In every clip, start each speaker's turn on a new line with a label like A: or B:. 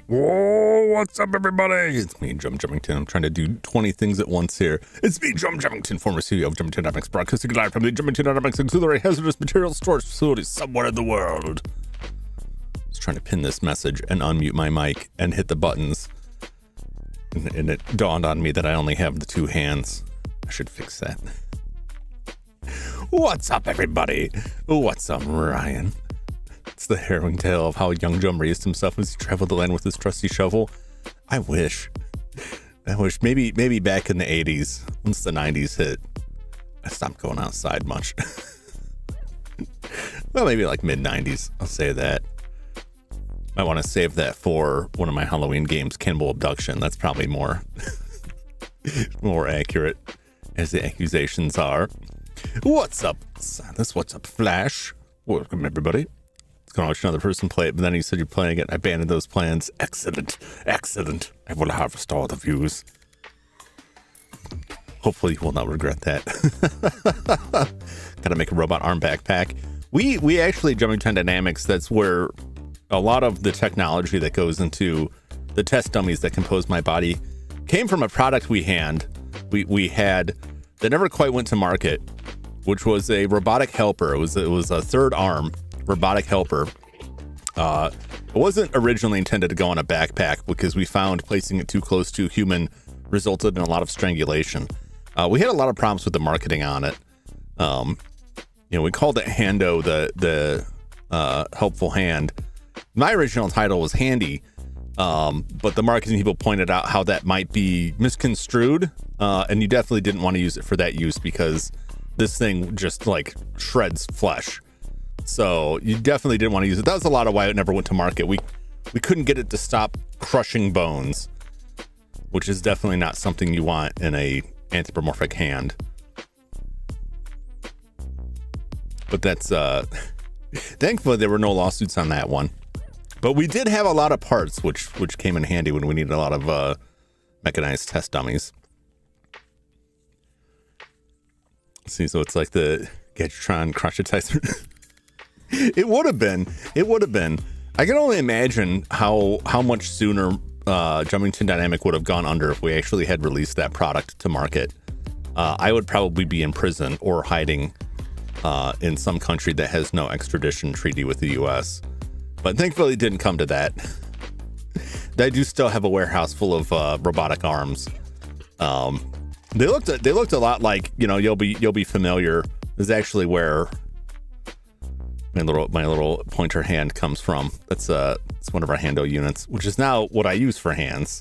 A: Whoa, what's up, everybody? It's me, Jum Jumington. I'm trying to do 20 things at once here. It's me, Jum Jumington, former CEO of Jumington Dynamics, broadcasting live from the Jumington Dynamics Auxiliary Hazardous Materials Storage Facility somewhere in the world. I was trying to pin this message and unmute my mic and hit the buttons. And it dawned on me that I only have the two hands. I should fix that. What's up, everybody? What's up, Ryan? It's the harrowing tale of how young Jum raised himself as he traveled the land with his trusty shovel. I wish maybe back in the 80s, once the 90s hit, I stopped going outside much. Well, maybe like mid 90s, I'll say that. I want to save that for one of my Halloween games, Cannibal Abduction. That's probably more accurate, as the accusations are. What's up, Silas? What's up, Flash? Welcome, everybody. Gonna watch another person play it, but then he said you're playing it. I abandoned those plans. Excellent. I will harvest all the views. Hopefully you will not regret that. Gotta make a robot arm backpack. We actually, Jumington Dynamics, that's where a lot of the technology that goes into the test dummies that compose my body came from a product we had that never quite went to market, which was a robotic helper. It was a third arm robotic helper. It wasn't originally intended to go on a backpack because we found placing it too close to a human resulted in a lot of strangulation. We had a lot of problems with the marketing on it. We called it Hando, the helpful hand. My original title was Handy, but the marketing people pointed out how that might be misconstrued, and you definitely didn't want to use it for that use because this thing just like shreds flesh. So you definitely didn't want to use it. That was a lot of why it never went to market. We couldn't get it to stop crushing bones, which is definitely not something you want in a anthropomorphic hand. But that's thankfully there were no lawsuits on that one. But we did have a lot of parts which came in handy when we needed a lot of mechanized test dummies. See, so it's like the Gadgetron Crunchitizer. It would have been. I can only imagine how much sooner Jumington Dynamic would have gone under if we actually had released that product to market. I would probably be in prison or hiding in some country that has no extradition treaty with the U.S. But thankfully it didn't come to that. I do still have a warehouse full of robotic arms. They looked a lot like, you'll be familiar. This is actually where my little pointer hand comes from. It's one of our Hando units, which is now what I use for hands,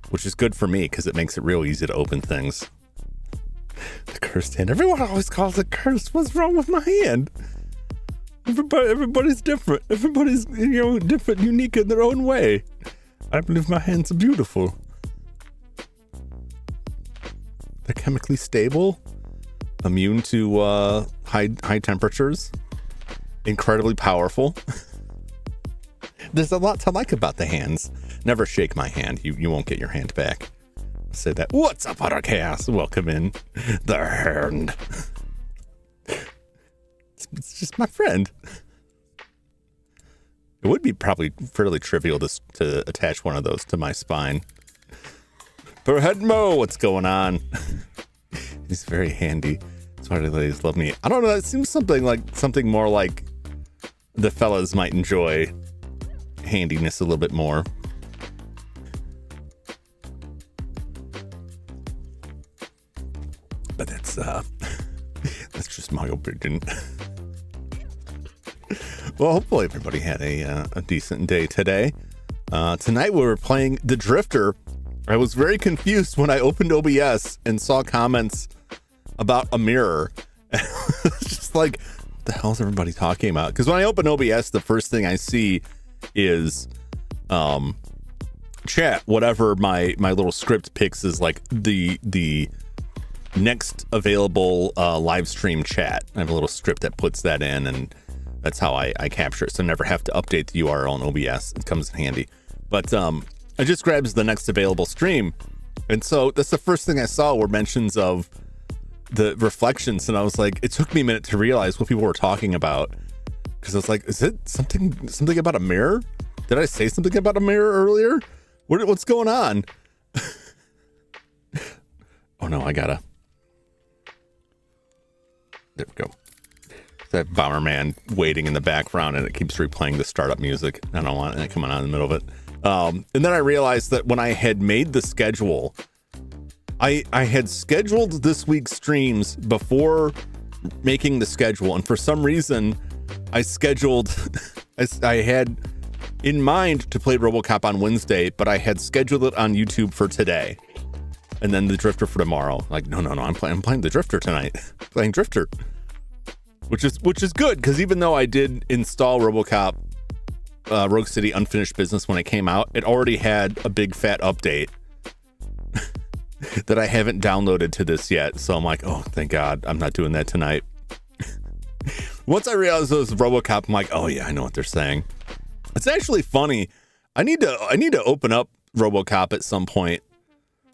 A: which is good for me because it makes it real easy to open things. The cursed hand. Everyone always calls it cursed. What's wrong with my hand? Everybody's different. Everybody's different, unique in their own way. I believe my hands are beautiful. They're chemically stable, immune to high temperatures, incredibly powerful. There's a lot to like about the hands. Never shake my hand. You won't get your hand back. Say that. What's up, Utter Chaos? Welcome in the hand. It's just my friend. It would be probably fairly trivial to attach one of those to my spine. Per head Mo, what's going on? He's very handy. Smarty ladies love me. I don't know. It seems something more like the fellas might enjoy handiness a little bit more. But that's just my opinion. Well, hopefully everybody had a decent day today. Tonight we were playing the Drifter. I was very confused when I opened OBS and saw comments about a mirror. It's just like, what the hell is everybody talking about? Because when I open OBS, the first thing I see is chat, whatever my little script picks is like the next available live stream chat. I have a little script that puts that in, and that's how I capture it. So I never have to update the URL in OBS. It comes in handy. But it just grabs the next available stream. And so that's the first thing I saw were mentions of the reflections. And I was like, it took me a minute to realize what people were talking about. Because I was like, is it something about a mirror? Did I say something about a mirror earlier? What's going on? Oh no, I gotta. There we go. That Bomberman waiting in the background and it keeps replaying the startup music. I don't want it coming on in the middle of it. And then I realized that when I had made the schedule, I had scheduled this week's streams before making the schedule. And for some reason, I had in mind to play RoboCop on Wednesday, but I had scheduled it on YouTube for today. And then the Drifter for tomorrow. Like, no, I'm playing the Drifter tonight. Playing Drifter. Which is good, because even though I did install RoboCop Rogue City Unfinished Business when it came out, it already had a big fat update that I haven't downloaded to this yet. So I'm like, oh, thank God, I'm not doing that tonight. Once I realized it was RoboCop, I'm like, oh yeah, I know what they're saying. It's actually funny. I need to open up RoboCop at some point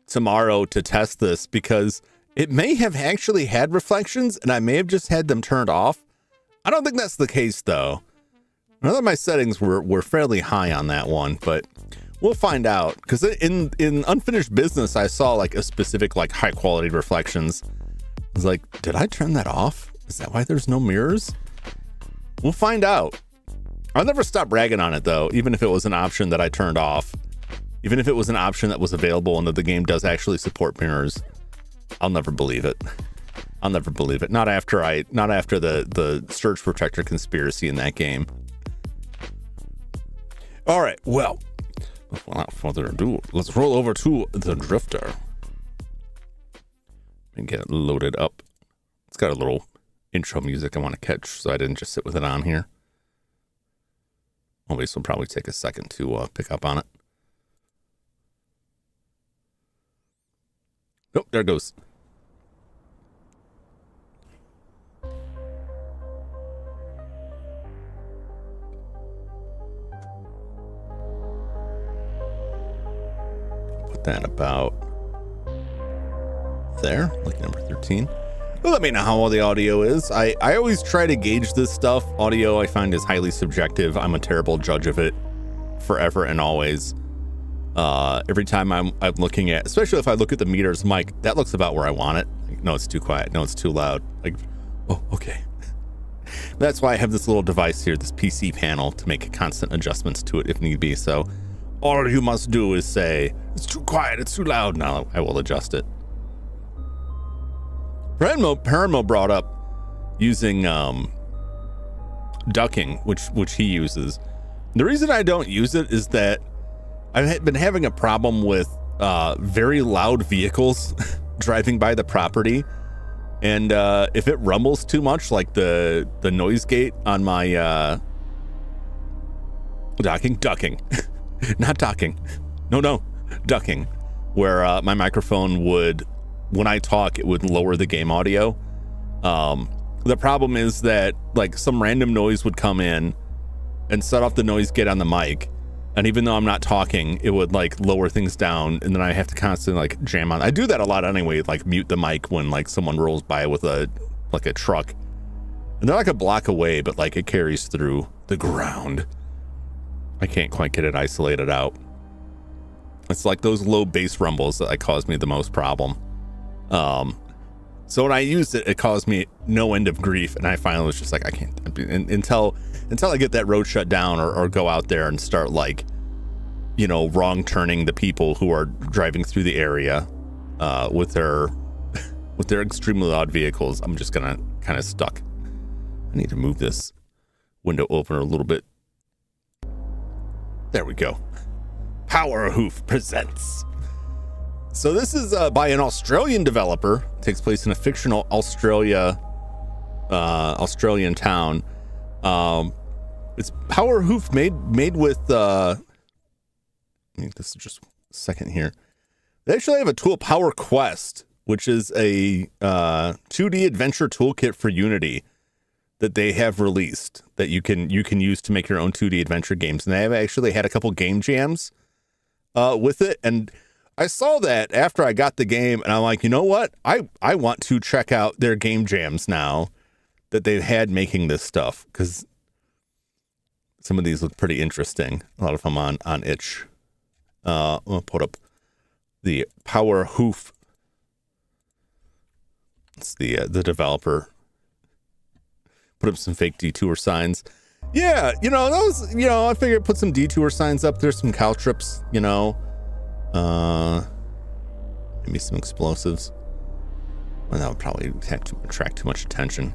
A: tomorrow to test this, because it may have actually had reflections and I may have just had them turned off. I don't think that's the case though. None of my settings were fairly high on that one, but we'll find out. Because in Unfinished Business, I saw like a specific like high quality reflections. I was like, did I turn that off? Is that why there's no mirrors? We'll find out. I'll never stop bragging on it though, even if it was an option that I turned off. Even if it was an option that was available and that the game does actually support mirrors, I'll never believe it. I'll never believe it. Not after the Surge Protector conspiracy in that game. All right, well, without further ado, let's roll over to the Drifter and get it loaded up. It's got a little intro music I want to catch, so I didn't just sit with it on here. Well, this will probably take a second to pick up on it. Oh, there it goes. Put that about there, like number 13. Well, let me know how all the audio is. I always try to gauge this stuff. Audio I find is highly subjective. I'm a terrible judge of it forever and always. Every time I'm looking at, especially if I look at the meters, I'm like, that looks about where I want it. Like, no, it's too quiet. No, it's too loud. Like, oh, okay. That's why I have this little device here, this PC panel, to make constant adjustments to it if need be. So all you must do is say, it's too quiet, it's too loud. Now I will adjust it. Paranmo brought up using ducking, which he uses. The reason I don't use it is that I've been having a problem with very loud vehicles driving by the property, and if it rumbles too much, like the noise gate on my ducking, not docking, no, ducking, where my microphone would, when I talk, it would lower the game audio. The problem is that like some random noise would come in and set off the noise gate on the mic. And even though I'm not talking, it would like lower things down. And then I have to constantly like jam on. I do that a lot anyway, like mute the mic when like someone rolls by with a truck. And they're like a block away, but like it carries through the ground. I can't quite get it isolated out. It's like those low bass rumbles that like cause me the most problem. So when I used it, it caused me no end of grief, and I finally was just like, I can't until I get that road shut down or go out there and start like, you know, wrong turning the people who are driving through the area with their extremely loud vehicles. I'm just gonna kind of stuck. I need to move this window opener a little bit. There we go. Power Hoof presents. So this is by an Australian developer. It takes place in a fictional Australian town. It's Power Hoof made with this is just a second here. They actually have a tool, Power Quest, which is a 2D adventure toolkit for Unity that they have released that you can use to make your own 2D adventure games. And they have actually had a couple game jams with it. And I saw that after I got the game, and I'm like, you know what? I want to check out their game jams now that they've had making this stuff, because some of these look pretty interesting. A lot of them on itch. I'll put up the Power Hoof. It's the developer. Put up some fake detour signs. Yeah, you know, those, you know, I figured put some detour signs up. There's some caltrips, you know. Maybe some explosives. Well, that would probably attract too much attention.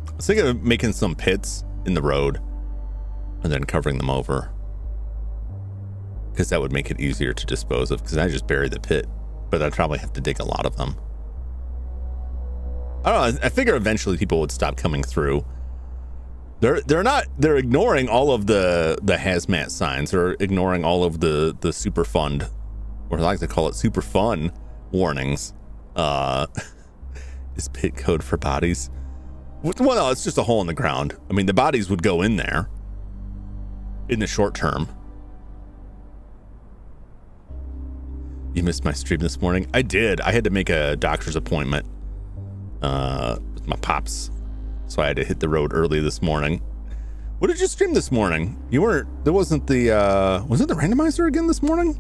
A: I was thinking of making some pits in the road and then covering them over, because that would make it easier to dispose of, because I just bury the pit, but I'd probably have to dig a lot of them. I don't know. I figure eventually people would stop coming through. They're ignoring all of the hazmat signs. They're ignoring all of the super fun, or I like to call it super fun warnings. Is pit code for bodies? Well, no, it's just a hole in the ground. I mean, the bodies would go in there in the short term. You missed my stream this morning. I did. I had to make a doctor's appointment with my pops, so I had to hit the road early this morning. What did you stream this morning? There wasn't the was it the randomizer again this morning?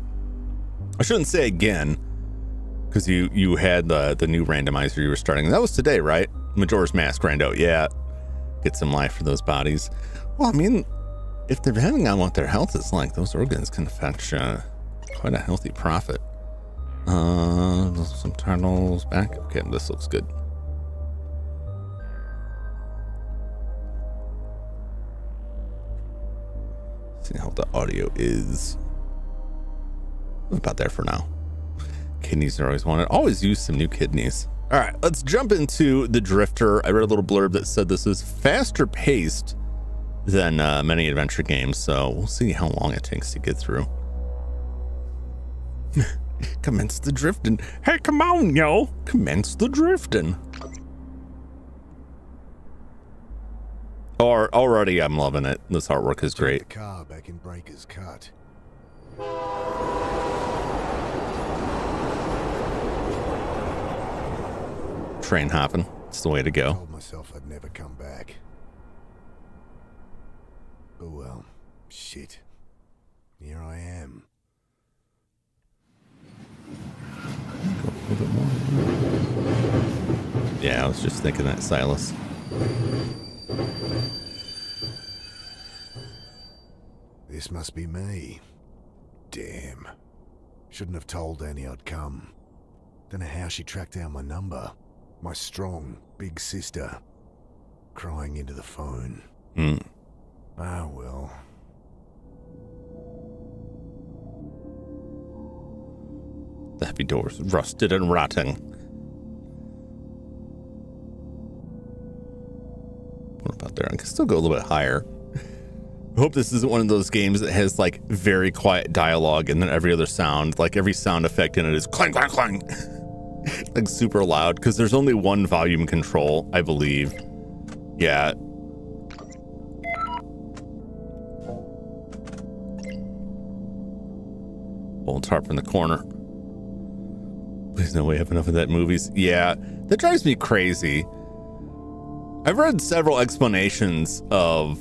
A: I shouldn't say again, because you had the new randomizer you were starting. That was today, right? Majora's Mask rando. Yeah, get some life for those bodies. Well, I mean, if depending on what their health is like, those organs can fetch quite a healthy profit. Some tunnels back. Okay, this looks good. See how the audio is. About there for now. Kidneys are always wanted. Always use some new kidneys. All right, let's jump into the Drifter. I read a little blurb that said this is faster paced than many adventure games, so we'll see how long it takes to get through. Commence the drifting. Hey, come on, yo. Commence the drifting. Or already I'm loving it. This artwork is great.
B: The car back in Breaker's Cut.
A: Train hopping. It's the way to
B: I
A: go.
B: told myself I'd never come back. But well, shit. Here I am.
A: Go a little bit more. Yeah, I was just thinking that, Silas.
B: This must be me. Damn. Shouldn't have told Annie I'd come. Don't know how she tracked down my number. My strong, big sister. Crying into the phone. Ah, well.
A: The heavy doors rusted and rotting. What about there? I can still go a little bit higher. I hope this isn't one of those games that has like very quiet dialogue and then every other sound, like every sound effect in it is clang, clang, clang. Like super loud, because there's only one volume control, I believe. Yeah. Old tarp in the corner. Please no, we have enough of that movies. Yeah, that drives me crazy. I've read several explanations of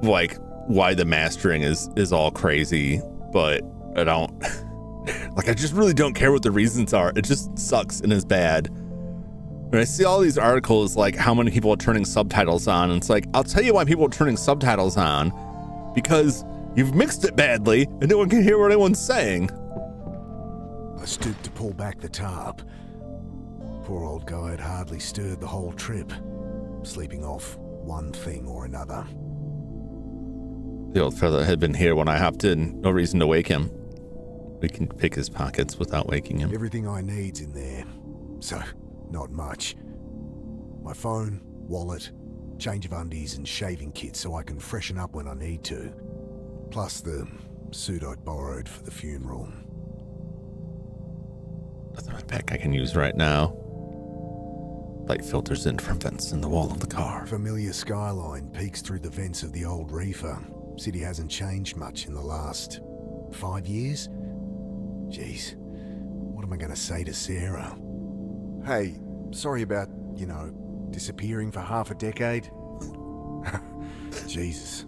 A: like why the mastering is all crazy, but I don't like, I just really don't care what the reasons are. It just sucks and is bad. And I see all these articles like how many people are turning subtitles on, and it's like, I'll tell you why people are turning subtitles on, because you've mixed it badly and no one can hear what anyone's saying.
B: I stooped to pull back the tarp. Poor old guy had hardly stirred the whole trip, sleeping off one thing or another.
A: The old fella had been here when I hopped in. No reason to wake him. We can pick his pockets without waking him.
B: Everything I need's in there, so not much. My phone, wallet, change of undies and shaving kit so I can freshen up when I need to. Plus the suit I'd borrowed for the funeral.
A: Nothing in my pack I can use right now. Light filters in from vents in the wall of the car.
B: Familiar skyline peeks through the vents of the old reefer. City hasn't changed much in the last 5 years. Jeez, what am I going to say to Sarah? Hey, sorry about, disappearing for half a decade. Jesus.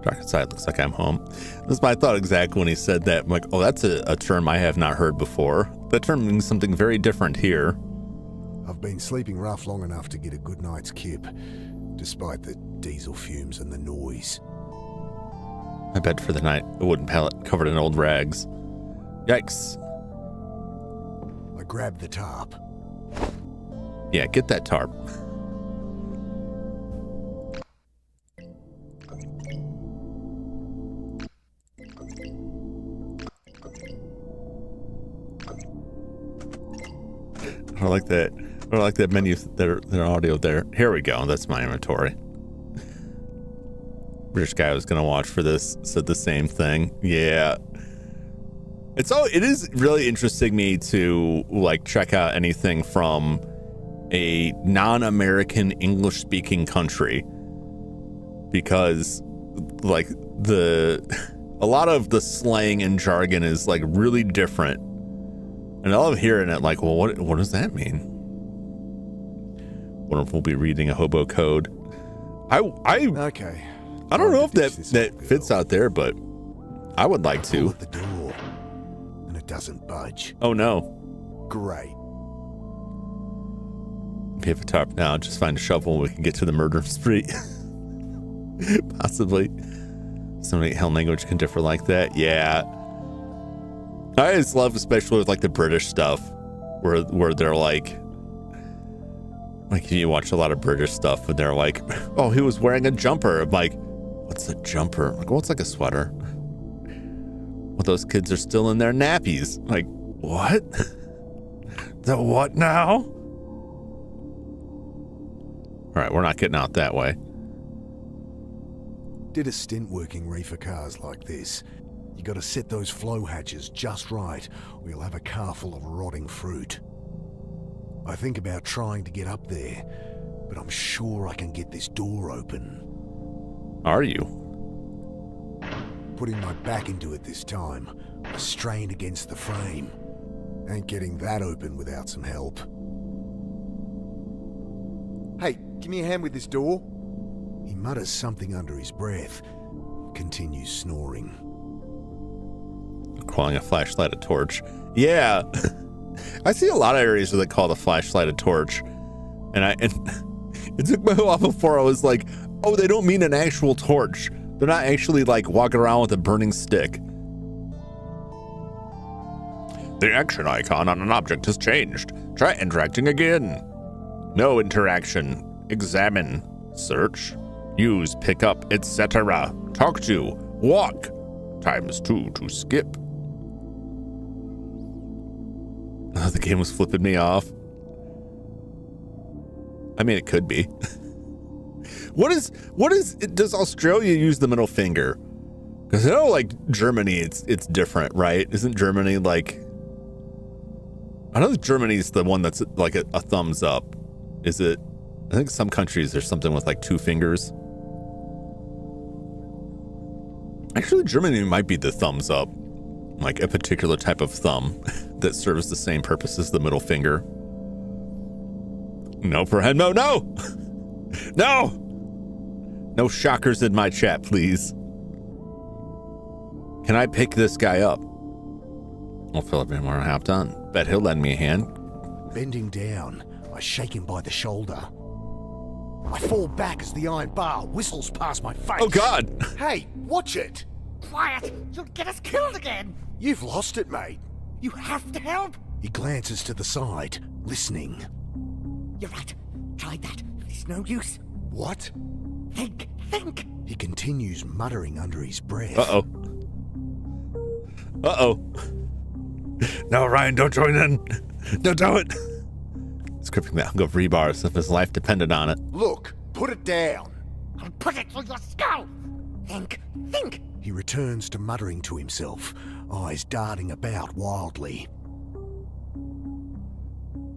A: Dark inside looks like I'm home. That's my thought exactly when he said that. I'm like, oh, that's a term I have not heard before. That term means something very different here.
B: I've been sleeping rough long enough to get a good night's kip, despite the diesel fumes and the noise.
A: My bed for the night, a wooden pallet covered in old rags. Yikes.
B: I grabbed the tarp.
A: Yeah, get that tarp. I like that. I like that menu, their audio there. Here we go. That's my inventory. British guy I was gonna watch for this said the same thing. Yeah. It is really interesting me to like check out anything from a non-American English speaking country, because like a lot of the slang and jargon is like really different. And I love hearing it like, well, what does that mean? Wonder if we'll be reading a hobo code.
B: Okay.
A: I don't know if that fits out there, but I would like to.
B: At the door, and it doesn't budge.
A: Oh no.
B: Great.
A: We have a tarp now. Just find a shovel and we can get to the murder spree. Possibly. So many hell language can differ like that. Yeah. I just love, especially with like the British stuff, where they're like you watch a lot of British stuff and they're like, oh, he was wearing a jumper. I'm like, what's a jumper? I'm like, well, it's like a sweater. Well, those kids are still in their nappies. I'm like, what? The what now? All right, we're not getting out that way.
B: Did a stint working reefer cars like this. You gotta set those flow hatches just right, or you'll have a car full of rotting fruit. I think about trying to get up there, but I'm sure I can get this door open.
A: Are you?
B: Putting my back into it this time. I strained against the frame. Ain't getting that open without some help.
C: Hey, give me a hand with this door.
B: He mutters something under his breath, continues snoring.
A: Calling a flashlight a torch. Yeah. I see a lot of areas where they call the flashlight a torch. And it took me a while before I was like, oh, they don't mean an actual torch. They're not actually like walking around with a burning stick. The action icon on an object has changed. Try interacting again. No interaction. Examine. Search. Use, pick up, etc. Talk to. Walk. ×2 to skip. Oh, the game was flipping me off. I mean, it could be. Does Australia use the middle finger? Because I know, like, Germany, it's different, right? Isn't Germany like... I know Germany's the one that's like a thumbs up. Is it? I think some countries there's something with like 2 fingers. Actually, Germany might be the thumbs up. Like a particular type of thumb that serves the same purpose as the middle finger. No, no, no! No! No shockers in my chat, please. Can I pick this guy up? I'll fill up more half done. Bet he'll lend me a hand.
B: Bending down, I shake him by the shoulder. I fall back as the iron bar whistles past my face.
A: Oh, God!
B: Hey, watch it!
D: Quiet! You'll get us killed again!
B: You've lost it, mate.
D: You have to help!
B: He glances to the side, listening.
D: You're right. Tried that. It's no use.
B: What?
D: Think!
B: He continues muttering under his breath.
A: Uh-oh. Uh-oh. No, Ryan, don't join in. Don't do it. Scripting that hunk of rebar as if his life depended on it.
B: Look, put it down.
D: I'll put it through your skull! Think!
B: He returns to muttering to himself, eyes darting about wildly.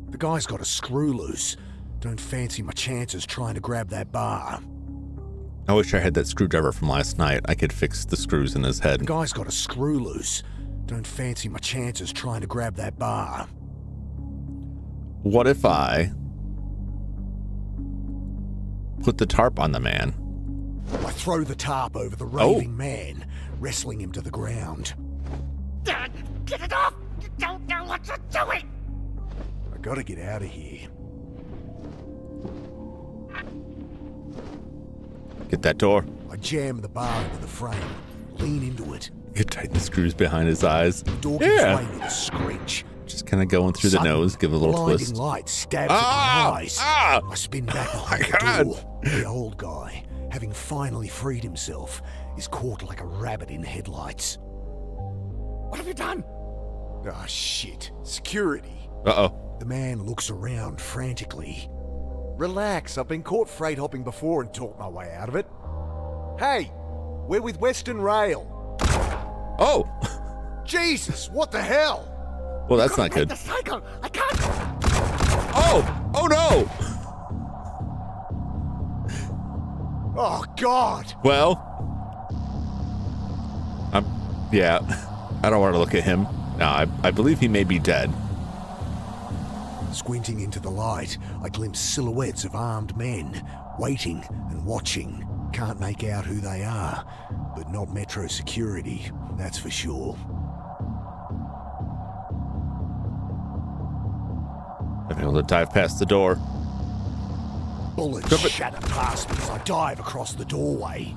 B: The guy's got a screw loose. Don't fancy my chances trying to grab that bar.
A: I wish I had that screwdriver from last night. I could fix the screws in his head.
B: The guy's got a screw loose. Don't fancy my chances trying to grab that bar.
A: What if I put the tarp on the man?
B: I throw the tarp over the raving man, wrestling him to the ground.
D: Dad, get it off! You don't know what you're doing!
B: I gotta get out of here.
A: Get that door.
B: I jam the bar into the frame, lean into it.
A: You tighten the screws behind his eyes.
B: The door gives way with a screech.
A: Just kind of going through the nose, give it a little
B: blinding
A: twist.
B: light stabs at my eyes. I spin back behind the
A: God.
B: door. The old guy, having finally freed himself, is caught like a rabbit in headlights.
D: What have you done?
B: Ah, shit. Security.
A: Uh-oh.
B: The man looks around frantically.
C: Relax, I've been caught freight hopping before and talked my way out of it. Hey, we're with Western Rail.
A: Oh.
C: Jesus, what the hell?
A: Well, that's not good.
D: The cycle! I can't!
A: Oh! Oh, no!
C: Oh, God!
A: Well, yeah, I don't want to look at him. No, I believe he may be dead.
B: Squinting into the light, I glimpse silhouettes of armed men, waiting and watching. Can't make out who they are, but not Metro security, that's for sure.
A: I'm able to dive past the door.
B: Bullets shatter past me as I dive across the doorway.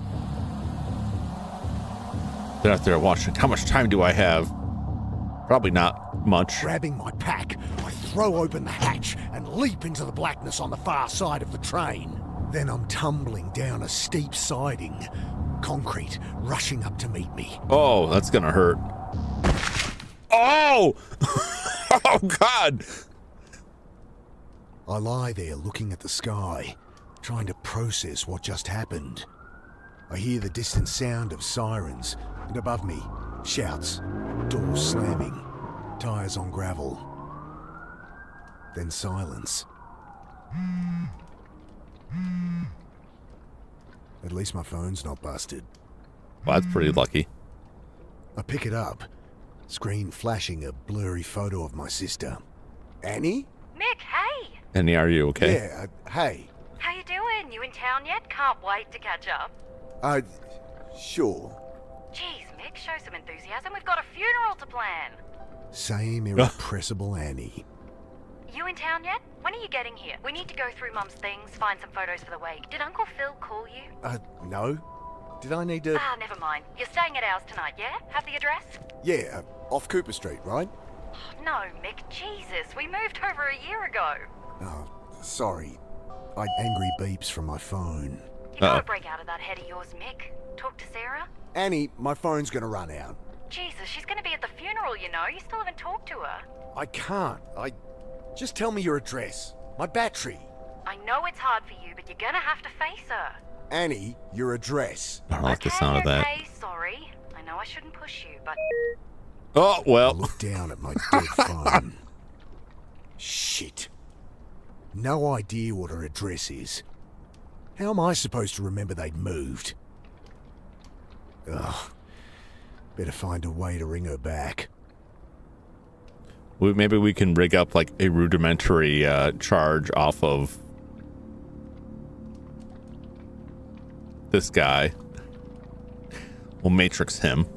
A: They're out there watching. How much time do I have? Probably not much.
B: Grabbing my pack, I throw open the hatch and leap into the blackness on the far side of the train. Then I'm tumbling down a steep siding, concrete rushing up to meet me.
A: Oh, that's gonna hurt. Oh! Oh, God!
B: I lie there looking at the sky, trying to process what just happened. I hear the distant sound of sirens, and above me, shouts, doors slamming, tires on gravel. Then silence. At least my phone's not busted.
A: Well, that's pretty lucky.
B: I pick it up, screen flashing a blurry photo of my sister.
C: Annie?
E: Mick, hey!
A: Annie, are you okay?
C: Yeah, hey.
E: How you doing? You in town yet? Can't wait to catch up.
C: Sure.
E: Jeez, Mick, show some enthusiasm. We've got a funeral to plan.
B: Same irrepressible Annie.
E: You in town yet? When are you getting here? We need to go through Mum's things, find some photos for the wake. Did Uncle Phil call you?
C: No. Did I need to...
E: Ah, never mind. You're staying at ours tonight, yeah? Have the address?
C: Yeah, off Cooper Street, right?
E: No, Mick, Jesus. We moved over a year ago.
B: Oh, sorry. Angry beeps from my phone.
E: You gotta break out of that head of yours, Mick. Talk to Sarah?
C: Annie, my phone's gonna run out.
E: Jesus, she's gonna be at the funeral, you know. You still haven't talked to her.
C: I can't. Just tell me your address. My battery.
E: I know it's hard for you, but you're gonna have to face her.
C: Annie, your address.
A: I don't like the sound of that.
E: Okay, sorry. I know I shouldn't push you, but...
A: Oh,
B: I
A: well.
B: look down at my dead phone. Shit. No idea what her address is. How am I supposed to remember they'd moved? Ugh. Better find a way to ring her back.
A: Maybe we can rig up like a rudimentary charge off of this guy. We'll matrix him.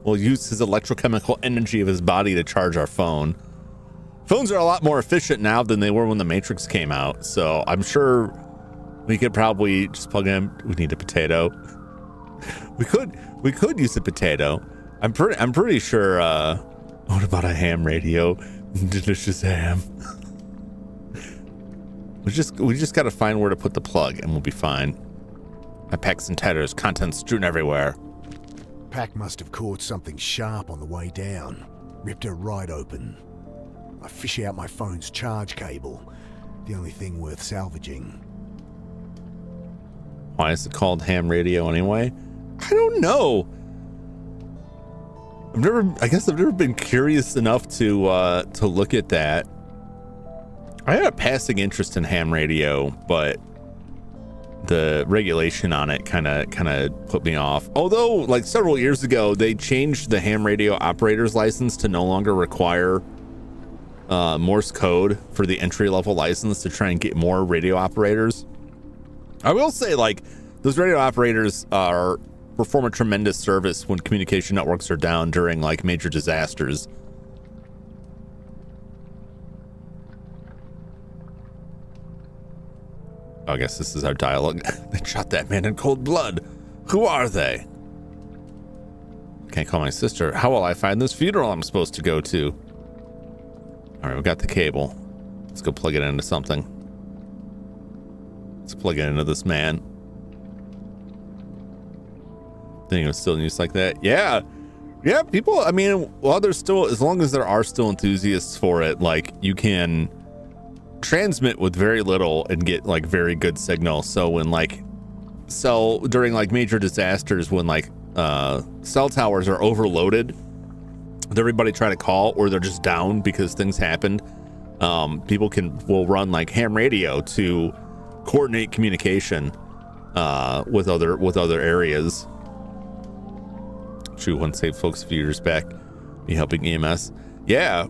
A: We'll use his electrochemical energy of his body to charge our phone. Phones are a lot more efficient now than they were when the Matrix came out, so I'm sure we could probably just plug in. We need a potato. We could use a potato. I'm pretty sure. What about a ham radio? Delicious ham. We just gotta find where to put the plug, and we'll be fine. My packs and tatters, content strewn everywhere.
B: Pack must have caught something sharp on the way down. Ripped her right open. I fish out my phone's charge cable. The only thing worth salvaging.
A: Why is it called ham radio anyway? I don't know. I guess I've never been curious enough to look at that. I had a passing interest in ham radio, but the regulation on it kind of put me off. Although, like several years ago, they changed the ham radio operator's license to no longer require Morse code for the entry-level license to try and get more radio operators. I will say, like, those radio operators perform a tremendous service when communication networks are down during like major disasters. I guess this is our dialogue. They shot that man in cold blood. Who are they? Can't call my sister. How will I find this funeral I'm supposed to go to? All right, we got the cable. Let's go plug it into something. Let's plug it into this man. Think it was still in use like that? Yeah, people, I mean, well, there's still, as long as there are still enthusiasts for it, like you can transmit with very little and get like very good signal. So when during like major disasters, when like cell towers are overloaded, everybody try to call, or they're just down because things happened, people will run like ham radio to coordinate communication with other areas. True, one saved folks a few years back, me helping EMS. Yeah,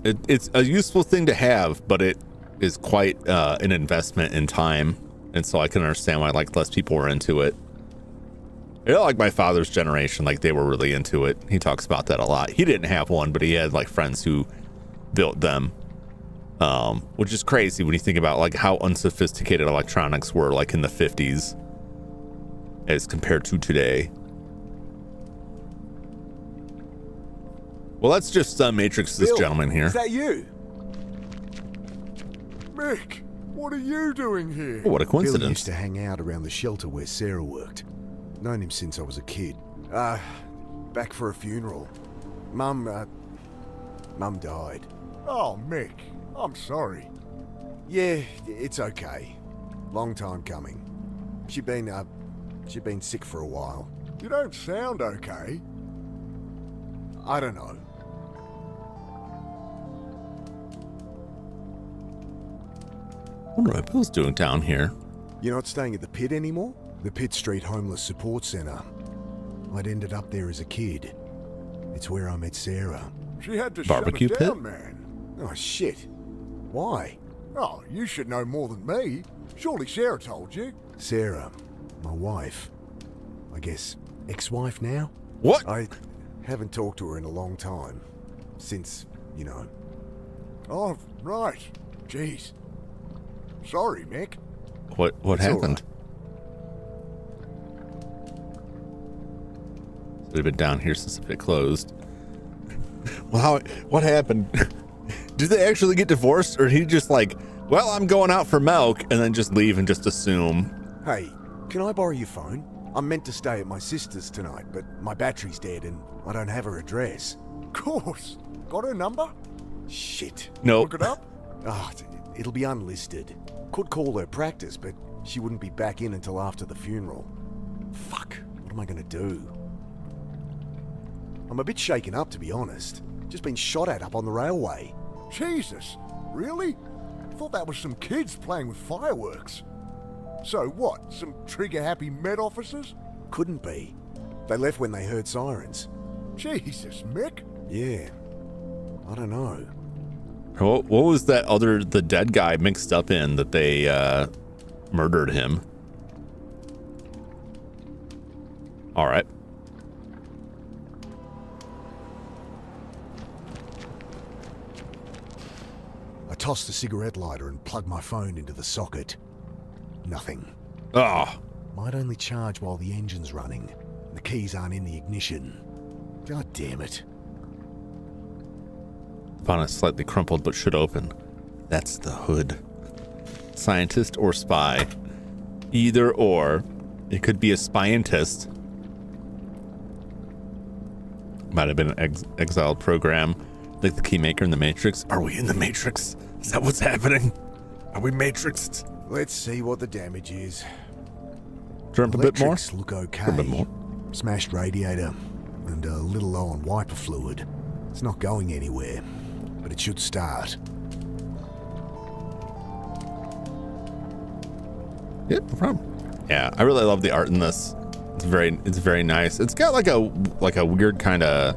A: it's a useful thing to have, but it is quite an investment in time, and so I can understand why like less people were into it. You know, like my father's generation, like they were really into it. He talks about that a lot. He didn't have one, but he had like friends who built them, which is crazy when you think about like how unsophisticated electronics were like in the 50s as compared to today. Well, let's just matrix this
C: Bill,
A: gentleman here.
C: Is that you? Mick, what are you doing here?
A: Oh, what a
B: Bill
A: coincidence.
B: used to hang out around the shelter where Sarah worked. Known him since I was a kid.
C: Back for a funeral. Mum died. Oh, Mick, I'm sorry. Yeah, it's okay. Long time coming. She'd been sick for a while. You don't sound okay. I don't know.
A: I wonder what Bill's doing down here.
B: You're not staying at the pit anymore? The Pitt Street Homeless Support Centre. I'd ended up there as a kid. It's where I met Sarah.
C: She had to
A: Barbecue
C: shut it
A: pit?
C: down, man.
B: Oh, shit. Why?
C: Oh, you should know more than me. Surely Sarah told you.
B: Sarah, my wife. I guess ex-wife now?
A: What?
B: I haven't talked to her in a long time. Since, you know.
C: Oh, right. Jeez. Sorry, Mick.
A: What
B: It's all
A: happened? We've been down here since it closed. Well, what happened? Did they actually get divorced, or did he just like, well, I'm going out for milk, and then just leave and just assume?
B: Hey, can I borrow your phone? I'm meant to stay at my sister's tonight, but my battery's dead and I don't have her address.
C: Of course. Got her number?
B: Shit.
A: Nope.
C: Look it up?
B: Ah, it'll be unlisted. Could call her practice, but she wouldn't be back in until after the funeral. Fuck, what am I gonna do? I'm a bit shaken up, to be honest. Just been shot at up on the railway.
C: Jesus. Really? Thought that was some kids playing with fireworks. So what? Some trigger-happy Met officers?
B: Couldn't be. They left when they heard sirens.
C: Jesus, Mick.
B: Yeah. I don't know.
A: What was the dead guy mixed up in that they murdered him? All right.
B: I tossed the cigarette lighter and plugged my phone into the socket. Nothing.
A: Oh,
B: Might only charge while the engine's running. The keys aren't in the ignition. God damn it.
A: found it slightly crumpled but should open. That's the hood. Scientist or spy? Either or. It could be a spyentist. Might have been an exiled program, like the keymaker in the Matrix. Are we in the Matrix? Is that what's happening? Are we matrixed?
B: Let's see what the damage is.
A: Jump a bit more?
B: Electrics look okay.
A: A bit more.
B: Smashed radiator and a little low on wiper fluid. It's not going anywhere, but it should start.
A: Yeah, no problem. Yeah, I really love the art in this. It's very nice. It's got like a weird kind of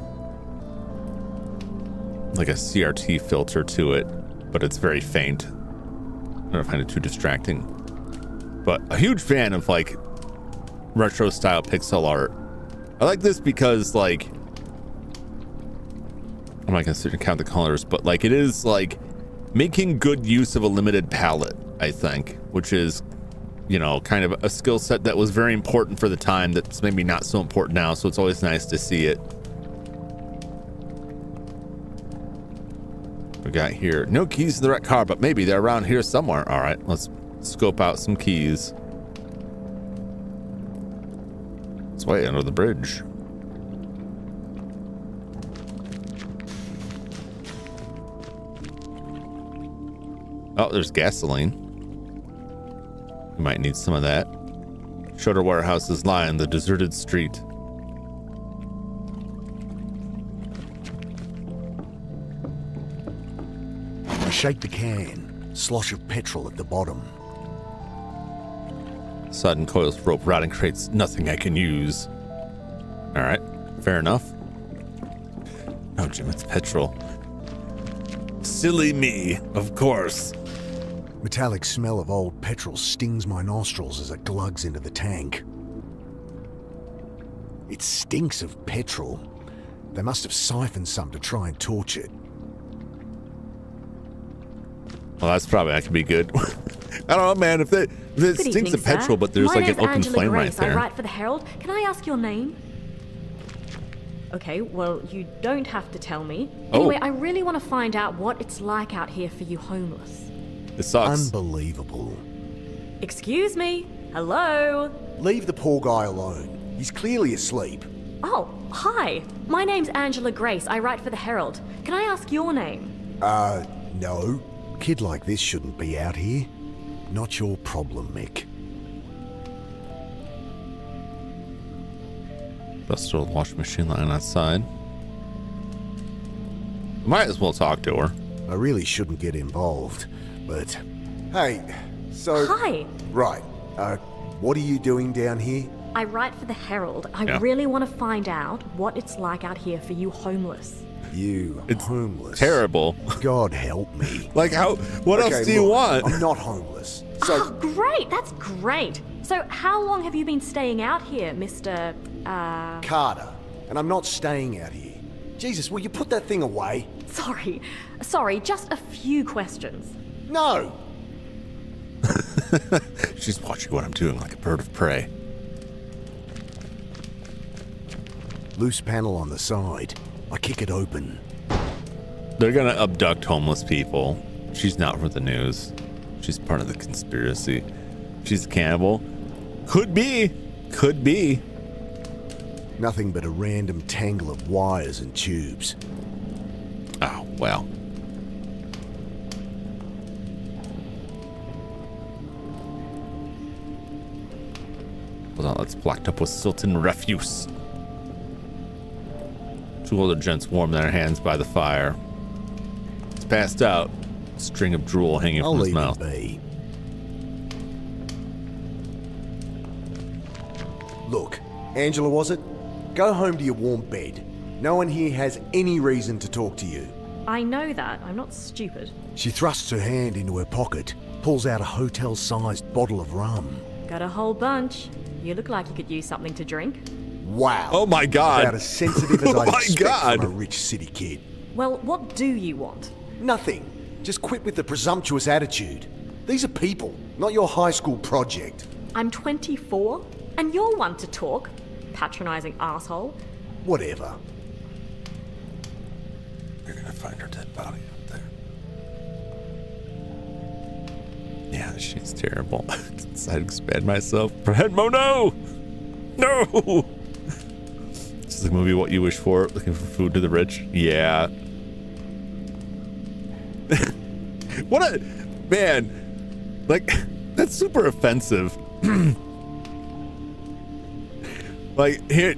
A: like a CRT filter to it, but it's very faint. I don't find it too distracting. But a huge fan of like retro style pixel art. I like this because like I'm not gonna sit and count the colors, but like it is like making good use of a limited palette, I think, which is, you know, kind of a skill set that was very important for the time that's maybe not so important now, so it's always nice to see it. We got here, no keys to the wrecked car, but maybe they're around here somewhere. All right, let's scope out some keys. It's way under the bridge. Oh, there's gasoline. We might need some of that. Shutter warehouses lie on the deserted street.
B: I shake the can, slosh of petrol at the bottom.
A: Sudden coils of rope routing creates nothing I can use. All right, fair enough. No, Jim, it's petrol. Silly me, of course.
B: Metallic smell of old petrol stings my nostrils as it glugs into the tank. It stinks of petrol. They must have siphoned some to try and torch it.
A: Well, that could be good. I don't know, man. If it
E: Good
A: stinks
E: evening,
A: of petrol,
E: sir.
A: but there's
E: My
A: like an
E: name's
A: open
E: Angela
A: flame right
E: Grace. I
A: there.
E: write for the Herald. Can I ask your name? Okay, well, you don't have to tell me.
A: Oh.
E: Anyway, I really want to find out what it's like out here for you homeless.
A: It sucks.
B: Unbelievable.
E: Excuse me? Hello?
B: Leave the poor guy alone. He's clearly asleep.
E: Oh, hi. My name's Angela Grace. I write for the Herald. Can I ask your name?
B: No. A kid like this shouldn't be out here. Not your problem, Mick.
A: Busted old washing machine lying outside. Might as well talk to her.
B: I really shouldn't get involved, but...
C: Hey, so...
F: Hi.
C: Right. What are you doing down here?
F: I write for the Herald. I
A: Yeah.
F: really want to find out what it's like out here for you homeless.
B: You
A: It's
B: homeless.
A: Terrible.
B: God help me.
A: Like how? What
C: Okay,
A: else do you
C: look,
A: want?
C: I'm not homeless.
F: Oh,
C: So,
F: great. That's great. So how long have you been staying out here, Mr.
C: Carter. And I'm not staying out here. Jesus, will you put that thing away?
F: Sorry, just a few questions.
C: No!
A: She's watching what I'm doing like a bird of prey.
B: Loose panel on the side. I kick it open.
A: They're gonna abduct homeless people. She's not for the news. She's part of the conspiracy. She's a cannibal. Could be. Could be.
B: Nothing but a random tangle of wires and tubes.
A: Oh, well. Hold on, that's blocked up with silt and refuse. Two older gents warm their hands by the fire. He's passed out. A string of drool hanging
B: I'll
A: from his
B: leave
A: mouth.
B: it be.
C: Look, Angela, was it? Go home to your warm bed. No one here has any reason to talk to you.
F: I know that. I'm not stupid.
B: She thrusts her hand into her pocket, pulls out a hotel-sized bottle of rum.
F: Got a whole bunch. You look like you could use something to drink.
C: Wow.
A: Oh my god.
C: About as sensitive as
A: Oh
C: I'd
A: my
C: expect
A: God.
C: from a rich city kid.
F: Well, what do you want?
C: Nothing. Just quit with the presumptuous attitude. These are people, not your high school project.
F: I'm 24, and you're one to talk. Patronizing asshole.
C: Whatever.
A: You're gonna find her dead body up there. Yeah, she's terrible. I'd expand myself. Mo, no! No! This is the movie What You Wish For, looking for food to the rich. Yeah. What a man. Like, that's super offensive. Like, here,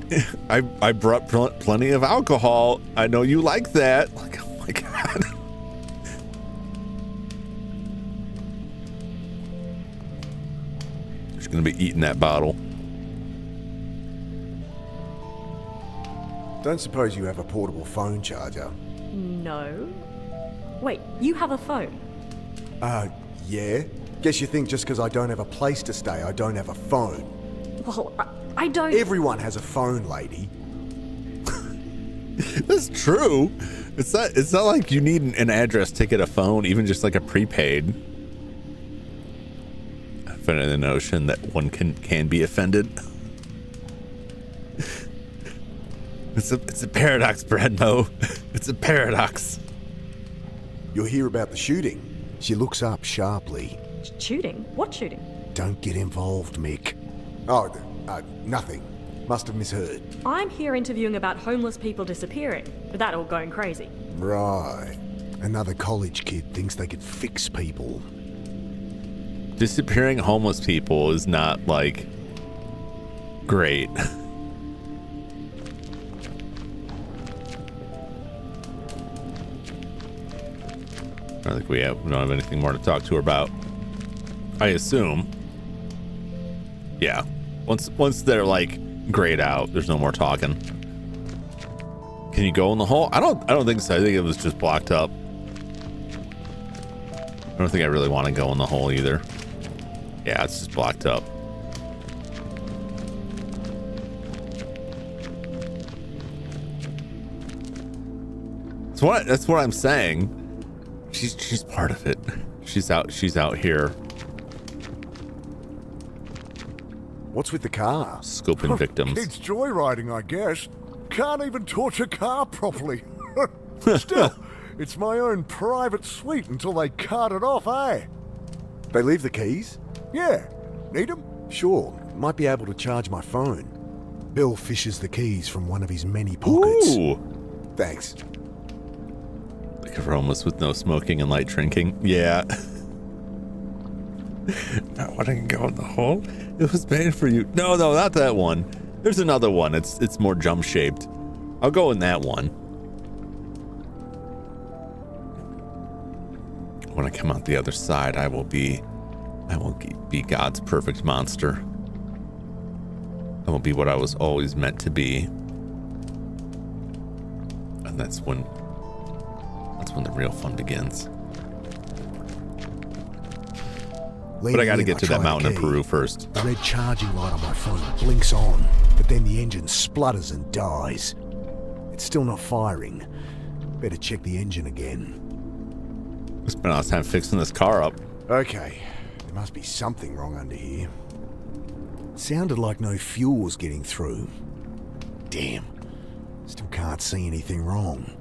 A: I brought plenty of alcohol. I know you like that. Like, oh my god. She's gonna be eating that bottle.
C: Don't suppose you have a portable phone charger?
F: No. Wait, you have a phone?
C: Yeah? Guess you think just because I don't have a place to stay, I don't have a phone.
F: Well, I don't...
C: Everyone has a phone, lady.
A: That's true. It's not like you need an address to get a phone, even just like a prepaid. I find the notion that one can be offended. It's a paradox, Bradmo. It's a paradox.
C: You'll hear about the shooting.
B: She looks up sharply.
F: Shooting? What shooting?
B: Don't get involved, Mick.
C: Oh, nothing. Must have misheard.
F: I'm here interviewing about homeless people disappearing, with that all going crazy.
C: Right.
B: Another college kid thinks they could fix people.
A: Disappearing homeless people is not like great. I think we don't have anything more to talk to her about. I assume. Yeah. Once they're like grayed out, there's no more talking. Can you go in the hole? I don't think so. I think it was just blocked up. I don't think I really want to go in the hole either. Yeah, it's just blocked up. That's what I'm saying. She's part of it. She's out here
C: What's with the car?
A: scoping victims.
G: Kids joyriding, I guess. Can't even torch a car properly. Still, it's my own private suite until they cart it off, eh?
C: They leave the keys?
G: Yeah. Need 'em?
C: Sure. Might be able to charge my phone.
B: Bill fishes the keys from one of his many pockets.
A: Ooh,
C: Thanks.
A: like aromas with no smoking and light drinking. Yeah. Not wanting to go in the hole? It was made for you. No, not that one. There's another one. It's more jump shaped. I'll go in that one. When I come out the other side, I will be God's perfect monster. I will be what I was always meant to be. And that's when the real fun begins. But I got to get to that mountain in Peru first.
B: The red charging light on my phone blinks on, but then the engine splutters and dies. It's still not firing. Better check the engine again.
A: I spent all this time fixing this car up.
C: Okay, there must be something wrong under here.
B: It sounded like no fuel was getting through. Damn. Still can't see anything wrong.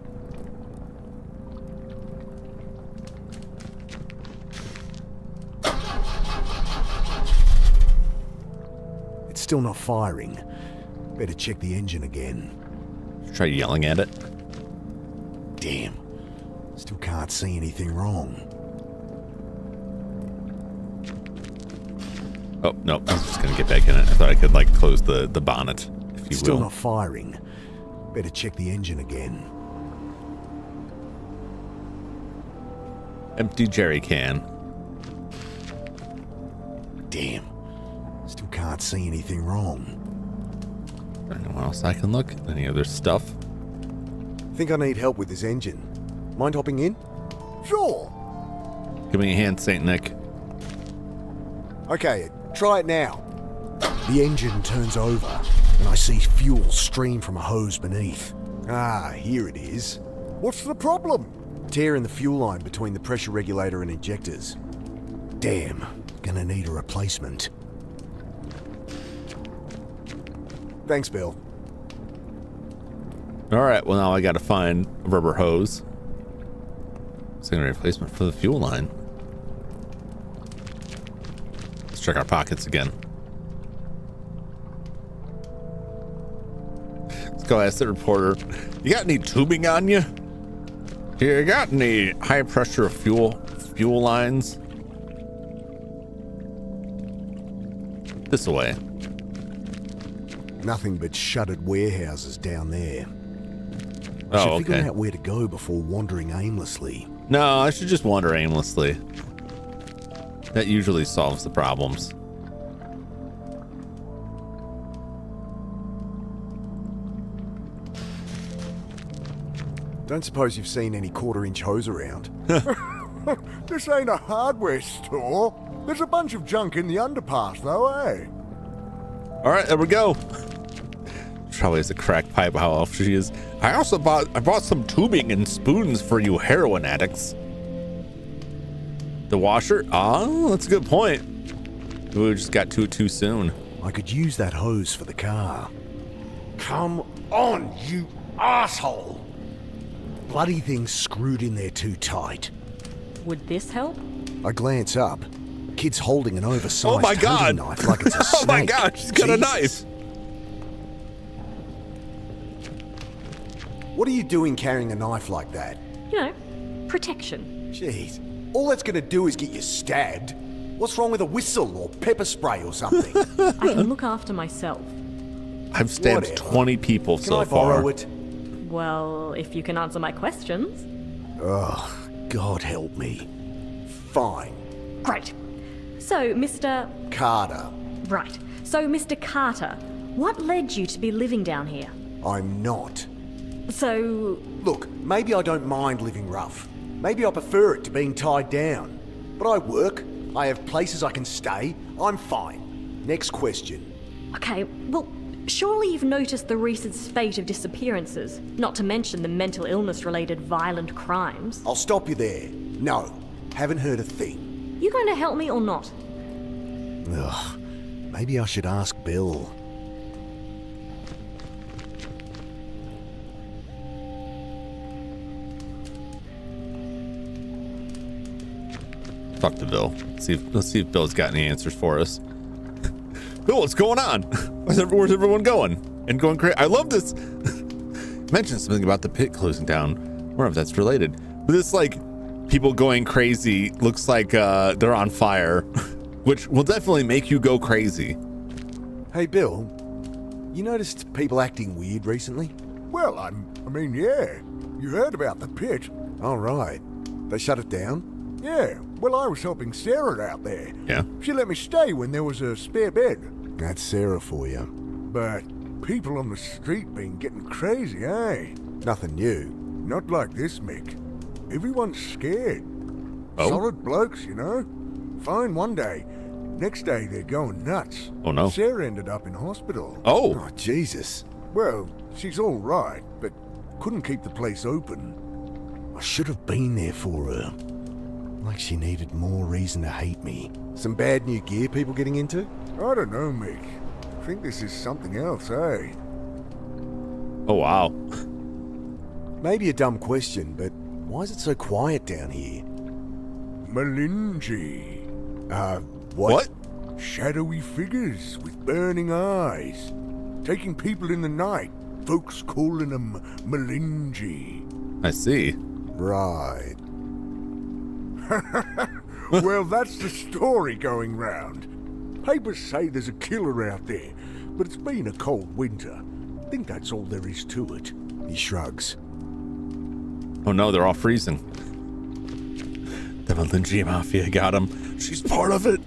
B: It's still not firing. Better check the engine again.
A: Try yelling at it.
B: Damn. Still can't see anything wrong.
A: Oh, no, I was just going to get back in it. I thought I could, like, close the bonnet, if you will.
B: Still not firing. Better check the engine again.
A: Empty jerry can.
B: Damn. Still can't see anything wrong.
A: Anyone else I can look? Any other stuff?
C: Think I need help with this engine. Mind hopping in?
G: Sure.
A: Give me a hand, Saint Nick.
C: Okay, try it now.
B: The engine turns over, and I see fuel stream from a hose beneath.
C: Ah, here it is.
G: What's the problem?
C: Tear in the fuel line between the pressure regulator and injectors.
B: Damn. Gonna need a replacement.
C: Thanks, Bill.
A: Alright, well now I gotta find a rubber hose. Secondary replacement for the fuel line. Let's check our pockets again. Let's go ask the reporter. You got any tubing on you? You got any high pressure fuel lines? This way.
B: Nothing but shuttered warehouses down there. I
A: Oh,
B: should figure
A: okay.
B: out where to go before wandering aimlessly.
A: No, I should just wander aimlessly. That usually solves the problems.
C: Don't suppose you've seen any quarter-inch hose around?
G: This ain't a hardware store. There's a bunch of junk in the underpass, though, eh?
A: All right, there we go. Probably has a crack pipe. How off she is. I bought some tubing and spoons for you heroin addicts. The washer? Oh, that's a good point. We just got to it too soon.
B: I could use that hose for the car.
G: Come on, you asshole!
B: Bloody thing's screwed in there too tight.
F: Would this help?
B: I glance up. Kid's holding an oversized
A: Oh my
B: hunting
A: God.
B: knife like it's a snake.
A: Oh my God, she's got a knife.
C: What are you doing carrying a knife like that?
F: You know, protection.
C: Jeez, all that's gonna do is get you stabbed. What's wrong with a whistle or pepper spray or something?
F: I can look after myself.
A: I've stabbed
C: Whatever.
A: 20 people
C: Can
A: so
C: I borrow
A: far.
C: it?
F: Well, if you can answer my questions.
B: Ugh, God help me.
C: Fine.
F: Great. So, Mr.
C: Carter,
F: Right. So, Mr. Carter, what led you to be living down here?
C: I'm not.
F: So,
C: Look, maybe I don't mind living rough. Maybe I prefer it to being tied down. But I work, I have places I can stay, I'm fine. Next question.
F: okay, well, surely you've noticed the recent spate of disappearances, not to mention the mental illness-related violent crimes.
C: I'll stop you there. No, haven't heard a thing.
F: You going to help me or not?
B: Ugh, maybe I should ask Bill.
A: Talk to Bill. Let's see if Bill's got any answers for us. Bill, what's going on? Where's everyone going? And going crazy. I love this. Mentioned something about the pit closing down. I wonder if that's related. This like people going crazy looks like they're on fire, which will definitely make you go crazy.
C: Hey, Bill, you noticed people acting weird recently?
G: Well, I mean, yeah. You heard about the pit.
C: All right. They shut it down?
G: Yeah, well, I was helping Sarah out there.
A: Yeah.
G: She let me stay when there was a spare bed.
C: That's Sarah for you.
G: But people on the street been getting crazy, eh?
C: Nothing new.
G: Not like this, Mick. Everyone's scared.
A: Oh?
G: Solid blokes, you know? Fine one day. Next day, they're going nuts.
A: Oh, no.
G: Sarah ended up in hospital.
A: Oh,
C: Oh, Jesus.
G: Well, she's all right, but couldn't keep the place open.
C: I should have been there for her. Like she needed more reason to hate me. Some bad new gear people getting into?
G: I don't know, Mick. I think this is something else, eh?
A: oh wow.
C: Maybe a dumb question, but why is it so quiet down here?
G: Malinji.
C: What?
G: Shadowy figures with burning eyes. Taking people in the night. Folks calling them Malinji.
A: I see.
C: Right.
G: Well, that's the story going round. Papers say there's a killer out there, but it's been a cold winter. I think that's all there is to it.
C: He shrugs.
A: Oh no, they're all freezing. The Malinji Mafia got him. She's part of it.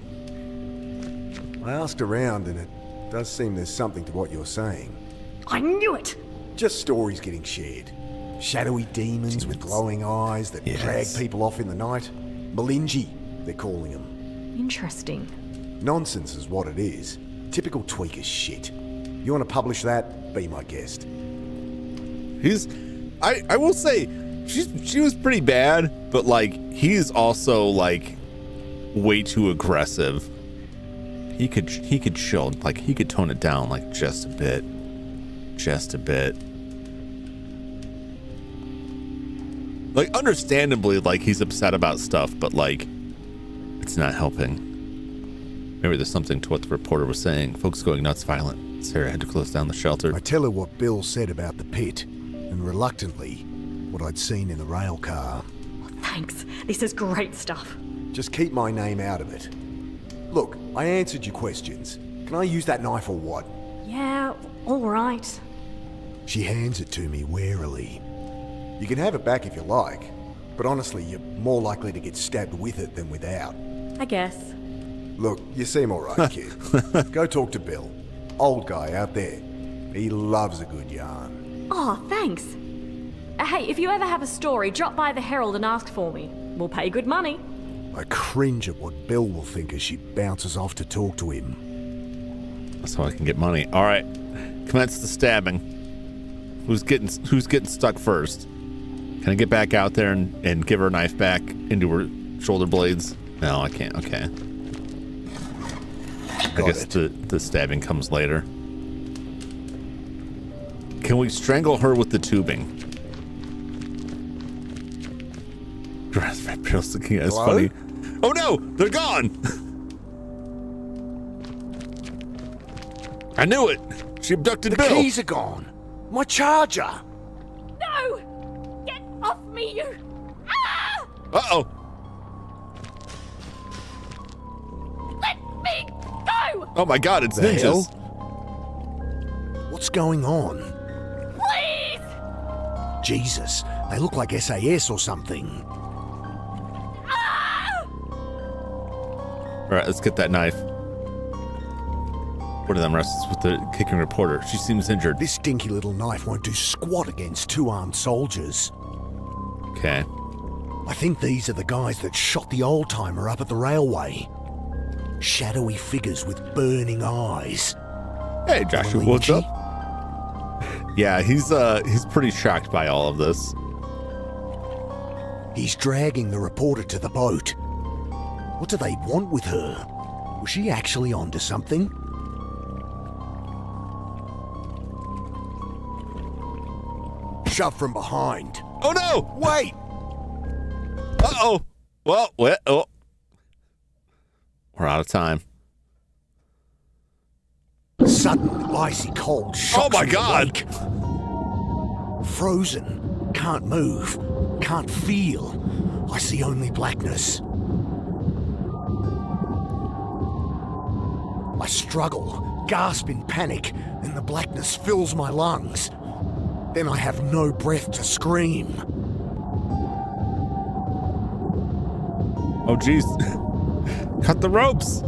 C: I asked around, and it does seem there's something to what you're saying.
F: I knew it!
C: Just stories getting shared. Shadowy demons with glowing eyes that
A: Yes.
C: drag people off in the night. Malinji, they're calling them.
F: Interesting.
C: Nonsense is what it is. Typical tweaker shit. You want to publish that? Be my guest.
A: I will say she was pretty bad, but like he's also like way too aggressive. He could chill, like he could tone it down like just a bit. Just a bit. Like understandably like he's upset about stuff, but like it's not helping. Maybe there's something to what the reporter was saying. Folks going nuts violent. Sarah had to close down the shelter.
C: I tell her what Bill said about the pit, and reluctantly, what I'd seen in the rail car.
F: Thanks. This is great stuff.
C: Just keep my name out of it. Look, I answered your questions. Can I use that knife or what?
F: Yeah, all right.
C: She hands it to me warily. You can have it back if you like, but honestly, you're more likely to get stabbed with it than without.
F: I guess.
C: Look, you seem all right, kid. Go talk to Bill. Old guy out there. He loves a good yarn.
F: Oh, thanks. Hey, if you ever have a story, drop by the Herald and ask for me. We'll pay good money.
C: I cringe at what Bill will think as she bounces off to talk to him.
A: That's how I can get money. All right, commence the stabbing. Who's getting stuck first? Can I get back out there and give her a knife back into her shoulder blades? No, I can't. Okay. I guess the stabbing comes later. Can we strangle her with the tubing? Bill's looking at us funny. Oh no, they're gone. I knew it. She abducted Bill.
C: The keys are gone. My charger.
F: No! Get off me, you! Ah!
A: Uh-oh.
F: Let me go!
A: Oh my god, it's
C: The
A: ninjas.
C: hell? What's going on?
F: Please!
C: Jesus, they look like SAS or something.
F: Ah!
A: All right, let's get that knife. One of them wrestles with the kicking reporter. She seems injured.
C: This stinky little knife won't do squat against two armed soldiers.
A: Okay.
C: I think these are the guys that shot the old-timer up at the railway. Shadowy figures with burning eyes.
A: Hey, Joshua, what's up? Yeah, he's pretty shocked by all of this.
C: He's dragging the reporter to the boat. What do they want with her? Was she actually onto something? Shove from behind.
A: Oh no!
C: Wait!
A: Uh-oh. Well, oh. We're out of time.
C: Sudden, icy cold shocks
A: Oh my
C: me
A: God!
C: awake. Frozen. Can't move.
B: can't feel. I see only blackness. I struggle, gasp in panic, and the blackness fills my lungs. Then I have no breath to scream.
A: Oh, jeez. Cut the ropes.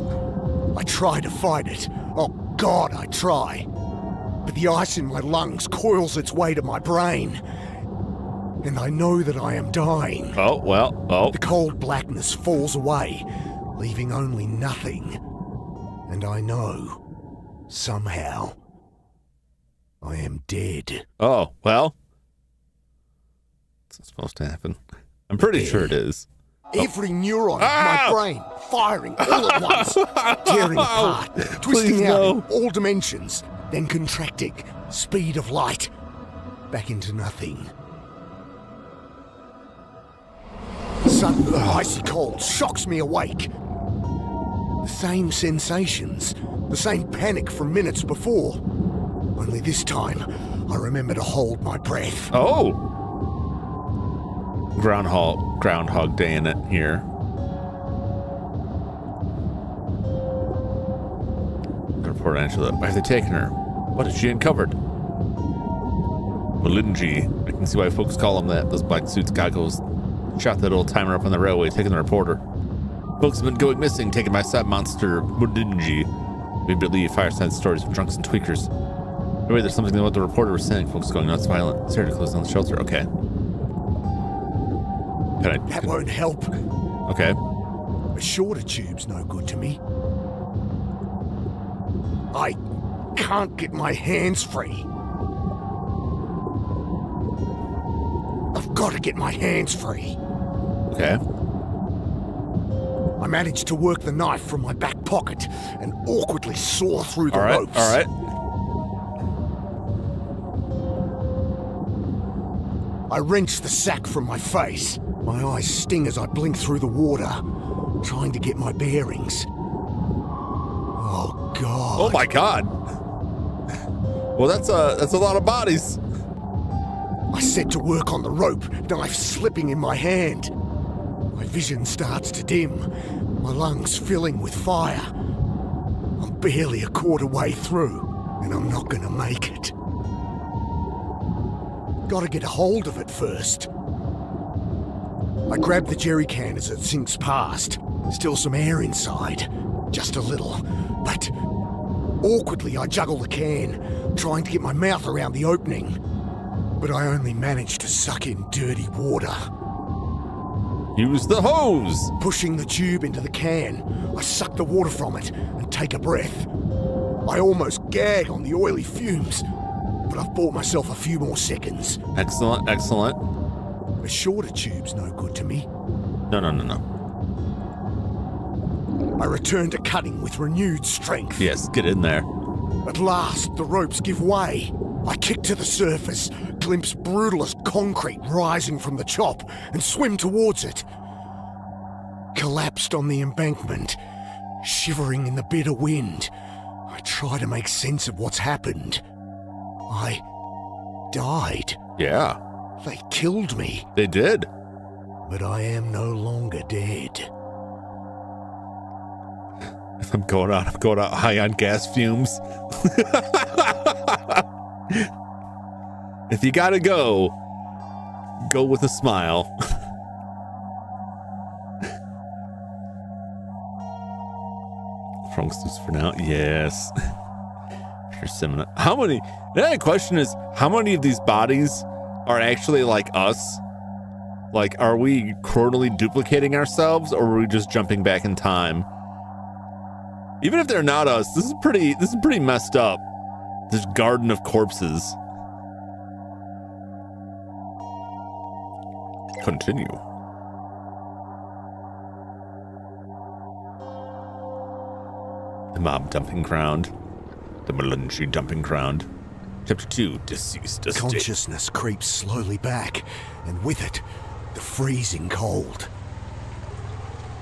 B: I try to fight it. Oh, God, I try. But the ice in my lungs coils its way to my brain. And I know that I am dying.
A: Oh, well, oh.
B: The cold blackness falls away, leaving only nothing. And I know, somehow, I am dead.
A: Oh, well. It's supposed to happen. I'm pretty sure it is.
B: Every neuron of my brain firing all at once, tearing apart, twisting out in all dimensions, then contracting, speed of light, back into nothing. Sudden icy cold shocks me awake. The same sensations, the same panic from minutes before. Only this time, I remember to hold my breath.
A: Oh! Groundhog Day in it here. The report Angela. Why have they taken her? What has she uncovered? Malinji. I can see why folks call him that. Those black suits, goggles. Shot that old timer up on the railway, taking the reporter. Folks have been going missing, taken by that monster Malinji. We believe fireside stories of drunks and tweakers. Anyway, there's something about the reporter was saying. Folks going nuts, violent. Sarah to close down the shelter. Okay.
B: That won't help.
A: Okay.
B: A shorter tube's no good to me. I can't get my hands free. I've got to get my hands free.
A: Okay.
B: I managed to work the knife from my back pocket and awkwardly saw through the ropes.
A: All right.
B: I wrench the sack from my face. My eyes sting as I blink through the water, trying to get my bearings. Oh, God.
A: Oh, my God. Well, that's a lot of bodies.
B: I set to work on the rope, knife slipping in my hand. My vision starts to dim, my lungs filling with fire. I'm barely a quarter way through, and I'm not gonna make it. Gotta get a hold of it first. I grab the jerry can as it sinks past. Still some air inside, just a little, but awkwardly I juggle the can, trying to get my mouth around the opening. But I only manage to suck in dirty water.
A: Use the hose.
B: Pushing the tube into the can, I suck the water from it and take a breath. I almost gag on the oily fumes, but I've bought myself a few more seconds.
A: Excellent, excellent.
B: A shorter tube's no good to me.
A: No.
B: I return to cutting with renewed strength.
A: Yes, get in there.
B: At last, the ropes give way. I kick to the surface, glimpse brutalist concrete rising from the chop, and swim towards it. Collapsed on the embankment, shivering in the bitter wind, I try to make sense of what's happened. I died.
A: Yeah.
B: They killed me.
A: They did.
B: But I am no longer dead.
A: If I'm going out high on gas fumes. If you gotta go with a smile. Trunks loose for now. Yes. How many? The question is, how many of these bodies are actually like us? Like, are we chronally duplicating ourselves, or are we just jumping back in time? Even if they're not us, this is pretty messed up. This garden of corpses. Continue. The mob dumping ground. The Malinji dumping ground. Chapter 2, Deceased Estate.
B: Consciousness creeps slowly back, and with it, the freezing cold.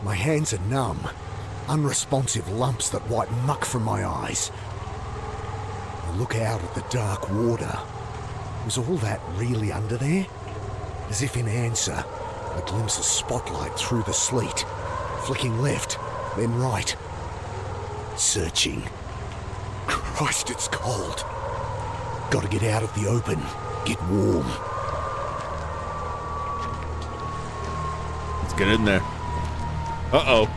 B: My hands are numb, unresponsive lumps that wipe muck from my eyes. I look out at the dark water. Was all that really under there? As if in answer, I glimpse a spotlight through the sleet, flicking left, then right. Searching. Christ, it's cold. Gotta get out of the open, get warm.
A: Let's get in there. Uh-oh.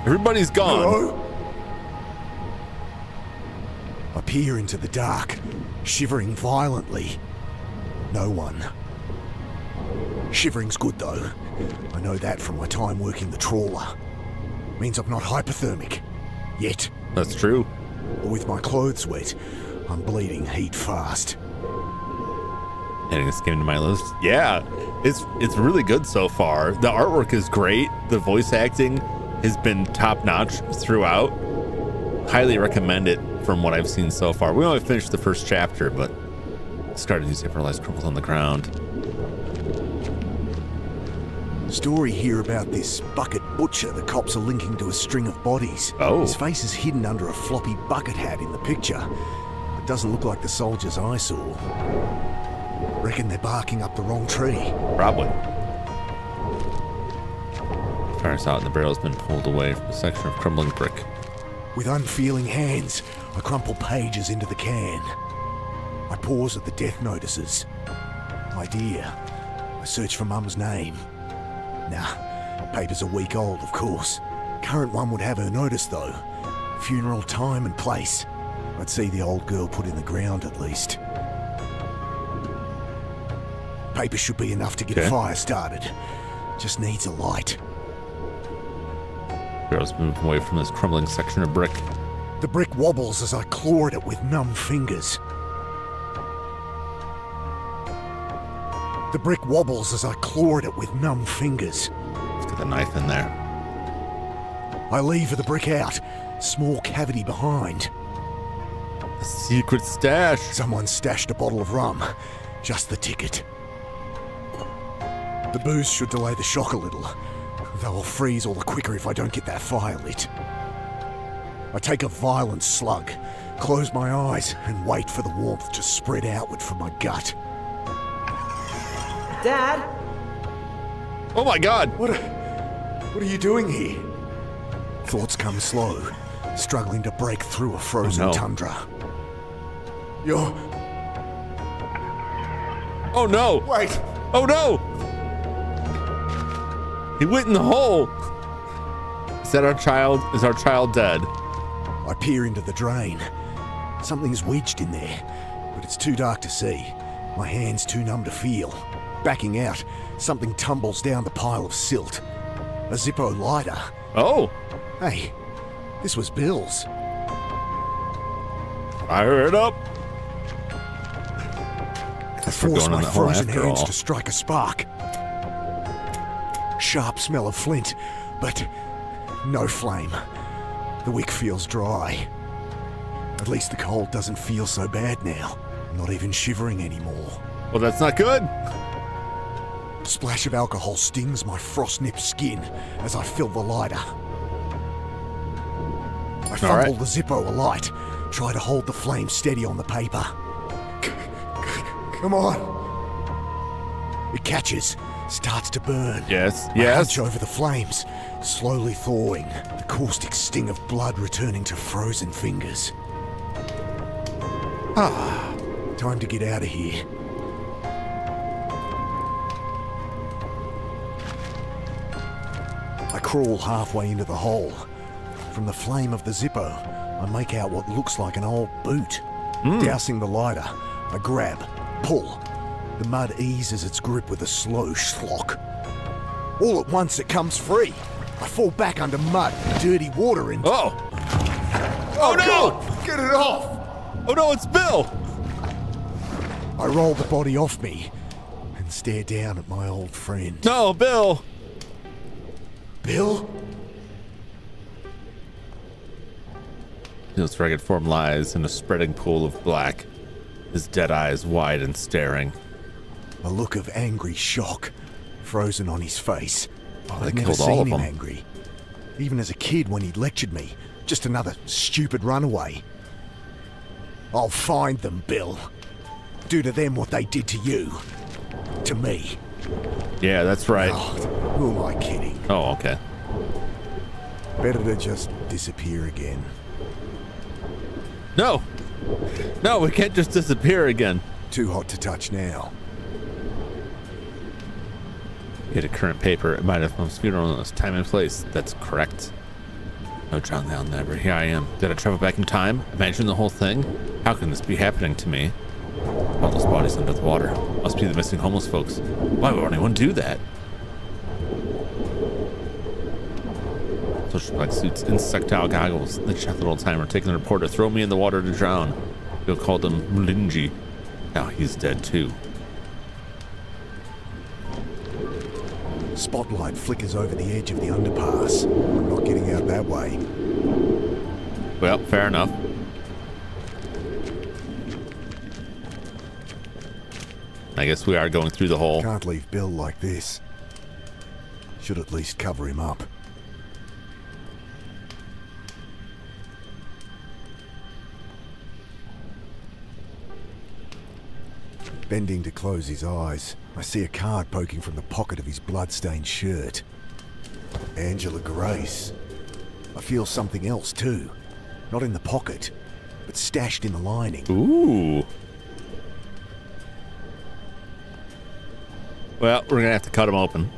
A: Everybody's gone.
B: Hello? I peer into the dark, shivering violently. No one. Shivering's good though. I know that from my time working the trawler. Means I'm not hypothermic. Yet.
A: That's true.
B: But with my clothes wet, I'm bleeding heat fast.
A: Adding this game to my list. Yeah, it's really good so far. The artwork is great. The voice acting has been top-notch throughout. Highly recommend it from what I've seen so far. We only finished the first chapter, but started these improvised crumbles on the ground.
B: Story here about this bucket butcher the cops are linking to a string of bodies.
A: Oh.
B: His face is hidden under a floppy bucket hat in the picture. It doesn't look like the soldiers I saw. Reckon they're barking up the wrong tree.
A: Probably. Fire's out and the barrel's been pulled away from a section of crumbling brick.
B: With unfeeling hands, I crumple pages into the can. I pause at the death notices. Idea. I search for Mum's name. Nah, paper's a week old, of course. Current one would have her notice, though. Funeral time and place. I'd see the old girl put in the ground, at least. Paper should be enough to get a fire started. Just needs a light.
A: Barrel's moving away from this crumbling section of brick.
B: The brick wobbles as I claw at it with numb fingers. The brick wobbles as I claw at it with numb fingers.
A: Let's get the knife in there.
B: I lever the brick out, small cavity behind.
A: A secret stash.
B: Someone stashed a bottle of rum, just the ticket. The booze should delay the shock a little, though I'll freeze all the quicker if I don't get that fire lit. I take a violent slug, close my eyes, and wait for the warmth to spread outward from my gut.
H: Dad?
A: Oh my God.
B: What are you doing here? Thoughts come slow, struggling to break through a frozen tundra. You're...
A: Oh no.
B: Wait!
A: Oh no. He went in the hole. Is that our child? Is our child dead?
B: I peer into the drain. Something's wedged in there, but it's too dark to see. My hand's too numb to feel. Backing out, something tumbles down the pile of silt. A Zippo lighter.
A: Oh.
B: Hey, this was Bill's.
A: Fire it up.
B: I force my frozen hands to strike a spark. Sharp smell of flint, but no flame. The wick feels dry. At least the cold doesn't feel so bad now. I'm not even shivering anymore.
A: Well, that's not good.
B: A splash of alcohol stings my frost-nipped skin as I fill the lighter. I fumble the Zippo alight, try to hold the flame steady on the paper. Come on. It catches, starts to burn.
A: Yes,
B: I hunch over the flames, slowly thawing, the caustic sting of blood returning to frozen fingers. Time to get out of here. I crawl halfway into the hole. From the flame of the Zippo, I make out what looks like an old boot. Dousing the lighter, I grab, pull. The mud eases its grip with a slow schlock. All at once it comes free. I fall back under mud, dirty water, and...
A: Oh no!
B: God, get it off!
A: Oh no, it's Bill!
B: I roll the body off me and stare down at my old friend.
A: No, Bill!
B: Bill?
A: Bill's ragged form lies in a spreading pool of black, his dead eyes wide and staring.
B: A look of angry shock frozen on his face.
A: They
B: I've never
A: killed all
B: seen
A: of
B: him
A: them.
B: angry. Even as a kid when he'd lectured me. Just another stupid runaway. I'll find them, Bill. Do to them what they did to you. To me.
A: Yeah, that's right.
C: Oh, who am I kidding?
A: Oh, okay.
C: Better to just disappear again.
A: No! No, we can't just disappear again.
C: Too hot to touch now.
A: Get a current paper. It might have most funeral in this time and place. That's correct. No, John, they'll never. Here I am. Did I travel back in time? Imagine the whole thing? How can this be happening to me? All those bodies under the water. Must be the missing homeless folks. Why would anyone do that? Social black suits, insectile goggles. The chocolate old timer taking the reporter. Throw me in the water to drown. Bill called him Mulinji. Now he's dead too.
C: Spotlight flickers over the edge of the underpass. I'm not getting out that way.
A: Well, fair enough. I guess we are going through the hole.
C: Can't leave Bill like this. Should at least cover him up. Bending to close his eyes, I see a card poking from the pocket of his blood-stained shirt. Angela Grace. I feel something else too. Not in the pocket, but stashed in the lining.
A: Ooh. Well, we're gonna have to cut him open.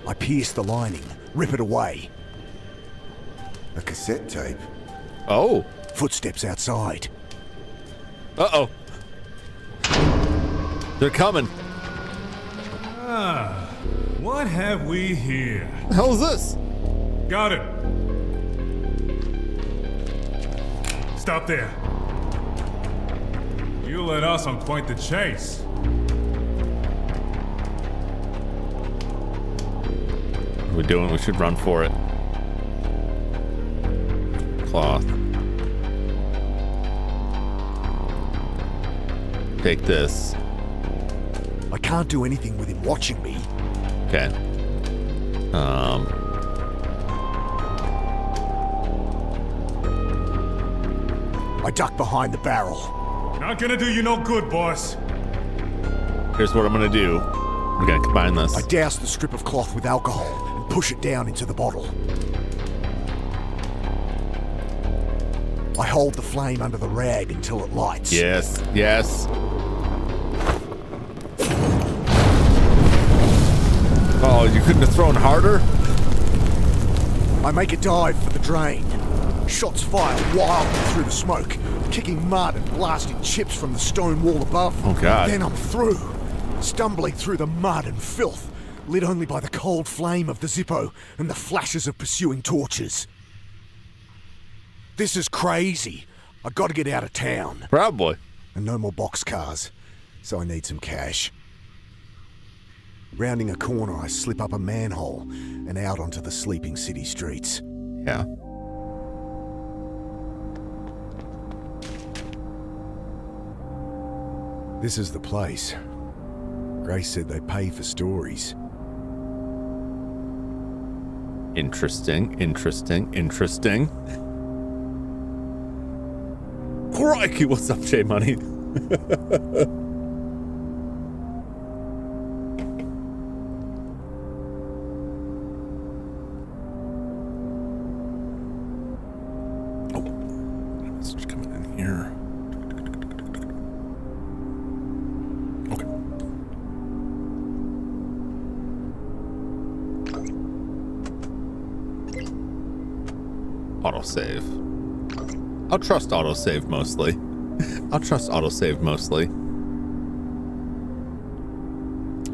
C: I pierce the lining, rip it away. A cassette tape.
A: Oh.
C: Footsteps outside.
A: Uh-oh. They're coming.
H: Ah, what have we here?
A: What the hell is this?
H: Got it. Stop there. You led us on quite the chase.
A: What are we doing? We should run for it. Cloth. Take this.
C: I can't do anything with him watching me.
A: Okay.
C: I duck behind the barrel.
H: Not gonna do you no good, boss.
A: Here's what I'm gonna do. We're gonna combine this.
C: I douse the strip of cloth with alcohol and push it down into the bottle. I hold the flame under the rag until it lights.
A: Yes, yes. Oh, you couldn't have thrown harder?
C: I make a dive for the drain. Shots fire wildly through the smoke, kicking mud and blasting chips from the stone wall above.
A: Oh, God.
C: Then I'm through, stumbling through the mud and filth, lit only by the cold flame of the Zippo and the flashes of pursuing torches. This is crazy. I gotta get out of town.
A: Probably.
C: And no more boxcars, so I need some cash. Rounding a corner, I slip up a manhole and out onto the sleeping city streets.
A: Yeah.
C: This is the place. Grace said they pay for stories.
A: Interesting, interesting, interesting. Crikey, what's up, J Money? Message coming in here. Okay. Autosave. I'll trust autosave mostly. I'll trust autosave mostly.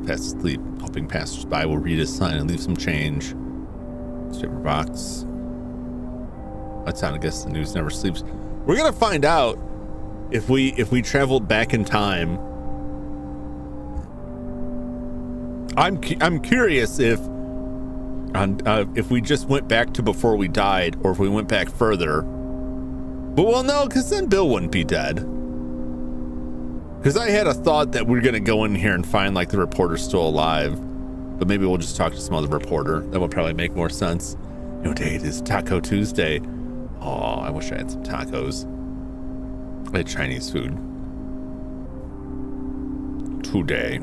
A: Fast asleep, hoping passersby will read his sign and leave some change. Newspaper box. That's how I guess the news never sleeps. We're gonna find out if we traveled back in time. I'm curious if we just went back to before we died, or if we went back further. But well, no, because then Bill wouldn't be dead. Because I had a thought that we're gonna go in here and find like the reporter's still alive, but maybe we'll just talk to some other reporter. That would probably make more sense. You know what day it is? Taco Tuesday. Oh, I wish I had some tacos. I had Chinese food today.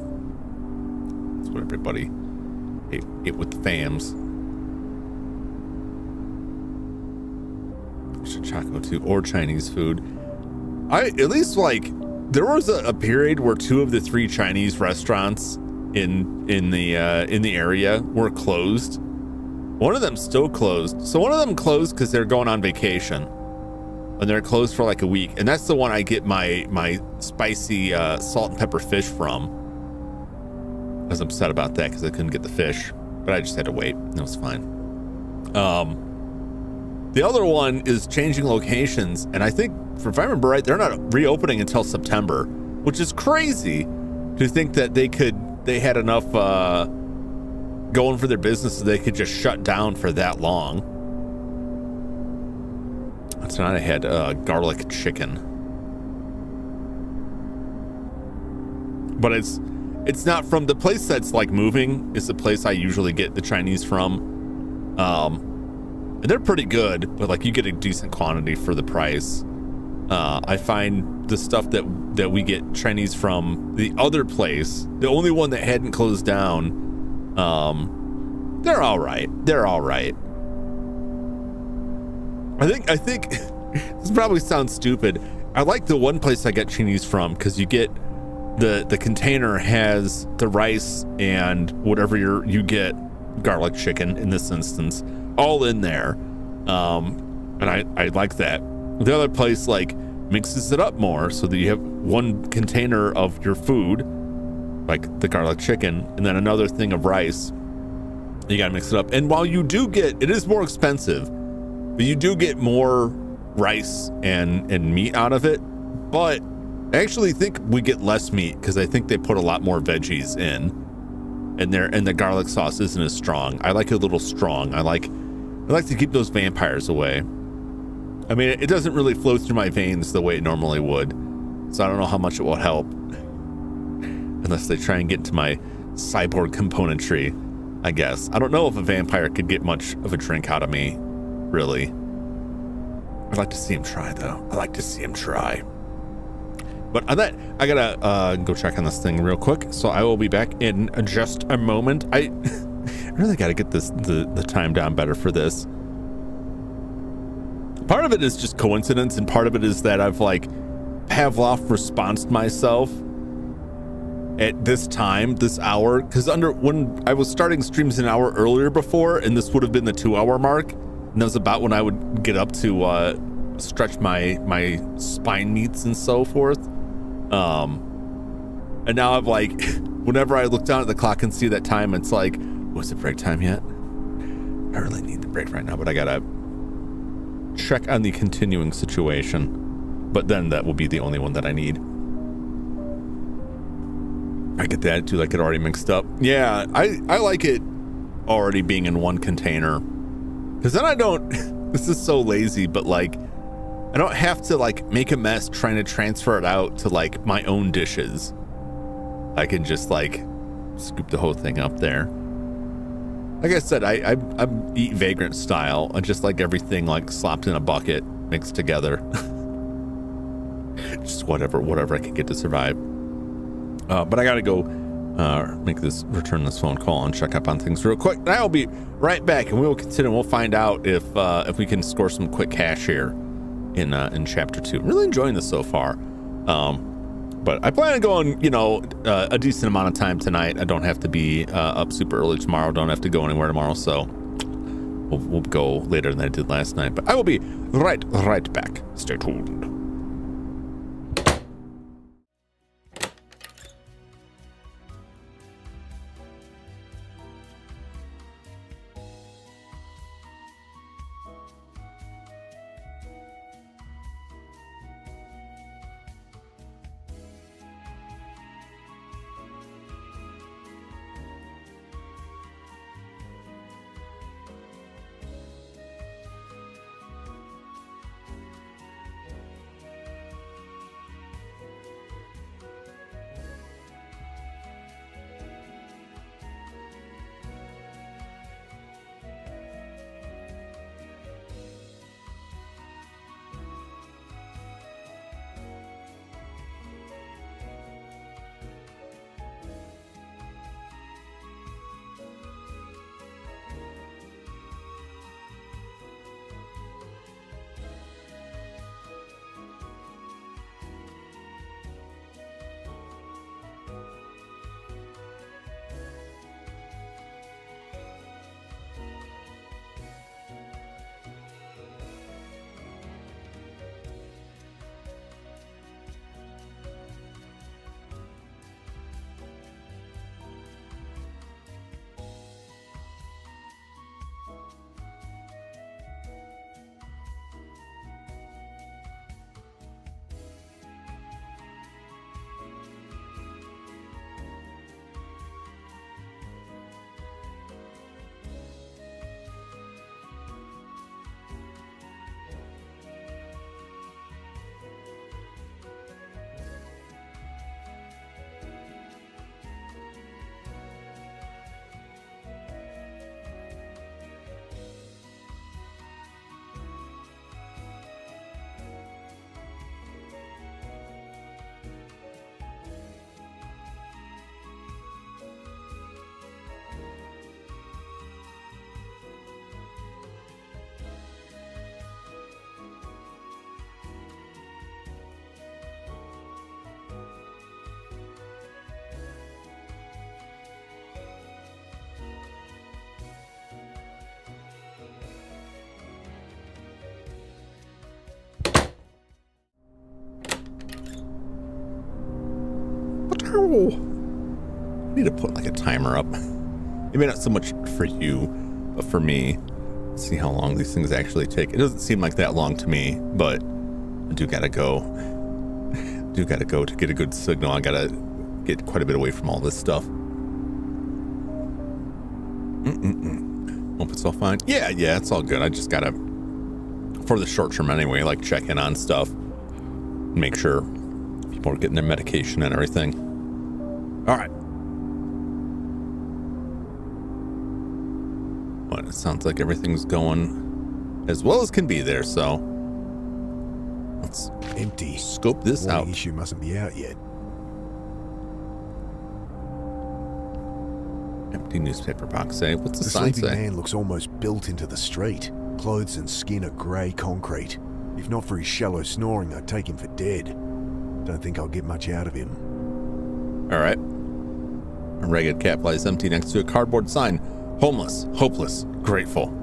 A: what everybody ate with the fams. Choco too, or Chinese food. I at least like there was a period where 2 of the 3 Chinese restaurants in the area were closed. One of them still closed. So one of them closed because they're going on vacation, and they're closed for like a week. And that's the one I get my spicy salt and pepper fish from. I was upset about that because I couldn't get the fish, but I just had to wait. It was fine. The other one is changing locations, and I think, if I remember right, they're not reopening until September, which is crazy to think that they had enough going for their business so they could just shut down for that long. Tonight I had garlic chicken, but it's not from the place that's like moving. It's the place I usually get the Chinese from. And they're pretty good, but like you get a decent quantity for the price. I find the stuff that we get Chinese from the other place, the only one that hadn't closed down, they're all right. They're all right. I think this probably sounds stupid. I like the one place I get Chinese from because you get the container has the rice and whatever you get, garlic chicken in this instance, all in there. And I like that. The other place like mixes it up more so that you have one container of your food, like the garlic chicken, and then another thing of rice. You gotta mix it up. And while you do get, it is more expensive, but you do get more rice and meat out of it. But I actually think we get less meat because I think they put a lot more veggies in, and the garlic sauce isn't as strong. I like it a little strong. I like to keep those vampires away. I mean, it doesn't really flow through my veins the way it normally would, so I don't know how much it will help unless they try and get into my cyborg componentry, I guess. I don't know if a vampire could get much of a drink out of me, really. I'd like to see him try, though. I like to see him try. But on that, I gotta go check on this thing real quick, so I will be back in just a moment. I really gotta get the time down better for this. Part of it is just coincidence, and part of it is that I've like Pavlov responsed myself at this time, this hour, because when I was starting streams an hour earlier before, and this would have been the 2-hour mark, and that was about when I would get up to stretch my spine meats and so forth. And now I've like, whenever I look down at the clock and see that time, it's like, was it break time yet? I really need the break right now, but I gotta check on the continuing situation. But then that will be the only one that I need. I get the attitude like it already mixed up. Yeah, I like it already being in one container, because then I don't, this is so lazy, but like, I don't have to like make a mess trying to transfer it out to like my own dishes. I can just like scoop the whole thing up there. Like I said, I eat vagrant style. I just like everything like slopped in a bucket, mixed together. Just whatever I can get to survive. But I gotta go return this phone call and check up on things real quick. And I'll be right back, and we will continue. We'll find out if we can score some quick cash here in chapter 2. Really enjoying this so far. But I plan on going, a decent amount of time tonight. I don't have to be up super early tomorrow. Don't have to go anywhere tomorrow, so we'll go later than I did last night. But I will be right back. Stay tuned. I need to put like a timer up. Maybe not so much for you, but for me. Let's see how long these things actually take. It doesn't seem like that long to me, but I do gotta go. To get a good signal. I gotta get quite a bit away from all this stuff. Hope it's all fine. Yeah, it's all good. I just gotta, for the short term anyway, like check in on stuff, make sure people are getting their medication and everything. All right. But it sounds like everything's going as well as can be there, so let's
B: Empty.
A: scope this out.
B: The issue mustn't be out yet.
A: Empty newspaper box say. What's the
B: The
A: sign
B: sleeping
A: say?
B: man looks almost built into the street. Clothes and skin are grey concrete. If not for his shallow snoring, I'd take him for dead. Don't think I'll get much out of him.
A: All right. A ragged cat lies empty next to a cardboard sign. Homeless, hopeless, grateful.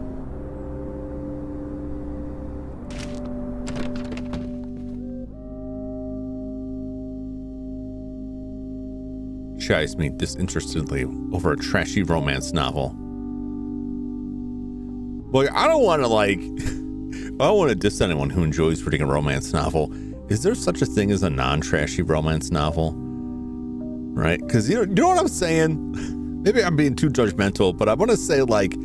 A: She eyes me disinterestedly over a trashy romance novel. Well, I don't want to diss anyone who enjoys reading a romance novel. Is there such a thing as a non-trashy romance novel? Right? Because you know what I'm saying? Maybe I'm being too judgmental, but I want to say, like,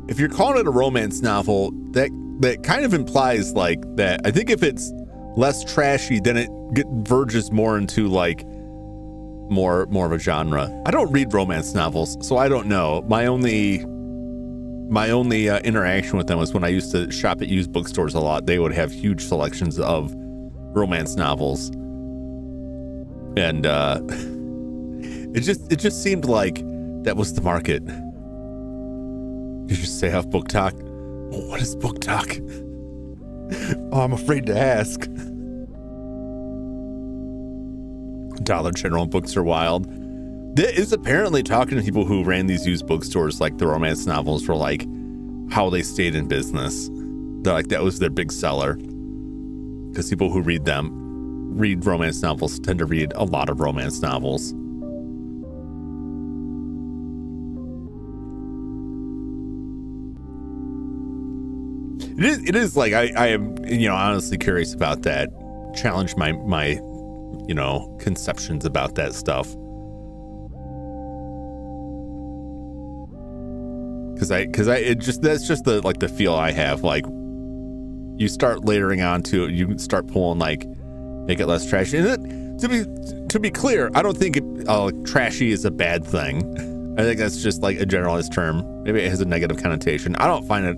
A: if you're calling it a romance novel, that kind of implies like that. I think if it's less trashy, then it verges more into like more of a genre. I don't read romance novels, so I don't know. My only interaction with them was when I used to shop at used bookstores a lot. They would have huge selections of romance novels, and it just seemed like that was the market. Did you say have book talk? What is book talk? Oh, I'm afraid to ask. Dollar General books are wild. There is apparently talking to people who ran these used bookstores, like the romance novels were like how they stayed in business. They're like, that was their big seller. Because people who read romance novels tend to read a lot of romance novels. It is like I am, honestly curious about that. Challenge my conceptions about that stuff. That's just the feel I have. Like, you start layering onto it, you start pulling, like, make it less trashy. And to be clear, I don't think trashy is a bad thing. I think that's just like a generalized term. Maybe it has a negative connotation. I don't find it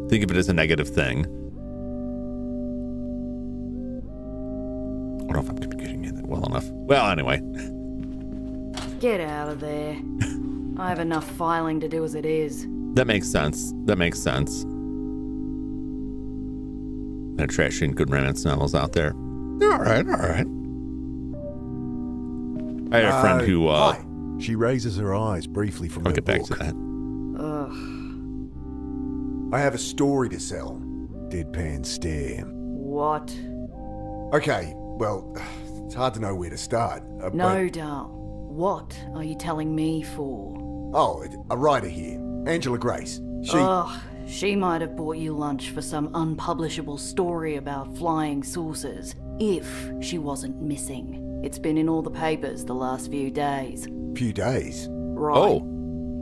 A: think of it as a negative thing. I don't know if I'm communicating it well enough. Well, anyway.
I: Get out of there. I have enough filing to do as it is.
A: That makes sense. There are trashy and good romance novels out there. All right. I had a friend who...
B: Hi. She raises her eyes briefly from her book.
A: I'll get back to that.
I: Ugh.
C: I have a story to sell.
B: Deadpan stare.
I: What?
C: Okay, well, it's hard to know where to start.
I: No, Dal. What are you telling me for?
C: Oh, a writer here, Angela Grace.
I: She might have bought you lunch for some unpublishable story about flying saucers, if she wasn't missing. It's been in all the papers the last few days.
C: Few days?
I: Right.
A: Oh.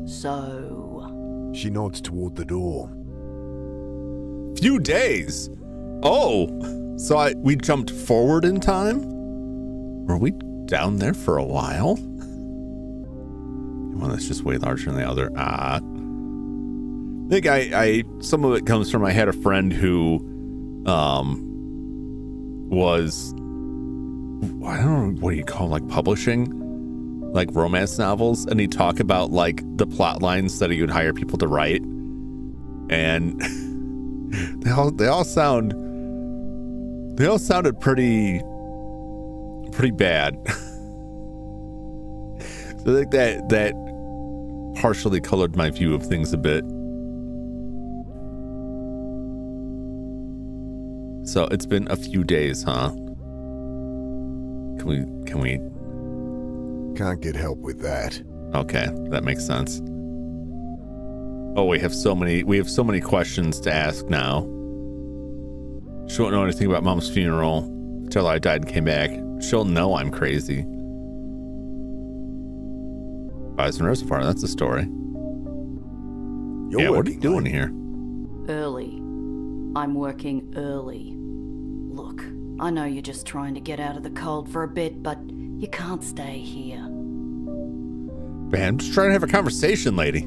I: So...
B: She nods toward the door.
A: Few days? Oh. So we jumped forward in time? Were we down there for a while? One that's just way larger than the other. I think some of it comes from, I had a friend who was, I don't know, what do you call, like, publishing like romance novels, and he'd talk about like the plot lines that he would hire people to write, and they all sounded pretty bad. So I think that partially colored my view of things a bit. So it's been a few days, huh? Can we?
C: Can't get help with that.
A: Okay, that makes sense. Oh, we have so many questions to ask now. She won't know anything about Mom's funeral until I died and came back. She'll know I'm crazy. Bison Reservoir, that's the story.
C: You're
A: what are you doing
C: late.
A: here?
I: Early. I'm working early. Look, I know you're just trying to get out of the cold for a bit, but you can't stay here.
A: Man, I'm just trying to have a conversation, lady.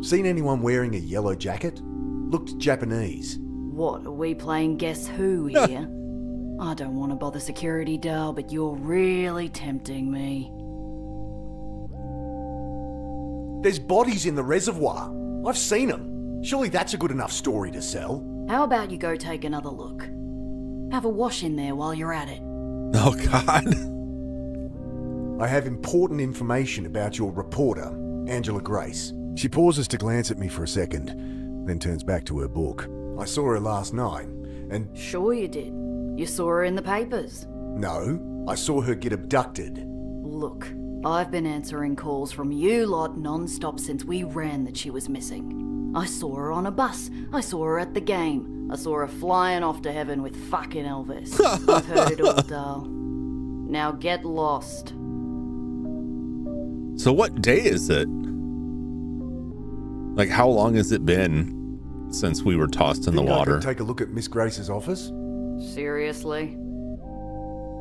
C: Seen anyone wearing a yellow jacket? Looked Japanese.
I: What, are we playing Guess Who here? I don't want to bother security, Dal, but you're really tempting me.
C: There's bodies in the reservoir. I've seen them. Surely that's a good enough story to sell.
I: How about you go take another look? Have a wash in there while you're at it.
A: Oh, God.
C: I have important information about your reporter, Angela Grace. She pauses to glance at me for a second, then turns back to her book. I saw her last night, and...
I: Sure you did. You saw her in the papers.
C: No, I saw her get abducted.
I: Look, I've been answering calls from you lot non-stop since we ran that she was missing. I saw her on a bus. I saw her at the game. I saw her flying off to heaven with fucking Elvis. I've heard it all, Dal. Now get lost.
A: So what day is it? Like, how long has it been since we were tossed in the
C: Think I
A: water?
C: could take a look at Miss Grace's office?
I: Seriously?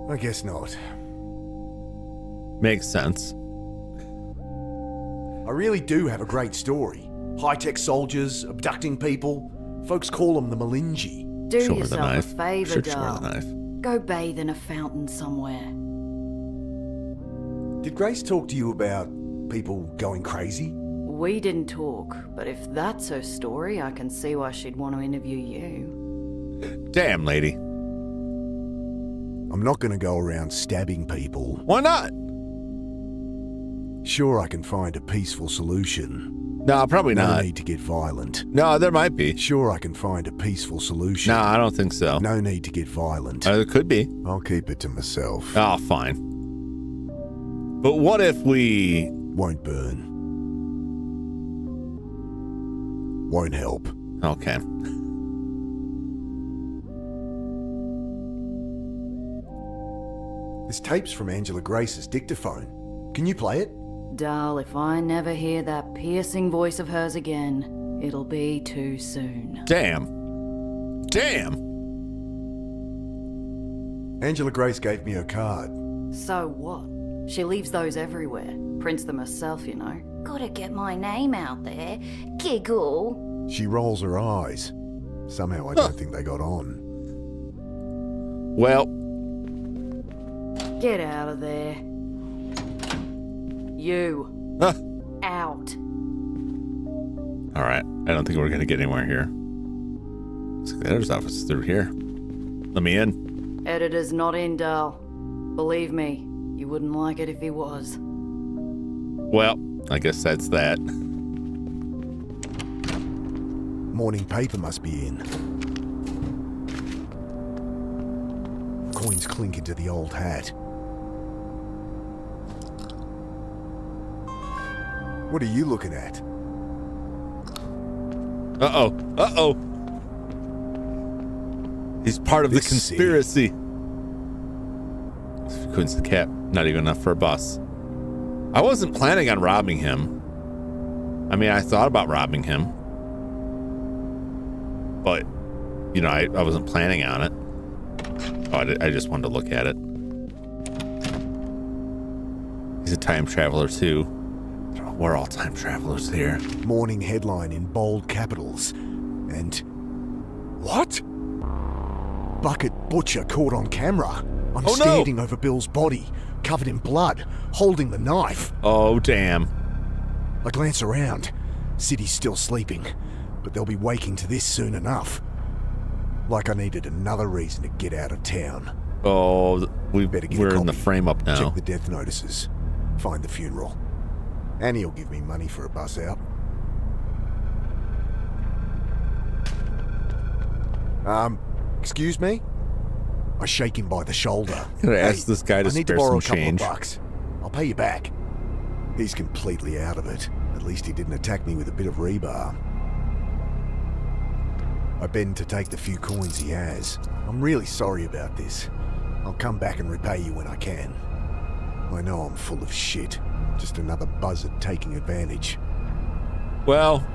C: I guess not.
A: Makes sense.
C: I really do have a great story. High-tech soldiers, abducting people. Folks call them the Malinji.
I: Do
A: Show her the
I: yourself a
A: knife.
I: favour,
A: Should show her
I: Dal.
A: the knife.
I: Go bathe in a fountain somewhere.
C: Did Grace talk to you about people going crazy?
I: We didn't talk, but if that's her story, I can see why she'd want to interview you.
A: Damn, lady.
C: I'm not going to go around stabbing people.
A: Why not?
C: Sure, I can find a peaceful solution.
A: No, probably
C: No
A: not.
C: need to get violent.
A: No, there might be.
C: Sure, I can find a peaceful solution.
A: No, I don't think so.
C: No need to get violent.
A: It could be.
C: I'll keep it to myself.
A: Oh, fine. But what if we...
C: Won't burn. Won't help.
A: Okay.
C: This tape's from Angela Grace's dictaphone. Can you play it?
I: Dal, if I never hear that piercing voice of hers again, it'll be too soon.
A: Damn. Damn.
C: Angela Grace gave me her card.
I: So what? She leaves those everywhere. Prints them herself, you know. Gotta get my name out there. Giggle.
C: She rolls her eyes. Somehow I don't think they got on.
A: Well,
I: Get out of there. You.
A: huh.
I: Out.
A: All right. I don't think we're going to get anywhere here. Looks like the editor's office is through here. Let me in.
I: Editor's not in, Dal. Believe me, you wouldn't like it if he was.
A: Well, I guess that's that.
C: Morning paper must be in. Coins clink into the old hat. What are you looking at?
A: Uh-oh. Uh-oh. He's part of the
C: This
A: conspiracy. Coins the cap. Not even enough for a bus. I wasn't planning on robbing him. I mean, I thought about robbing him. But, you know, I wasn't planning on it. Oh, I just wanted to look at it. He's a time traveler, too. We're all time travelers here.
C: Morning headline in bold capitals. And... What? Bucket butcher caught on camera. I'm
A: Oh, no.
C: standing over Bill's body, covered in blood, holding the knife.
A: Oh, damn.
C: I glance around. City's still sleeping, but they'll be waking to this soon enough. Like I needed another reason to get out of town.
A: Oh,
C: Better get a
A: we're in the
C: copy.
A: frame up now.
C: Check the death notices. Find the funeral. Annie'll give me money for a bus out. Excuse me? I shake him by the shoulder.
A: Gonna ask this guy to
C: I need to
A: spare
C: borrow
A: some
C: a couple
A: change.
C: of bucks. I'll pay you back. He's completely out of it. At least he didn't attack me with a bit of rebar. I bend to take the few coins he has. I'm really sorry about this. I'll come back and repay you when I can. I know I'm full of shit. Just another buzzard taking advantage.
A: Well,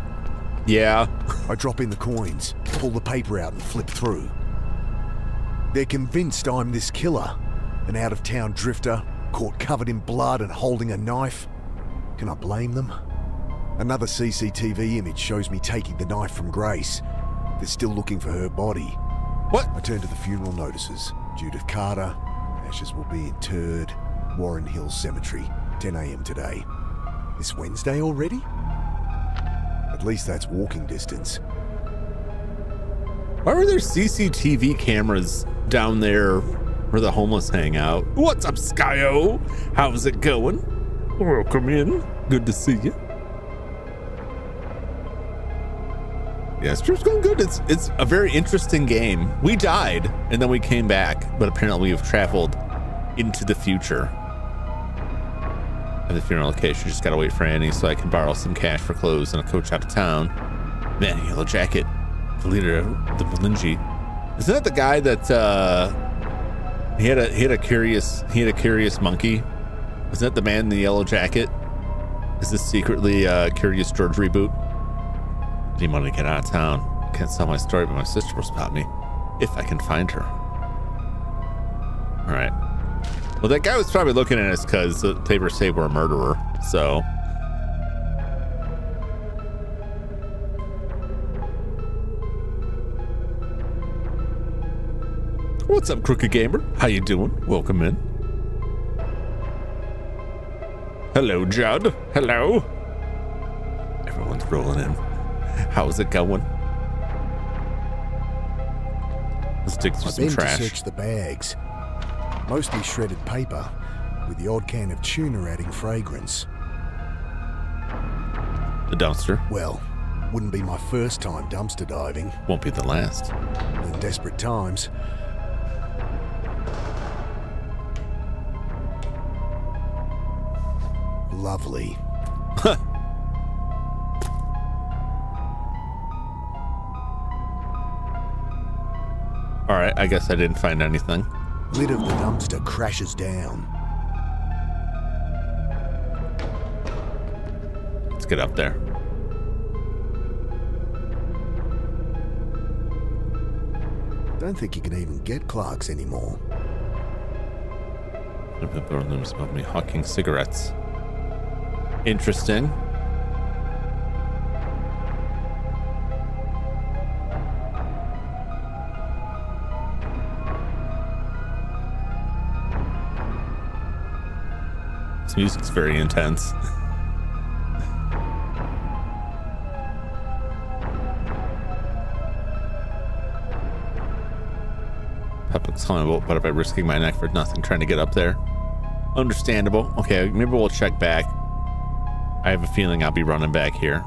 A: yeah.
C: I drop in the coins, pull the paper out and flip through. They're convinced I'm this killer, an out-of-town drifter, caught covered in blood and holding a knife. Can I blame them? Another CCTV image shows me taking the knife from Grace. They're still looking for her body.
A: What?
C: I turn to the funeral notices. Judith Carter, ashes will be interred, Warren Hills Cemetery, 10 a.m. today. This Wednesday already? At least that's walking distance.
A: Why were there CCTV cameras down there where the homeless hang out? What's up, Skyo? How's it going? Welcome in. Good to see you. Yeah, strip's going good. It's a very interesting game. We died and then we came back, but apparently we've traveled into the future. At the funeral location, just gotta wait for Annie so I can borrow some cash for clothes and a coach out of town. Man, Yellow Jacket, the leader of the Malinji. Isn't that the guy that he had a curious monkey? Isn't that the man in the yellow jacket? Is this secretly Curious George reboot? I need money to get out of town. Can't sell my story, but my sister will spot me if I can find her. All right. Well, that guy was probably looking at us because the papers say we're a murderer. So. What's up, Crooked Gamer? How you doing? Welcome in. Hello, Judd. Hello. Everyone's rolling in. How's it going? Let's dig through some trash.
C: To search the bags. Mostly shredded paper, with the odd can of tuna adding fragrance.
A: The dumpster.
C: Well, wouldn't be my first time dumpster diving.
A: Won't be the last.
C: In desperate times. Lovely.
A: All right, I guess I didn't find anything.
C: Lid of the dumpster crashes down.
A: Let's get up there.
C: Don't think you can even get Clark's anymore.
A: The rooms above me hawking cigarettes. Interesting. This music's very intense. Public's calling about what about risking my neck for nothing trying to get up there. Understandable. Okay, maybe we'll check back. I have a feeling I'll be running back here.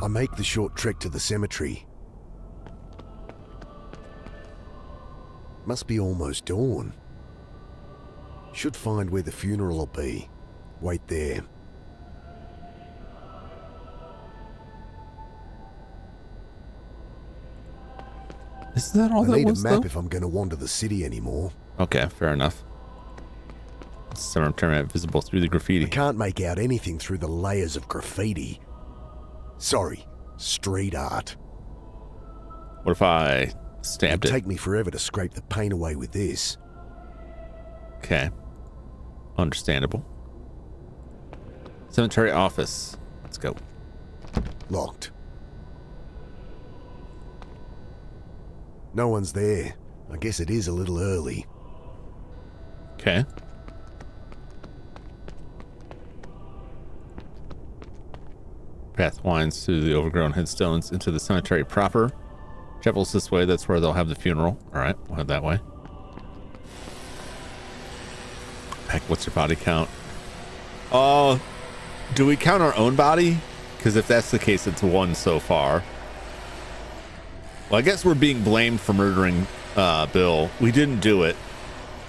C: I make the short trek to the cemetery. Must be almost dawn. Should find where the funeral will be. Wait there.
A: Isn't that all
C: I
A: that
C: need
A: was,
C: a map
A: though?
C: if I'm going to wander the city anymore.
A: Okay, fair enough. Cemetery visible through the graffiti.
C: I can't make out anything through the layers of graffiti. Sorry, street art.
A: What if I stabbed
C: It'd
A: it?
C: take me forever to scrape the paint away with this.
A: Okay. Understandable. Cemetery office. Let's go.
C: Locked. No one's there. I guess it is a little early.
A: Okay. Path winds through the overgrown headstones into the cemetery proper. Travels this way, that's where they'll have the funeral. Alright, we'll head that way. Heck, what's your body count? Do we count our own body? Because if that's the case, it's 1 so far. Well, I guess we're being blamed for murdering Bill. We didn't do it,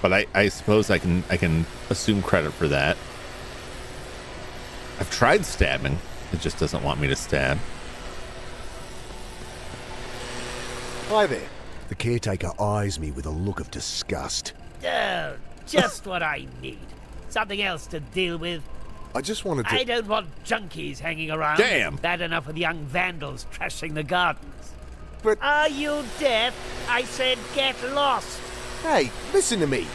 A: but I suppose I can assume credit for that. I've tried stabbing. It just doesn't want me to stab.
C: Hi there. The caretaker eyes me with a look of disgust.
D: Oh, just what I need. Something else to deal with.
C: I just wanted to...
D: I don't want junkies hanging around.
A: Damn.
D: Bad enough with young vandals trashing the gardens.
C: But...
D: Are you deaf? I said get lost.
C: Hey, listen to me.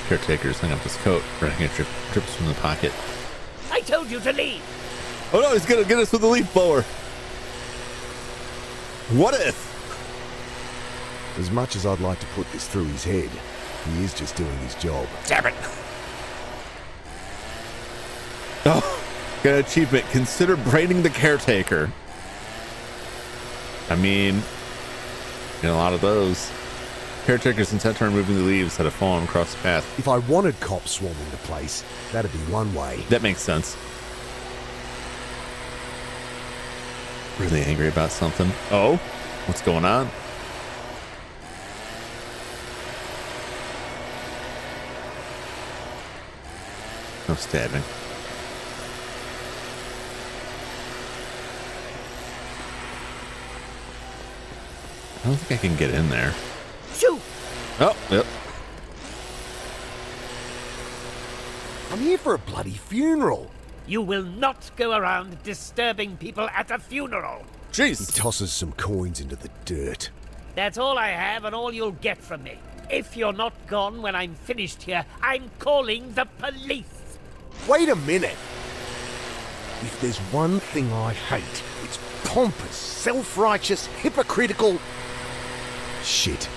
A: Caretaker's hung up his coat, running at drips from the pocket.
D: I told you to leave.
A: Oh no, he's gonna get us with a leaf blower. What if?
C: As much as I'd like to put this through his head, he is just doing his job.
A: Damn it. Oh, got an achievement. Consider braiding the caretaker. I mean, a lot of those. Caretaker's intent on removing the leaves that have fallen across the path.
C: If I wanted cops swarming the place, that'd be one way.
A: That makes sense. Really angry about something. Oh, what's going on? No stabbing. I don't think I can get in there.
D: Shoot!
A: Oh, yep.
C: I'm here for a bloody funeral.
D: You will not go around disturbing people at a funeral.
C: He
A: Jeez.
C: tosses some coins into the dirt.
D: That's all I have and all you'll get from me. If you're not gone when I'm finished here, I'm calling the police.
C: Wait a minute. If there's one thing I hate, it's pompous, self-righteous, hypocritical... Shit.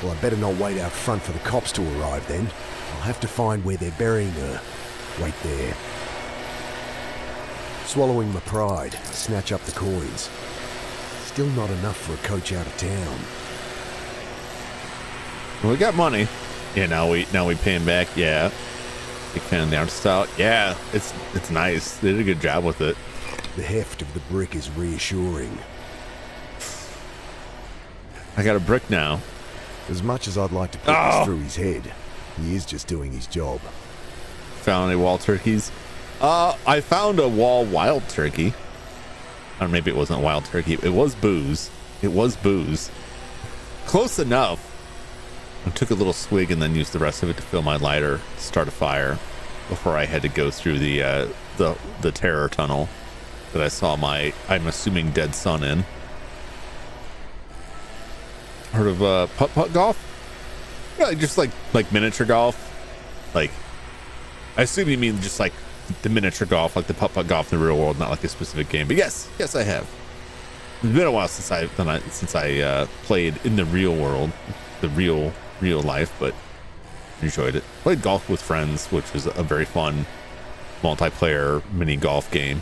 C: Well, I better not wait out front for the cops to arrive then. I'll have to find where they're burying her. Wait there. Swallowing my pride, I snatch up the coins. Still not enough for a coach out of town.
A: Well, we got money. Yeah, now we pay him back. Yeah. Big fan of the art style. Yeah, it's nice. They did a good job with it.
C: The heft of the brick is reassuring.
A: I got a brick now.
C: As much as I'd like to put this through his head, he is just doing his job.
A: Found any wall turkeys? I found a wall wild turkey. Or maybe it wasn't wild turkey. It was booze. It was booze. Close enough. I took a little swig and then used the rest of it to fill my lighter, start a fire, before I had to go through the terror tunnel that I saw my, I'm assuming, dead son in. Heard of putt-putt golf? Yeah, just like miniature golf. Like, I assume you mean just like the miniature golf, like the putt-putt golf in the real world, not like a specific game. But yes, I have. It's been a while since I played in the real world, the real life, but enjoyed it. Played golf with friends, which was a very fun multiplayer mini golf game.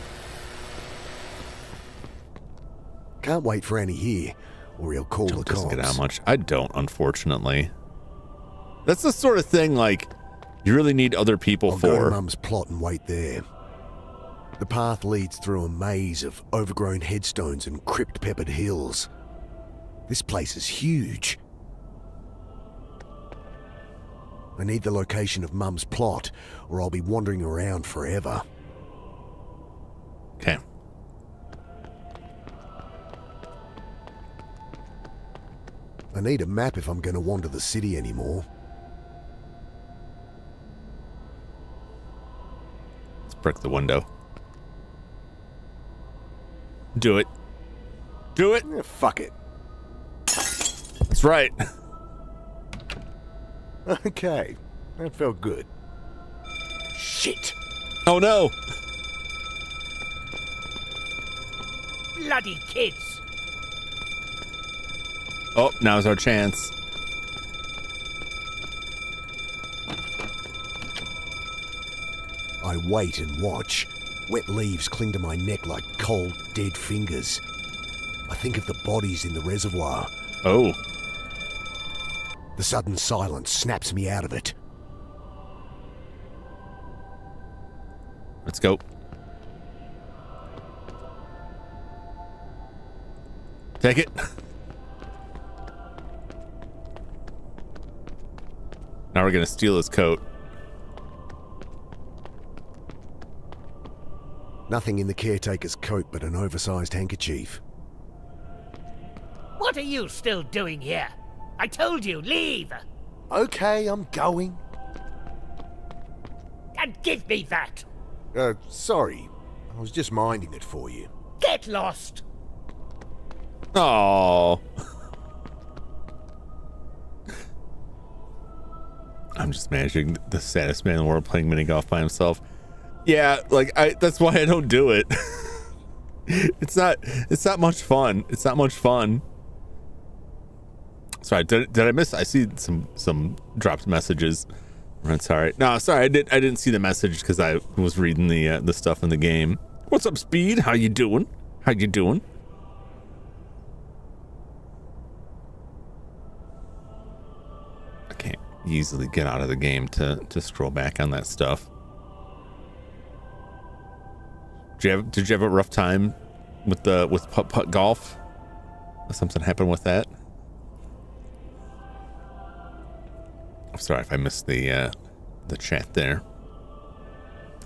C: Can't wait for Annie here, or he'll call the
A: Doesn't
C: cops.
A: get out much. I don't, unfortunately. That's the sort of thing like you really need other people
C: I'll go to
A: for.
C: Mum's plot and wait there. The path leads through a maze of overgrown headstones and crypt-peppered hills. This place is huge. I need the location of Mum's plot, or I'll be wandering around forever.
A: Okay.
C: I need a map if I'm going to wander the city anymore.
A: Let's break the window. Do it. Do it.
C: Fuck it.
A: That's right.
C: Okay, that felt good. Shit!
A: Oh no.
D: Bloody kids.
A: Oh, now's our chance.
C: I wait and watch. Wet leaves cling to my neck like cold, dead fingers. I think of the bodies in the reservoir.
A: Oh.
C: The sudden silence snaps me out of it.
A: Let's go. Take it. Now we're gonna steal his coat.
B: Nothing in the caretaker's coat but an oversized handkerchief.
D: What are you still doing here? I told you, leave!
B: Okay, I'm going.
D: And give me that!
B: Sorry. I was just minding it for you.
D: Get lost!
A: Oh. I'm just managing the saddest man in the world playing mini golf by himself. Yeah, like that's why I don't do it. It's not much fun. It's not much fun. Sorry, did I miss? I see some dropped messages. That's all right. No, sorry, I didn't see the message because I was reading the stuff in the game. What's up, Speed? How you doing? How you doing? I can't easily get out of the game to scroll back on that stuff. Did you have a rough time with putt golf? Something happened with that? I'm sorry if I missed the chat there.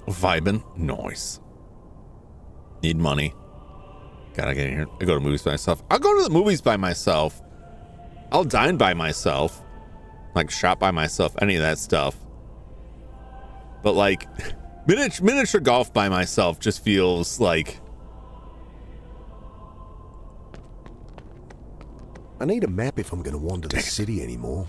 A: Vibin', noise. Need money. Gotta get in here. I go to movies by myself. I'll go to the movies by myself. I'll dine by myself. Like shop by myself. Any of that stuff. But like miniature golf by myself just feels like.
B: I need a map if I'm going to wander the city anymore.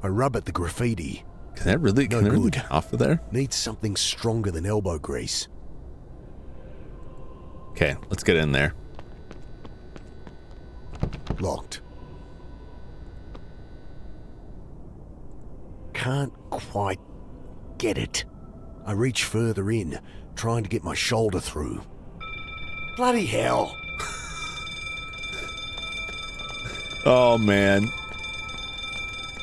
B: I rub at the graffiti.
A: Can that really get off of there?
B: Needs something stronger than elbow grease.
A: Okay, let's get in there.
B: Locked. Can't quite get it. I reach further in, trying to get my shoulder through. Bloody hell.
A: Oh, man.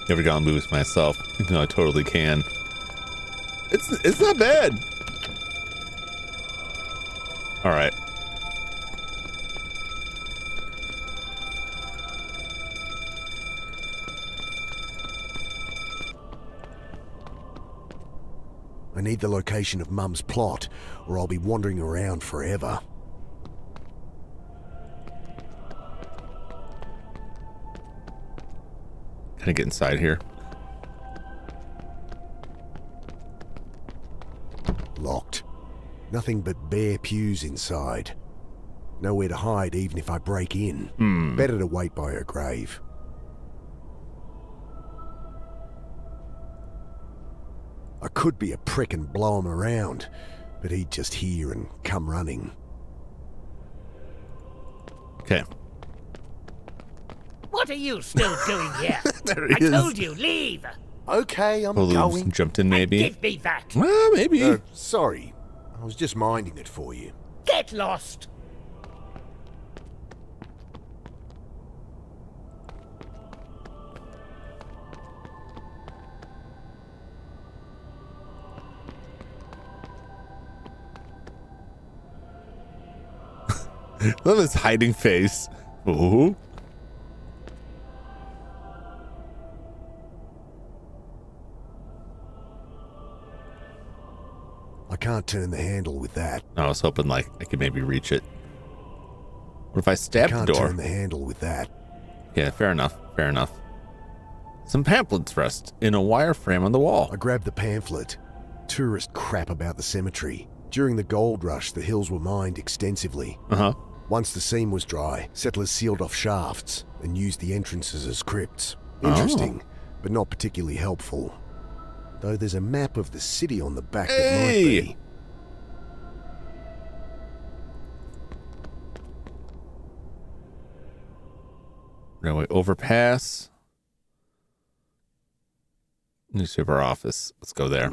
A: Never gone moves myself, even though I totally can. It's not bad. All right.
B: I need the location of Mum's plot, or I'll be wandering around forever.
A: Can I get inside here?
B: Locked. Nothing but bare pews inside. Nowhere to hide even if I break in. Better to wait by her grave. I could be a prick and blow him around, but he'd just hear and come running.
A: Okay.
D: What are you still doing here?
A: There he
D: I
A: is.
D: told you, leave!
B: Okay, I'm
A: Balloons
B: going.
A: jumped in, maybe.
D: Give me that!
A: Well, maybe.
B: Sorry. I was just minding it for you.
D: Get lost!
A: Love his hiding face. Ooh.
B: I can't turn the handle with that.
A: I was hoping like I could maybe reach it. What if I stab the
B: Can't
A: door?
B: turn the handle with that.
A: Yeah, fair enough. Fair enough. Some pamphlets rest in a wireframe on the wall.
B: I grabbed the pamphlet. Tourist crap about the cemetery. During the gold rush, the hills were mined extensively.
A: Uh-huh.
B: Once the seam was dry, settlers sealed off shafts and used the entrances as crypts. Interesting, but not particularly helpful. Though there's a map of the city on the back that might be.
A: Railway overpass. Newspaper office. Let's go there.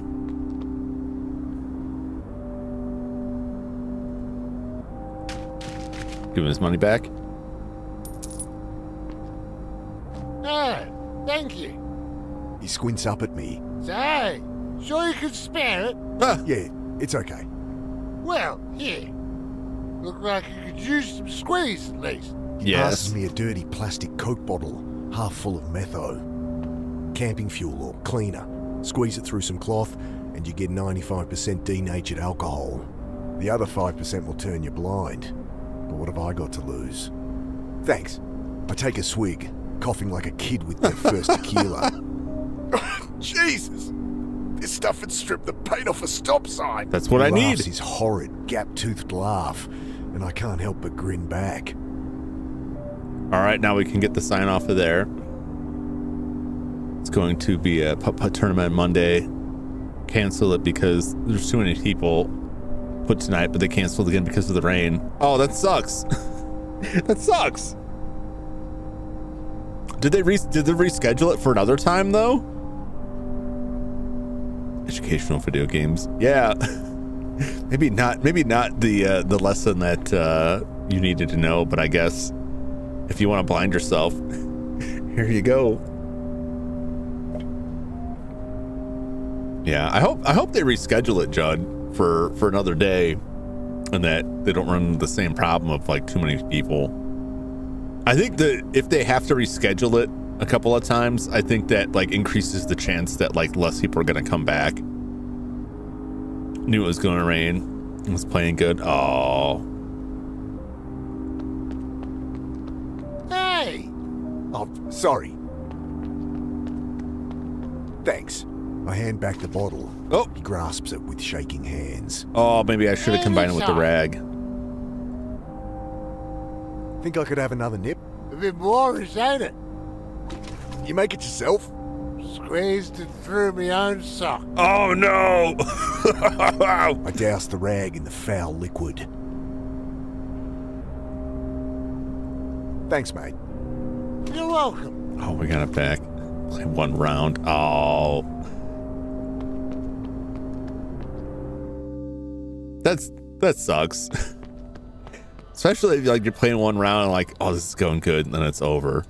A: Give him his money back.
G: Oh, thank you.
B: He squints up at me.
G: Say, sure you can spare it?
B: Yeah, it's okay.
G: Well, here. Look like you could use some squeeze at least.
A: Yes.
B: Passes me a dirty plastic Coke bottle, half full of metho. Camping fuel or cleaner. Squeeze it through some cloth and you get 95% denatured alcohol. The other 5% will turn you blind. But what have I got to lose? Thanks. I take a swig, coughing like a kid with their first tequila.
C: Jesus! This stuff would strip the paint off a stop sign.
A: That's what I
B: He laughs
A: need.
B: his horrid, gap-toothed laugh, and I can't help but grin back.
A: All right, now we can get the sign off of there. It's going to be a putt-putt tournament Monday. Cancel it because there's too many people put tonight, but they canceled again because of the rain. Oh, that sucks. That sucks. Did they reschedule it for another time though? Educational video games. Yeah. maybe not the lesson that you needed to know, but I guess if you want to blind yourself, here you go. Yeah, I hope they reschedule it, Judd, for another day, and that they don't run into the same problem of like too many people. I think that if they have to reschedule it a couple of times, I think that like increases the chance that like less people are going to come back. Knew it was going to rain. It was playing good. Oh.
C: Hey!
B: Oh, sorry. Thanks. I hand back the bottle.
A: Oh.
B: He grasps it with shaking hands.
A: Oh, maybe I should have combined it with the rag.
B: Think I could have another nip?
G: A bit more, ain't it?
B: You make it yourself?
G: Squeezed it through my own sock.
A: Oh no!
B: I douse the rag in the foul liquid. Thanks, mate.
G: You're welcome.
A: Oh, we got it back. Play one round. Oh. That sucks. Especially if like you're playing one round and like, oh, this is going good, and then it's over.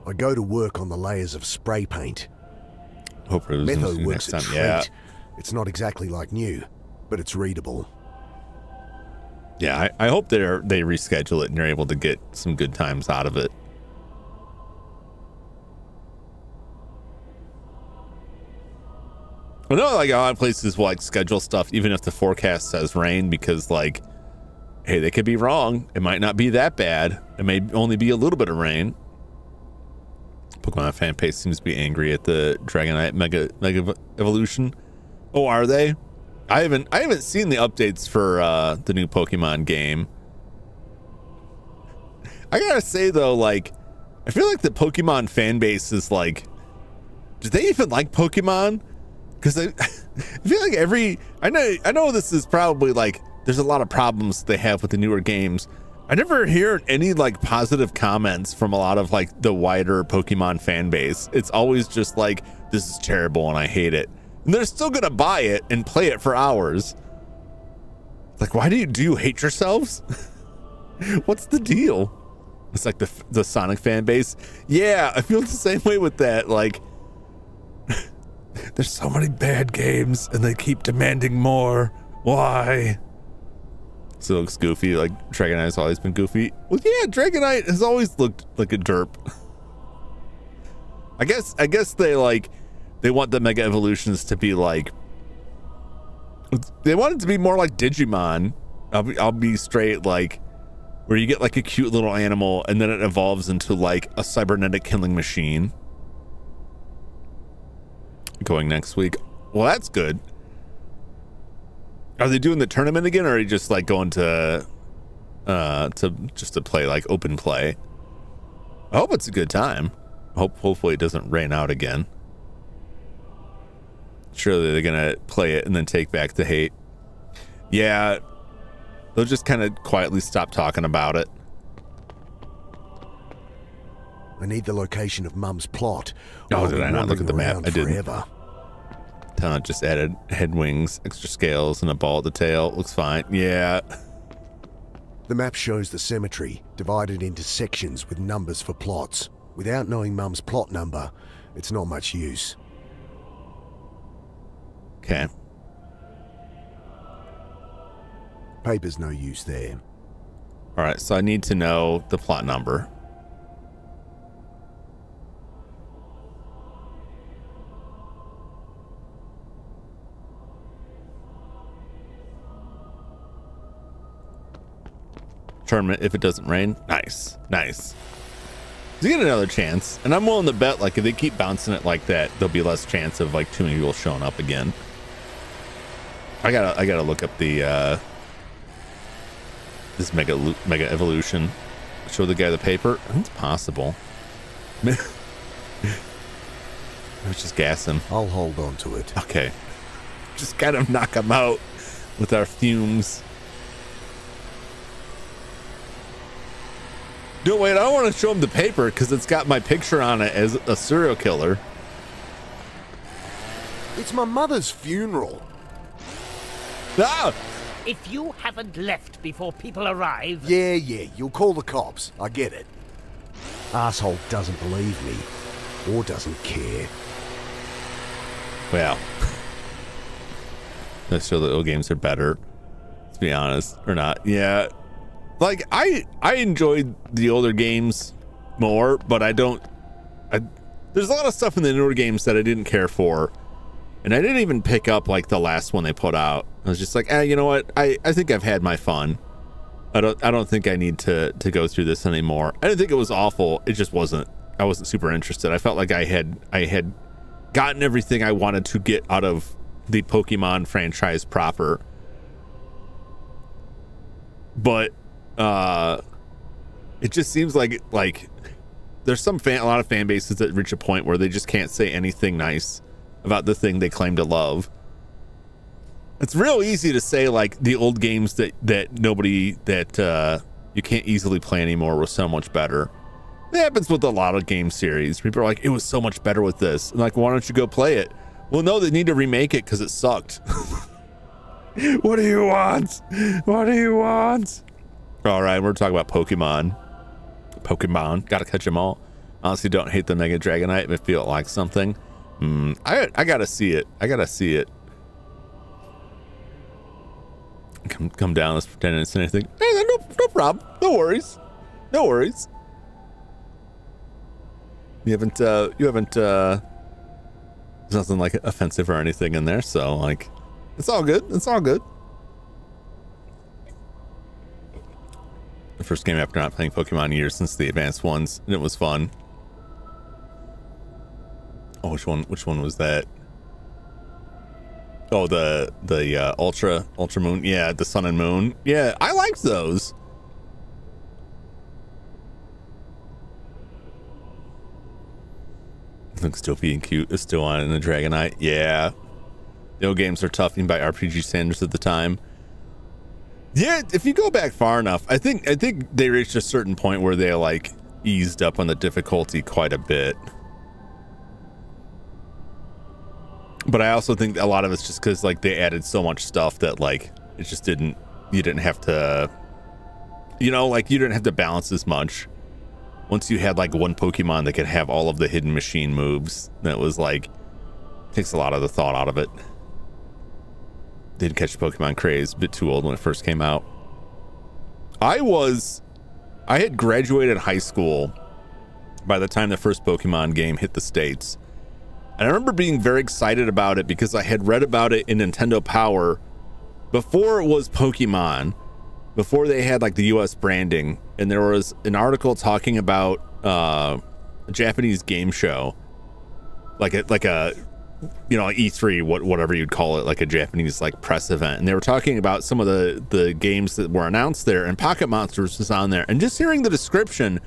B: I go to work on the layers of spray paint.
A: Hope it was
B: Metho works
A: next
B: a
A: time.
B: treat.
A: Yeah.
B: It's not exactly like new, but it's readable.
A: Yeah, I hope they reschedule it and you're able to get some good times out of it. I know like a lot of places will like schedule stuff even if the forecast says rain because like, hey, they could be wrong. It might not be that bad. It may only be a little bit of rain. Pokemon fan base seems to be angry at the Dragonite Mega Evolution. Oh, are they? I haven't seen the updates for the new Pokemon game. I gotta say though, like, I feel like the Pokemon fan base is like, do they even like Pokemon? Because I feel like I know this is probably like there's a lot of problems they have with the newer games. I never hear any like positive comments from a lot of like the wider Pokemon fan base. It's always just like, this is terrible and I hate it. And they're still gonna buy it and play it for hours. Like, why do you hate yourselves? What's the deal? It's like the Sonic fan base. Yeah, I feel the same way with that. Like, there's so many bad games and they keep demanding more. Why? So it looks goofy. Like Dragonite has always been goofy. Well, yeah, Dragonite has always looked like a derp. I guess they want the Mega Evolutions to be like, they want it to be more like Digimon. I'll be straight, like where you get like a cute little animal and then it evolves into like a cybernetic killing machine. Going next week. Well, that's good. Are they doing the tournament again, or are you just like going to play like open play? I hope it's a good time. Hopefully it doesn't rain out again. Surely they're gonna play it and then take back the hate. Yeah, they'll just kind of quietly stop talking about it.
B: I need the location of Mum's plot.
A: Oh, did I not look at the map? I didn't.
B: Forever.
A: Ton just added head wings, extra scales, and a ball at the tail. Looks fine. Yeah.
B: The map shows the cemetery divided into sections with numbers for plots. Without knowing Mum's plot number, it's not much use.
A: Okay.
B: Paper's no use there.
A: All right, so I need to know the plot number. Tournament if it doesn't rain. Nice, nice. You get another chance, and I'm willing to bet like if they keep bouncing it like that, there'll be less chance of like too many people showing up again. I gotta look up the this mega evolution. Show the guy the paper. It's possible. I was just gassing.
B: I'll hold on to it.
A: Okay, just gotta knock him out with our fumes. No, wait, I don't want to show him the paper because it's got my picture on it as a serial killer.
C: It's my mother's funeral.
A: Ah!
D: If you haven't left before people arrive...
C: Yeah, you'll call the cops. I get it. Asshole doesn't believe me. Or doesn't care.
A: Well, let's show the little games are better. Let's be honest, or not. Yeah, like I enjoyed the older games more, but there's a lot of stuff in the newer games that I didn't care for, and I didn't even pick up like the last one they put out. I was just like, you know what? I think I've had my fun. I don't think I need to go through this anymore. I didn't think it was awful. It just wasn't. I wasn't super interested. I felt like I had gotten everything I wanted to get out of the Pokemon franchise proper. But it just seems like there's a lot of fan bases that reach a point where they just can't say anything nice about the thing they claim to love. It's real easy to say like the old games that you can't easily play anymore were so much better. It happens with a lot of game series. People are like, it was so much better with this. I'm like, why don't you go play it? Well, no, they need to remake it because it sucked. What do you want? What do you want? All right, we're talking about Pokemon. Gotta catch them all. Honestly, don't hate the Mega Dragonite, but feel like something. I gotta see it. Come down. Let's pretend it's anything. Hey, no problem. No worries. You haven't. There's nothing like offensive or anything in there, so like, it's all good. The first game after not playing Pokemon in years since the advanced ones, and it was fun. Oh, which one was that? Oh, the Ultra Moon. Yeah, the Sun and Moon. Yeah, I liked those. Looks still being cute. It's still on in the Dragonite. Yeah. The old games are tough even by RPG standards at the time. Yeah, if you go back far enough, I think they reached a certain point where they like eased up on the difficulty quite a bit. But I also think a lot of it's just because like they added so much stuff that like it just you didn't have to, you didn't have to balance as much. Once you had like one Pokemon that could have all of the hidden machine moves, that was like, takes a lot of the thought out of it. Did catch Pokemon craze, a bit too old when it first came out. I had graduated high school by the time the first Pokemon game hit the States. And I remember being very excited about it because I had read about it in Nintendo Power before it was Pokemon, before they had like the US branding. And there was an article talking about a Japanese game show, like a E3, whatever you'd call it, like a Japanese like press event. And they were talking about some of the games that were announced there, and Pocket Monsters was on there. And just hearing the description,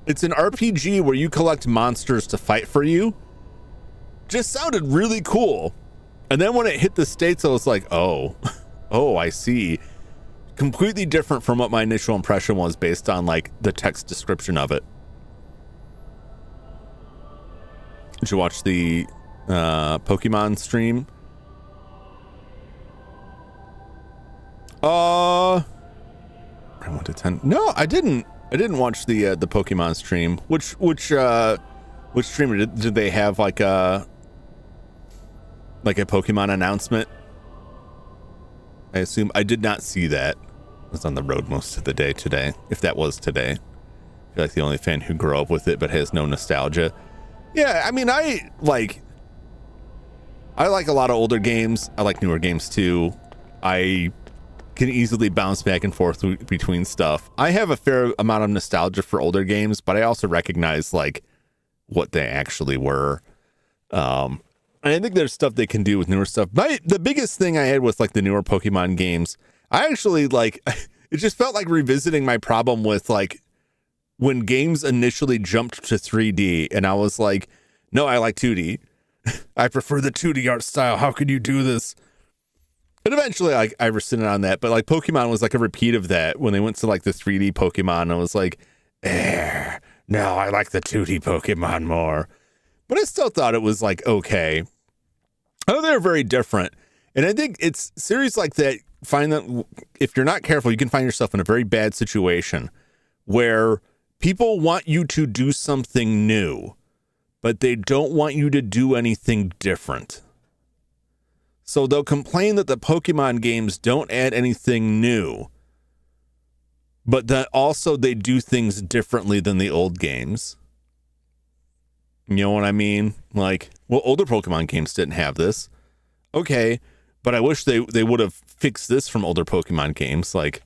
A: it's an RPG where you collect monsters to fight for you, just sounded really cool. And then when it hit the States, I was like, oh, I see. Completely different from what my initial impression was based on like the text description of it. Did you watch the Pokemon stream? I went to 10. No, I didn't watch the Pokemon stream. Which streamer did they have like a Pokemon announcement? I assume. I did not see that. I was on the road most of the day today, if that was today. I feel like the only fan who grew up with it but has no nostalgia. Yeah, I mean, I like a lot of older games. I like newer games too. I can easily bounce back and forth between stuff. I have a fair amount of nostalgia for older games, but I also recognize like what they actually were. And I think there's stuff they can do with newer stuff. The biggest thing I had with like the newer Pokemon games, I actually like, it just felt like revisiting my problem with like when games initially jumped to 3D and I was like, no, I like 2D. I prefer the 2D art style. How could you do this? And eventually I rescinded on that, but like Pokemon was like a repeat of that when they went to like the 3D Pokemon. I was like, no, I like the 2D Pokemon more. But I still thought it was like, okay. I know they're very different. And I think it's series like that, find that if you're not careful, you can find yourself in a very bad situation where people want you to do something new, but they don't want you to do anything different. So they'll complain that the Pokemon games don't add anything new, but that also they do things differently than the old games. You know what I mean? Like, well, older Pokemon games didn't have this. Okay, but I wish they would have fixed this from older Pokemon games. Like,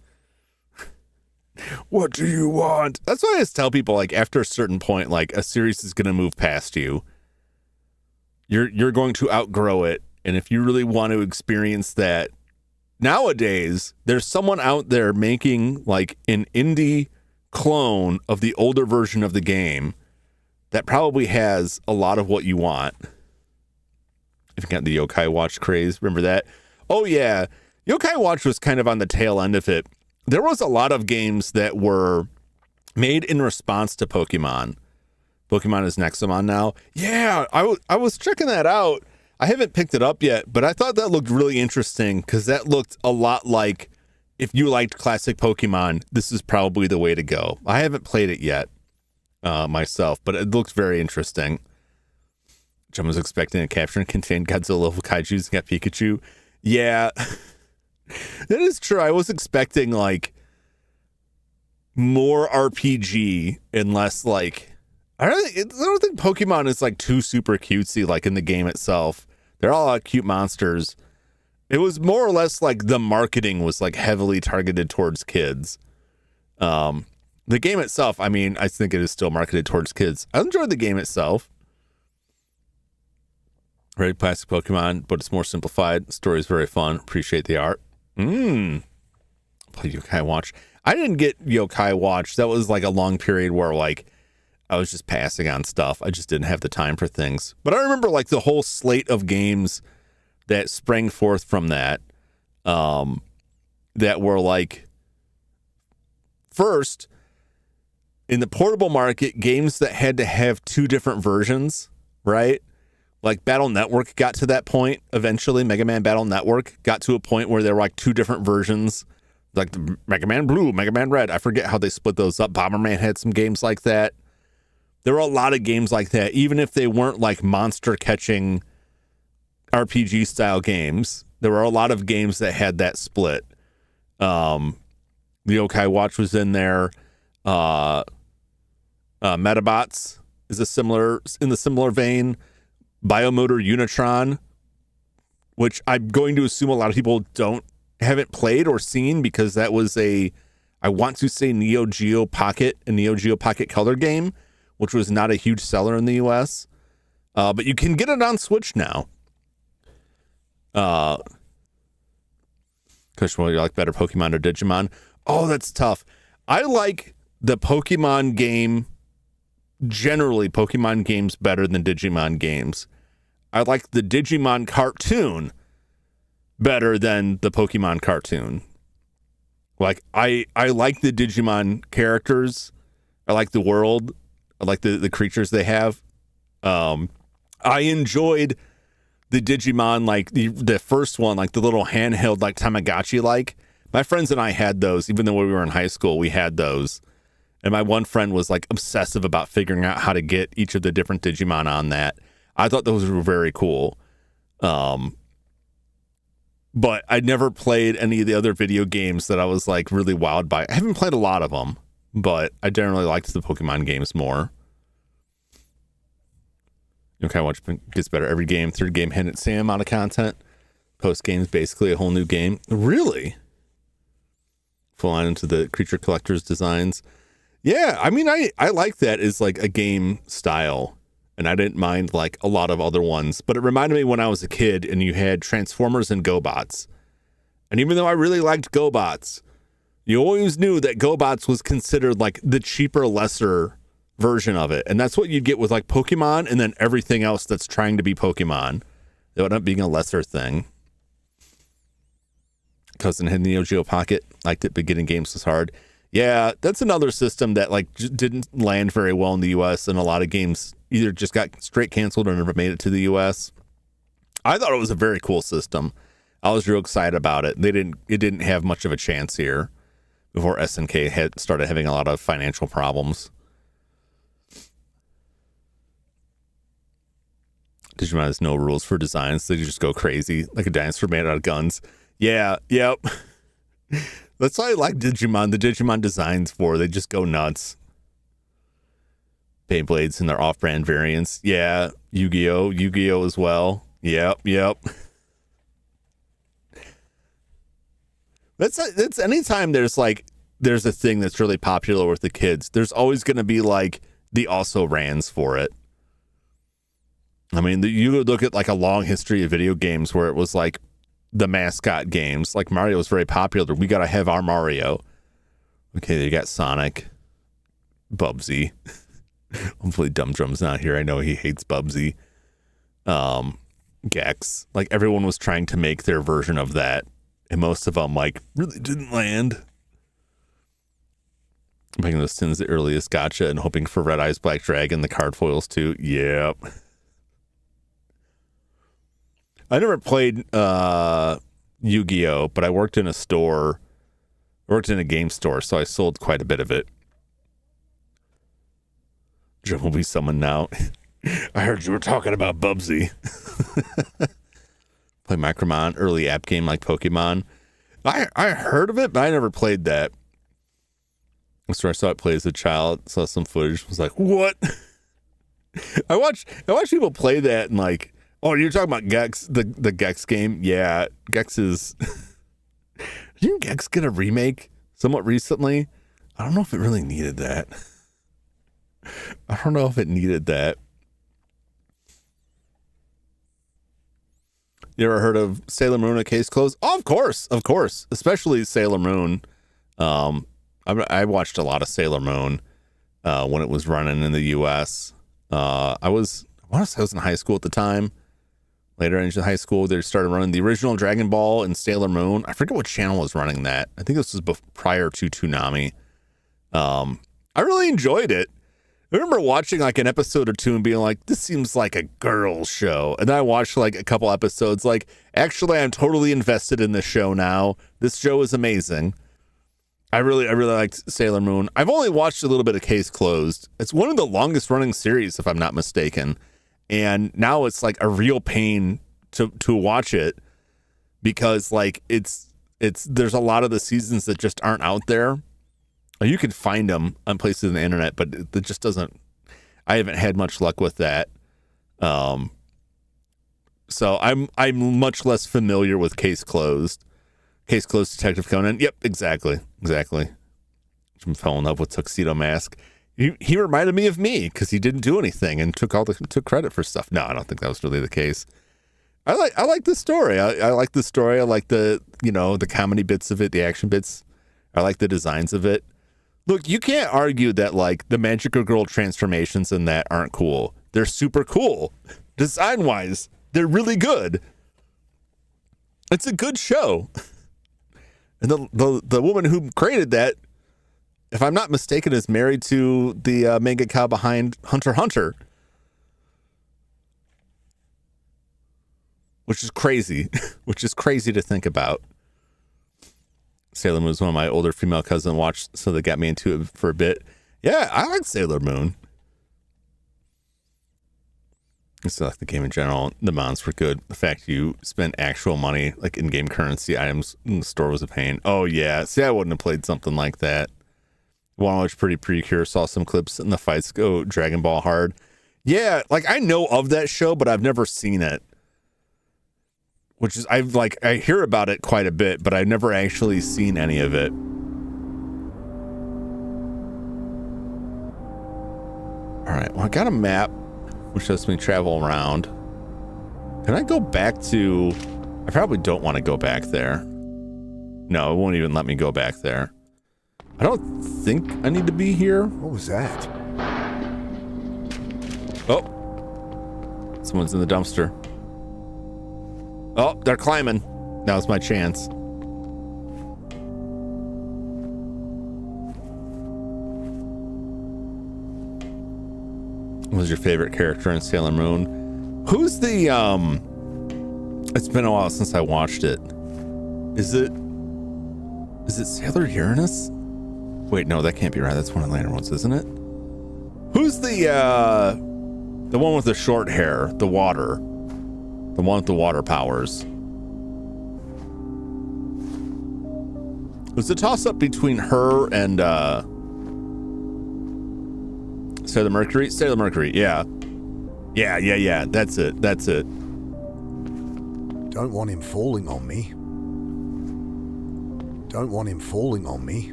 A: what do you want? That's why I always tell people, like, after a certain point, like, a series is going to move past you. You're going to outgrow it. And if you really want to experience that, nowadays, there's someone out there making, like, an indie clone of the older version of the game that probably has a lot of what you want. If you got the Yokai Watch craze, remember that? Oh, yeah. Yokai Watch was kind of on the tail end of it. There was a lot of games that were made in response to Pokemon. Pokemon is Nexomon now. Yeah, I was checking that out. I haven't picked it up yet, but I thought that looked really interesting because that looked a lot like if you liked classic Pokemon, this is probably the way to go. I haven't played it yet myself, but it looked very interesting. Jum was expecting a capture and contain Godzilla level kaijus and got Pikachu. Yeah, that is true. I was expecting like more RPG and less like I don't think Pokemon is like too super cutesy like in the game itself. They're all cute monsters. It was more or less like the marketing was like heavily targeted towards kids. The game itself, I mean, I think it is still marketed towards kids. I enjoyed the game itself. Very classic Pokemon, but it's more simplified. The story is very fun. Appreciate the art. Play Yokai Watch. I didn't get Yokai Watch. That was like a long period where like I was just passing on stuff. I just didn't have the time for things. But I remember like the whole slate of games that sprang forth from that, that were like, first, in the portable market, games that had to have two different versions, right? Like Battle Network got to that point eventually. Mega Man Battle Network got to a point where there were like two different versions, like the Mega Man Blue, Mega Man Red. I forget how they split those up. Bomberman had some games like that. There were a lot of games like that, even if they weren't like monster catching RPG style games. There were a lot of games that had that split. The Yokai Watch was in there. Metabots is in the similar vein. Biomotor Unitron, which I'm going to assume a lot of people haven't played or seen because that was I want to say Neo Geo Pocket Color game, which was not a huge seller in the US. But you can get it on Switch now. Question, you like better Pokemon or Digimon? Oh, that's tough. I like the Pokemon game, generally Pokemon games better than Digimon games. I like the Digimon cartoon better than the Pokemon cartoon. Like I like the Digimon characters. I like the world. I like the creatures they have. I enjoyed the Digimon, like the first one, like the little handheld, like Tamagotchi, like my friends and I had those, even though we were in high school, we had those. And my one friend was like obsessive about figuring out how to get each of the different Digimon on that. I thought those were very cool. but I never played any of the other video games that I was like really wowed by. I haven't played a lot of them, but I generally liked the Pokemon games more. Okay, watch gets better every game. Third game had the same amount of content. Post game's basically a whole new game. Really? Full on into the creature collectors designs. Yeah, I mean, I like that as like a game style, and I didn't mind like a lot of other ones, but it reminded me when I was a kid and you had Transformers and GoBots. And even though I really liked GoBots, you always knew that GoBots was considered like the cheaper, lesser version of it. And that's what you'd get with like Pokemon and then everything else that's trying to be Pokemon. It would end up being a lesser thing. Cousin had Neo Geo Pocket, liked it, but getting games was hard. Yeah, that's another system that like didn't land very well in the US, and a lot of games either just got straight canceled or never made it to the US. I thought it was a very cool system. I was real excited about it. It didn't have much of a chance here before SNK had started having a lot of financial problems. Digimon has no rules for designs. They just go crazy like a dinosaur made out of guns. Yeah, yep. That's why I like Digimon. The Digimon designs they just go nuts. Beyblades and their off-brand variants. Yeah, Yu-Gi-Oh as well. Yep. That's anytime there's a thing that's really popular with the kids, there's always going to be like the also rans for it. I mean, you would look at like a long history of video games where it was like the mascot games. Like Mario was very popular. We got to have our Mario. Okay, you got Sonic, Bubsy. Hopefully Dum Drum's not here. I know he hates Bubsy. Gex. Like everyone was trying to make their version of that. And most of them like really didn't land. Making those tins the earliest gotcha and hoping for Red Eyes Black Dragon, the card foils too. Yep. I never played Yu-Gi-Oh, but I worked in a store. I worked in a game store, so I sold quite a bit of it. Jim will be summoned now. I heard you were talking about Bubsy. Play Micromon, early app game like Pokemon. I heard of it, but I never played that. So I saw it play as a child, saw some footage, was like, what? I watched people play that and like, oh, you're talking about Gex, the Gex game? Yeah, Gex is... Didn't Gex get a remake somewhat recently? I don't know if it really needed that. I don't know if it needed that. You ever heard of Sailor Moon, A Case Closed? Oh, of course. Especially Sailor Moon. I watched a lot of Sailor Moon when it was running in the U.S. I want to say I was in high school at the time. Later into high school, they started running the original Dragon Ball and Sailor Moon. I forget what channel was running that. I think this was prior to Toonami. I really enjoyed it. I remember watching like an episode or two and being like, this seems like a girl show. And then I watched like a couple episodes like, actually, I'm totally invested in this show now. This show is amazing. I really liked Sailor Moon. I've only watched a little bit of Case Closed. It's one of the longest running series, if I'm not mistaken. And now it's like a real pain to watch it because like there's a lot of the seasons that just aren't out there. You can find them on places on the internet, but it just doesn't. I haven't had much luck with that. So I'm much less familiar with Case Closed. Case Closed, Detective Conan. Yep, exactly. I'm fell in love with Tuxedo Mask. He reminded me of me because he didn't do anything and took credit for stuff. No, I don't think that was really the case. I like the story. I like the story. I like the comedy bits of it, the action bits. I like the designs of it. Look, you can't argue that like the Magical Girl transformations in that aren't cool. They're super cool. Design wise, they're really good. It's a good show. And the woman who created that, if I'm not mistaken, is married to the mangaka behind Hunter x Hunter. Which is crazy. Which is crazy to think about. Sailor Moon was one of my older female cousins watched, so they got me into it for a bit. Yeah, I like Sailor Moon. I still like the game in general. The mounts were good. The fact you spent actual money, like in-game currency items in the store, was a pain. Oh yeah, see, I wouldn't have played something like that. One was pretty precure. Saw some clips in the fights go Dragon Ball hard. Yeah, like I know of that show, but I've never seen it. Which is, I hear about it quite a bit, but I've never actually seen any of it. All right, well, I got a map which lets me travel around. Can I go back to... I probably don't want to go back there. No, it won't even let me go back there. I don't think I need to be here.
C: What was that?
A: Oh. Someone's in the dumpster. Oh, they're climbing. Now's my chance. What was your favorite character in Sailor Moon? Who's the it's been a while since I watched it. Is it Sailor Uranus? Wait, no, that can't be right. That's one of the later ones, isn't it? Who's the one with the short hair, the water? The one with the water powers. It was a toss-up between her and Sailor Mercury? Sailor Mercury, yeah. Yeah. That's it.
C: Don't want him falling on me.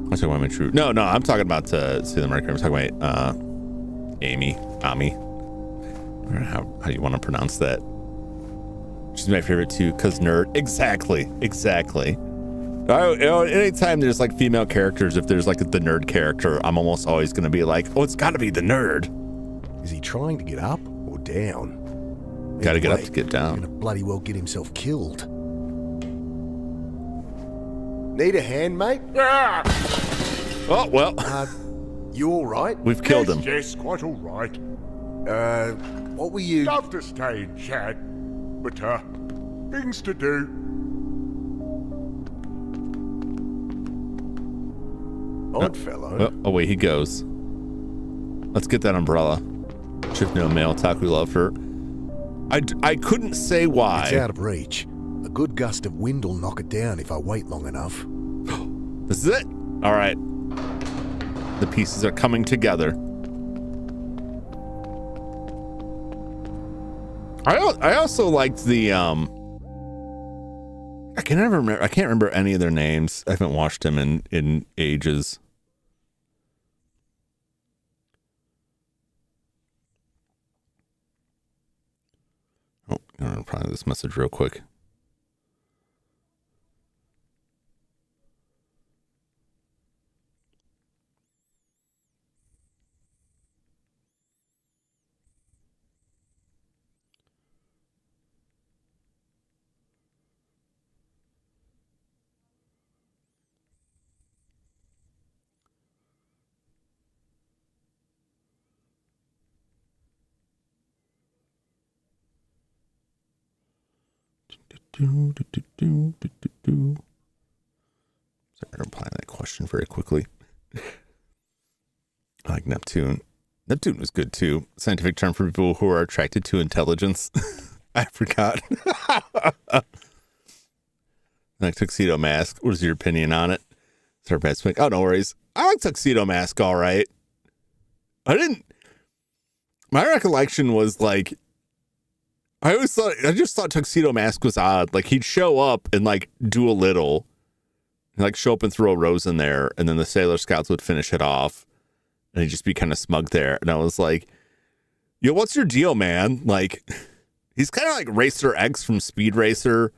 A: I'm talking about True. No, I'm talking about Sailor Mercury. I'm talking about Ami. How do you want to pronounce that? She's my favorite too, cause nerd. Exactly. Anytime there's like female characters, if there's like the nerd character, I'm almost always gonna be like, oh, it's gotta be the nerd.
C: Is he trying to get up or down?
A: Gotta get up to get down.
C: He's gonna bloody well get himself killed. Need a hand, mate?
A: Oh, well.
C: You all right?
A: We've killed him.
G: Yes, quite all right.
C: What were you...
G: Love to stay and chat, but, things to do.
C: Odd fellow.
A: Away he goes. Let's get that umbrella. Should no male Taku loved her. I couldn't say why.
C: It's out of reach. A good gust of wind will knock it down if I wait long enough.
A: This is it. All right. The pieces are coming together. I also liked the I can't remember any of their names. I haven't watched them in ages. Oh, I'm gonna reply to this message real quick. Sorry, I'm applying that question very quickly. I like Neptune. Neptune was good too. Scientific term for people who are attracted to intelligence. I forgot. Like Tuxedo Mask. What is your opinion on it? Sorry, bad speak. Oh, no worries. I like Tuxedo Mask all right. My recollection was like, I just thought Tuxedo Mask was odd. Like he'd show up and like do a little, like show up and throw a rose in there, and then the Sailor Scouts would finish it off, and he'd just be kind of smug there. And I was like, yo, what's your deal, man? Like, he's kind of like Racer X from Speed Racer,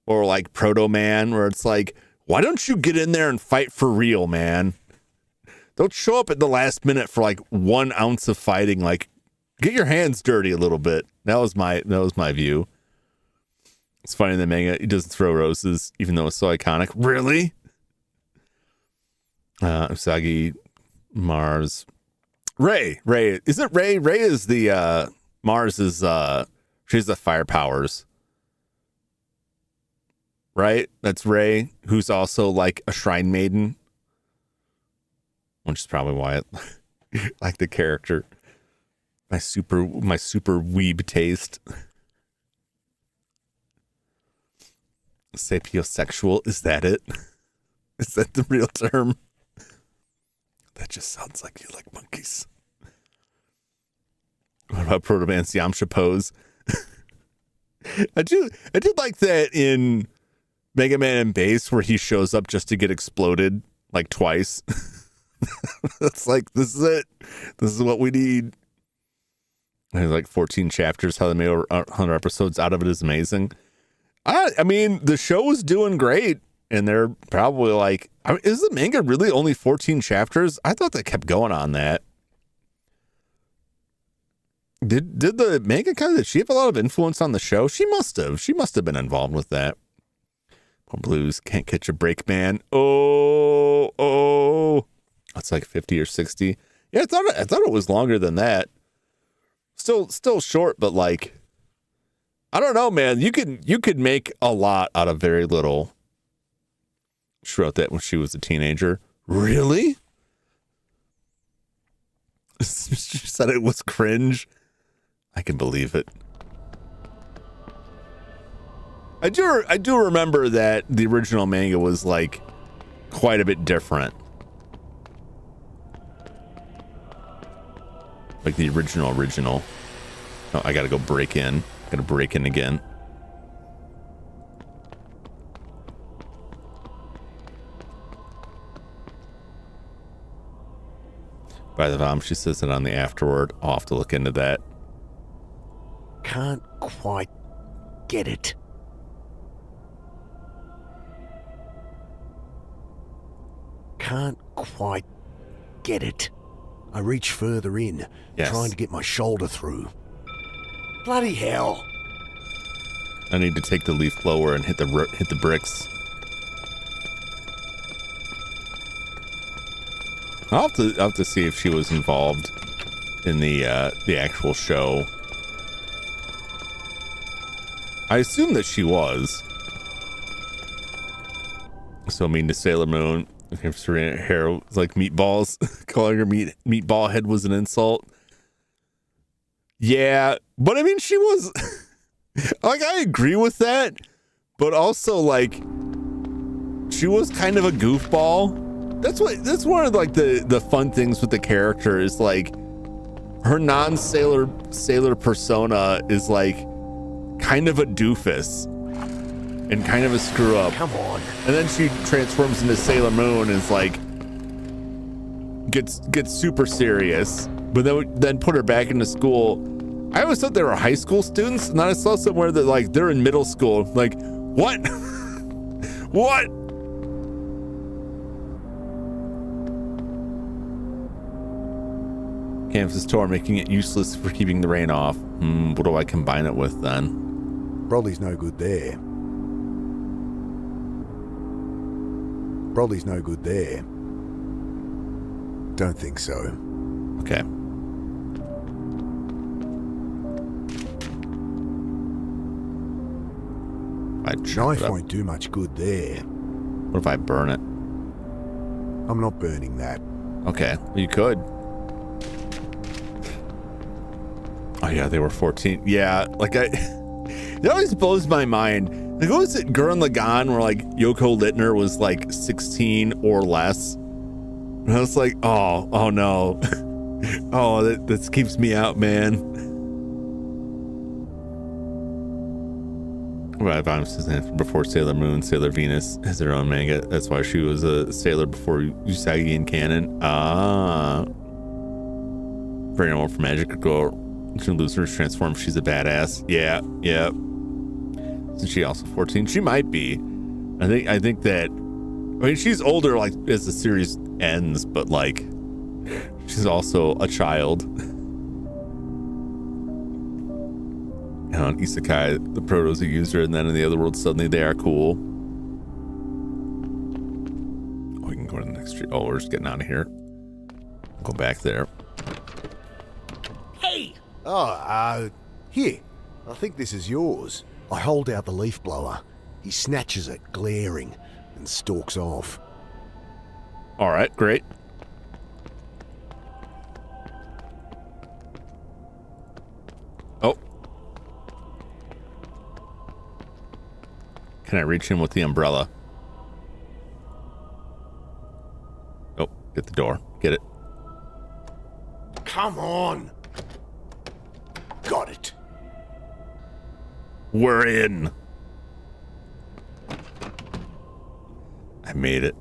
A: or like Proto Man, where it's like, why don't you get in there and fight for real, man? Don't show up at the last minute for like 1 ounce of fighting. Like, get your hands dirty a little bit. That was my view. It's funny in the manga, he doesn't throw roses, even though it's so iconic. Really? Usagi, Mars, Ray. Isn't Ray? Ray is the Mars is she has the fire powers. Right? That's Ray, who's also like a shrine maiden. Which is probably why I like the character. My super weeb taste. Sapiosexual, is that it? Is that the real term? That just sounds like you like monkeys. What about Proto-Man Yamcha pose? I do like that in Mega Man and Base where he shows up just to get exploded like twice. It's like, this is it. This is what we need. There's like 14 chapters. How they made over 100 episodes out of it is amazing. I mean, the show was doing great, and they're probably like, is the manga really only 14 chapters? I thought they kept going on that. Did the manga did she have a lot of influence on the show? She must have. She must have been involved with that. Blues, Can't Catch a Break, Man. Oh. That's like 50 or 60. Yeah, I thought it was longer than that. Still short, but like, I don't know, man. You could make a lot out of very little. She wrote that when she was a teenager. Really? She said it was cringe. I can believe it. I do remember that the original manga was like quite a bit different. Like the original. Oh, I gotta go break in. Gotta break in again. By the time she says it on the afterword, I'll have to look into that.
B: Can't quite get it. Can't quite get it. I reach further in,
A: Yes.
B: trying to get my shoulder through. Bloody hell.
A: I need to take the leaf blower and hit the bricks. I'll have to see if she was involved in the actual show. I assume that she was. So mean to Sailor Moon. If Serena hair was like meatballs, calling her meatball head was an insult. Yeah, but I mean, she was like, I agree with that, but also like, she was kind of a goofball. That's one of like the fun things with the character is like her sailor persona is like kind of a doofus and kind of a screw up.
B: Come on.
A: And then she transforms into Sailor Moon and is like gets super serious. But then put her back into school. I always thought they were high school students, and then I saw somewhere that like they're in middle school. Like, what? What? Canvas tour, making it useless for keeping the rain off. What do I combine it with then?
B: Broly's no good there. Broly's no good there. Don't think so.
A: Okay.
B: Knife won't do much good there.
A: What if I burn it?
B: I'm not burning that.
A: Okay, you could. Oh yeah, they were 14. Yeah, like it always blows my mind. Like, what was it, Gurren Lagann, where like Yoko Littner was like 16 or less? And I was like, oh no. Oh, that keeps me out, man. Before Sailor Moon, Sailor Venus has their own manga. That's why she was a sailor before Usagi in canon. Very normal for Magic Girl. She loses transform. She's a badass. Yeah. Isn't she also 14? She might be. I think that. I mean, she's older, like as the series ends, but like, she's also a child. On Isekai, the protos a user, and then in the other world, suddenly they are cool. Oh, we can go to the next street. Oh, we're just getting out of here. Go back there.
D: Hey!
B: Here. I think this is yours. I hold out the leaf blower. He snatches it, glaring, and stalks off.
A: All right, great. Can I reach him with the umbrella? Oh, get the door. Get it.
C: Come on. Got it.
A: We're in. I made it.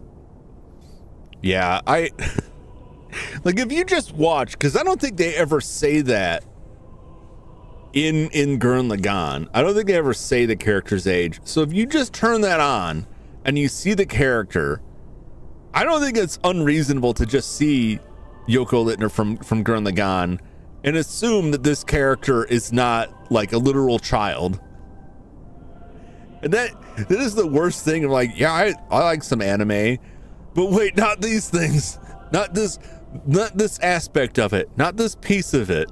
A: Yeah, like if you just watch, because I don't think they ever say that in Gurren Lagann. I don't think they ever say the character's age. So if you just turn that on and you see the character, I don't think it's unreasonable to just see Yoko Littner from Gurren Lagann and assume that this character is not like a literal child. And that is the worst thing. I'm like, yeah, I like some anime, but wait, not these things, not this aspect of it, not this piece of it.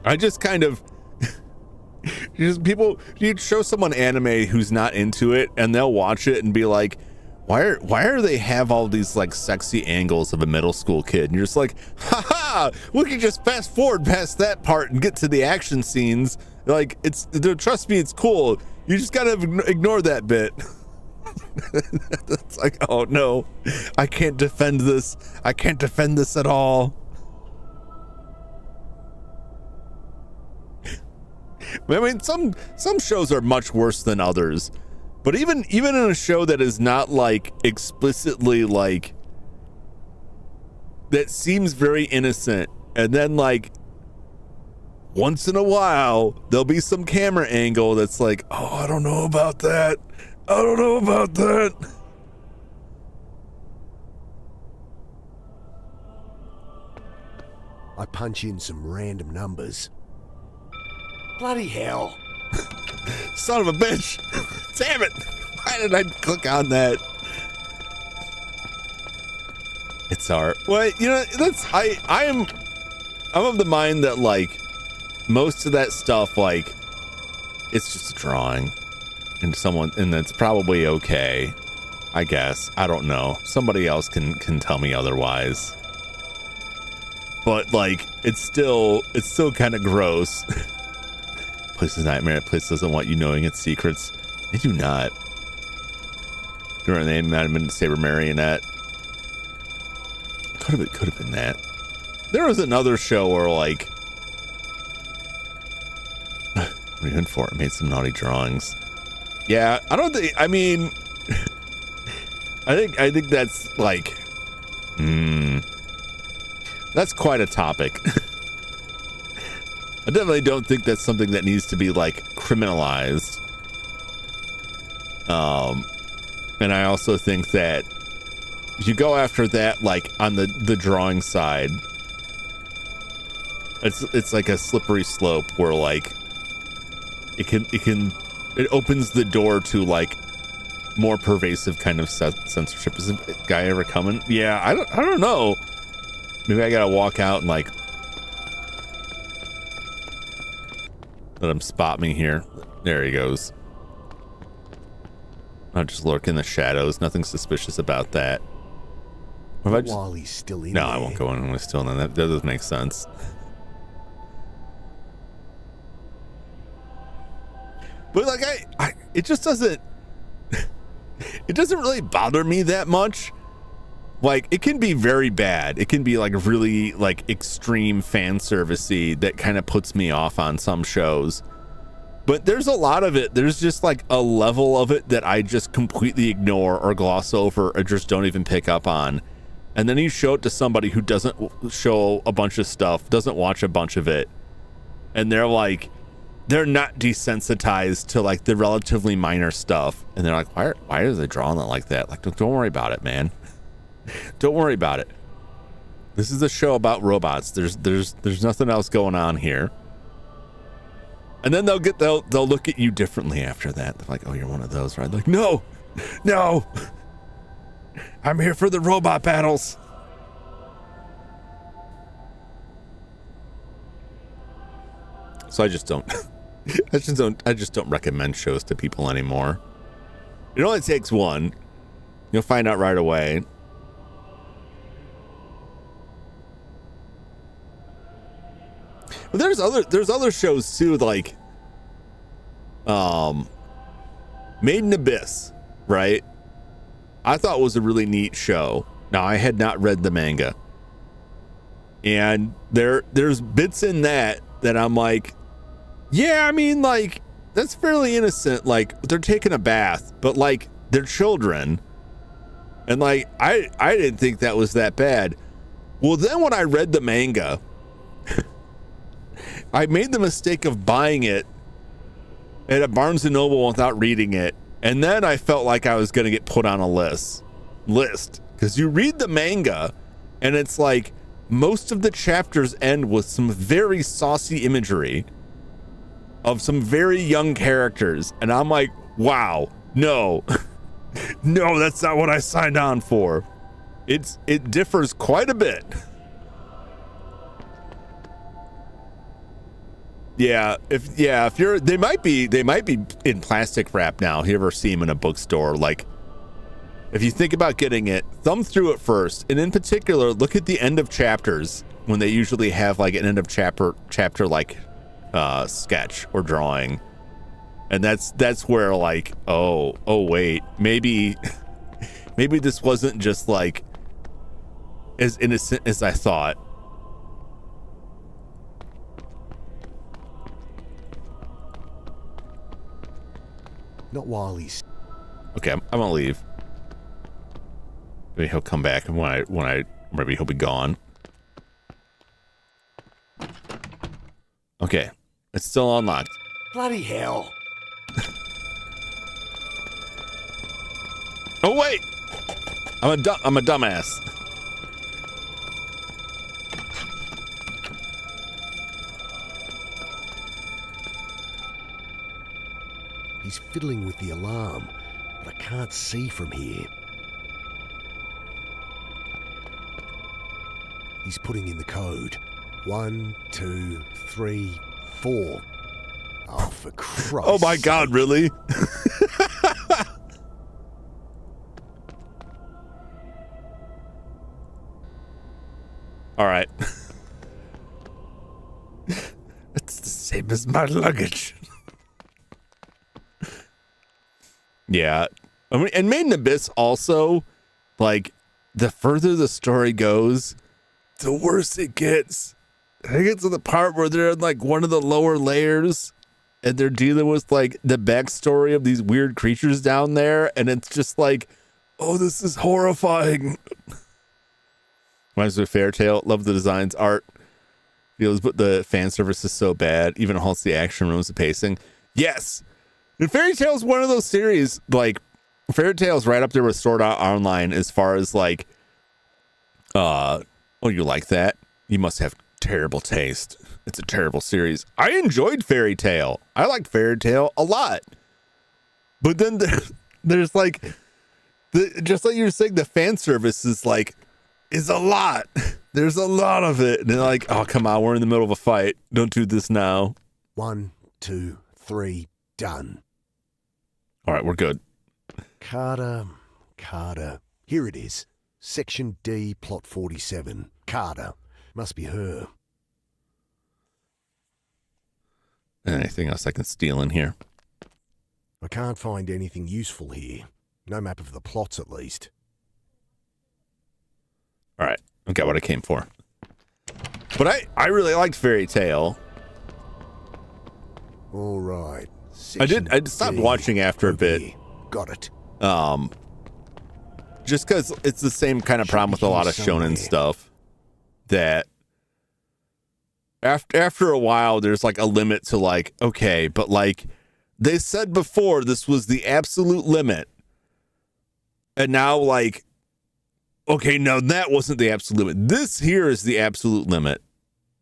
A: I just kind of people, you'd show someone anime who's not into it and they'll watch it and be like, why are they have all these like sexy angles of a middle school kid? And you're just like, haha, we can just fast forward past that part and get to the action scenes. Like, trust me, it's cool. You just gotta ignore that bit. It's like, oh no, I can't defend this. I can't defend this at all. I mean, some shows are much worse than others, but even in a show that is not like explicitly like, that seems very innocent, and then like once in a while there'll be some camera angle that's like, oh, I don't know about that. I don't know about that.
B: I punch in some random numbers.
C: Bloody hell.
A: Son of a bitch. Damn it. Why did I click on that? It's art. Well, you know, I'm of the mind that like most of that stuff, like, it's just a drawing and that's probably okay, I guess. I don't know. Somebody else can tell me otherwise. But like, it's still kind of gross. Place is a nightmare. Place doesn't want you knowing its secrets. They do not. Your name might have been Saber Marionette. Could have been that. There was another show where like, what are you in for? I made some naughty drawings. Yeah, I don't think. I mean, I think that's like, that's quite a topic. I definitely don't think that's something that needs to be like criminalized. And I also think that if you go after that, like on the drawing side, it's like a slippery slope where like it opens the door to like more pervasive kind of censorship. Is a guy ever coming? Yeah, I don't know. Maybe I gotta walk out and like let him spot me here. There he goes. I'll just lurk in the shadows. Nothing suspicious about that.
B: While he's still in there.
A: I won't go in when he's still in there. That doesn't make sense. But like it just doesn't. It doesn't really bother me that much. Like, it can be very bad. It can be like really like extreme fan servicey that kind of puts me off on some shows. But there's a lot of it. There's just like a level of it that I just completely ignore or gloss over or just don't even pick up on. And then you show it to somebody who doesn't show a bunch of stuff, doesn't watch a bunch of it. And they're like, they're not desensitized to like the relatively minor stuff. And they're like, why are they drawing it like that? Like, don't worry about it, man. Don't worry about it. This is a show about robots. There's nothing else going on here. And then they'll look at you differently after that. They're like, oh, you're one of those, right? Like, no, I'm here for the robot battles. So I just don't recommend shows to people anymore. It only takes one. You'll find out right away. But there's other shows too, like Made in Abyss, right? I thought was a really neat show. Now, I had not read the manga. And there's bits in that I'm like, yeah, I mean, like, that's fairly innocent. Like, they're taking a bath, but like, they're children. And like, I didn't think that was that bad. Well, then when I read the manga, I made the mistake of buying it at a Barnes & Noble without reading it. And then I felt like I was going to get put on a list. Because you read the manga, and it's like, most of the chapters end with some very saucy imagery of some very young characters. And I'm like, wow, no. No, that's not what I signed on for. It differs quite a bit. If you're, they might be in plastic wrap now. If you ever see them in a bookstore, like, if you think about getting it, thumb through it first, and in particular, look at the end of chapters when they usually have like an end of chapter like sketch or drawing, and that's where like, oh wait, maybe this wasn't just like as innocent as I thought.
B: Not while he's...
A: Okay, I'm gonna leave. Maybe he'll come back, and maybe he'll be gone. Okay, it's still unlocked.
C: Bloody hell.
A: Oh wait, I'm a dumbass.
B: He's fiddling with the alarm, but I can't see from here. He's putting in the code. 1, 2, 3, 4. Oh, for Christ's
A: Oh my God, really? All right. It's the same as my luggage. Yeah. I mean, and Made in Abyss also, like, the further the story goes, the worse it gets. I get to the part where they're in like one of the lower layers and they're dealing with like the backstory of these weird creatures down there, and it's just like, oh, this is horrifying. Reminds me of Fairy Tail. Love the designs, art. Feels, but the fan service is so bad. Even halts the action, ruins the pacing. Yes. And Fairy Tail is one of those series, like, Fairy Tail is right up there with Sword Art Online as far as like, oh, you like that? You must have terrible taste. It's a terrible series. I enjoyed Fairy Tail. I liked Fairy Tail a lot. But then there's like, just like you were saying, the fan service is like, is a lot. There's a lot of it. And they're like, oh, come on, we're in the middle of a fight. Don't do this now.
B: 1, 2, 3, done.
A: All right, we're good.
B: Carter. Here it is. Section D, plot 47. Carter. Must be her.
A: Anything else I can steal in here?
B: I can't find anything useful here. No map of the plots, at least.
A: All right, I got what I came for. But I really liked Fairy Tail.
B: All right.
A: I stopped watching after a bit.
B: Here. Got it.
A: Just because it's the same kind of problem with a lot of shonen stuff, that after a while there's like a limit to like, okay, but like they said before this was the absolute limit, and now like, okay, no, that wasn't the absolute limit. This here is the absolute limit,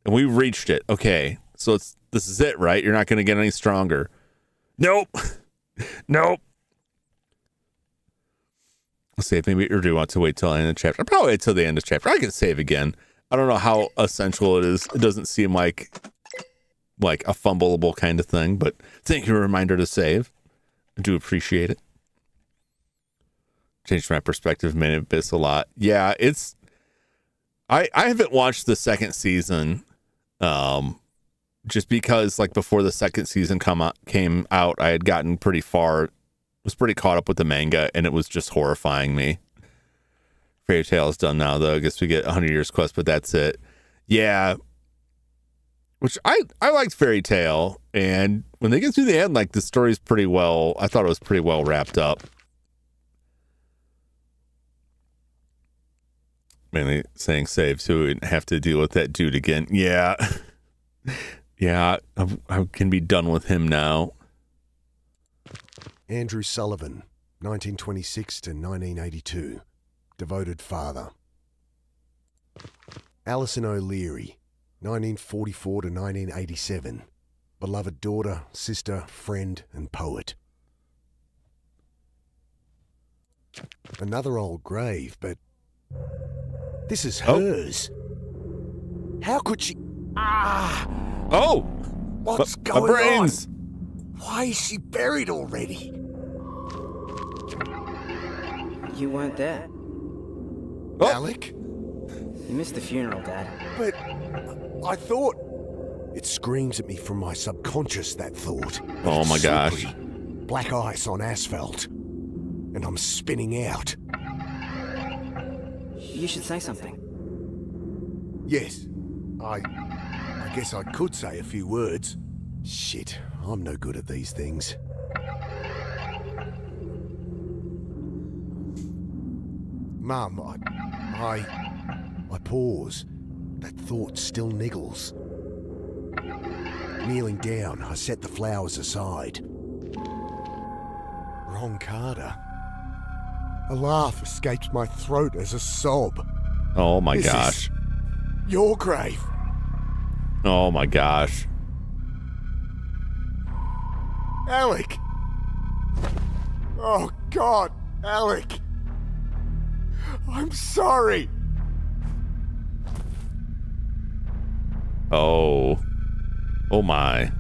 A: and we reached it. Okay, so this is it, right? You're not going to get any stronger. Nope. Nope. Let's see if maybe, or do you want to wait till the end of the chapter? I'll probably wait till the end of the chapter. I can save again. I don't know how essential it is. It doesn't seem like a fumbleable kind of thing, but thank you for a reminder to save. I do appreciate it. Changed my perspective of Made in Abyss a lot. Yeah, it's... I haven't watched the second season, just because like before the second season came out, I had gotten pretty far was pretty caught up with the manga, and it was just horrifying me. Fairy Tail is done now, though. I guess we get 100 Years Quest, but that's it. Yeah. Which I liked Fairy Tail, and when they get through the end, like, the story's pretty well, I thought it was pretty well wrapped up. Mainly saying save so we wouldn't have to deal with that dude again. Yeah. Yeah, I can be done with him now.
B: Andrew Sullivan, 1926 to 1982. Devoted father. Alison O'Leary, 1944 to 1987. Beloved daughter, sister, friend, and poet. Another old grave, but this is hers. How could she...
A: Oh!
C: What's
A: My
C: going
A: brains!
C: on? Why is she buried already?
J: You weren't there.
A: Oh.
C: Alec?
J: You missed the funeral, Dad.
C: But I thought...
B: It screams at me from my subconscious, that thought.
A: Oh my gosh.
B: Slippery. Black ice on asphalt. And I'm spinning out.
J: You should say something.
C: Yes, I guess I could say a few words.
B: Shit, I'm no good at these things.
C: Mum, I
B: pause. That thought still niggles. Kneeling down, I set the flowers aside. Wrong Carter.
C: A laugh escapes my throat as a sob.
A: Oh my
C: This
A: gosh.
C: is your grave.
A: Oh my gosh.
C: Alec! Oh, God, Alec! I'm sorry!
A: Oh. Oh my.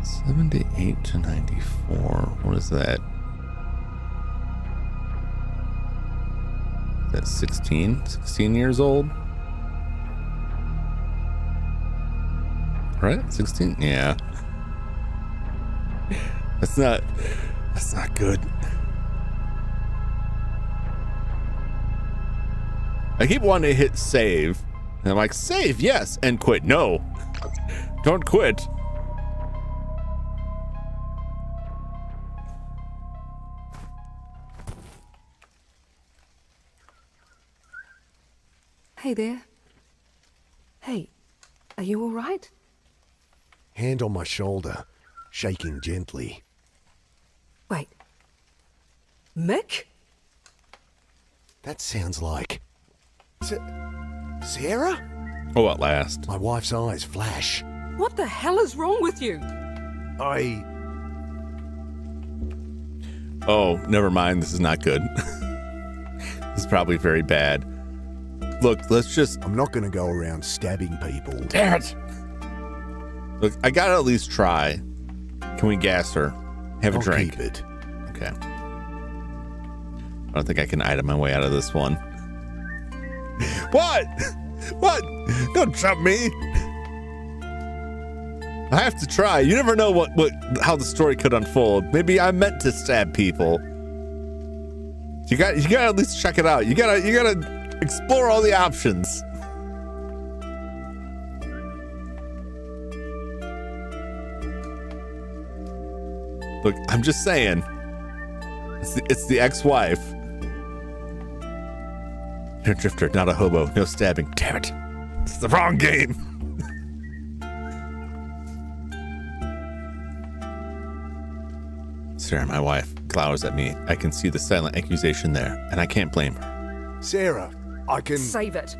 A: '78 to '94. What is that? Is that 16? 16 years old? Right? 16? Yeah. That's not good. I keep wanting to hit save. And I'm like, save, yes, and quit. No. Don't quit.
K: Hey there. Hey, are you all right?
B: Hand on my shoulder, shaking gently.
K: Wait. Mick?
B: That sounds like...
C: Sarah?
A: Oh, at last.
B: My wife's eyes flash.
K: What the hell is wrong with you?
A: Oh, never mind. This is not good. This is probably very bad. Look, let's just...
B: I'm not going to go around stabbing people.
A: Damn it! Look, I gotta at least try. Can we gas her? Have a
B: I'll
A: drink.
B: keep it.
A: Okay. I don't think I can item my way out of this one. What? What? Don't jump me. I have to try. You never know how the story could unfold. Maybe I meant to stab people. You gotta at least check it out. You gotta explore all the options. Look, I'm just saying. It's the ex-wife. You're a drifter, not a hobo. No stabbing. Damn it. It's the wrong game. Sarah, my wife, glowers at me. I can see the silent accusation there, and I can't blame her.
C: Sarah, I can...
K: Save it.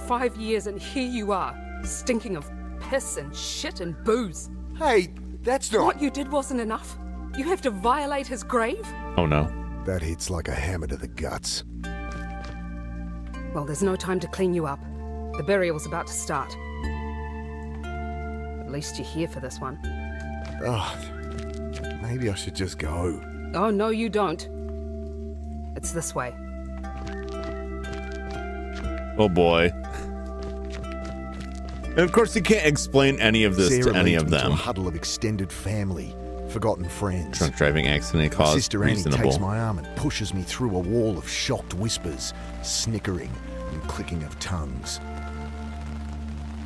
K: 5 years and here you are, stinking of piss and shit and booze.
C: Hey, that's not...
K: What you did wasn't enough. You have to violate his grave?
A: Oh no.
B: That hits like a hammer to the guts.
K: Well, there's no time to clean you up. The burial's about to start. At least you're here for this one.
C: Oh, maybe I should just go.
K: Oh, no, you don't. It's It's this way.
A: Oh boy. And of course, you can't explain any of this
B: Sarah
A: to any
B: leads
A: of
B: me to
A: them.
B: a huddle of extended family, forgotten friends.
A: Drunk driving accident
B: My
A: caused
B: sister Annie
A: reasonable.
B: takes my arm and pushes me through a wall of shocked whispers, snickering and clicking of tongues.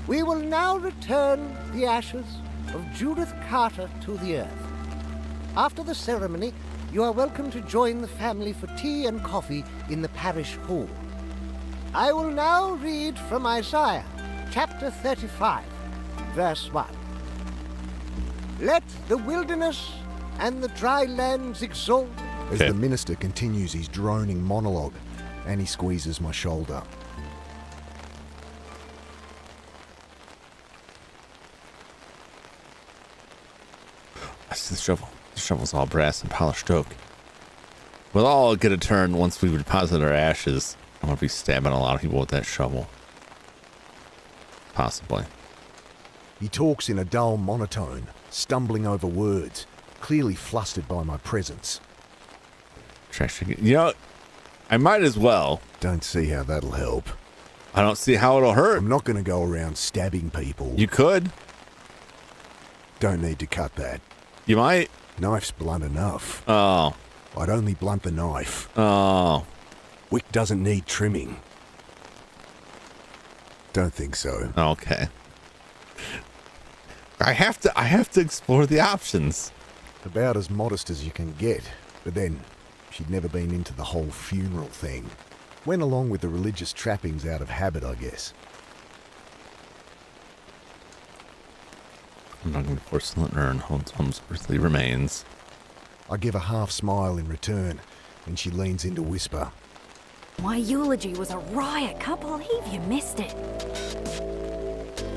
L: We will now return the ashes of Judith Carter to the earth. After the ceremony, you are welcome to join the family for tea and coffee in the parish hall. I will now read from Isaiah, chapter 35, verse 1. Let the wilderness and the dry lands exult.
B: As the minister continues his droning monologue, Annie squeezes my shoulder.
A: I see the shovel. The shovel's all brass and polished oak. We'll all get a turn once we deposit our ashes. I'm going to be stabbing a lot of people with that shovel. Possibly.
B: He talks in a dull monotone, stumbling over words, clearly flustered by my presence.
A: You know, I might as well.
B: Don't see how that'll help.
A: I don't see how it'll hurt.
B: I'm not going to go around stabbing people.
A: You could.
B: Don't need to cut that.
A: You might.
B: Knife's blunt enough.
A: Oh.
B: I'd only blunt the knife.
A: Oh.
B: Wick doesn't need trimming. Don't think so.
A: Okay. I have to explore the options.
B: About as modest as you can get. But then, she'd never been into the whole funeral thing. Went along with the religious trappings out of habit, I guess.
A: I'm not going to porcelain urn holds one's earthly remains.
B: I give a half smile in return, and she leans in to whisper.
I: My eulogy was a riot. Can't believe you missed it.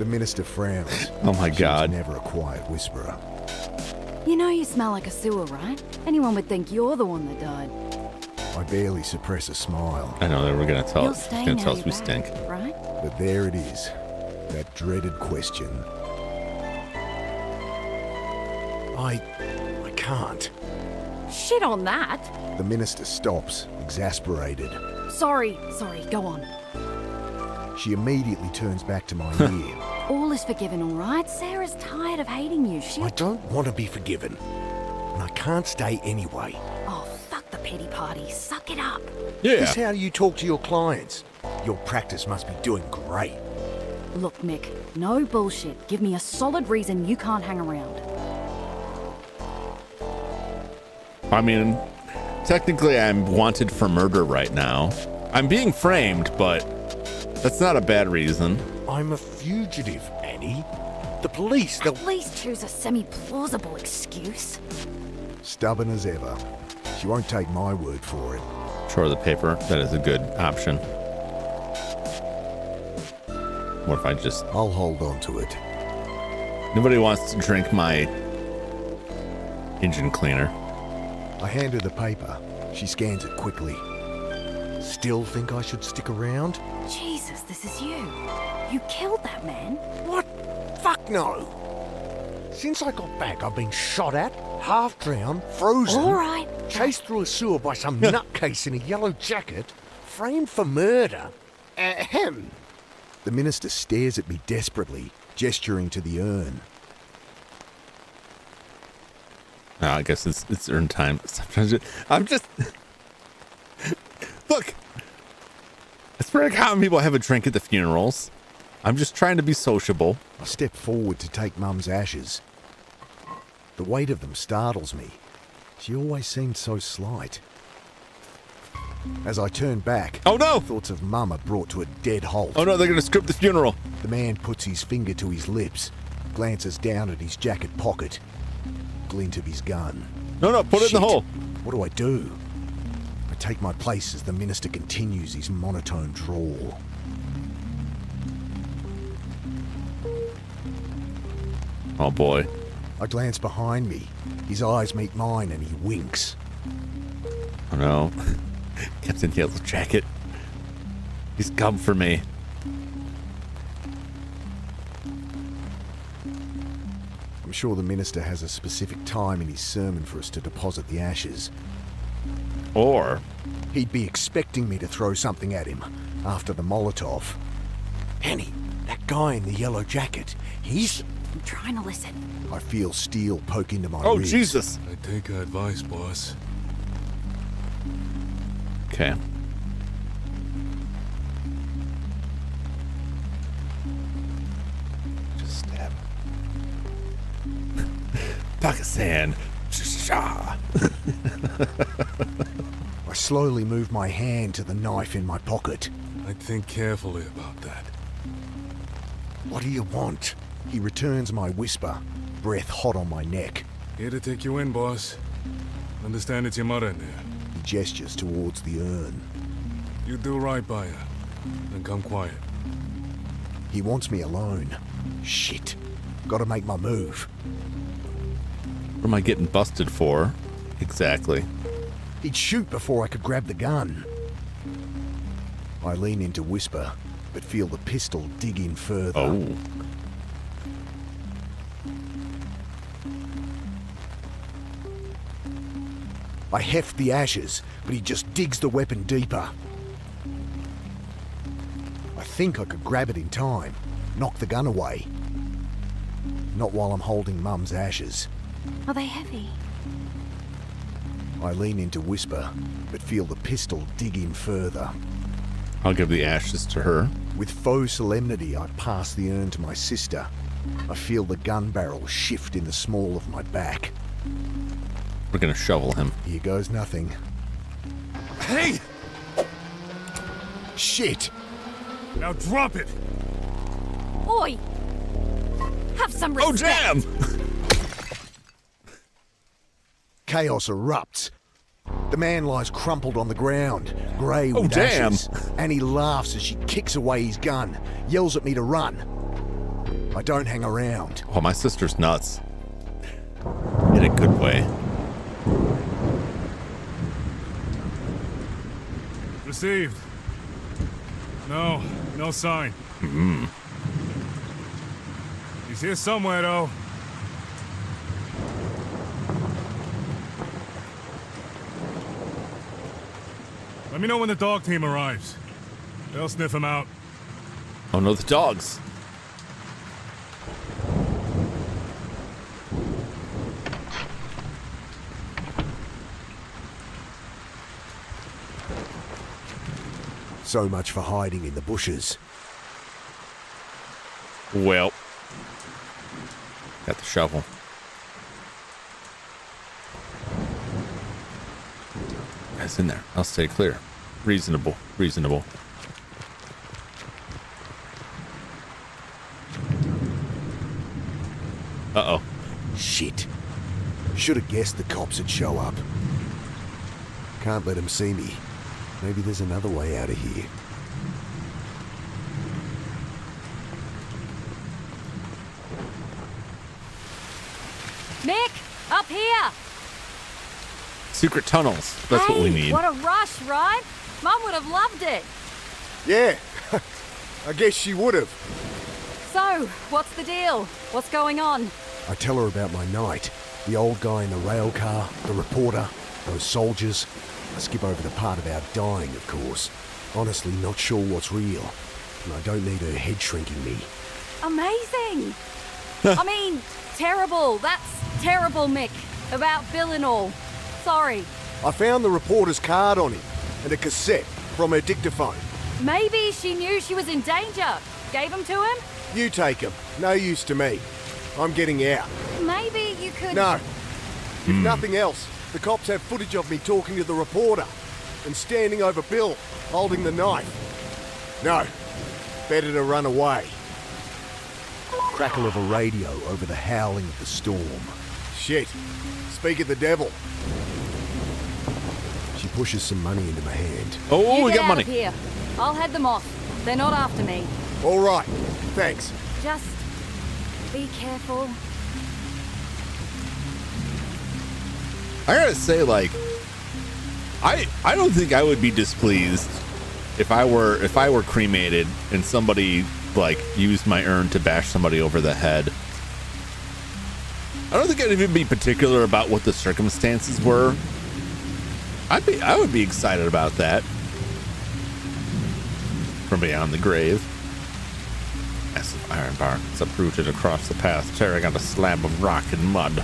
B: The minister frowns.
A: Oh my God.
B: She's never a quiet whisperer.
I: You know you smell like a sewer, right? Anyone would think you're the one that died.
B: I barely suppress a smile.
A: I know they were going to tell
I: You'll
A: us.
I: stay
A: Going
I: now
A: to tell us
I: you're
A: we
I: back,
A: stink.
I: right?
B: But there it is. That dreaded question. I can't.
I: Shit on that.
B: The minister stops, exasperated.
I: Sorry, go on.
B: She immediately turns back to my ear.
I: All is forgiven, all right? Sarah's tired of hating you.
B: I don't want to be forgiven. And I can't stay anyway.
I: Oh, fuck the pity party. Suck it up.
A: Yeah.
B: This is how you talk to your clients. Your practice must be doing great.
I: Look, Mick, no bullshit. Give me a solid reason you can't hang around.
A: I mean, technically I'm wanted for murder right now. I'm being framed, but that's not a bad reason.
B: I'm a fugitive, Annie. The police, they'll...
I: Please choose a semi-plausible excuse.
B: Stubborn as ever. She won't take my word for it.
A: Sure, the paper. That is a good option. What if I just...
B: I'll hold on to it.
A: Nobody wants to drink my engine cleaner.
B: I hand her the paper. She scans it quickly. Still think I should stick around?
I: Jesus, this is you. You killed that man.
G: What? Fuck no. Since I got back, I've been shot at, half drowned, frozen,
I: All right.
G: chased through a sewer by some nutcase in a yellow jacket, framed for murder. Ahem.
B: The minister stares at me desperately, gesturing to the urn.
A: No, I guess it's earned time. I'm just... Look! It's pretty common people have a drink at the funerals. I'm just trying to be sociable.
B: I step forward to take Mum's ashes. The weight of them startles me. She always seemed so slight. As I turn back,
A: oh no!
B: Thoughts of Mum are brought to a dead halt.
A: Oh no, they're gonna script the funeral.
B: The man puts his finger to his lips, glances down at his jacket pocket. Glint of his gun.
A: No, put it in the hole.
B: What do? I take my place as the minister continues his monotone drawl.
A: Oh boy.
B: I glance behind me. His eyes meet mine and he winks.
A: Oh no. Captain Yellow Jacket. He's come for me.
B: I'm sure the minister has a specific time in his sermon for us to deposit the ashes.
A: Or
C: he'd be expecting me to throw something at him after the Molotov. Annie, that guy in the yellow jacket, he's...
I: I'm trying to listen.
C: I feel steel poke into my
A: oh,
C: ribs.
A: Jesus.
H: I take your advice, boss.
A: Okay. Just stab. Pakistan. Shah.
C: I slowly move my hand to the knife in my pocket.
H: I'd think carefully about that.
C: What do you want? He returns my whisper, breath hot on my neck.
H: Here to take you in, boss. Understand it's your mother in there.
C: He gestures towards the urn.
H: You do right by her. Then come quiet.
C: He wants me alone. Shit. Gotta make my move.
A: What am I getting busted for? Exactly.
C: He'd shoot before I could grab the gun. I lean in to whisper, but feel the pistol dig in further.
A: Oh.
C: I heft the ashes, but he just digs the weapon deeper. I think I could grab it in time, knock the gun away. Not while I'm holding Mum's ashes.
I: Are they heavy?
C: I lean in to whisper, but feel the pistol dig in further.
A: I'll give the ashes to her.
C: With faux solemnity, I pass the urn to my sister. I feel the gun barrel shift in the small of my back.
A: We're gonna shovel him.
C: Here goes nothing. Hey! Shit!
H: Now drop it!
I: Oi! Have some respect!
A: Oh, damn!
C: Chaos erupts. The man lies crumpled on the ground, grey with
A: damn.
C: ashes. Annie laughs as she kicks away his gun, yells at me to run. I don't hang around.
A: Oh, my sister's nuts. In a good way.
H: Received. No sign.
A: Mm-hmm.
H: He's here somewhere, though. Let me know when the dog team arrives. They'll sniff him out.
A: Oh no, the dogs.
C: So much for hiding in the bushes.
A: Well. Got the shovel. Guys in there. I'll stay clear. Reasonable. Reasonable. Uh-oh.
C: Shit. Should have guessed the cops would show up. Can't let them see me. Maybe there's another way out of here.
I: Nick, up here!
A: Secret tunnels. That's what we need.
I: What a rush, right? Mum would have loved it.
C: Yeah, I guess she would have.
I: So, what's the deal? What's going on?
C: I tell her about my night. The old guy in the rail car, the reporter, those soldiers. I skip over the part about dying, of course. Honestly, not sure what's real. And I don't need her head shrinking me.
I: Amazing! I mean, terrible. That's terrible, Mick. About Bill and all. Sorry.
C: I found the reporter's card on him and a cassette from her dictaphone.
I: Maybe she knew she was in danger. Gave him to him?
C: You take him. No use to me. I'm getting out.
I: Maybe you could...
C: No. If nothing else, the cops have footage of me talking to the reporter and standing over Bill, holding the knife. No. Better to run away. Crackle of a radio over the howling of the storm. Shit. Speak of the devil. She pushes some money into my hand.
A: Oh,
I: you
A: we
I: get
A: got
I: out
A: money.
I: Of here. I'll head them off. They're not after me.
C: All right. Thanks.
I: Just be careful.
A: I gotta say, like, I don't think I would be displeased if I were cremated and somebody like used my urn to bash somebody over the head. I don't think I'd even be particular about what the circumstances were. I would be excited about that. From beyond the grave. Massive iron bar is uprooted across the path, tearing out a slab of rock and mud.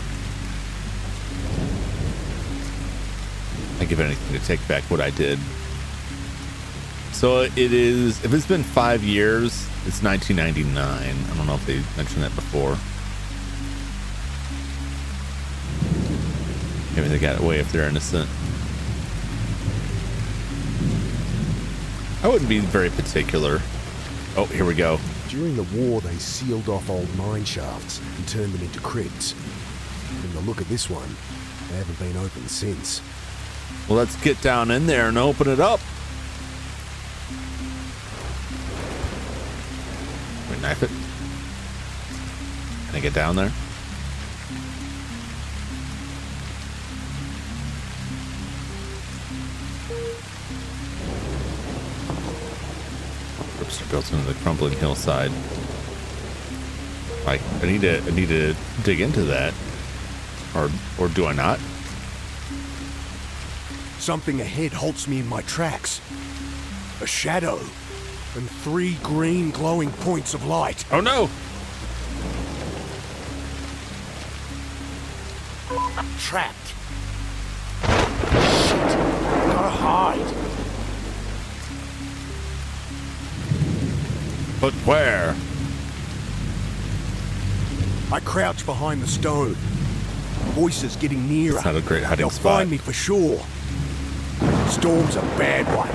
A: I'd give anything to take back what I did. So it is, if it's been 5 years, it's 1999. I don't know if they mentioned that before. Maybe they got away if they're innocent. I wouldn't be very particular. Oh, here we go.
B: During the war, they sealed off old mine shafts and turned them into crypts. From the look of this one, they haven't been opened since.
A: Well, let's get down in there and open it up. Can we knife it? Can I get down there? Crypts are built into the crumbling hillside. I need to dig into that, or do I not?
C: Something ahead halts me in my tracks. A shadow and 3 green glowing points of light.
A: Oh no!
C: Trapped. Shit. Gotta hide.
A: But where?
C: I crouch behind the stone. Voices getting nearer.
A: That's not a great hiding
C: They'll
A: spot.
C: find me for sure. Storm's a bad one.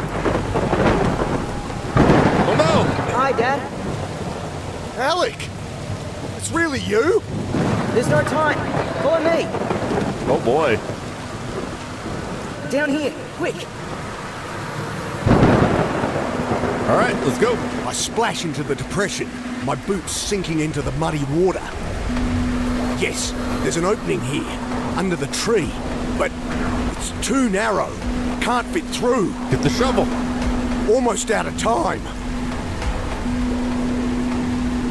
A: Oh no!
J: Hi, Dad.
C: Alec! It's really you?
J: There's no time. Follow me.
A: Oh boy.
J: Down here, quick.
A: All right, let's go.
C: I splash into the depression, my boots sinking into the muddy water. Yes, there's an opening here, under the tree, but it's too narrow. Can't fit through.
A: Get the shovel.
C: Almost out of time.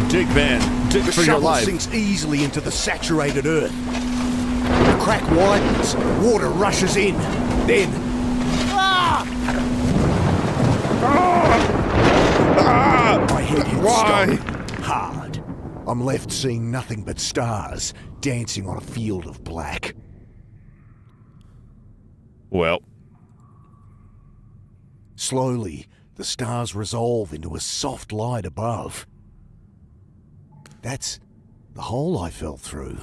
A: Dig, man. Dig
C: The
A: for your
C: shovel
A: life.
C: sinks easily into the saturated earth. The crack widens, water rushes in. Then... Ah! My head hits
A: Why?
C: stone. Hard. I'm left seeing nothing but stars dancing on a field of black.
A: Well.
C: Slowly, the stars resolve into a soft light above. That's the hole I fell through.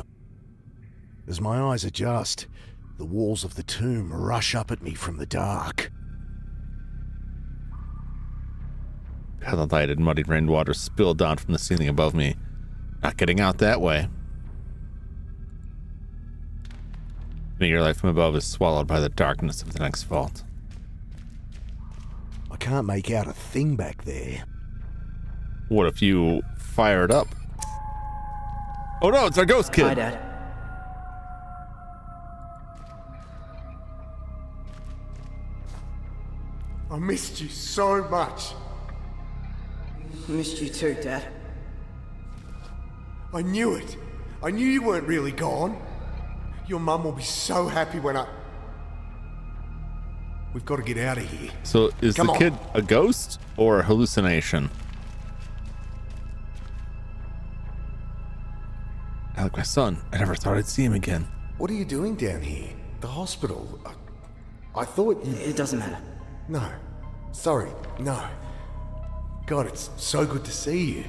C: As my eyes adjust, the walls of the tomb rush up at me from the dark.
A: How the lighted, muddy rainwater spilled down from the ceiling above me. Not getting out that way. Your light from above is swallowed by the darkness of the next vault.
C: I can't make out a thing back there.
A: What if you fire it up? Oh no, it's our ghost kid.
J: Hi, Dad.
C: I missed you so much.
J: Missed you too, Dad.
C: I knew it. I knew you weren't really gone. Your mum will be so happy when I... We've got to get out of here.
A: So is
C: Come
A: the
C: on.
A: kid a ghost or a hallucination? Alec, my son. I never thought I'd see him again.
C: What are you doing down here? The hospital? I thought you...
J: It doesn't matter.
C: No. Sorry. No. God, it's so good to see you.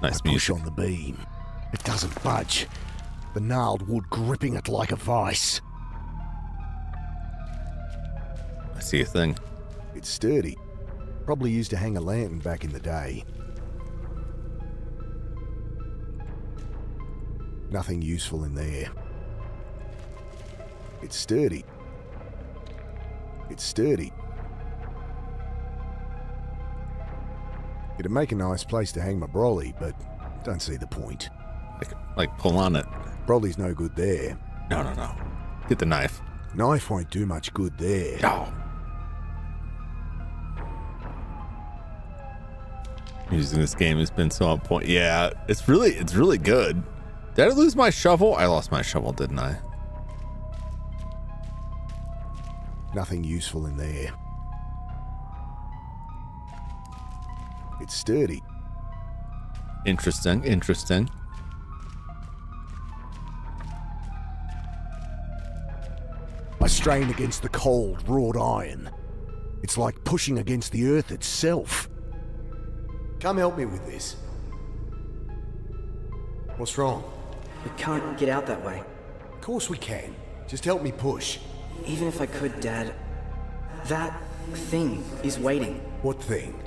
A: Nice
C: I push
A: music.
C: on the beam. It doesn't budge. The gnarled wood gripping it like a vice.
A: I see a thing.
C: It's sturdy. Probably used to hang a lantern back in the day. Nothing useful in there. It's sturdy. It's sturdy. It'd make a nice place to hang my brolly, but don't see the point.
A: Like pull on it.
C: Brolly's no good there.
A: No. Get the knife.
C: Knife won't do much good there.
A: No. Using this game has been so on point. Yeah, it's really good. Did I lose my shovel? I lost my shovel, didn't I?
B: Nothing useful in there. It's sturdy.
A: Interesting, interesting.
B: I strain against the cold, wrought iron. It's like pushing against the earth itself. Come help me with this. What's wrong?
J: We can't get out that way.
B: Of course we can. Just help me push.
J: Even if I could, Dad, that thing is waiting.
B: What thing?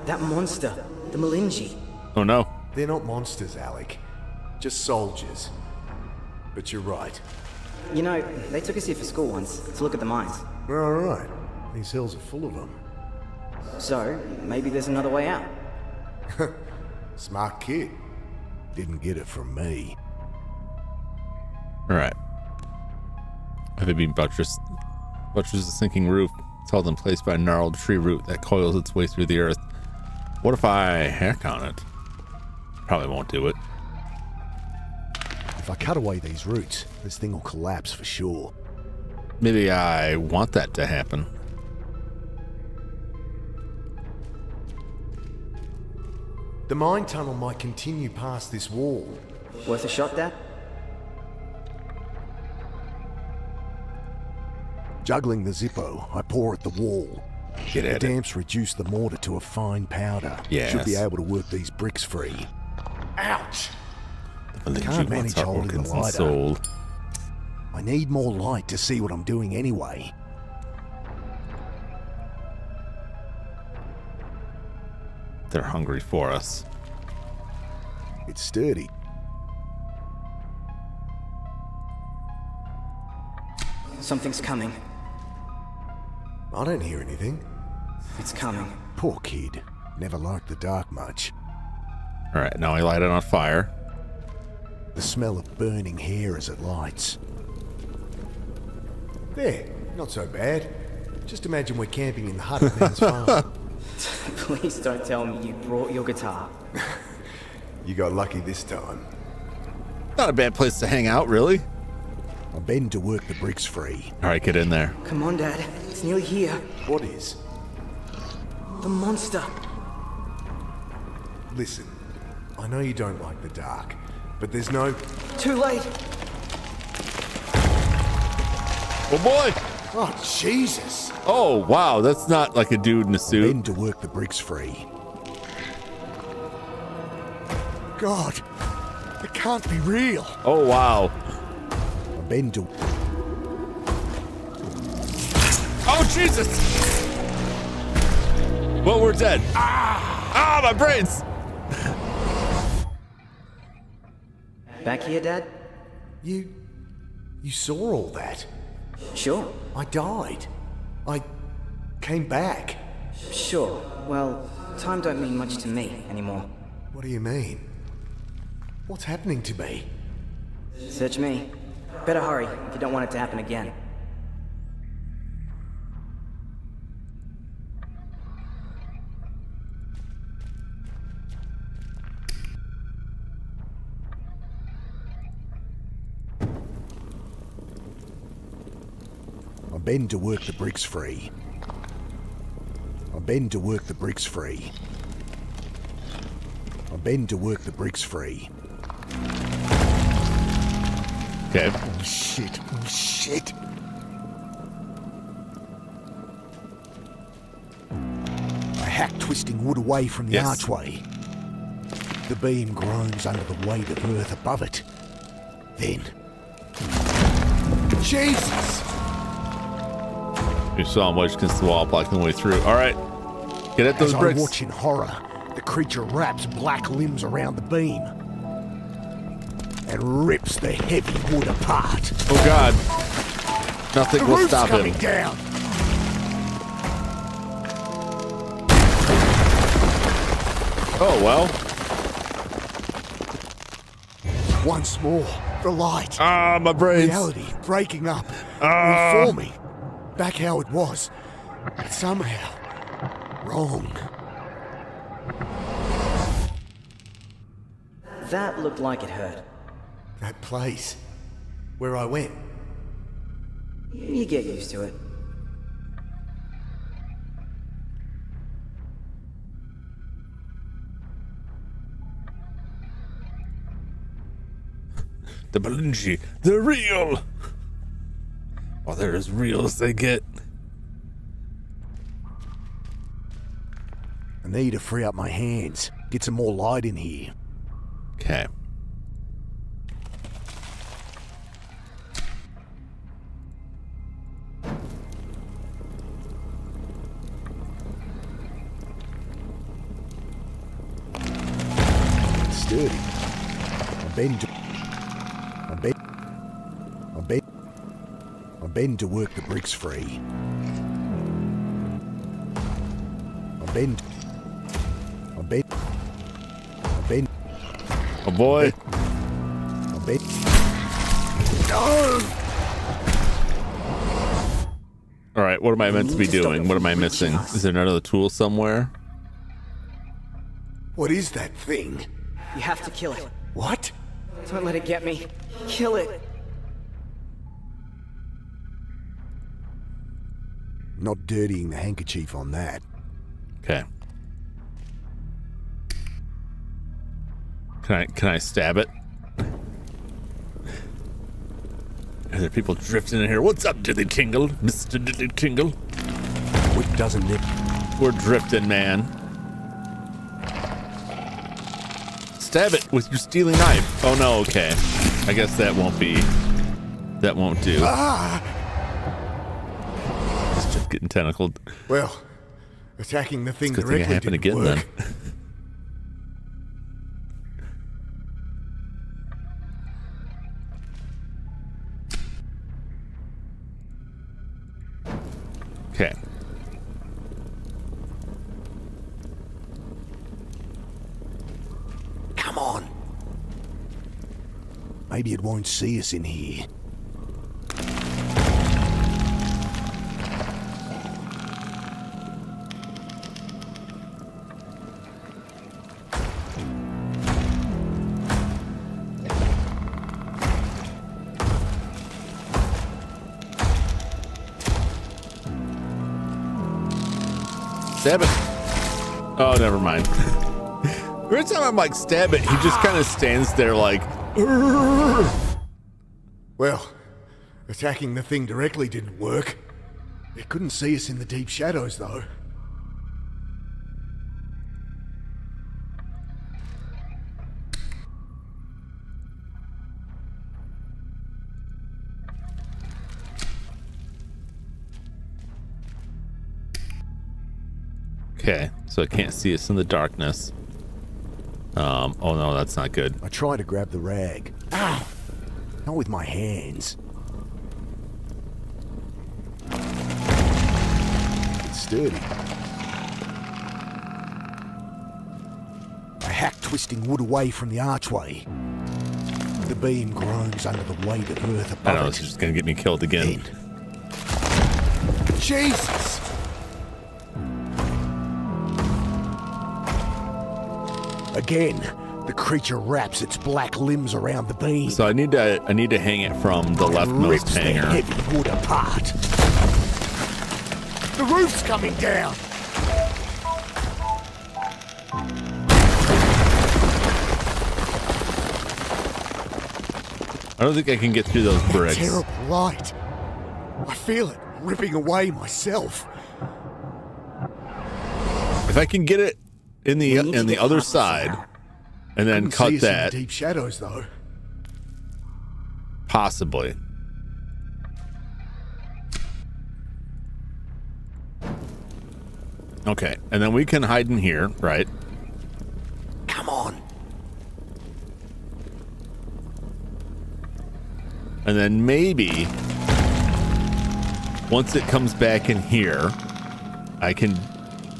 J: That monster, the Malinji.
A: Oh no.
B: They're not monsters, Alec. Just soldiers. But you're right.
J: You know, they took us here for school once to look at the mines.
B: All right. These hills are full of them.
J: So, maybe there's another way out.
B: Smart kid. Didn't get it from me.
A: Alright. I think being buttress a sinking roof. It's held in place by a gnarled tree root that coils its way through the earth. What if I hack on it? Probably won't do it.
B: If I cut away these roots, this thing will collapse for sure.
A: Maybe I want that to happen.
B: The mine tunnel might continue past this wall.
J: Worth a shot, Dad?
B: Juggling the Zippo, I pour at the wall.
A: Get at
B: the
A: it.
B: damps reduce the mortar to a fine powder.
A: Yes.
B: Should be able to work these bricks free. Ouch!
A: The
B: Can't manage holding the
A: organs and
B: lighter.
A: soul.
B: I need more light to see what I'm doing anyway.
A: They're hungry for us.
B: It's sturdy.
J: Something's coming.
B: I don't hear anything.
J: It's coming.
B: Poor kid. Never liked the dark much.
A: Alright, now I light it on fire.
B: The smell of burning hair as it lights. There, not so bad. Just imagine we're camping in the hut at Man's farm.
J: Please don't tell me you brought your guitar.
B: You got lucky this time.
A: Not a bad place to hang out, really.
B: I'm bending to work the bricks free.
A: Alright, get in there.
J: Come on, Dad. It's nearly here.
B: What is?
J: The monster.
B: Listen, I know you don't like the dark, but there's no...
J: Too late.
A: Oh boy!
B: Oh, Jesus!
A: Oh, wow, that's not like a dude in a suit.
B: Bend to work the bricks free. God, it can't be real.
A: Oh, wow.
B: I bend to...
A: Oh, Jesus! Well, we're dead. Ah, my brains!
J: Back here, Dad?
B: You saw all that?
J: Sure.
B: I died. I came back.
J: Sure. Well, time don't mean much to me anymore.
B: What do you mean? What's happening to me?
J: Search me. Better hurry if you don't want it to happen again.
B: I bend to work the bricks free. I bend to work the bricks free. I bend to work the bricks free.
A: Okay.
B: Oh shit, oh shit. I hack twisting wood away from the archway. The beam groans under the weight of earth above it. Then... Jesus!
A: You saw him wedged against the wall, blocking the way through. Alright. Get at those
B: As
A: bricks.
B: I watch in horror, the creature wraps black limbs around the beam and rips the heavy wood apart.
A: Oh god. Nothing will
B: roof's
A: stop
B: coming
A: him.
B: down.
A: Oh well.
B: Once more, the light.
A: Ah, my brains.
B: Reality breaking up. Reforming. Back how it was. But somehow wrong.
J: That looked like it hurt.
C: That place. Where I went.
J: You get used to it.
A: The Balinji, they're real. Oh, they're as real as they get.
B: I need to free up my hands. Get some more light in here.
A: Okay.
B: It's sturdy. I'm betting to work the bricks free. I'm betting.
A: Oh boy.
B: I'm betting.
A: All right, what am I meant to be doing? What am I missing? Is there another tool somewhere?
C: What is that thing?
J: You have to kill it.
C: What?
J: Don't let it get me. Kill it.
B: Not dirtying the handkerchief on that.
A: Okay. Can I stab it? Are there people drifting in here? What's up, Dilly Tingle? Mr. Dilly Tingle?
B: Wick doesn't nip.
A: We're drifting, man. Stab it with your steely knife. Oh no, okay. I guess that won't do. It's just getting tentacled.
C: Well, attacking the thing
A: Good thing it
C: directly
A: happened
C: didn't
A: again
C: work.
A: then. Okay.
B: Come on. Maybe it won't see us in here.
A: Stab it. Oh, never mind. Every time I'm like, stab it, he just kind of stands there like, "Urgh."
C: Well, attacking the thing directly didn't work. It couldn't see us in the deep shadows, though.
A: Okay, so it can't see us in the darkness. Oh no, that's not good.
B: I try to grab the rag. Ow! Not with my hands. It's sturdy. I hack twisting wood away from the archway. The beam groans under the weight of earth above
A: I know,
B: it.
A: this is just gonna get me killed again.
C: Jesus!
B: Again, the creature wraps its black limbs around the beam.
A: So I need to hang it from the leftmost
B: Rips the
A: hanger.
B: heavy wood apart.
C: The roof's coming down!
A: I don't think I can get through those bricks.
C: Terrible light. I feel it ripping away myself.
A: If I can get it in the other side and then
C: Couldn't see
A: cut
C: us in
A: that,
C: the deep shadows, though.
A: possibly. Okay, and then we can hide in here, right?
B: Come on.
A: And then maybe once it comes back in here, I can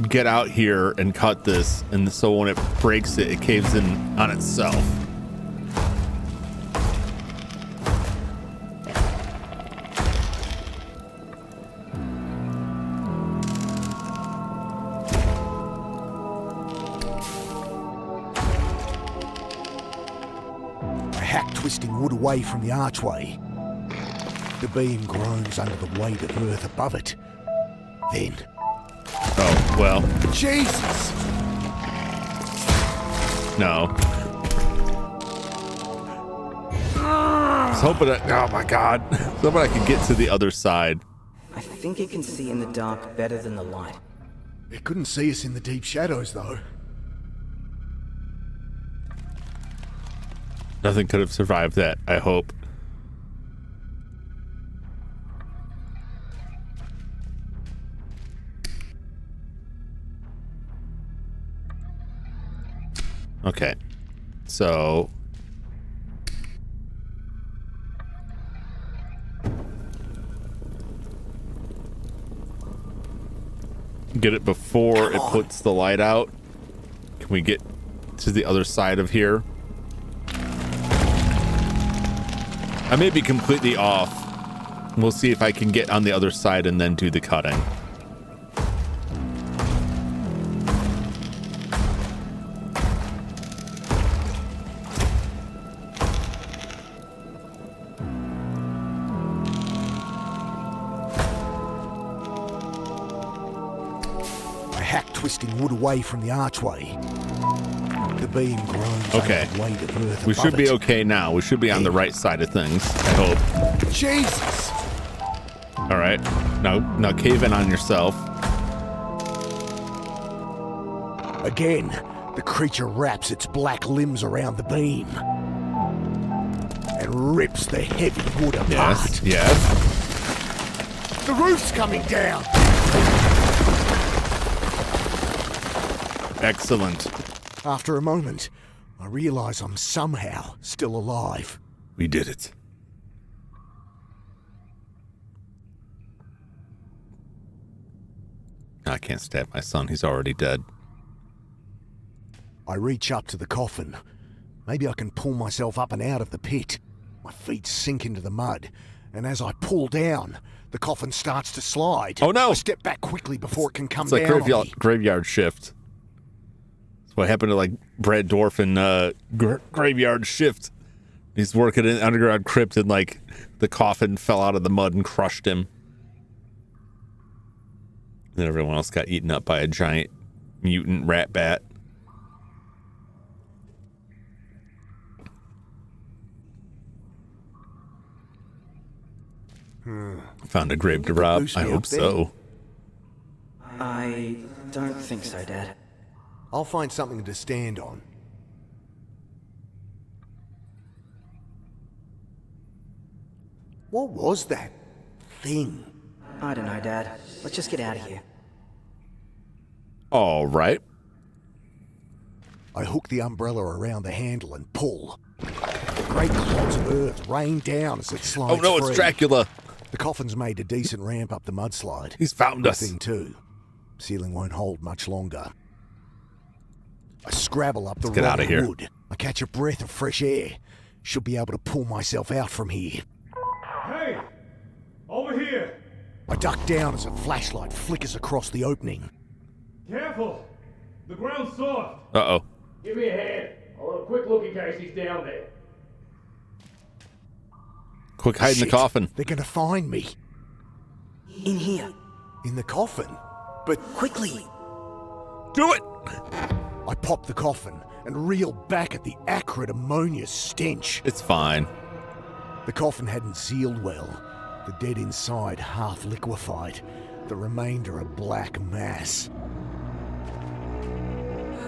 A: get out here and cut this, and so when it breaks it, it caves in on itself.
B: I hack twisting wood away from the archway. The beam groans under the weight of earth above it. Then...
A: Oh, well.
B: Jesus!
A: No. I was hoping oh my God. I was hoping I could get to the other side.
J: I think it can see in the dark better than the light.
B: It couldn't see us in the deep shadows, though.
A: Nothing could have survived that, I hope. Okay. So... get it before it puts the light out. Can we get to the other side of here? I may be completely off. We'll see if I can get on the other side and then do the cutting.
B: Twisting wood away from the archway. The beam groans
A: okay.
B: under the weight of earth
A: We
B: above
A: should be
B: it.
A: okay now. We should be on the right side of things, I hope.
B: Jesus!
A: All right. Now cave in on yourself.
B: Again, the creature wraps its black limbs around the beam and rips the heavy wood apart.
A: Yes, yes.
B: The roof's coming down!
A: Excellent.
B: After a moment, I realize I'm somehow still alive.
A: We did it. I can't stab my son. He's already dead.
B: I reach up to the coffin. Maybe I can pull myself up and out of the pit. My feet sink into the mud, and as I pull down, the coffin starts to slide.
A: Oh no!
B: I step back quickly before it can come
A: it's like
B: down on me.
A: Graveyard Shift. That's what happened to like Brad Dorff in Graveyard Shift. He's working in an underground crypt and like the coffin fell out of the mud and crushed him. Then everyone else got eaten up by a giant mutant rat bat. Found a grave to rob. I hope so.
J: I don't think so, Dad.
B: I'll find something to stand on. What was that thing?
J: I don't know, Dad. Let's just get out of here.
A: All right.
B: I hook the umbrella around the handle and pull. Great clods of earth rain down as it slides.
A: Oh no,
B: free.
A: it's Dracula.
B: The coffin's made a decent ramp up the mudslide.
A: He's found us.
B: Thing too. Ceiling won't hold much longer. I scrabble up the
A: get out of here.
B: wood. I catch a breath of fresh air. Should be able to pull myself out from here.
H: Hey! Over here!
B: I duck down as a flashlight flickers across the opening.
H: Careful! The ground's soft!
A: Uh-oh.
M: Give me a hand. I'll have a quick look in case he's down there.
A: Quick, hide in the coffin.
B: They're gonna find me.
J: In here.
B: In the coffin? But
J: quickly!
A: Do it!
B: I pop the coffin and reel back at the acrid ammonia stench.
A: It's fine.
B: The coffin hadn't sealed well. The dead inside half liquefied. The remainder a black mass.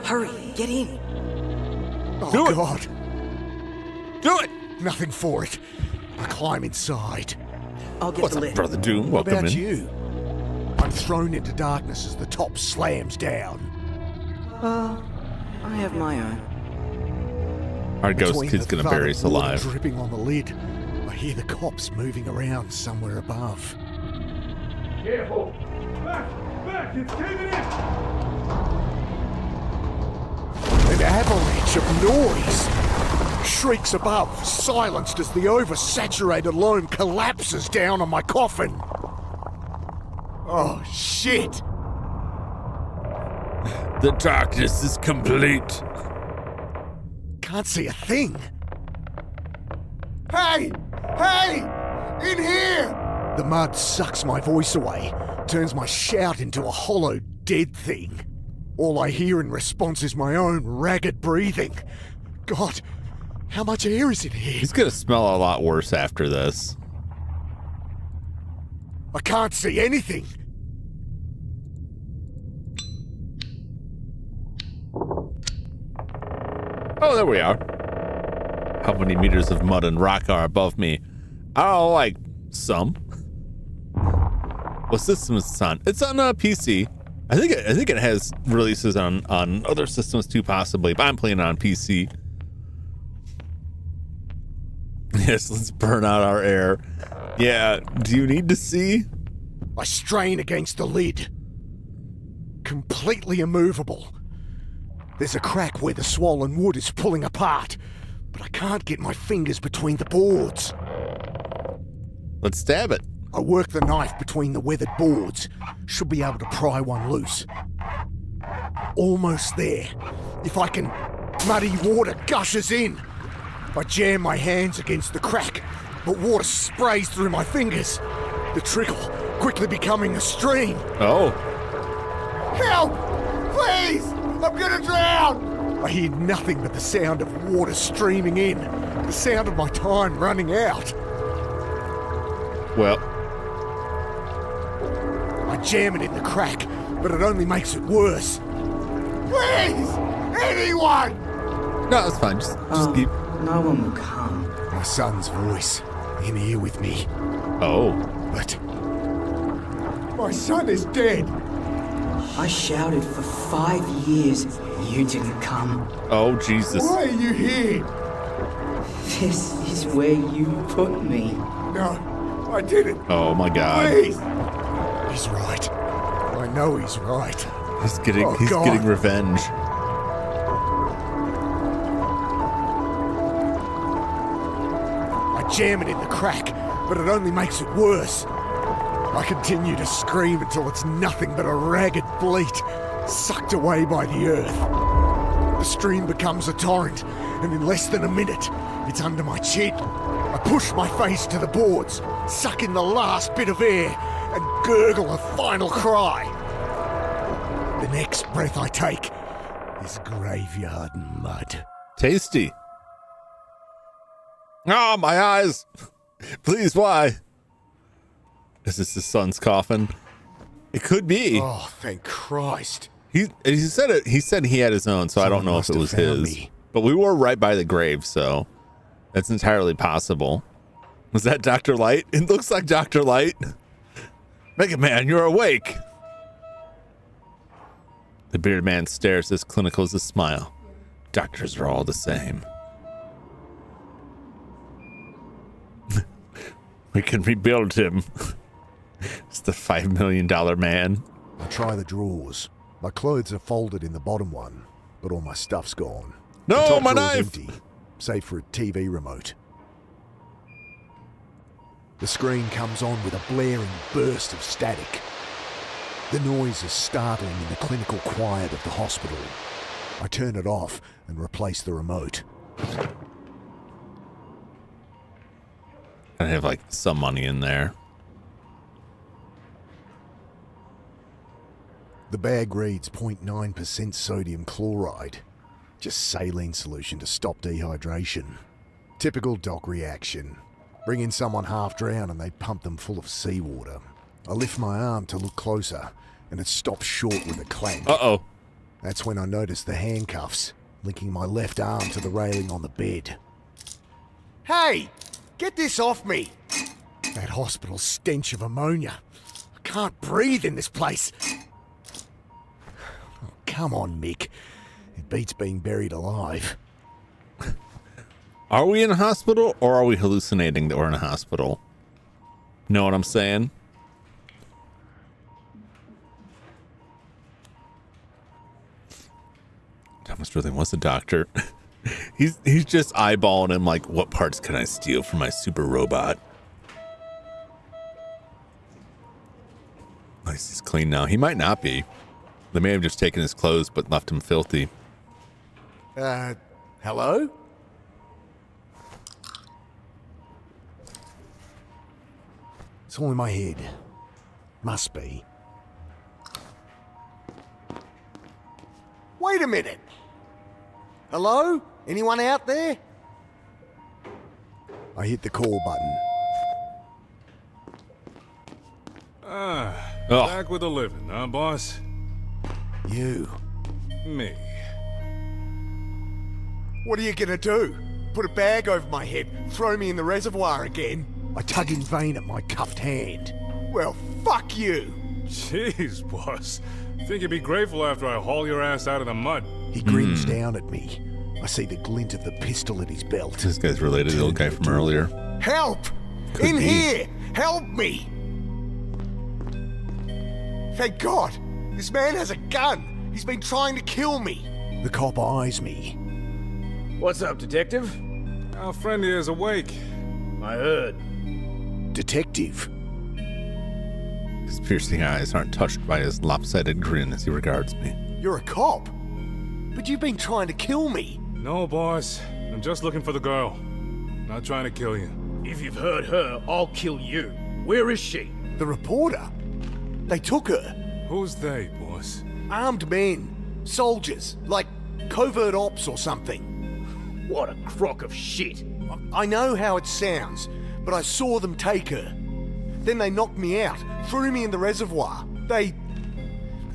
J: Hurry, get in!
B: Oh,
A: Do it.
B: God.
A: Do it!
B: Nothing for it. I climb inside.
J: I'll get
A: What's
J: the
A: up,
J: lid.
A: Brother Doom?
B: What
A: Welcome
B: about
A: in.
B: you? I'm thrown into darkness as the top slams down.
J: I have my own.
A: Our ghost
B: Between
A: kid's
B: the
A: gonna
B: thud
A: bury
B: of
A: us
B: water
A: alive.
B: dripping on the lid, I hear the cops moving around somewhere above.
M: Careful.
H: Back! It's caving in!
B: An avalanche of noise! Shrieks above, silenced as the oversaturated loam collapses down on my coffin. Oh, shit!
A: The darkness is complete.
B: Can't see a thing.
C: Hey! Hey! In here! The mud sucks my voice away, turns my shout into a hollow, dead thing. All I hear in response is my own ragged breathing. God, how much air is in here?
A: He's gonna smell a lot worse after this.
C: I can't see anything.
A: Oh, there we are. How many meters of mud and rock are above me? Oh, like some. What system is this on? It's on a PC. I think it has releases on other systems too, possibly, but I'm playing it on PC. Yes, let's burn out our air. Yeah, do you need to see?
C: I strain against the lid. Completely immovable. There's a crack where the swollen wood is pulling apart, but I can't get my fingers between the boards.
A: Let's stab it.
C: I work the knife between the weathered boards. Should be able to pry one loose. Almost there. If I can, muddy water gushes in. I jam my hands against the crack, but water sprays through my fingers. The trickle quickly becoming a stream.
A: Oh.
C: Help! Please! I'm gonna drown! I hear nothing but the sound of water streaming in. The sound of my time running out.
A: Well,
C: I jam it in the crack, but it only makes it worse. Please! Anyone!
A: No, it's fine. Just keep.
J: No one will come.
C: My son's voice in here with me.
A: Oh.
C: But my son is dead.
J: I shouted for 5 years. You didn't come.
A: Oh, Jesus.
C: Why are you here?
J: This is where you put me.
C: No, I didn't.
A: Oh my God.
C: Please. He's right. I know he's right.
A: He's getting revenge.
C: I jam it in the crack, but it only makes it worse. I continue to scream until it's nothing but a ragged bleat, sucked away by the earth. The stream becomes a torrent, and in less than a minute, it's under my chin. I push my face to the boards, suck in the last bit of air, and gurgle a final cry. The next breath I take is graveyard mud.
A: Tasty. Oh, my eyes. Please, why? Is this his son's coffin? It could be.
C: Oh, thank Christ.
A: He said it. He said he had his own, so I don't know if it was his. But we were right by the grave, so that's entirely possible. Was that Dr. Light? It looks like Dr. Light. Mega Man, you're awake. The bearded man stares as clinical as a smile. Doctors are all the same. We can rebuild him. It's the $5 million man.
C: I try the drawers. My clothes are folded in the bottom one, but all my stuff's gone.
A: No,
C: the top
A: my
C: drawer's
A: knife!
C: empty, save for a TV remote. The screen comes on with a blaring burst of static. The noise is startling in the clinical quiet of the hospital. I turn it off and replace the remote.
A: I have like some money in there.
C: The bag reads 0.9% sodium chloride. Just saline solution to stop dehydration. Typical doc reaction. Bring in someone half drowned and they pump them full of seawater. I lift my arm to look closer and it stops short with a clank.
A: Uh-oh.
C: That's when I notice the handcuffs linking my left arm to the railing on the bed. Hey! Get this off me! That hospital stench of ammonia. I can't breathe in this place. Oh, come on, Mick. It beats being buried alive.
A: Are we in a hospital or are we hallucinating that we're in a hospital? Know what I'm saying? Thomas really was a doctor. He's just eyeballing him like, what parts can I steal from my super robot? Nice, he's clean now. He might not be. They may have just taken his clothes but left him filthy.
C: Hello?
B: It's all in my head. Must be.
C: Wait a minute! Hello? Anyone out there? I hit the call button.
H: Back with a living, huh, boss?
B: You.
H: Me.
C: What are you gonna do? Put a bag over my head, throw me in the reservoir again?
B: I tug in vain at my cuffed hand.
C: Well, fuck you!
H: Jeez, boss. Think you'd be grateful after I haul your ass out of the mud.
B: He grins down at me. I see the glint of the pistol at his belt.
A: This guy's related to the old guy from earlier.
C: Help!
A: Could be.
C: Here! Help me! Thank God! This man has a gun! He's been trying to kill me!
B: The cop eyes me.
M: What's up, detective?
H: Our friend here is awake.
M: I heard.
B: Detective.
A: His piercing eyes aren't touched by his lopsided grin as he regards me.
C: You're a cop? But you've been trying to kill me!
H: No, boss. I'm just looking for the girl. Not trying to kill you.
M: If you've heard her, I'll kill you. Where is she?
C: The reporter? They took her.
H: Who's they, boss?
C: Armed men. Soldiers. Like covert ops or something.
M: What a crock of shit.
C: I know how it sounds, but I saw them take her. Then they knocked me out, threw me in the reservoir. They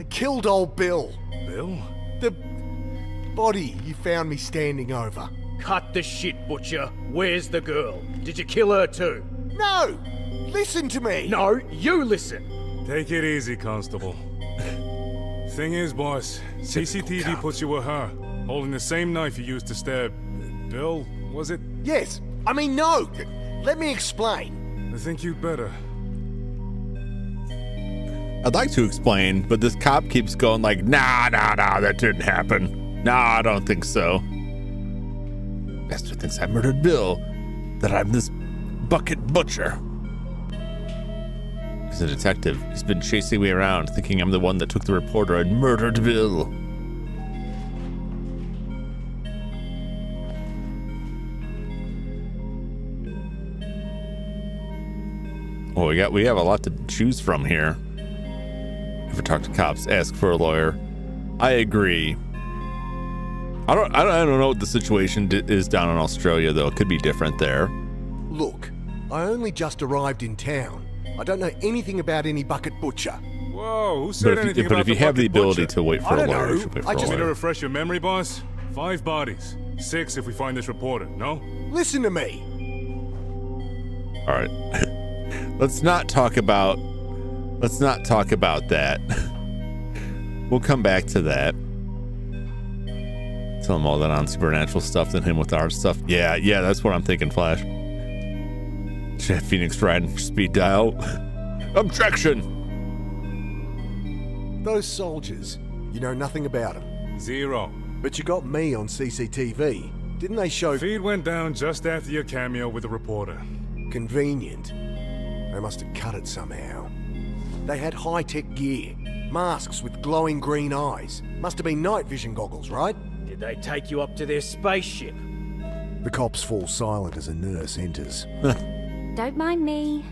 C: killed old Bill.
H: Bill?
C: The body you found me standing over.
M: Cut the shit, Butcher. Where's the girl? Did you kill her too?
C: No! Listen to me!
M: No, you listen!
H: Take it easy, Constable. Thing is, boss, CCTV puts you with her, holding the same knife you used to stab Bill, was it?
C: Yes. I mean, no! Let me explain.
H: I think you'd better.
A: I'd like to explain, but this cop keeps going like, nah, that didn't happen. Nah, I don't think so. Bastard thinks I murdered Bill, that I'm this bucket butcher. He's a detective. He's been chasing me around, thinking I'm the one that took the reporter and murdered Bill. Well, we have a lot to choose from here. If we talk to cops, ask for a lawyer. I agree. I don't know what the situation is down in Australia, though. It could be different there.
C: Look, I only just arrived in town. I don't know anything about any bucket butcher.
H: Whoa, who said anything about
A: But if you have the ability
H: butcher?
A: to wait for a lawyer, you should wait for a
H: Want me to
A: lawyer.
H: refresh your memory, boss? 5 bodies. 6 if we find this reporter, no?
C: Listen to me.
A: All right. Let's not talk about that. We'll come back to that. Tell him all that on supernatural stuff, then him with our stuff. Yeah, that's what I'm thinking, Flash. Should have Phoenix riding speed dial. Objection!
C: Those soldiers, you know nothing about them.
H: 0.
C: But you got me on CCTV. Didn't they show...
H: Feed went down just after your cameo with the reporter.
C: Convenient. They must have cut it somehow. They had high-tech gear. Masks with glowing green eyes. Must have been night vision goggles, right?
M: Did they take you up to their spaceship?
B: The cops fall silent as a nurse enters.
F: Don't mind me.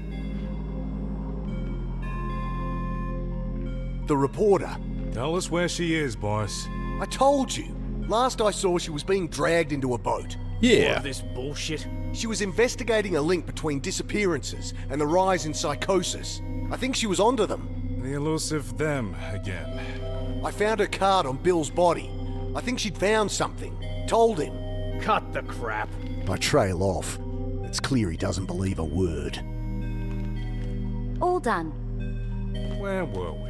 C: The reporter.
H: Tell us where she is, boss.
C: I told you. Last I saw, she was being dragged into a boat.
M: All
A: Yeah.
M: of this bullshit?
C: She was investigating a link between disappearances and the rise in psychosis. I think she was onto them.
H: The elusive them again.
C: I found her card on Bill's body. I think she'd found something. Told him.
M: Cut the crap.
B: I trail off. It's clear he doesn't believe a word.
F: All done.
H: Where were we?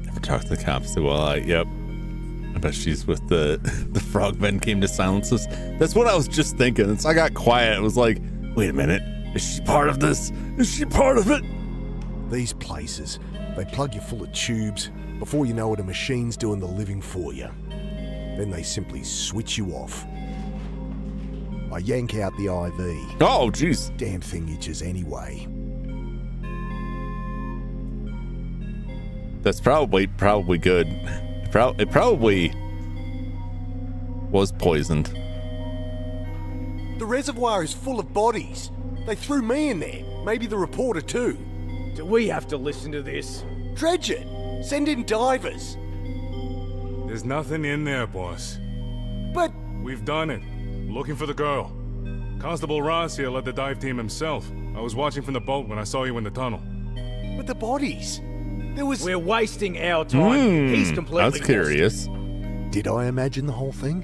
A: Never talk to the cops. Well, yep. I bet she's with the frogmen came to silence us. That's what I was just thinking. I got quiet. It was like, wait a minute. Is she part of this? Is she part of it?
B: These places, they plug you full of tubes. Before you know it, a machine's doing the living for you. Then they simply switch you off. I yank out the IV.
A: Oh, jeez.
B: Damn thing itches anyway.
A: That's probably good. It probably was poisoned.
C: The reservoir is full of bodies. They threw me in there. Maybe the reporter too.
M: Do we have to listen to this?
C: Dredge it. Send in divers.
H: There's nothing in there, boss.
C: But...
H: We've done it. Looking for the girl. Constable Ross here led the dive team himself. I was watching from the boat when I saw you in the tunnel.
C: But the bodies... There was...
M: We're wasting our time. He's completely
A: I was curious.
C: Did I imagine the whole thing?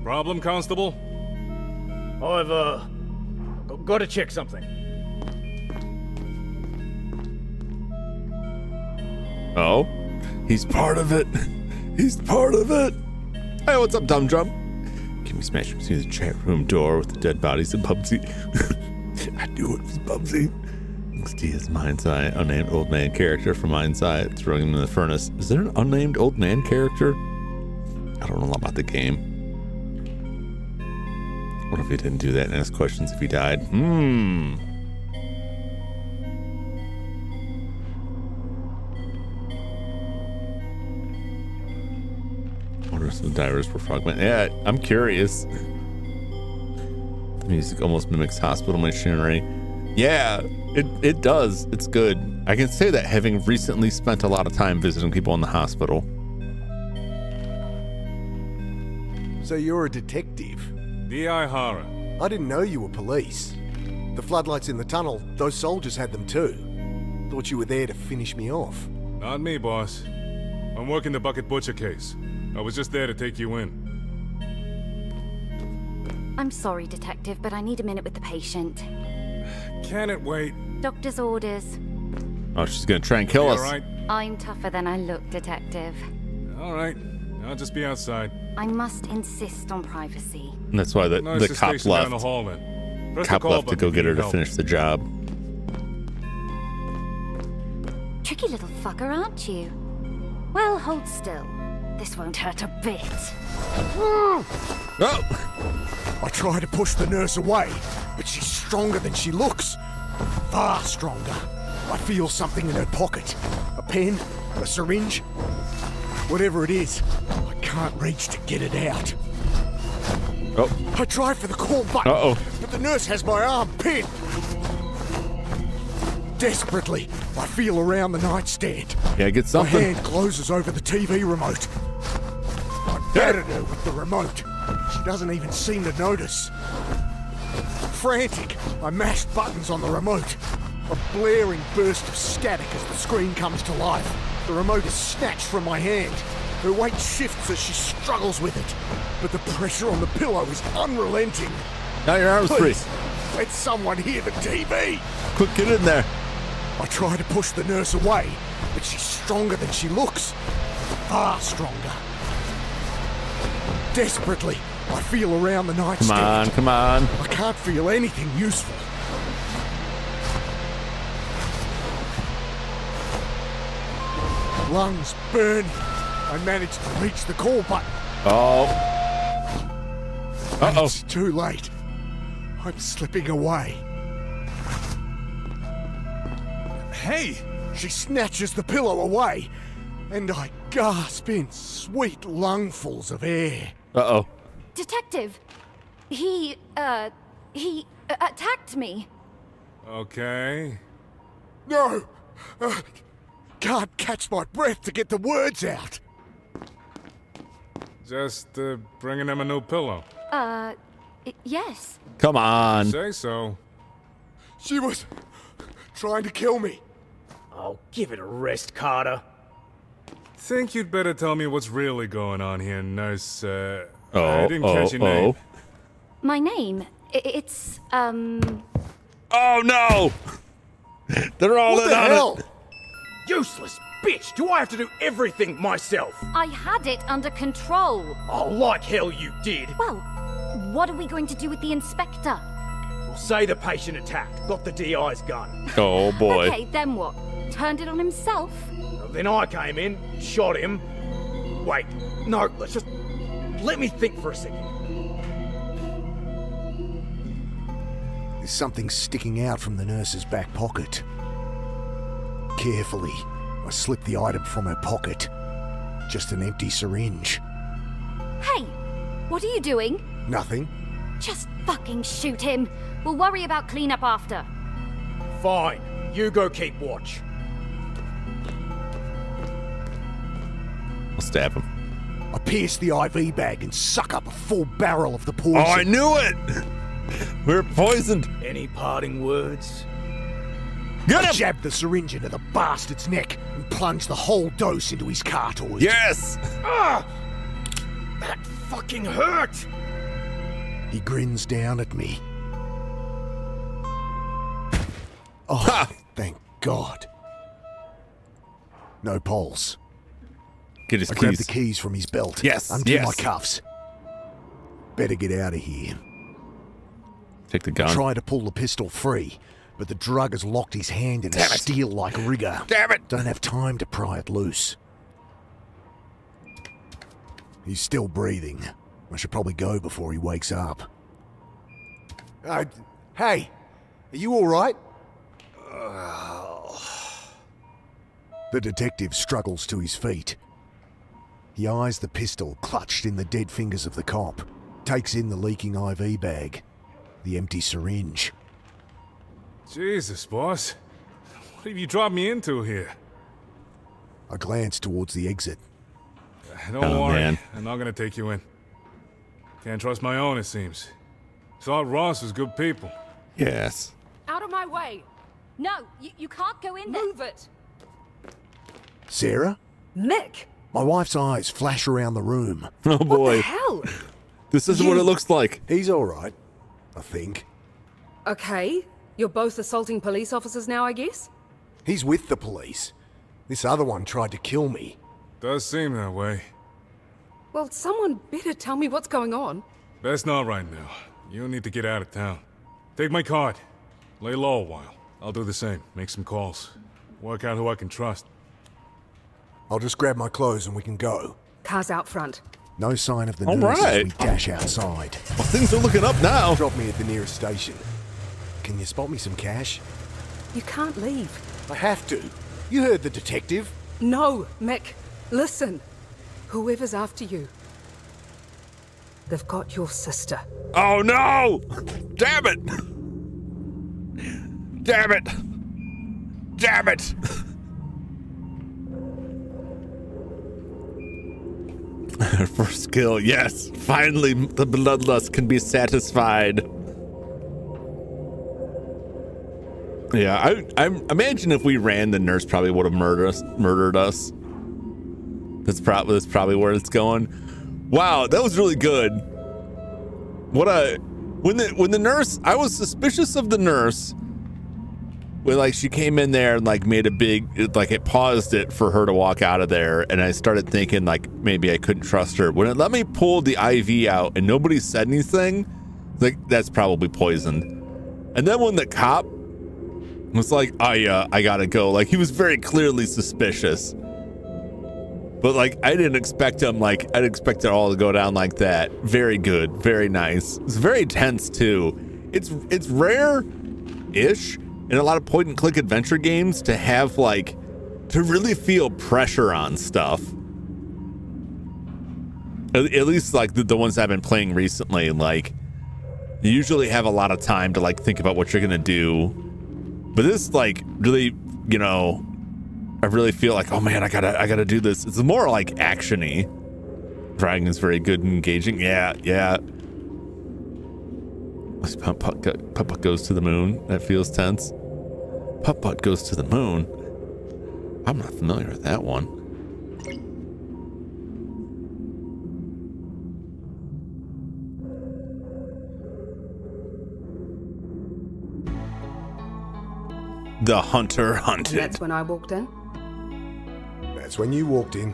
H: Problem, Constable?
M: I've, got to check something.
A: Oh, he's part of it. He's part of it. Hey, what's up, Jum Jum? Can we smash through the chat room door with the dead bodies of Bubsy? I do it with Bubsy. XD is Mindsight, unnamed old man character from Mindsight, throwing him in the furnace. Is there an unnamed old man character? I don't know a lot about the game. What if he didn't do that and ask questions if he died? What are some divers for frogmen? Yeah, I'm curious. The music almost mimics hospital machinery. Yeah, it does. It's good. I can say that having recently spent a lot of time visiting people in the hospital.
C: So you're a detective?
H: D.I. Hara.
C: I didn't know you were police. The floodlights in the tunnel, those soldiers had them too. Thought you were there to finish me off.
H: Not me, boss. I'm working the Bucket Butcher case. I was just there to take you in.
N: I'm sorry, Detective, but I need a minute with the patient.
H: Can it wait?
N: Doctor's orders.
A: Oh, she's gonna try and kill us.
H: All right.
N: I'm tougher than I look, Detective.
H: All right. I'll just be outside.
N: I must insist on privacy.
A: And that's why the cop
H: station
A: left.
H: down the hall, then. Press
A: Cop
H: the call
A: left to
H: button
A: go
H: if
A: get
H: you
A: her
H: need
A: to
H: help.
A: finish the job.
N: Tricky little fucker, aren't you? Well, hold still. This won't hurt a bit.
A: Oh!
C: I try to push the nurse away, but she's stronger than she looks. Far stronger. I feel something in her pocket. A pen, a syringe, whatever it is. I can't reach to get it out.
A: Oh.
C: I try for the call button, but the nurse has my arm pinned. Desperately, I feel around the nightstand.
A: Yeah, get something.
C: My hand closes over the TV remote. I battered her with the remote. She doesn't even seem to notice. Frantic, I mashed buttons on the remote. A blaring burst of static as the screen comes to life. The remote is snatched from my hand. Her weight shifts as she struggles with it. But the pressure on the pillow is unrelenting.
A: Now your arm's free.
C: Please, let someone hear the TV.
A: Quick, get in there.
C: I try to push the nurse away, but she's stronger than she looks. Far stronger. Desperately, I feel around the nightstand.
A: Come on.
C: I can't feel anything useful. Lungs burning. I managed to reach the call button.
A: Oh. Uh-oh.
C: It's too late. I'm slipping away.
H: Hey!
C: She snatches the pillow away, and I gasp in sweet lungfuls of air.
A: Uh-oh.
N: Detective! He attacked me.
H: Okay.
C: No! Can't catch my breath to get the words out.
H: Just bringing them a new pillow.
N: Yes.
A: Come on.
H: Say so.
C: She was trying to kill me.
M: Oh, give it a rest, Carter.
H: Think you'd better tell me what's really going on here, nurse, I
A: Oh,
H: didn't catch your name.
N: My name, it's,
A: Oh, no! They're all
C: What
A: in
C: the
A: on
C: hell?
A: it.
M: Useless bitch! Do I have to do everything myself?
N: I had it under control.
M: Oh, like hell you did.
N: Well, what are we going to do with the inspector?
M: We'll say the patient attacked, got the DI's gun.
A: Oh, boy.
N: Okay, then what? Turned it on himself?
M: Then I came in, shot him. Wait, no, let me think for a second.
C: There's something sticking out from the nurse's back pocket. Carefully,
B: I slipped the item from her pocket. Just an empty syringe.
N: Hey, what are you doing?
B: Nothing.
N: Just fucking shoot him. We'll worry about cleanup after.
M: Fine. You go keep watch.
A: I'll stab him.
B: I pierce the IV bag and suck up a full barrel of the poison.
A: Oh, I knew it! We're poisoned.
M: Any parting words?
A: Get him!
B: I jabbed the syringe into the bastard's neck and plunged the whole dose into his cartoid.
A: Yes!
M: Ah! That fucking hurt!
B: He grins down at me. Oh,
A: Ha!
B: Thank God. No pulse.
A: Get his
B: I
A: keys.
B: grabbed the keys from his belt.
A: Yes,
B: Undo
A: yes.
B: my cuffs. Better get out of here.
A: Take the gun.
B: I try to pull the pistol free, but the drug has locked his hand in a
A: Damn it.
B: steel-like rigor.
A: Damn it!
B: Don't have time to pry it loose. He's still breathing. I should probably go before he wakes up.
C: Hey, are you all right?
B: The detective struggles to his feet. He eyes the pistol clutched in the dead fingers of the cop, takes in the leaking IV bag, the empty syringe.
H: Jesus, boss. What have you dropped me into here?
B: I glance towards the exit.
H: Don't
A: Oh,
H: worry.
A: man.
H: I'm not gonna take you in. Can't trust my own, it seems. Thought Ross was good people.
A: Yes.
K: Out of my way!
N: No, you can't go in there.
K: Move it!
B: Sarah?
K: Mick!
B: My wife's eyes flash around the room.
A: Oh
K: What
A: boy.
K: the hell?
A: This isn't what it looks like.
B: He's all right, I think.
K: Okay, you're both assaulting police officers now, I guess?
B: He's with the police. This other one tried to kill me.
H: Does seem that way.
K: Well, someone better tell me what's going on.
H: Best not right now. You need to get out of town. Take my card. Lay low a while. I'll do the same. Make some calls. Work out who I can trust.
B: I'll just grab my clothes and we can go.
K: Car's out front.
B: No sign of the
A: All
B: nurse as
A: right.
B: we dash outside.
A: Well, things are looking up now.
B: Drop me at the nearest station. Can you spot me some cash?
K: You can't leave.
B: I have to. You heard the detective.
K: No, Mick. Listen. Whoever's after you, they've got your sister.
A: Oh no! Damn it! Damn it! Damn it! First kill, yes. Finally, the bloodlust can be satisfied. Yeah, I imagine if we ran, the nurse probably would have murdered us. That's probably where it's going. Wow, that was really good. When the nurse, I was suspicious of the nurse. When like she came in there and like made a big, it paused it for her to walk out of there, and I started thinking like maybe I couldn't trust her. When it let me pull the IV out and nobody said anything, like that's probably poisoned. And then when the cop was like, I gotta go, like he was very clearly suspicious. But like I didn't expect him, like I'd expect it all to go down like that. Very good, very nice. It's very tense too. It's rare-ish in a lot of point and click adventure games to have like to really feel pressure on stuff. At least like the ones I've been playing recently, like you usually have a lot of time to like think about what you're gonna do. But this like really, you know, I really feel like, oh man, I gotta do this. It's more like action-y. Dragon is very good and engaging. Yeah. Putt-Putt goes to the moon. That feels tense. Putt-Putt goes to the moon. I'm not familiar with that one. The hunter hunted.
K: That's when I walked in.
B: That's when you walked in.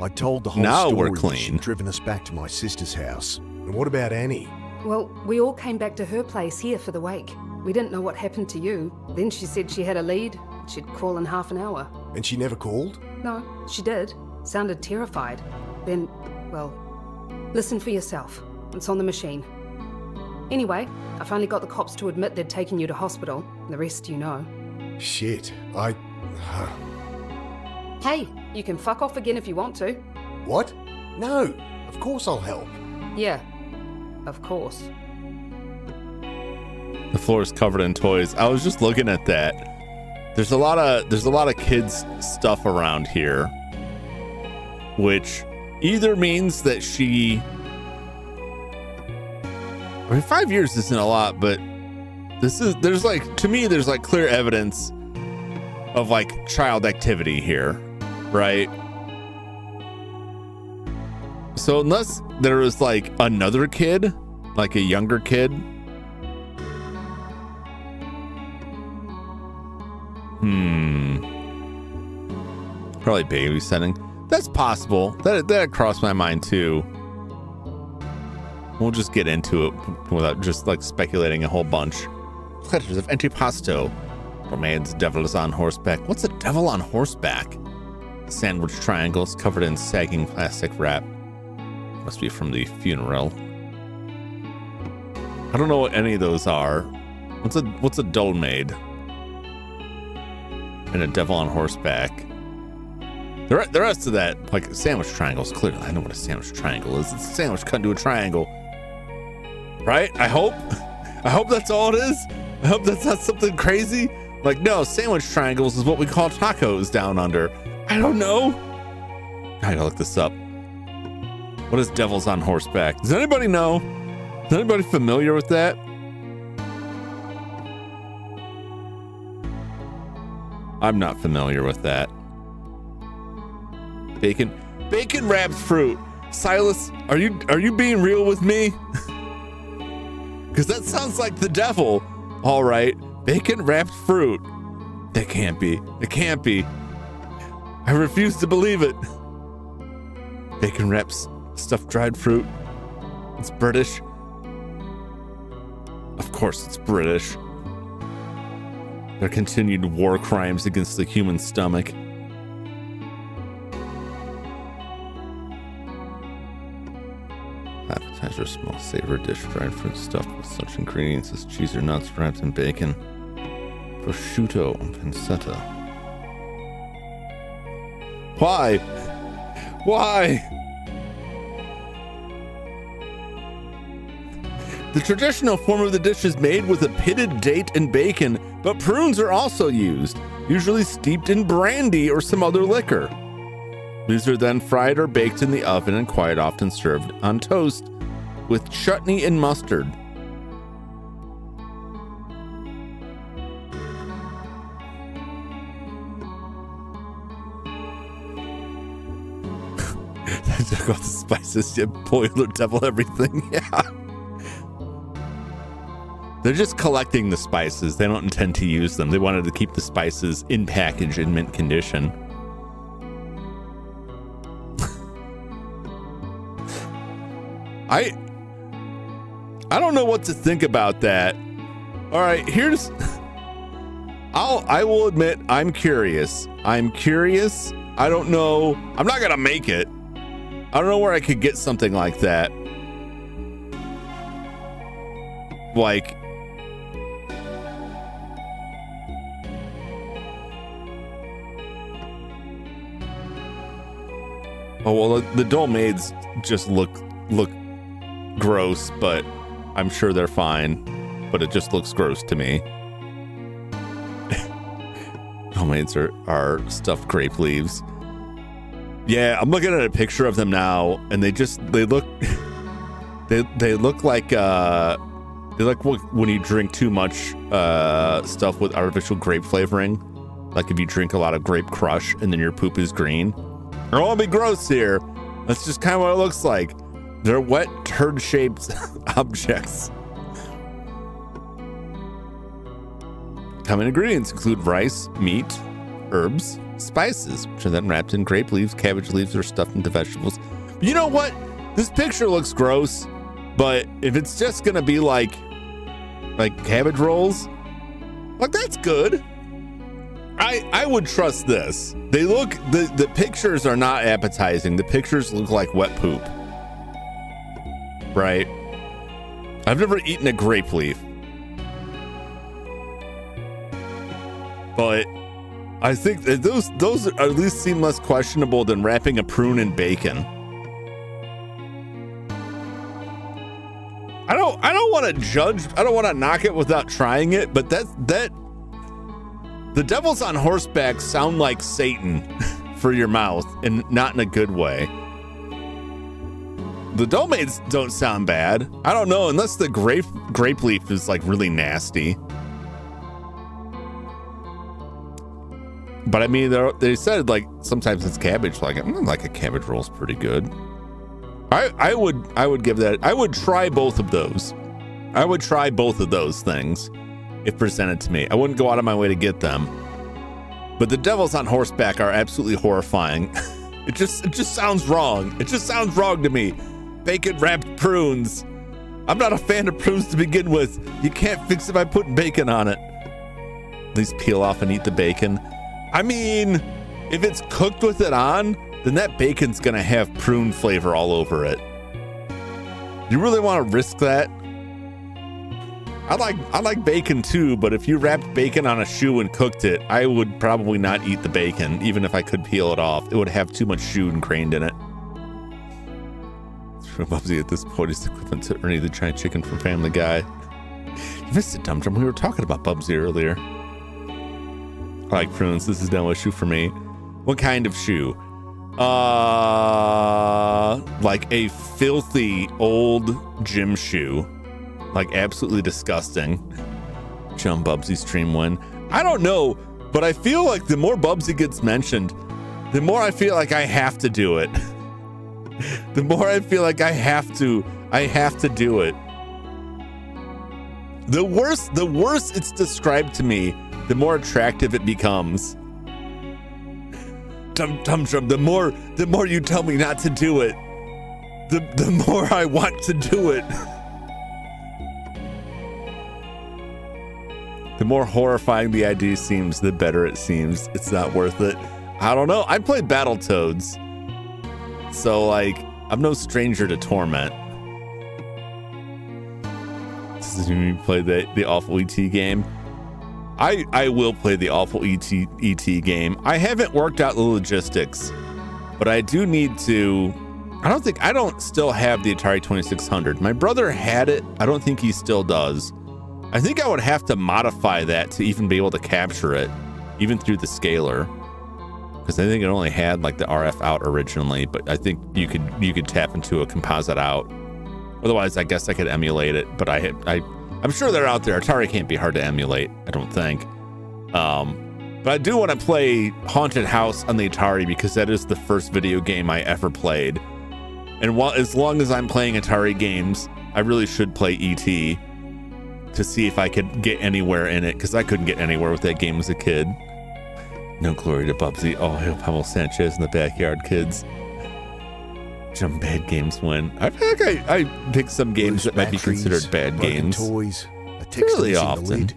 B: I told the whole
A: Now
B: story.
A: we're clean.
B: She'd driven us back to my sister's house. And what about Annie?
K: Well, we all came back to her place here for the wake. We didn't know what happened to you. Then she said she had a lead. She'd call in half an hour.
B: And she never called?
K: No, she did. Sounded terrified. Then, well, listen for yourself. It's on the machine. Anyway, I finally got the cops to admit they'd taken you to hospital. The rest you know.
B: Shit,
K: Hey, you can fuck off again if you want to.
C: What? No, of course I'll help.
K: Yeah, of course.
A: The floor is covered in toys. I was just looking at that. There's a lot of kids stuff around here, which either means that she, I mean, 5 years isn't a lot, but there's like clear evidence of like child activity here, right? So unless there was like another kid, like a younger kid, probably babysitting. That's possible. That crossed my mind too. We'll just get into it without just like speculating a whole bunch. Pleasures of antipasto. Roman's devil is on horseback. What's a devil on horseback? Sandwich triangles covered in sagging plastic wrap. Must be from the funeral. I don't know what any of those are. What's a dull maid? And a devil on horseback. The rest of that, like sandwich triangles, clearly I know what a sandwich triangle is. It's a sandwich cut into a triangle. Right? I hope that's all it is. I hope that's not something crazy. Like, no, sandwich triangles is what we call tacos down under. I don't know. I gotta look this up. What is devils on horseback? Does anybody know? Is anybody familiar with that? I'm not familiar with that. Bacon wrapped fruit. Silas, are you being real with me? Because that sounds like the devil. All right, bacon wrapped fruit. That can't be. It can't be. I refuse to believe it. Bacon wraps stuffed dried fruit. It's British. Of course it's British. Their continued war crimes against the human stomach. Appetizer, small savory dish, dried fruit stuffed with such ingredients as cheese or nuts wrapped in bacon, prosciutto, and pancetta. Why? Why? The traditional form of the dish is made with a pitted date and bacon, but prunes are also used, usually steeped in brandy or some other liquor. These are then fried or baked in the oven and quite often served on toast with chutney and mustard. I took all the spices, yeah, boil or devil everything, yeah. They're just collecting the spices. They don't intend to use them. They wanted to keep the spices in package in mint condition. I don't know what to think about that. All right, I will admit I'm curious. I'm curious. I don't know. I'm not gonna make it. I don't know where I could get something like that. Like, oh well, the doll maids just look gross, but I'm sure they're fine. But it just looks gross to me. Doll maids are stuffed grape leaves. Yeah, I'm looking at a picture of them now, and they look like when you drink too much stuff with artificial grape flavoring. Like if you drink a lot of grape crush and then your poop is green. I don't want to be gross here. That's just kind of what it looks like. They're wet, turd-shaped objects. Common ingredients include rice, meat, herbs, spices, which are then wrapped in grape leaves, cabbage leaves, or stuffed into vegetables. But you know what? This picture looks gross, but if it's just gonna be like cabbage rolls, like that's good. I would trust this. They look, the pictures are not appetizing. The pictures look like wet poop. Right? I've never eaten a grape leaf. But I think that those at least seem less questionable than wrapping a prune in bacon. I don't want to judge. I don't want to knock it without trying it, but that the devils on horseback sound like Satan for your mouth, and not in a good way. The dolmades don't sound bad. I don't know, unless the grape leaf is like really nasty. But I mean, they said like sometimes it's cabbage. Like a cabbage roll is pretty good. I would give that. I would try both of those. I would try both of those things if presented to me. I wouldn't go out of my way to get them. But the devils on horseback are absolutely horrifying. It just sounds wrong. It just sounds wrong to me. Bacon wrapped prunes. I'm not a fan of prunes to begin with. You can't fix it by putting bacon on it. At least peel off and eat the bacon. I mean, if it's cooked with it on, then that bacon's gonna have prune flavor all over it. You really want to risk that? I like bacon too, but if you wrapped bacon on a shoe and cooked it, I would probably not eat the bacon, even if I could peel it off. It would have too much shoe ingrained in it. Bubsy at this point is the equivalent to Ernie the giant chicken from Family Guy. You missed it, Dum Dum. We were talking about Bubsy earlier. I like prunes. This is no issue for me. What kind of shoe? Like a filthy old gym shoe. Like absolutely disgusting. Jum Bubsy stream win. I don't know, but I feel like the more Bubsy gets mentioned, the more I feel like I have to do it. The more I feel like I have to do it. The worse it's described to me, the more attractive it becomes. Dum Dum, the more you tell me not to do it, the more I want to do it. The more horrifying the idea seems, the better it seems. It's not worth it. I don't know. I play Battletoads, so like I'm no stranger to torment. This is when you play the awful ET game. I will play the awful ET game. I haven't worked out the logistics, but I do need to. I don't still have the Atari 2600. My brother had it. I don't think he still does. I think I would have to modify that to even be able to capture it, even through the scaler, because I think it only had like the RF out originally. But I think you could tap into a composite out. Otherwise, I guess I could emulate it. But I'm sure they're out there. Atari can't be hard to emulate, I don't think. But I do want to play Haunted House on the Atari because that is the first video game I ever played. And as long as I'm playing Atari games, I really should play E.T. to see if I could get anywhere in it, because I couldn't get anywhere with that game as a kid. No glory to Bubsy. Oh, I hope Pablo Sanchez in the backyard, kids. Some bad games win. I feel like I pick some games that might be considered bad games.
C: Toys, a text
A: really often.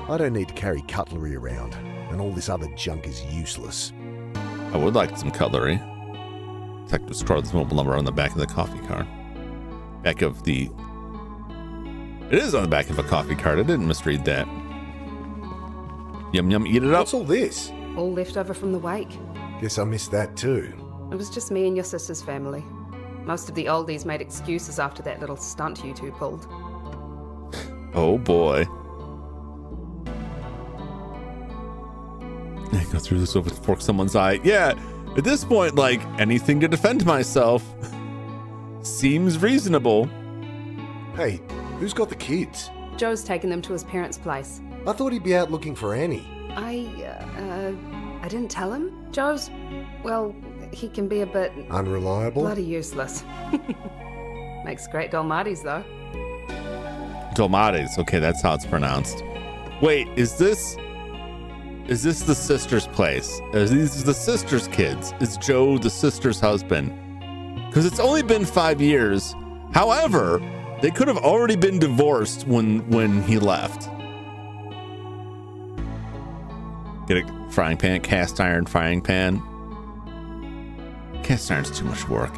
C: I don't need to carry cutlery around, and all this other junk is useless.
A: I would like some cutlery. Detective Scarlet's mobile number on the back of the coffee card. It is on the back of a coffee card. I didn't misread that. Yum yum, eat it up.
C: What's all this?
K: All left over from the wake.
C: Guess I missed that too.
K: It was just me and your sister's family. Most of the oldies made excuses after that little stunt you two pulled.
A: Oh boy. Go through this over fork someone's eye. Yeah, at this point, like, anything to defend myself seems reasonable.
C: Hey, who's got the kids?
K: Joe's taken them to his parents' place.
C: I thought he'd be out looking for Annie.
K: I didn't tell him. Joe's, well, he can be a bit...
C: unreliable?
K: Bloody useless. Makes great dolmades, though.
A: Dolmades, okay, that's how it's pronounced. Wait, is this the sister's place? Are these the sister's kids? Is Joe the sister's husband? Because it's only been 5 years. However, they could have already been divorced when he left. Get a frying pan, cast iron frying pan. Cast iron's too much work.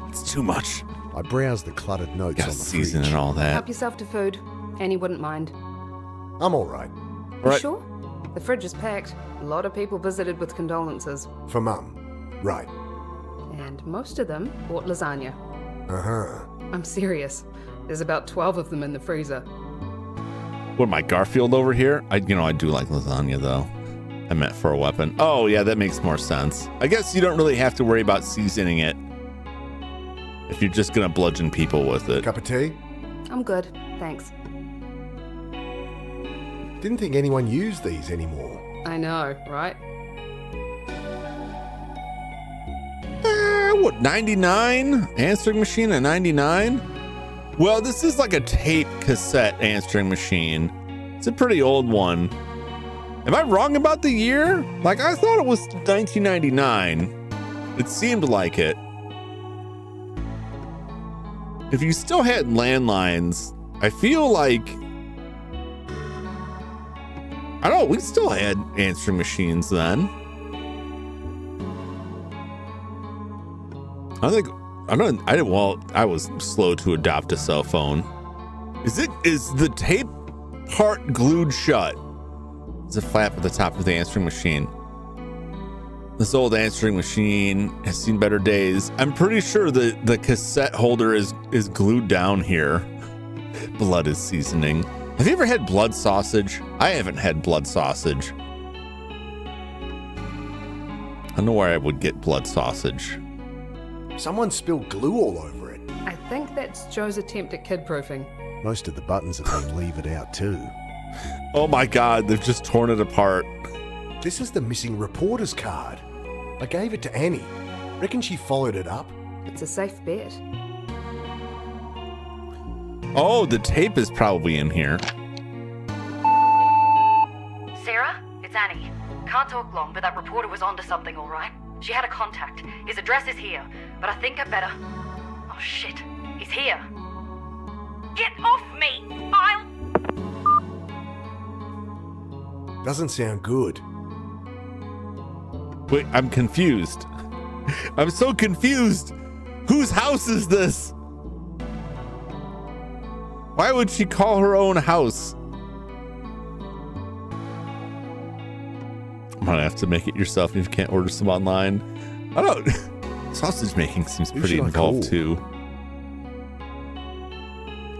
A: It's too much.
C: I browsed the cluttered notes on the
A: season
C: fridge.
A: And all that.
K: Help yourself to food. Annie wouldn't mind.
C: I'm all right.
K: You
A: Right.
K: sure? The fridge is packed. A lot of people visited with condolences.
C: For Mum. Right.
K: And most of them bought lasagna.
C: Uh-huh.
K: I'm serious. There's about 12 of them in the freezer.
A: What am I, Garfield over here? I do like lasagna though. I meant for a weapon. Oh yeah, that makes more sense. I guess you don't really have to worry about seasoning it if you're just gonna bludgeon people with it.
C: Cup of tea?
K: I'm good, thanks.
C: Didn't think anyone used these anymore.
K: I know, right?
A: What, 99? Answering machine at 99? Well, this is like a tape cassette answering machine. It's a pretty old one. Am I wrong about the year? Like, I thought it was 1999. It seemed like it. If you still had landlines, I feel like... I don't know, we still had answering machines then. I was slow to adopt a cell phone. Is the tape part glued shut? There's a flap at the top of the answering machine. This old answering machine has seen better days. I'm pretty sure the cassette holder is glued down here. Blood is seasoning. Have you ever had blood sausage? I haven't had blood sausage. I don't know where I would get blood sausage.
C: Someone spilled glue all over it.
K: I think that's Joe's attempt at kid-proofing.
C: Most of the buttons have been levered out too.
A: Oh my God, they've just torn it apart.
C: This is the missing reporter's card. I gave it to Annie. Reckon she followed it up?
K: It's a safe bet.
A: Oh, the tape is probably in here.
I: Sarah, it's Annie. Can't talk long, but that reporter was onto something, all right? She had a contact. His address is here, but I think I better... Oh, shit. He's here.
E: Get off me! I'll...
C: Doesn't sound good.
A: Wait, I'm confused. I'm so confused. Whose house is this? Why would she call her own house? I'm gonna have to make it yourself if you can't order some online. I don't. Sausage making seems pretty involved too.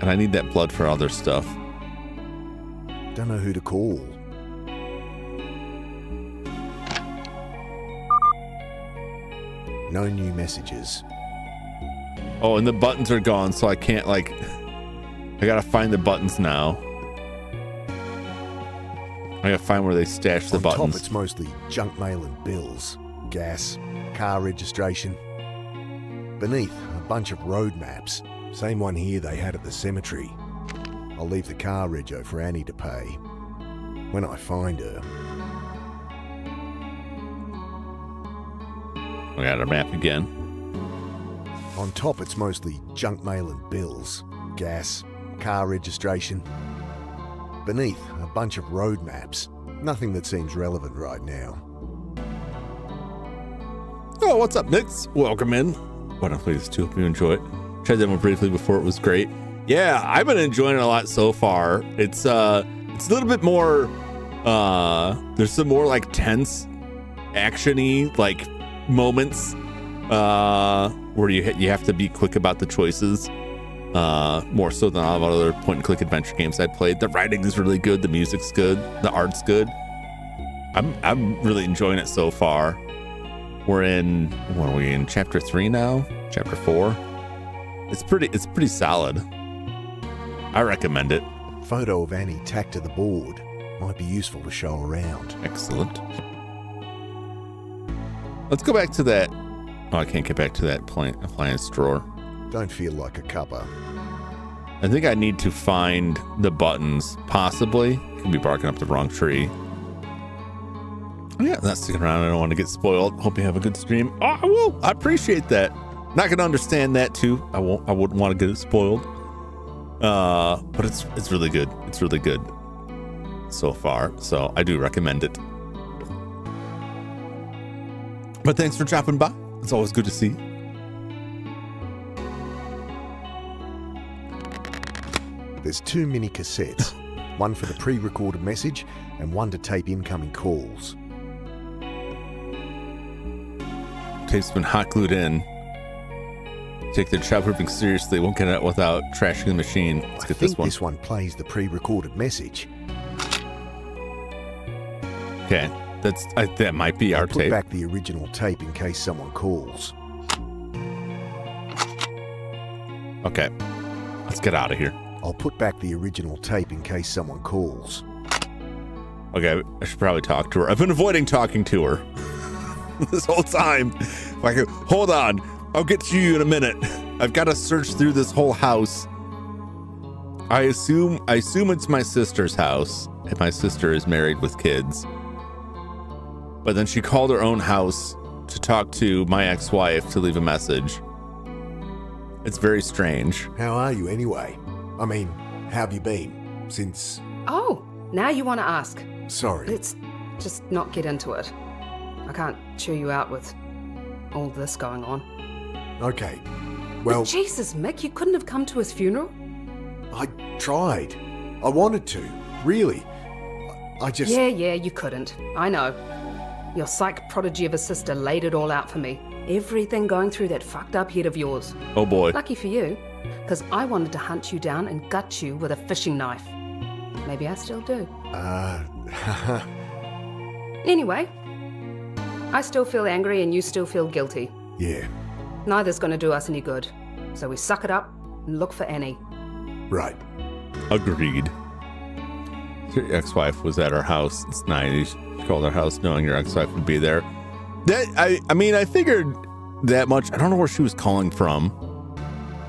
A: And I need that blood for other stuff.
C: Don't know who to call. No new messages.
A: Oh, and the buttons are gone, so I can't like... I gotta find the buttons now. I gotta find where they stash the buttons.
C: On top, it's mostly junk mail and bills. Gas, car registration. Beneath, a bunch of road maps. Same one here they had at the cemetery. I'll leave the car rego for Annie to pay. When I find her.
A: We got our map again.
C: On top, it's mostly junk mail and bills. Gas, car registration. Beneath, a bunch of road maps. Nothing that seems relevant right now.
A: Oh, what's up, Nix? Welcome in. Why don't I play this too? Hope you enjoy it. Tried that one briefly before, it was great. Yeah, I've been enjoying it a lot so far. It's a little bit more, there's some more like tense, action-y like moments where you have to be quick about the choices. More so than a lot of other point-and-click adventure games I played. The writing is really good, the music's good, the art's good. I'm really enjoying it so far. What are we in, chapter 3 now? Chapter 4? It's pretty solid. I recommend it.
C: Photo of Annie tacked to the board. Might be useful to show around.
A: Excellent. Let's go back to that. Oh, I can't get back to that appliance drawer.
C: Don't feel like a cuppa.
A: I think I need to find the buttons, possibly. Could be barking up the wrong tree. Yeah, not sticking around. I don't want to get spoiled. Hope you have a good stream. Oh, I will. I appreciate that. Not gonna understand that too. I wouldn't want to get it spoiled. But it's really good. It's really good so far. So I do recommend it. But thanks for dropping by. It's always good to see you.
C: There's too many cassettes.
B: One for the pre-recorded message and one to tape incoming calls.
A: Tape's been hot glued in. Take the childproofing seriously. Won't get it without trashing the machine. Let's get this one.
B: This one plays the pre-recorded message.
A: Okay, that might be our
B: Put
A: tape.
B: back the original tape in case someone calls.
A: Okay, let's get out of here.
B: I'll put back the original tape in case someone calls.
A: Okay, I should probably talk to her. I've been avoiding talking to her this whole time. Hold on, I'll get to you in a minute. I've got to search through this whole house. I assume it's my sister's house, and my sister is married with kids. But then she called her own house to talk to my ex-wife to leave a message. It's very strange.
B: How are you anyway? I mean, how have you been since...
K: Oh, now you want to ask.
B: Sorry.
K: Let's just not get into it. I can't chew you out with all this going on.
B: Okay, well...
K: But Jesus, Mick, you couldn't have come to his funeral?
B: I tried. I wanted to, really. I just...
K: Yeah, you couldn't. I know. Your psych prodigy of a sister laid it all out for me. Everything going through that fucked up head of yours.
A: Oh boy.
K: Lucky for you, because I wanted to hunt you down and gut you with a fishing knife. Maybe I still do. Anyway, I still feel angry and you still feel guilty.
B: Yeah.
K: Neither's going to do us any good. So we suck it up and look for Annie.
B: Right.
A: Agreed. Your ex-wife was at our house. It's nice. She called our house knowing your ex-wife would be there. I mean, I figured that much. I don't know where she was calling from.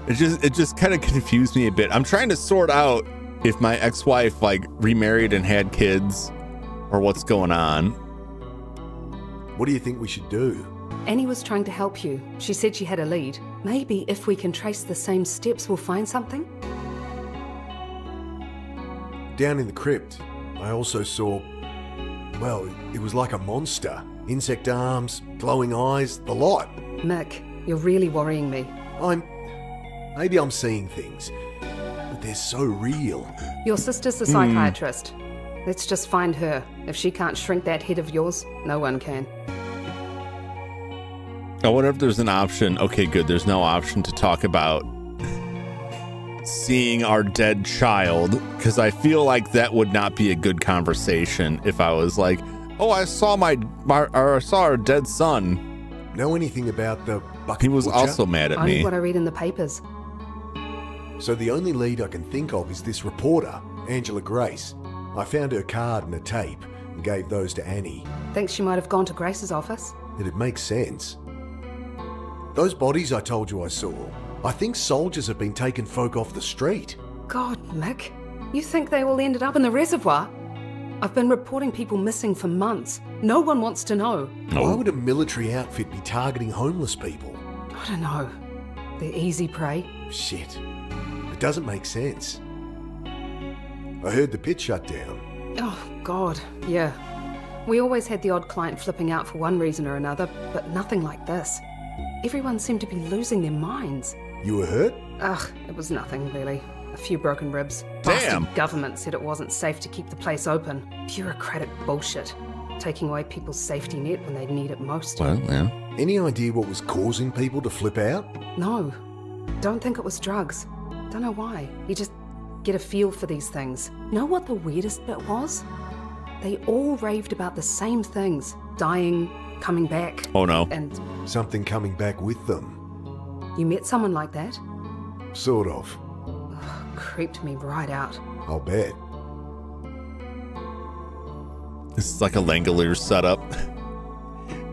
A: It just kind of confused me a bit. I'm trying to sort out if my ex-wife remarried and had kids or what's going on.
B: What do you think we should do?
K: Annie was trying to help you. She said she had a lead. Maybe if we can trace the same steps, we'll find something?
B: Down in the crypt, I also saw... Well, it was like a monster. Insect arms, glowing eyes, the lot.
K: Mick, you're really worrying me.
B: Maybe I'm seeing things, but they're so real.
K: Your sister's a psychiatrist. Let's just find her. If she can't shrink that head of yours, no one can.
A: I wonder if there's an option. Okay, good. There's no option to talk about seeing our dead child, because I feel like that would not be a good conversation if I was like, oh, I saw I saw our dead son.
B: Know anything about the bucket
A: He was
B: butcher?
A: also mad at
K: Only
A: me.
K: what I read in the papers.
B: So the only lead I can think of is this reporter, Angela Grace. I found her card and a tape and gave those to Annie.
K: Think she might have gone to Grace's office?
B: It'd make sense. Those bodies I told you I saw, I think soldiers have been taking folk off the street.
K: God, Mick, you think they all ended up in the reservoir? I've been reporting people missing for months. No one wants to know.
B: Why would a military outfit be targeting homeless people?
K: I don't know. They're easy prey.
B: Shit. It doesn't make sense. I heard the pit shut down.
K: Oh, God, yeah. We always had the odd client flipping out for one reason or another, but nothing like this. Everyone seemed to be losing their minds.
B: You were hurt?
K: Ugh, it was nothing, really. A few broken ribs.
A: Damn.
K: Bastard government said it wasn't safe to keep the place open. Bureaucratic bullshit. Taking away people's safety net when they need it most.
A: Well, yeah.
B: Any idea what was causing people to flip out?
K: No. Don't think it was drugs. Don't know why. You just get a feel for these things. Know what the weirdest bit was? They all raved about the same things. Dying, coming back.
A: Oh no.
K: And
B: Something coming back with them.
K: you met someone like that?
B: Sort of.
K: Creeped me right out.
B: I'll bet.
A: This is like a Langolier setup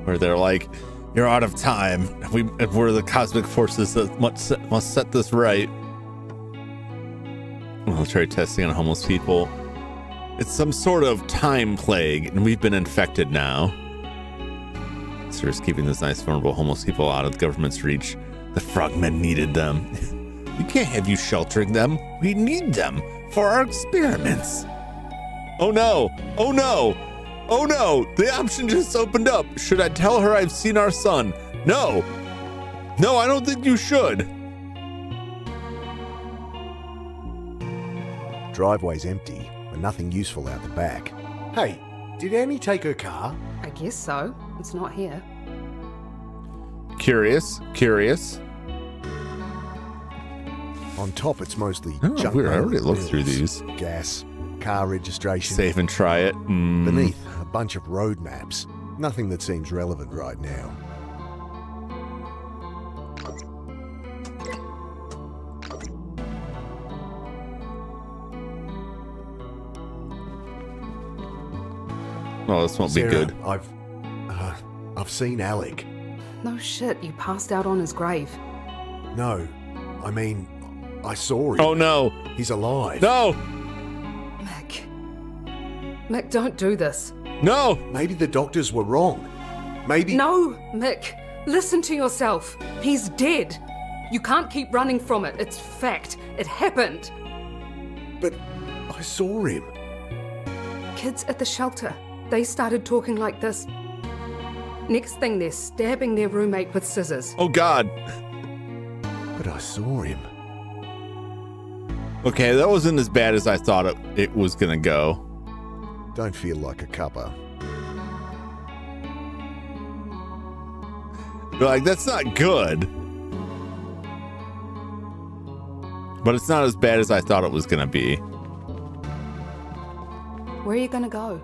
A: where they're like, you're out of time. We're the cosmic forces that must set this right. Military testing on homeless people. It's some sort of time plague, and we've been infected now. So just keeping those nice, vulnerable homeless people out of the government's reach. The frogmen needed them. We can't have you sheltering them. We need them for our experiments. Oh no! Oh no! Oh no! The option just opened up. Should I tell her I've seen our son? No! No, I don't think you should.
B: Driveway's empty. and nothing useful out the back. Hey, did Annie take her car?
K: I guess so. It's not here.
A: Curious.
B: On top, it's mostly
A: Oh,
B: junk.
A: weird. I already
B: mail,
A: looked through
B: bills,
A: these.
B: Gas, car registration.
A: Save and try it.
B: Beneath, a bunch of road maps. Nothing that seems relevant right now.
A: Oh, this won't be
B: Sarah,
A: good.
B: I've seen Alec.
K: No shit, you passed out on his grave.
B: No, I mean, I saw him.
A: Oh no.
B: He's alive.
A: No.
K: Mick, don't do this.
A: No.
B: Maybe the doctors were wrong. Maybe.
K: No, Mick, listen to yourself. He's dead. You can't keep running from it. It's fact. It happened.
B: But I saw him.
K: Kids at the shelter, they started talking like this. Next thing, they're stabbing their roommate with scissors.
A: Oh God.
B: But I saw him.
A: Okay, that wasn't as bad as I thought it was gonna go.
B: Don't feel like a cuppa.
A: You're like, that's not good. But it's not as bad as I thought it was gonna be.
K: Where are you gonna go?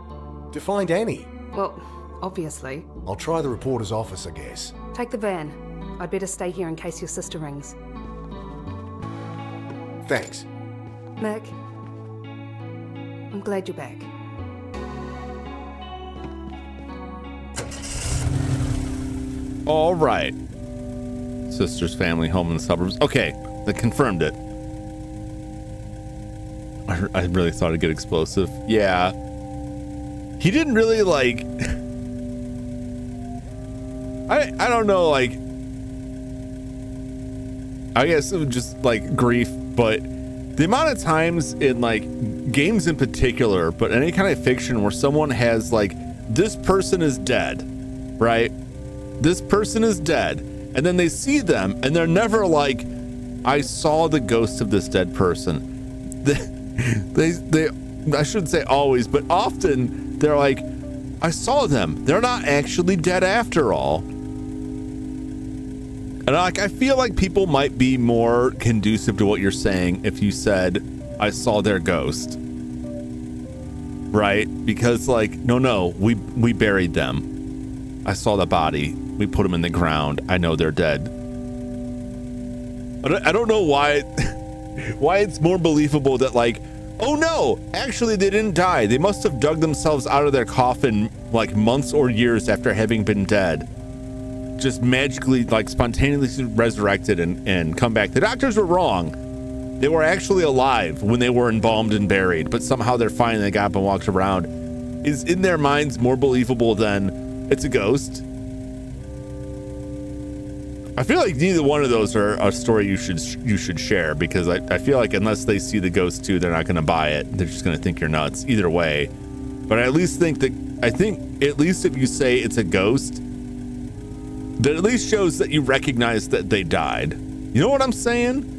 B: To find Annie.
K: Well, obviously.
B: I'll try the reporter's office, I guess.
K: Take the van. I'd better stay here in case your sister rings.
B: Thanks.
K: Mick, I'm glad you're back.
A: All right. Sister's family home in the suburbs. Okay, they confirmed it. I really thought it'd get explosive. Yeah. He didn't really like... I don't know, like... I guess it was just like grief, but the amount of times in like games in particular, but any kind of fiction where someone has like, this person is dead, right? This person is dead. And then they see them and they're never like, I saw the ghost of this dead person. They I shouldn't say always, but often they're like, I saw them. They're not actually dead after all. And I feel like people might be more conducive to what you're saying if you said, I saw their ghost. Right? Because like, no, we buried them. I saw the body. We put them in the ground. I know they're dead. I don't know why it's more believable that like, oh no, actually they didn't die. They must have dug themselves out of their coffin like months or years after having been dead. Just magically, like spontaneously resurrected and come back. The doctors were wrong. They were actually alive when they were embalmed and buried, but somehow they're fine and they got up and walked around. Is in their minds more believable than it's a ghost. I feel like neither one of those are a story you should share, because I feel like unless they see the ghost too, they're not going to buy it. They're just going to think you're nuts either way. But I at least think at least if you say it's a ghost, that at least shows that you recognize that they died. You know what I'm saying?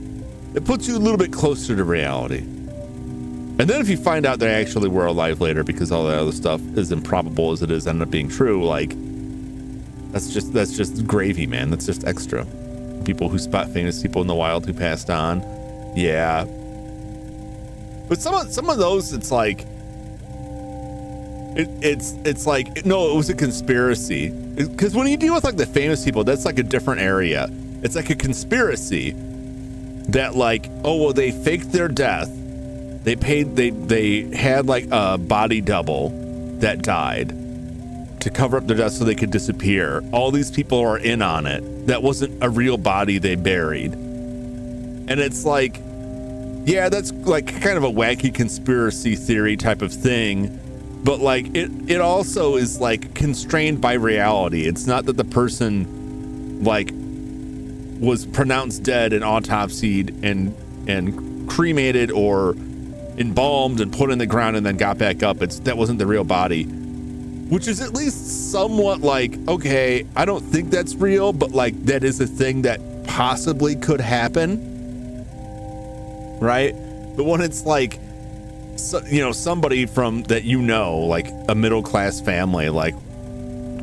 A: It puts you a little bit closer to reality. And then if you find out they actually were alive later because all that other stuff, as improbable as it is, ended up being true, like that's just gravy, man. That's just extra. People who spot famous people in the wild who passed on. Yeah. But some of those, it's like it's like, no, it was a conspiracy. Because when you deal with like the famous people, that's like a different area. It's like a conspiracy that like, oh well, they faked their death. They had like a body double that died to cover up their death so they could disappear. All these people are in on it. That wasn't a real body they buried. And it's like, yeah, that's like kind of a wacky conspiracy theory type of thing. But like it also is like constrained by reality. It's not that the person like was pronounced dead and autopsied and cremated or embalmed and put in the ground and then got back up. That wasn't the real body, which is at least somewhat like, okay, I don't think that's real, but like that is a thing that possibly could happen, right? But when it's like somebody from that, like a middle-class family, like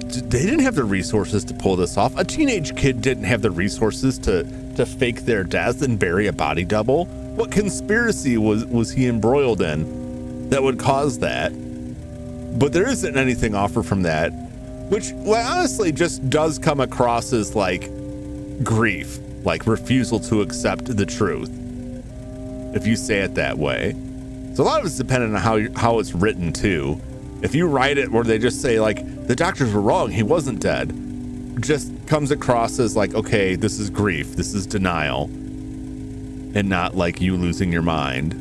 A: they didn't have the resources to pull this off. A teenage kid didn't have the resources to fake their death and bury a body double. What conspiracy was he embroiled in that would cause that? But there isn't anything offered from that, which honestly just does come across as like grief, like refusal to accept the truth, if you say it that way. So a lot of it's dependent on how it's written too. If you write it where they just say like, the doctors were wrong, he wasn't dead, just comes across as like, okay, this is grief, this is denial, and not like you losing your mind.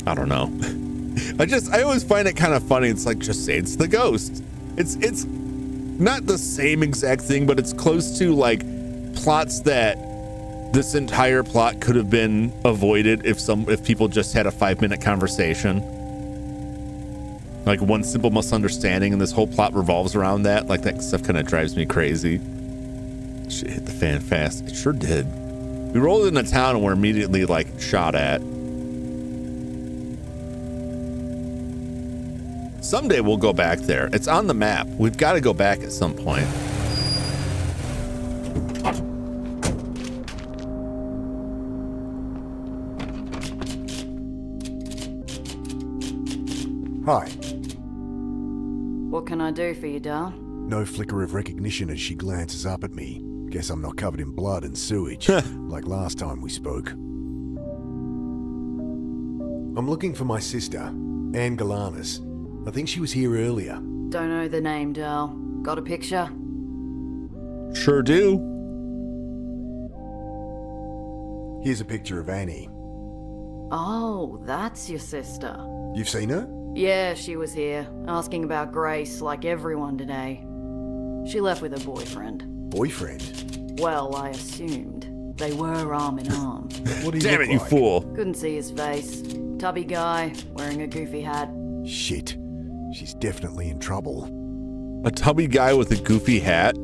A: I don't know. I always find it kind of funny. It's like, just say it's the ghost. It's not the same exact thing, but it's close to like plots that this entire plot could have been avoided if people just had a 5-minute conversation. Like one simple misunderstanding and this whole plot revolves around that. Like that stuff kind of drives me crazy. Shit hit the fan fast. It sure did. We rolled into town and were immediately like shot at. Someday we'll go back there. It's on the map. We've got to go back at some point.
C: Hi.
I: What can I do for you, Dal?
B: No flicker of recognition as she glances up at me. Guess I'm not covered in blood and sewage, like last time we spoke. I'm looking for my sister, Anne Galanis. I think she was here earlier.
I: Don't know the name, Dal. Got a picture?
A: Sure do.
B: Here's a picture of Annie.
I: Oh, that's your sister.
B: You've seen her?
I: Yeah, she was here, asking about Grace like everyone today. She left with her boyfriend.
B: Boyfriend?
I: Well, I assumed. They were arm in arm.
B: What do you
A: Damn
B: look
A: it, you
B: like?
A: fool.
I: Couldn't see his face. Tubby guy, wearing a goofy hat.
B: Shit. She's definitely in trouble.
A: A tubby guy with a goofy hat?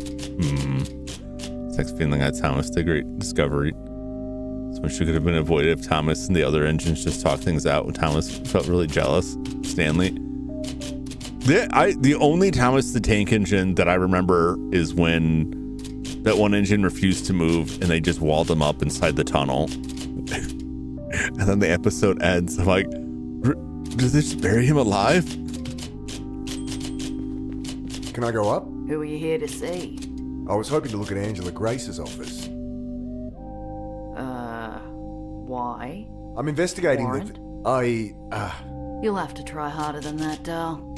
A: Sex feeling that Thomas did great discovery. So much could have been avoided if Thomas and the other engines just talked things out when Thomas felt really jealous. Stanley. The only Thomas the Tank Engine that I remember is when that one engine refused to move and they just walled him up inside the tunnel. And then the episode ends. I'm like, did they just bury him alive?
C: Can I go up?
I: Who are you here to see?
C: I was hoping to look at Angela Grace's office.
I: Why?
C: I'm investigating
I: Warrant?
C: the...
I: You'll have to try harder than that, Dal.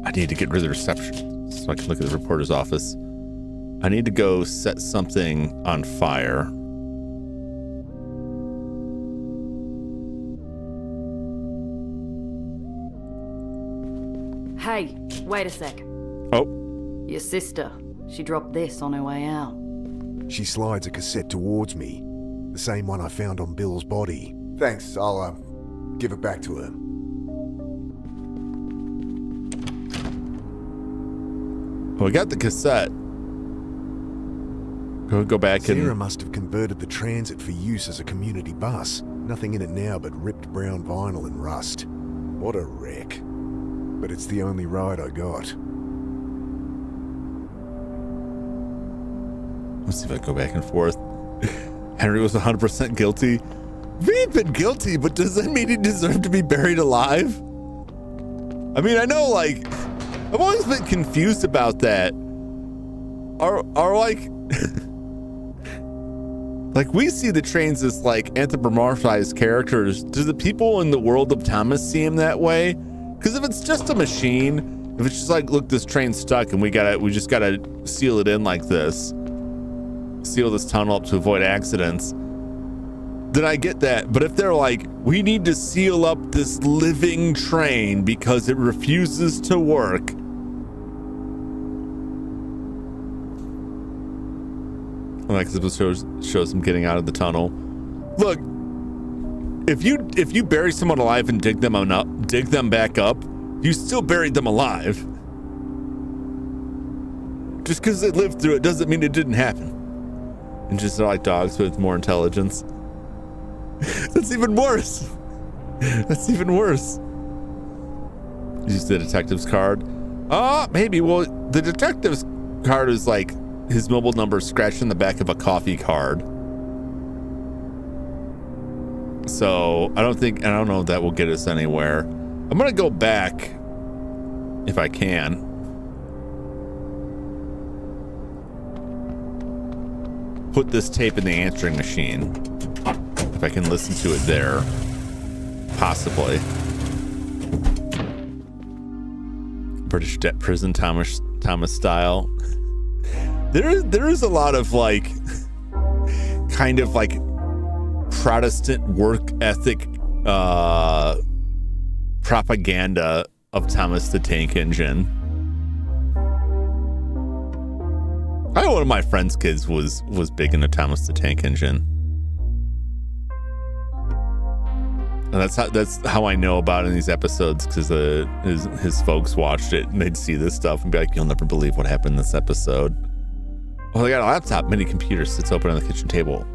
A: I need to get rid of the reception so I can look at the reporter's office. I need to go set something on fire.
I: Hey, wait a sec.
A: Oh.
I: Your sister. She dropped this on her way out.
B: She slides a cassette towards me. The same one I found on Bill's body.
C: Thanks, I'll give it back to her.
A: Well, we got the cassette. Go back and...
B: Sarah must have converted the transit for use as a community bus. Nothing in it now but ripped brown vinyl and rust. What a wreck. But it's the only ride I got.
A: Let's see if I go back and forth. Henry was 100% guilty. He ain't been guilty, but does that mean he deserved to be buried alive? I mean, I know, like, I've always been confused about that. Are like, like we see the trains as like anthropomorphized characters. Do the people in the world of Thomas see him that way? Because if it's just a machine, if it's just like, look, this train's stuck and we just gotta seal it in like this. Seal this tunnel up to avoid accidents, then I get that. But if they're like, we need to seal up this living train because it refuses to work, like this shows them getting out of the tunnel. Look, if you bury someone alive and dig them back up, you still buried them alive. Just because they lived through it doesn't mean it didn't happen. And just like dogs with more intelligence. That's even worse. That's even worse. Use the detective's card. Maybe. Well, the detective's card is like his mobile number scratched in the back of a coffee card. So I don't know if that will get us anywhere. I'm gonna go back if I can. Put this tape in the answering machine. If I can listen to it there. Possibly. British debt prison Thomas style. There is a lot of like kind of like Protestant work ethic propaganda of Thomas the Tank Engine. I know one of my friend's kids was big into Thomas the Tank Engine. And that's how I know about it in these episodes, because his folks watched it and they'd see this stuff and be like, "You'll never believe what happened in this episode." Oh, they got a laptop, mini computer sits open on the kitchen table.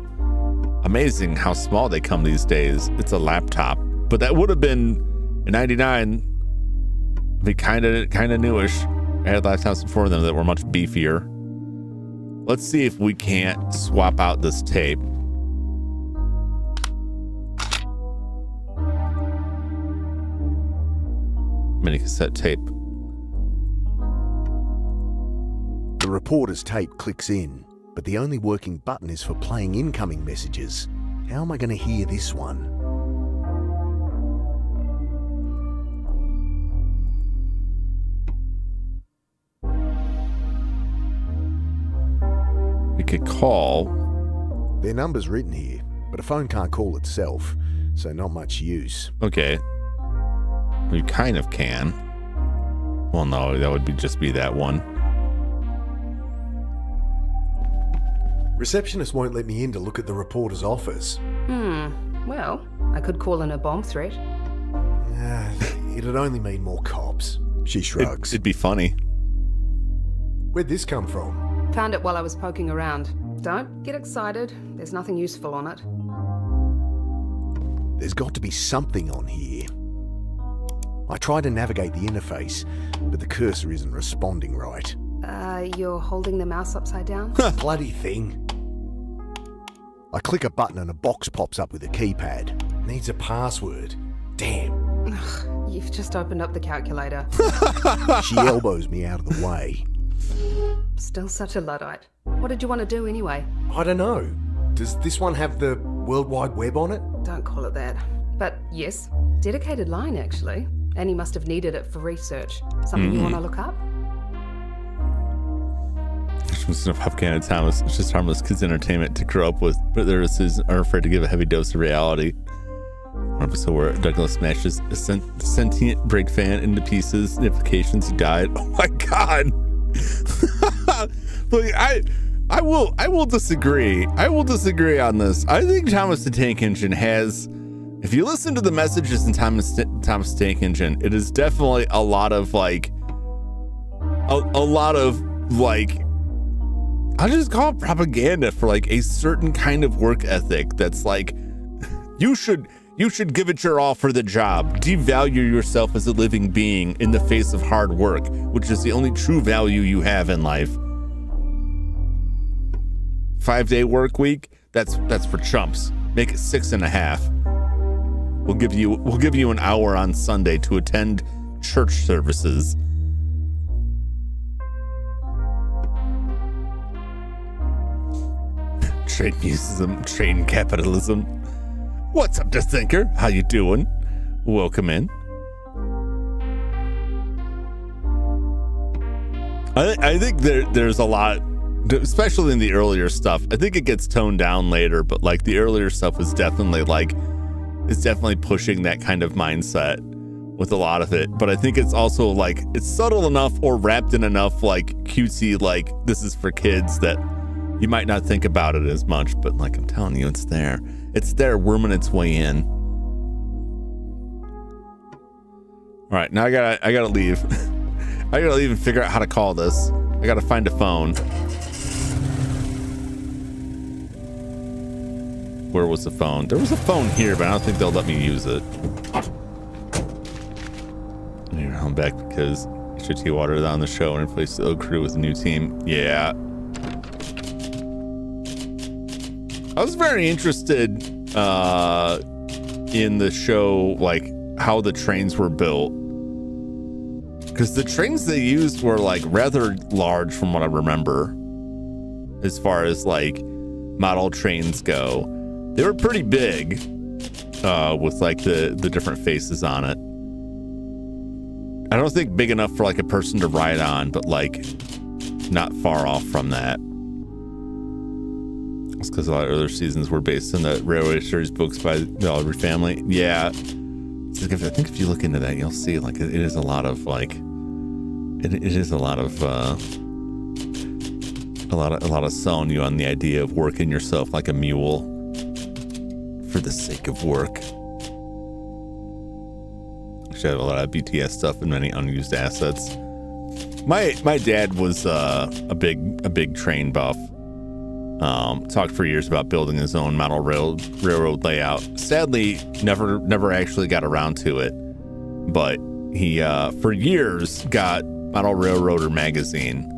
A: Amazing how small they come these days. It's a laptop, but that would have been in '99. I mean, kind of newish. I had laptops before them that were much beefier. Let's see if we can't swap out this tape. Mini cassette tape.
B: The reporter's tape clicks in, but the only working button is for playing incoming messages. How am I going to hear this one?
A: We could call.
B: Their number's written here, but a phone can't call itself, so not much use.
A: Okay. We kind of can. Well, no, that would just be that one.
B: Receptionist won't let me in to look at the reporter's office.
K: Well, I could call in a bomb threat.
B: It'd only mean more cops. She shrugs.
A: It'd be funny.
B: Where'd this come from?
K: Found it while I was poking around. Don't get excited. There's nothing useful on it.
B: There's got to be something on here. I try to navigate the interface, but the cursor isn't responding right.
K: You're holding the mouse upside down?
B: Bloody thing. I click a button and a box pops up with a keypad. Needs a password. Damn.
K: You've just opened up the calculator.
B: She elbows me out of the way.
K: Still such a Luddite. What did you want to do anyway?
B: I don't know. Does this one have the World Wide Web on it?
K: Don't call it that. But yes, dedicated line actually. And he must have needed it for research. Something you want to look up?
A: It's just harmless kids' entertainment to grow up with, but their citizens are afraid to give a heavy dose of reality. One episode where Douglas smashes a sentient brake fan into pieces. The implications, he died. Oh my god! Look, I will disagree. I will disagree on this. I think Thomas the Tank Engine has. If you listen to the messages in Thomas Tank Engine, it is definitely a lot of like, I'll just call it propaganda for like a certain kind of work ethic that's like, you should give it your all for the job. Devalue yourself as a living being in the face of hard work, which is the only true value you have in life. 5-day work week, that's for chumps. Make it 6.5. We'll give you an hour on Sunday to attend church services. Trade museum, trade capitalism. What's up, Thinker? How you doing? Welcome in. I think there's a lot, especially in the earlier stuff. I think it gets toned down later, but like the earlier stuff is definitely pushing that kind of mindset with a lot of it. But I think it's also like it's subtle enough or wrapped in enough like cutesy, like this is for kids, that you might not think about it as much. But like I'm telling you, it's there. It's there, worming its way in. All right, now I gotta leave. I gotta leave and figure out how to call this. I gotta find a phone. Where was the phone? There was a phone here, but I don't think they'll let me use it. I'm back because HT watered on the show and replaced the old crew with a new team. Yeah. I was very interested in the show, like how the trains were built. Because the trains they used were like rather large from what I remember. As far as like model trains go. They were pretty big with like the different faces on it. I don't think big enough for like a person to ride on, but like not far off from that. It's because a lot of other seasons were based on the Railway Series books by the Oliver family. Yeah. I think if you look into that, you'll see like it is a lot of like, it is a lot of selling you on the idea of working yourself like a mule for the sake of work. Actually, I have a lot of BTS stuff and many unused assets. My dad was a big train buff. Talked for years about building his own model railroad layout. Sadly, never actually got around to it. But he for years got Model Railroader magazine.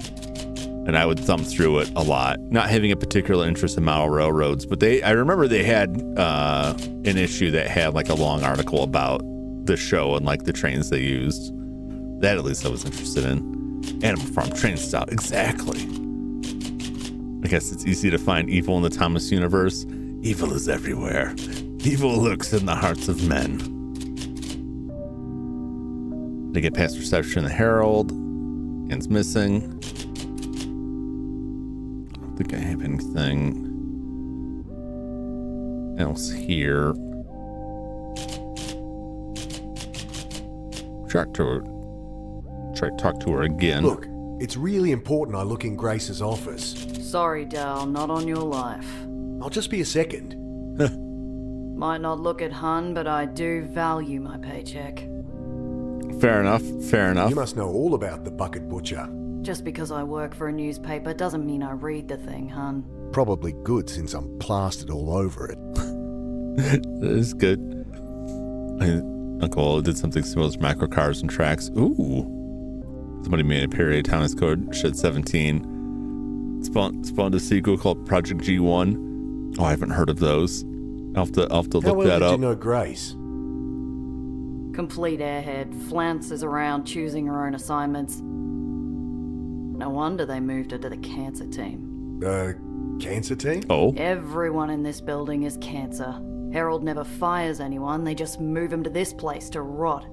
A: And I would thumb through it a lot, not having a particular interest in model railroads, but I remember they had an issue that had like a long article about the show and like the trains they used. That at least I was interested in. Animal Farm train style, exactly. I guess it's easy to find evil in the Thomas universe. Evil is everywhere. Evil lurks in the hearts of men. They get past reception in the Herald. It's missing. I don't think I have anything else here. Try to talk to her again.
B: Look, it's really important I look in Grace's office.
I: Sorry, Dal, not on your life.
B: I'll just be a second.
I: Might not look it, hun, but I do value my paycheck.
A: Fair enough.
B: You must know all about the Bucket Butcher.
I: Just because I work for a newspaper doesn't mean I read the thing, hun.
B: Probably good since I'm plastered all over it.
A: That is good. Uncle did something similar to macro cars and tracks. Ooh. Somebody made a period Thomas code Shed 17. Spawned a sequel called Project G1. Oh, I haven't heard of those. I'll have to look that up.
B: How well did you know Grace?
I: Complete airhead, flounces around choosing her own assignments. No wonder they moved her to the cancer team.
B: Cancer team?
A: Oh.
I: Everyone in this building is cancer. Harold never fires anyone, they just move him to this place to rot.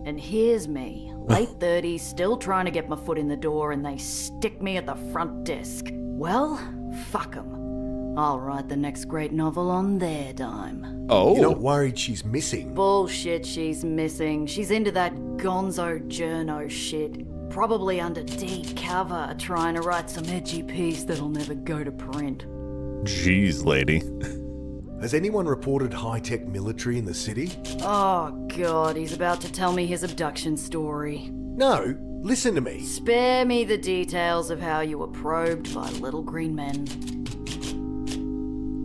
I: And here's me, late 30s, still trying to get my foot in the door, and they stick me at the front desk. Well, fuck 'em. I'll write the next great novel on their dime.
A: Oh.
B: You're not worried she's missing?
I: Bullshit she's missing. She's into that gonzo journo shit. Probably under deep cover, trying to write some edgy piece that'll never go to print.
A: Jeez, lady.
B: Has anyone reported high-tech military in the city?
I: Oh god, he's about to tell me his abduction story.
B: No, listen to me.
I: Spare me the details of how you were probed by little green men.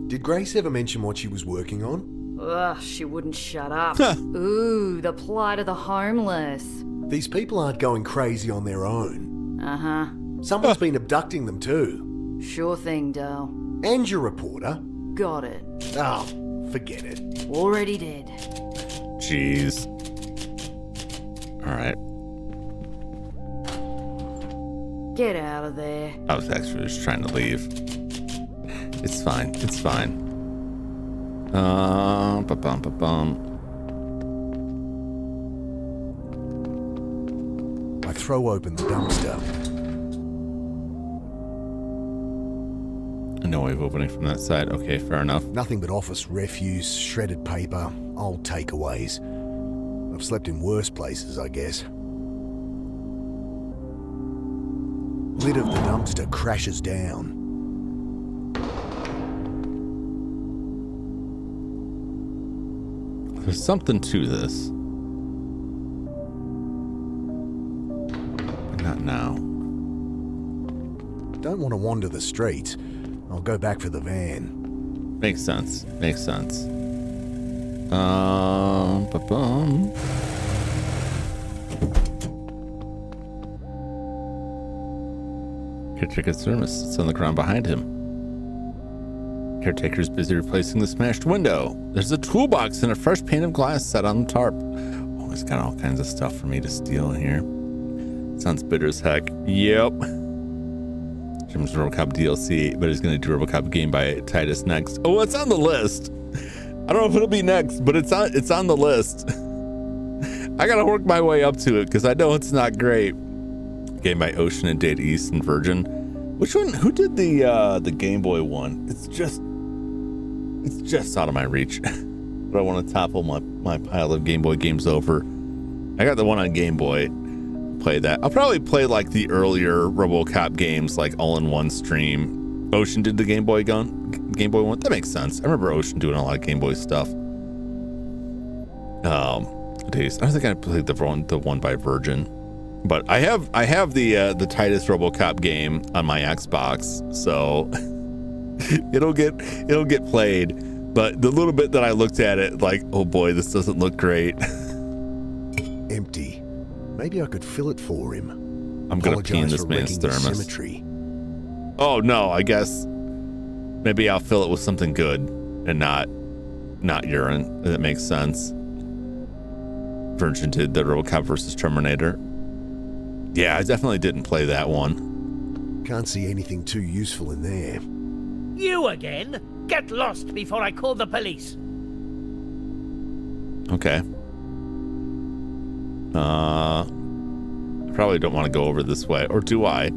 B: Did Grace ever mention what she was working on?
I: Ugh, she wouldn't shut up. Ooh, the plight of the homeless.
B: These people aren't going crazy on their own.
I: Uh-huh.
B: Someone's been abducting them too.
I: Sure thing, Dal.
B: And your reporter.
I: Got it.
B: Oh, forget it.
I: Already did.
A: Jeez. Alright.
I: Get out of there.
A: I was actually just trying to leave. It's fine. It's fine. Ba-bum.
B: I throw open the dumpster.
A: No way of opening from that side. Okay, fair enough.
B: Nothing but office refuse, shredded paper, old takeaways. I've slept in worse places, I guess. Lid of the dumpster crashes down.
A: There's something to this. But not now.
B: Don't want to wander the streets. I'll go back for the van.
A: Makes sense. Makes sense. Caretaker thermos sits on the ground behind him. Caretaker's busy replacing the smashed window. There's a toolbox and a fresh pane of glass set on the tarp. Oh, he's got all kinds of stuff for me to steal here. Sounds bitter as heck. Yep. Jim's RoboCop DLC, but he's going to do RoboCop game by Titus next. Oh, it's on the list. I don't know if it'll be next, but it's on the list. I gotta work my way up to it because I know it's not great. Game by Ocean and Data East and Virgin. Which one? Who did the Game Boy one? It's just out of my reach. But I want to topple my pile of Game Boy games over. I got the one on Game Boy. Play that. I'll probably play like the earlier RoboCop games, like all in one stream. Ocean did the Game Boy one. That makes sense. I remember Ocean doing a lot of Game Boy stuff. Days. I don't think I played the one by Virgin, but I have the Titus RoboCop game on my Xbox, so it'll get played. But the little bit that I looked at it, like, oh boy, this doesn't look great.
B: Empty. Maybe I could fill it for him.
A: I'm gonna pee in this man's thermos.
B: Cemetery.
A: Oh no, I guess maybe I'll fill it with something good and not urine. That makes sense. Virgin did the RoboCop versus Terminator. Yeah, I definitely didn't play that one.
B: Can't see anything too useful in there.
D: You again? Get lost before I call the police.
A: Okay. I probably don't want to go over this way, or do I?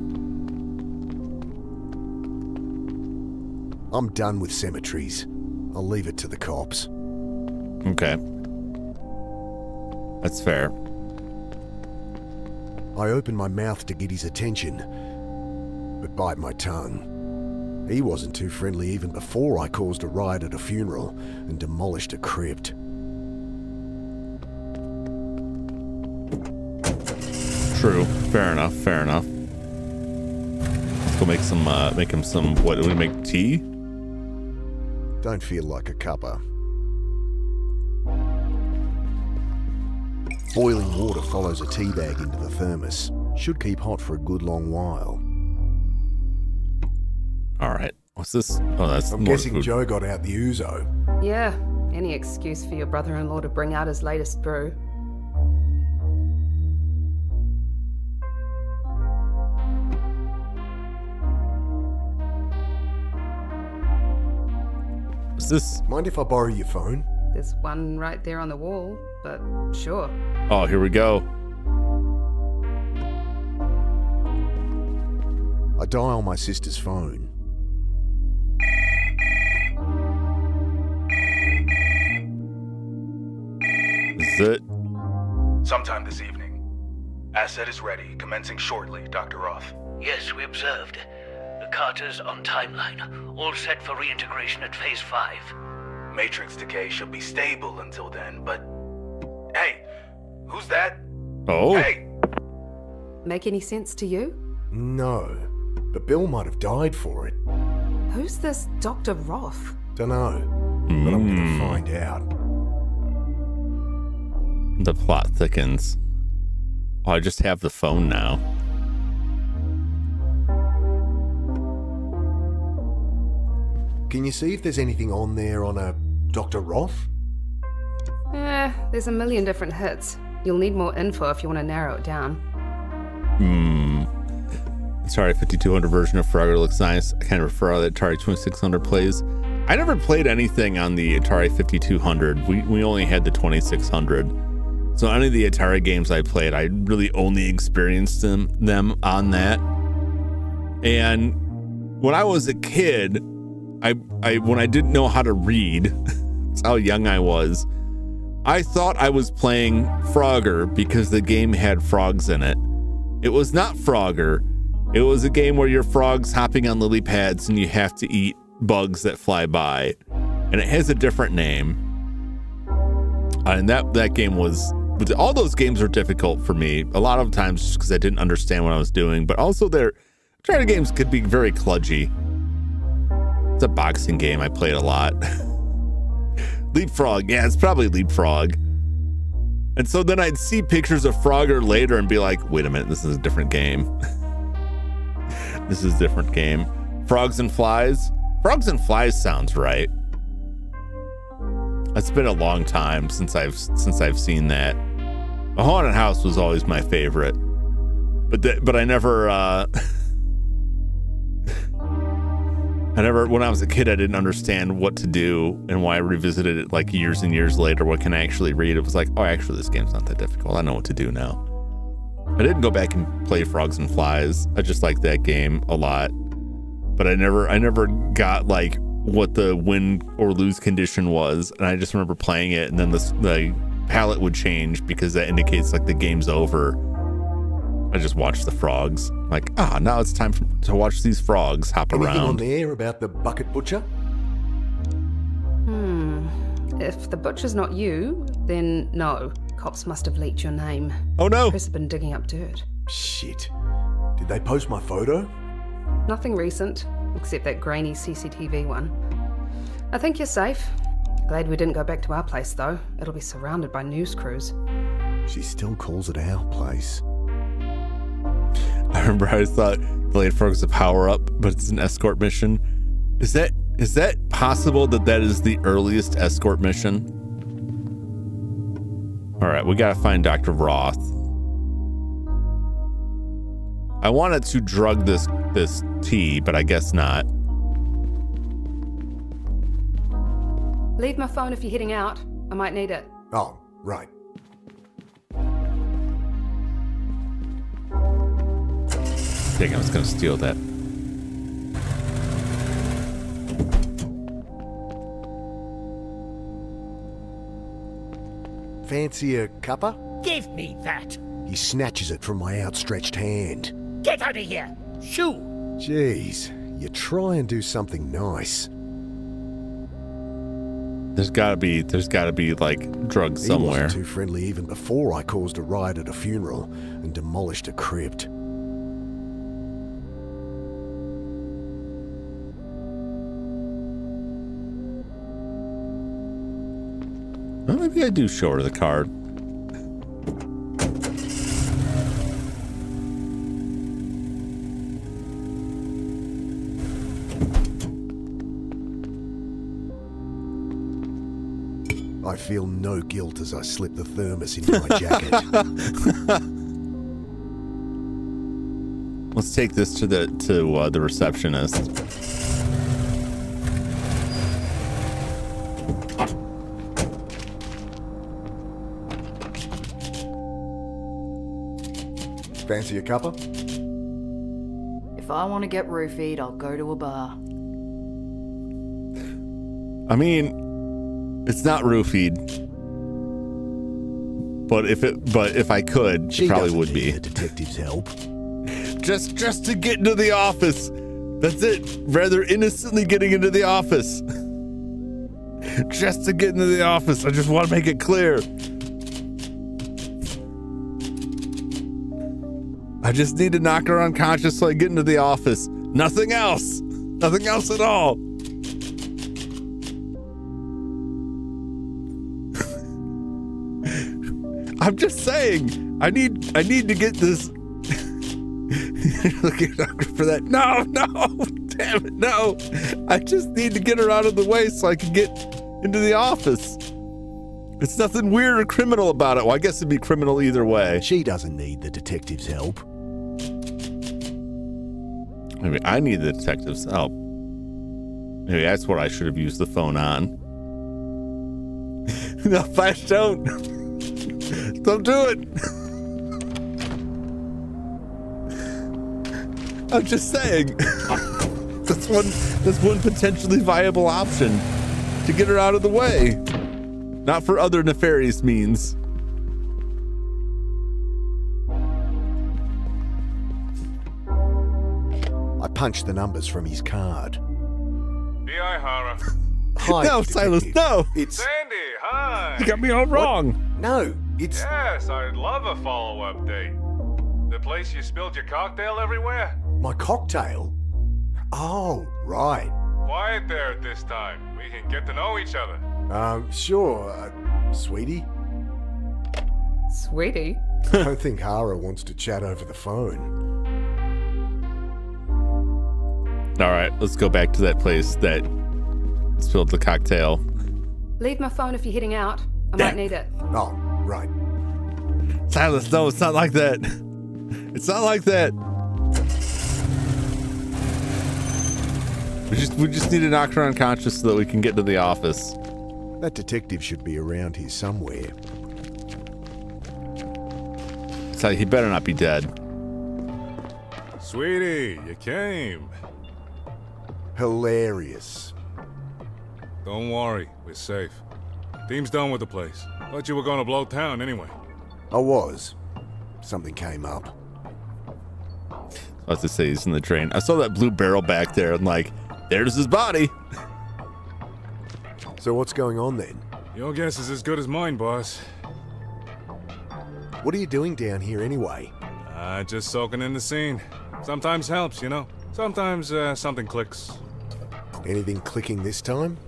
B: I'm done with cemeteries. I'll leave it to the cops.
A: Okay. That's fair.
B: I open my mouth to get his attention, but bite my tongue. He wasn't too friendly even before I caused a riot at a funeral and demolished a crypt.
A: True. Fair enough. Let's go make him some, what do we make, tea?
B: Don't feel like a cuppa. Boiling water follows a tea bag into the thermos. Should keep hot for a good long while.
A: All right. What's this? Oh, that's
B: I'm guessing food. Joe got out the ouzo.
K: Yeah, any excuse for your brother-in-law to bring out his latest brew.
A: What's this?
B: Mind if I borrow your phone?
K: There's one right there on the wall, but sure.
A: Oh, here we go.
B: I dial my sister's phone.
A: Is it?
O: Sometime this evening. Asset is ready, commencing shortly, Dr. Roth.
P: Yes, we observed. The Carter's on timeline, all set for reintegration at Phase 5.
O: Matrix decay should be stable until then, but... Hey! Who's that?
A: Oh?
O: Hey!
K: Make any sense to you?
B: No, but Bill might have died for it.
K: Who's this Dr. Roth?
B: Dunno, but I'm gonna find out.
A: The plot thickens. Oh, I just have the phone now.
B: Can you see if there's anything on there on a Dr. Roth?
K: There's a million different hits. You'll need more info if you want to narrow it down.
A: Atari 5200 version of Frogger looks nice. I kind of prefer how the Atari 2600 plays. I never played anything on the Atari 5200. We only had the 2600. So any of the Atari games I played, I really only experienced them on that. And when I was a kid, when I didn't know how to read, that's how young I was, I thought I was playing Frogger because the game had frogs in it. It was not Frogger. It was a game where you're frogs hopping on lily pads and you have to eat bugs that fly by. And it has a different name. And that game was... All those games are difficult for me. A lot of times just because I didn't understand what I was doing. But also Atari games could be very kludgy. It's a boxing game I played a lot. Leapfrog. Yeah, it's probably Leapfrog. And so then I'd see pictures of Frogger later and be like, wait a minute, this is a different game. This is a different game. Frogs and Flies. Frogs and Flies sounds right. It's been a long time since I've seen that. A Haunted House was always my favorite. But I never when I was a kid, I didn't understand what to do, and why I revisited it like years and years later. What can I actually read? It was like, oh, actually, this game's not that difficult. I know what to do now. I didn't go back and play Frogs and Flies. I just liked that game a lot, but I never got like what the win or lose condition was, and I just remember playing it, and then the palette would change because that indicates like the game's over. I just watched the frogs. Like, now it's time to watch these frogs hop around.
C: Anything on there about the bucket butcher?
K: If the butcher's not you, then no. Cops must have leaked your name.
A: Oh no!
K: Chris have been digging up dirt.
C: Shit. Did they post my photo?
K: Nothing recent, except that grainy CCTV one. I think you're safe. Glad we didn't go back to our place, though. It'll be surrounded by news crews.
C: She still calls it our place.
A: I remember I always thought the Late Frog was a power-up, but it's an escort mission. Is that possible that is the earliest escort mission? All right, we gotta find Dr. Roth. I wanted to drug this tea, but I guess not.
K: Leave my phone if you're heading out. I might need it.
C: Oh, right.
A: Dang, I was gonna steal that.
C: Fancy a cuppa?
D: Give me that.
C: He snatches it from my outstretched hand.
D: Get out of here. Shoo.
C: Jeez, you try and do something nice.
A: There's gotta be like drugs somewhere.
C: He wasn't too friendly even before I caused a riot at a funeral and demolished a crypt.
A: Well, maybe I do show her the card.
C: I feel no guilt as I slip the thermos into my jacket.
A: Let's take this to the receptionist.
C: Fancy a cuppa?
I: If I want to get roofied, I'll go to a bar.
A: I mean, it's not roofied, but if I could, she probably would be.
C: The detective's help.
A: Just to get into the office. That's it. Rather innocently getting into the office. Just to get into the office. I just want to make it clear. I just need to knock her unconscious so I get into the office. Nothing else. Nothing else at all. I'm just saying. I need to get this. Looking for that. No, damn it, no. I just need to get her out of the way so I can get into the office. It's nothing weird or criminal about it. Well, I guess it'd be criminal either way.
C: She doesn't need the detective's help.
A: Maybe I need the detective's help. Maybe that's what I should have used the phone on. No, Flash, don't. Don't do it. I'm just saying. That's one potentially viable option to get her out of the way. Not for other nefarious means.
C: I punched the numbers from his card.
H: B.I. Hara.
C: Hi,
A: no, Silas, no.
C: It's
H: Sandy, hi.
A: You got me all wrong.
C: What? No, it's...
H: Yes, I'd love a follow-up date. The place you spilled your cocktail everywhere?
C: My cocktail? Oh, right.
H: Quiet there at this time. We can get to know each other.
C: Sure, sweetie.
K: Sweetie?
C: I don't think Hara wants to chat over the phone.
A: All right, let's go back to that place that spilled the cocktail.
K: Leave my phone if you're heading out. I might need it.
C: Oh, right.
A: Silas, no, it's not like that. It's not like that. We just need to knock her unconscious so that we can get to the office.
C: That detective should be around here somewhere.
A: So he better not be dead.
H: Sweetie, you came.
C: Hilarious.
H: Don't worry, we're safe. Team's done with the place. Thought you were gonna blow town anyway.
C: I was. Something came up.
A: I was to say he's in the drain. I saw that blue barrel back there and like, there's his body.
C: So what's going on then?
H: Your guess is as good as mine, boss.
C: What are you doing down here anyway?
H: Just soaking in the scene. Sometimes helps, you know. Sometimes something clicks.
C: Anything clicking this time?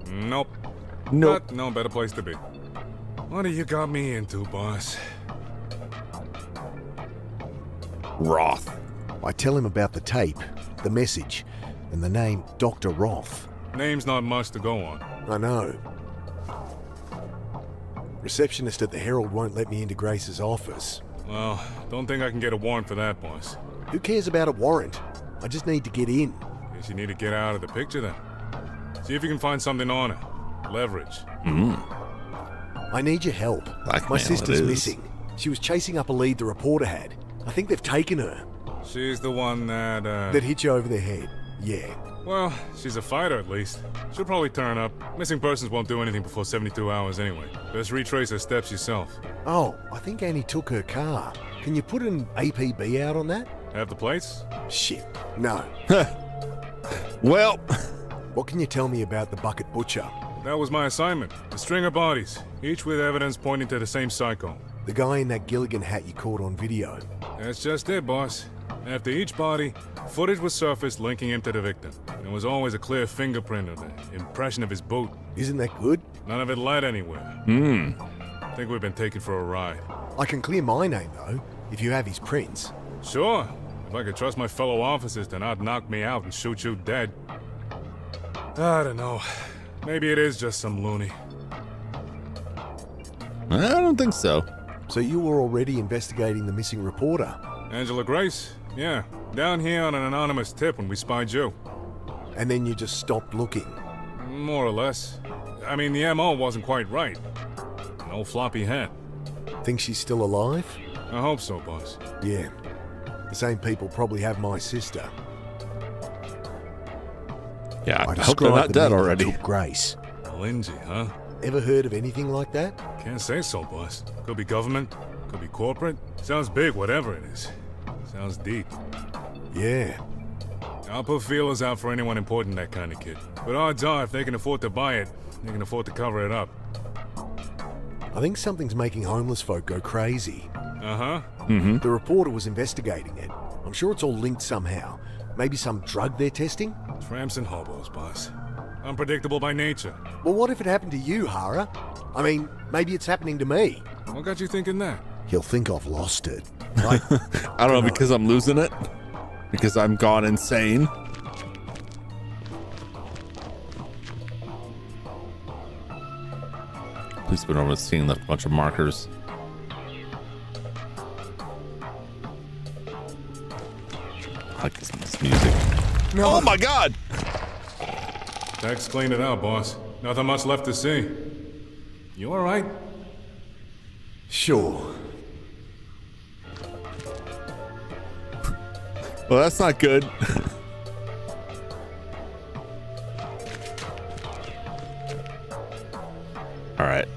H: Nope.
A: Nope.
H: But no better place to be. What do you got me into, boss?
A: Roth.
C: I tell him about the tape, the message, and the name Dr. Roth.
H: Name's not much to go on.
C: I know. Receptionist at the Herald won't let me into Grace's office.
H: Well, don't think I can get a warrant for that, boss.
C: Who cares about a warrant? I just need to get in.
H: Guess you need to get out of the picture then. See if you can find something on her. Leverage.
C: I need your help. My sister's missing. She was chasing up a lead the reporter had. I think they've taken her.
H: She's the one that,
C: That hit you over the head. Yeah.
H: Well, she's a fighter at least. She'll probably turn up. Missing persons won't do anything before 72 hours anyway. Best retrace her steps yourself.
C: Oh, I think Annie took her car. Can you put an APB out on that?
H: Have the plates?
C: Shit, no.
A: Well,
C: what can you tell me about the Bucket Butcher?
H: That was my assignment. A string of bodies, each with evidence pointing to the same psycho.
C: The guy in that Gilligan hat you caught on video.
H: That's just it, boss. After each body, footage was surfaced linking him to the victim. There was always a clear fingerprint or the impression of his boot.
C: Isn't that good?
H: None of it led anywhere. I think we've been taken for a ride.
C: I can clear my name, though, if you have his prints.
H: Sure. If I could trust my fellow officers to not knock me out and shoot you dead. I don't know. Maybe it is just some loony.
A: I don't think so.
C: So you were already investigating the missing reporter?
H: Angela Grace? Yeah. Down here on an anonymous tip when we spied you.
C: And then you just stopped looking?
H: More or less. I mean, the MO wasn't quite right. An old floppy hat.
C: Think she's still alive?
H: I hope so, boss.
C: Yeah. The same people probably have my sister.
A: Yeah, I hope they're not dead already.
C: Grace.
H: Lindsay, huh?
C: Ever heard of anything like that?
H: Can't say so, boss. Could be government, could be corporate. Sounds big, whatever it is. Sounds deep.
C: Yeah.
H: I'll put feelers out for anyone important, that kind of kid. But odds are, if they can afford to buy it, they can afford to cover it up.
C: I think something's making homeless folk go crazy.
H: Uh-huh.
C: The reporter was investigating it. I'm sure it's all linked somehow. Maybe some drug they're testing?
H: Tramps and hobos, boss. Unpredictable by nature.
C: Well, what if it happened to you, Hara? I mean, maybe it's happening to me.
H: What got you thinking that?
C: He'll think I've lost it.
A: I don't know, because I'm losing it? Because I'm gone insane? Policeman over the scene left a bunch of markers. I like this music.
C: No.
A: Oh my god!
H: Tex cleaned it out, boss. Nothing much left to see. You alright?
C: Sure.
A: Well, that's not good. All right.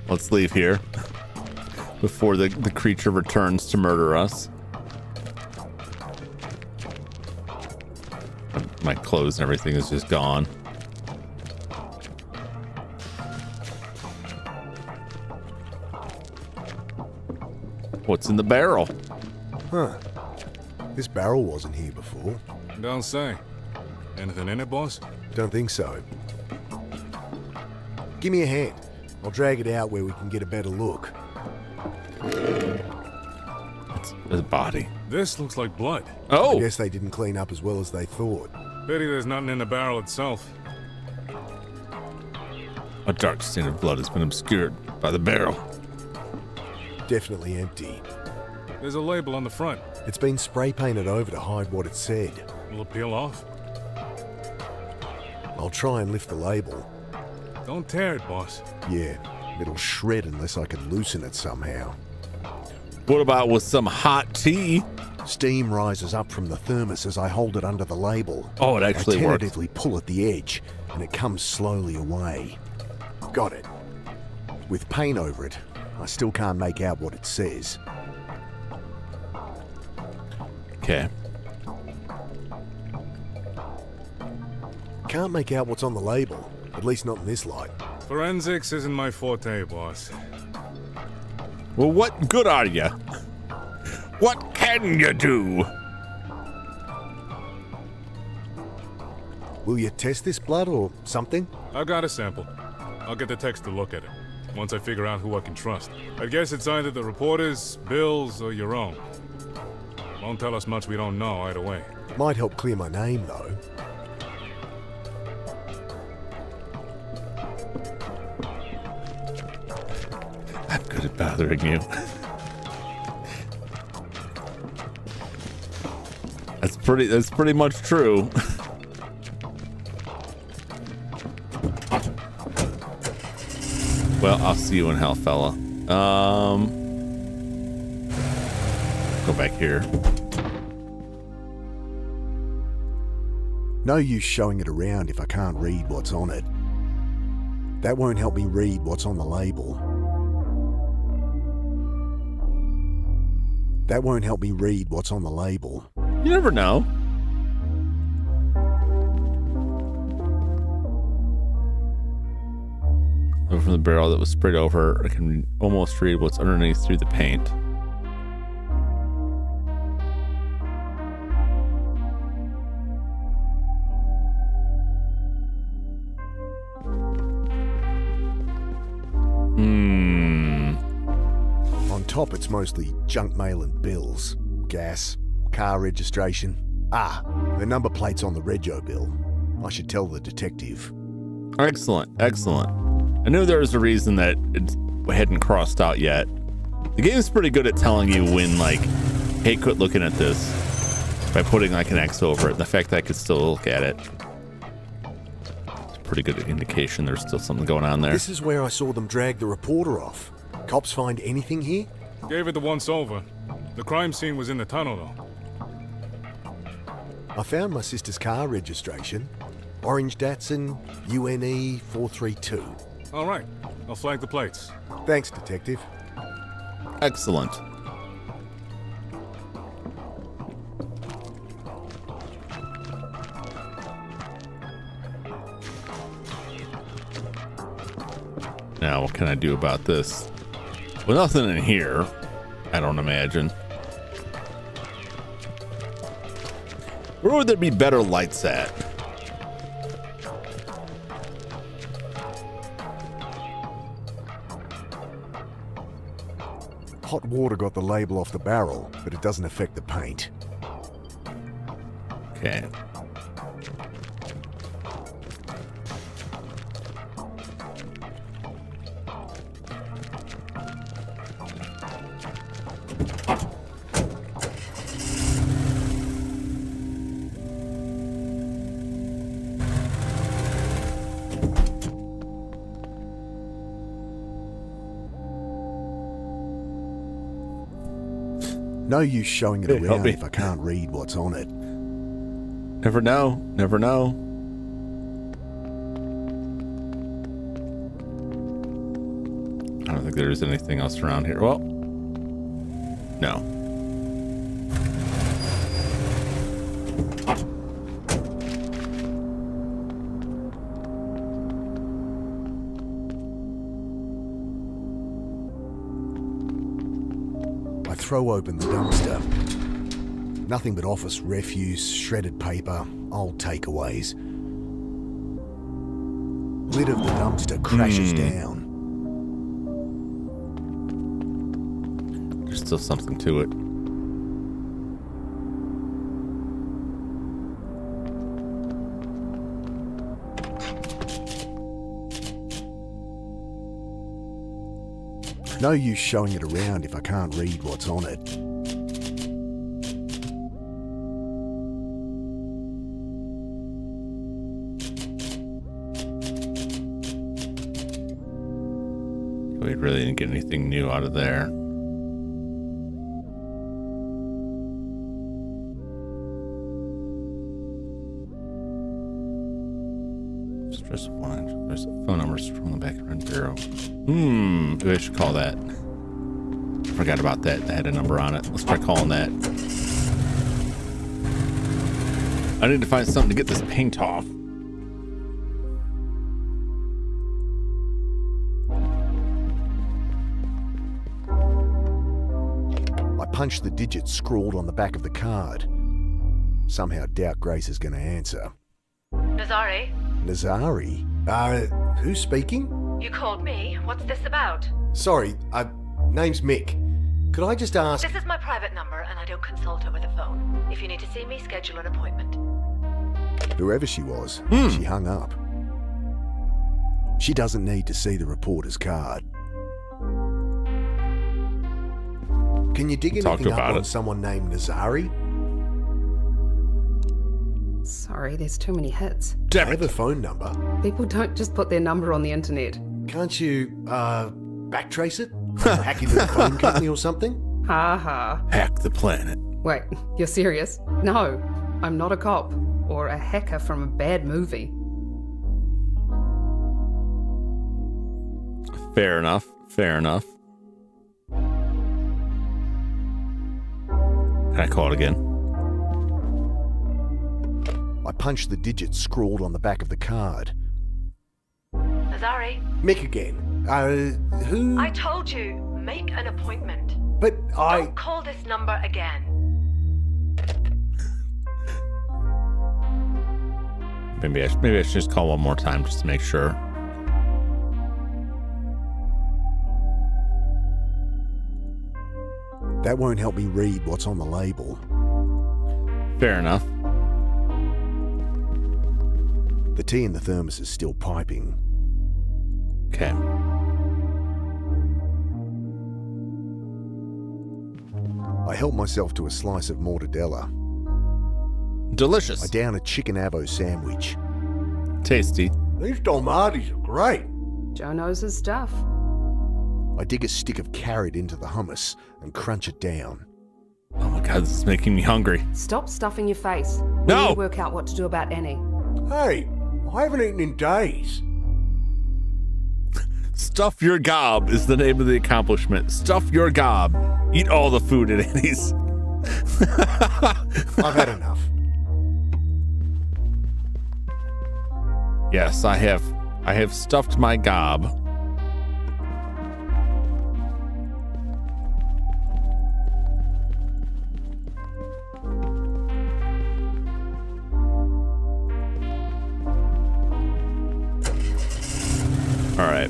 A: Let's leave here before the creature returns to murder us. My clothes and everything is just gone.
C: What's in the barrel? Huh. This barrel wasn't here before.
H: Don't say. Anything in it, boss?
C: Don't think so. Give me a hand. I'll drag it out where we can get a better look.
A: It's his body.
H: This looks like blood.
A: Oh!
C: I guess they didn't clean up as well as they thought.
H: Pity there's nothing in the barrel itself.
A: A dark stain of blood has been obscured by the barrel.
C: Definitely empty.
H: There's a label on the front.
C: It's been spray painted over to hide what it said.
H: Will it peel off?
C: I'll try and lift the label.
H: Don't tear it, boss.
C: Yeah, it'll shred unless I can loosen it somehow.
A: What about with some hot tea?
C: Steam rises up from the thermos as I hold it under the label.
A: Oh, it actually works.
C: I tentatively pull at the edge, and it comes slowly away. Got it. With paint over it, I still can't make out what it says.
A: Okay.
C: Can't make out what's on the label, at least not in this light.
H: Forensics isn't my forte, boss.
A: Well, what good are you? What can you do?
C: Will you test this blood or something?
H: I've got a sample. I'll get the text to look at it, once I figure out who I can trust. I guess it's either the reporters, Bill's, or your own. Won't tell us much we don't know either way.
C: Might help clear my name, though.
A: I'm good at bothering you. That's pretty much true. Well, I'll see you in hell, fella. Go back here.
C: No use showing it around if I can't read what's on it. That won't help me read what's on the label. That won't help me read what's on the label.
A: You never know. From the barrel that was sprayed over, I can almost read what's underneath through the paint.
C: On top, it's mostly junk mail and bills. Gas, car registration. The number plate's on the rego bill. I should tell the detective.
A: Excellent, excellent. I knew there was a reason that it hadn't crossed out yet. The game's pretty good at telling you when, like, hey, quit looking at this by putting like an X over it. The fact that I could still look at it, it's a pretty good indication there's still something going on there.
C: This is where I saw them drag the reporter off. Cops find anything here?
H: Gave it the once over. The crime scene was in the tunnel, though.
C: I found my sister's car registration. Orange Datsun, UNE 432.
H: All right, I'll flag the plates.
C: Thanks, Detective.
A: Excellent. Now, what can I do about this? Well, nothing in here, I don't imagine. Where would there be better lights at?
C: Hot water got the label off the barrel, but it doesn't affect the paint.
A: Okay.
C: No use showing it
A: Hey, help
C: around
A: me.
C: if I can't read what's on it.
A: Never know. Never know. I don't think there's anything else around here. Well, no.
C: I throw open the dumpster.
B: Nothing but office refuse, shredded paper, old takeaways. Lid of the dumpster crashes down.
A: There's still something to it.
B: No use showing it around if I can't read what's on it.
A: We really didn't get anything new out of there. Stress one. There's phone numbers from the back of Red Bureau. Maybe I should call that. Forgot about that. That had a number on it. Let's try calling that. I need to find something to get this paint off.
B: I punch the digits scrawled on the back of the card. Somehow doubt Grace is going to answer.
Q: Nazari?
B: Nazari? Who's speaking?
Q: You called me. What's this about?
B: Sorry, name's Mick. Could I just ask...
Q: This is my private number and I don't consult over the phone. If you need to see me, schedule an appointment.
B: Whoever she was, she hung up. She doesn't need to see the reporter's card. Can you dig anything up on someone named Nazari?
K: Sorry, there's too many hits.
B: I have a phone number.
K: People don't just put their number on the internet.
B: Can't you, backtrace it? Hack into the phone company or something?
K: Ha ha.
A: Hack the planet.
K: Wait, you're serious? No, I'm not a cop or a hacker from a bad movie.
A: Fair enough. Fair enough. Can I call it again?
B: I punched the digits scrawled on the back of the card.
Q: Nazari?
B: Mick again. Who?
Q: I told you, make an appointment.
B: But
Q: Don't call this number again.
A: Maybe I should just call one more time just to make sure.
B: That won't help me read what's on the label.
A: Fair enough.
B: The tea in the thermos is still piping.
A: Okay.
B: I help myself to a slice of mortadella.
A: Delicious.
B: I down a chicken avo sandwich.
A: Tasty.
G: These tomatis are great.
K: Joe knows his stuff.
B: I dig a stick of carrot into the hummus and crunch it down.
A: Oh my god, this is making me hungry.
K: Stop stuffing your face.
A: No!
K: We need to work out what to do about Annie.
G: Hey, I haven't eaten in days.
A: Stuff your gob is the name of the accomplishment. Stuff your gob. Eat all the food at Annie's.
B: I've had enough.
A: Yes, I have stuffed my gob. All right.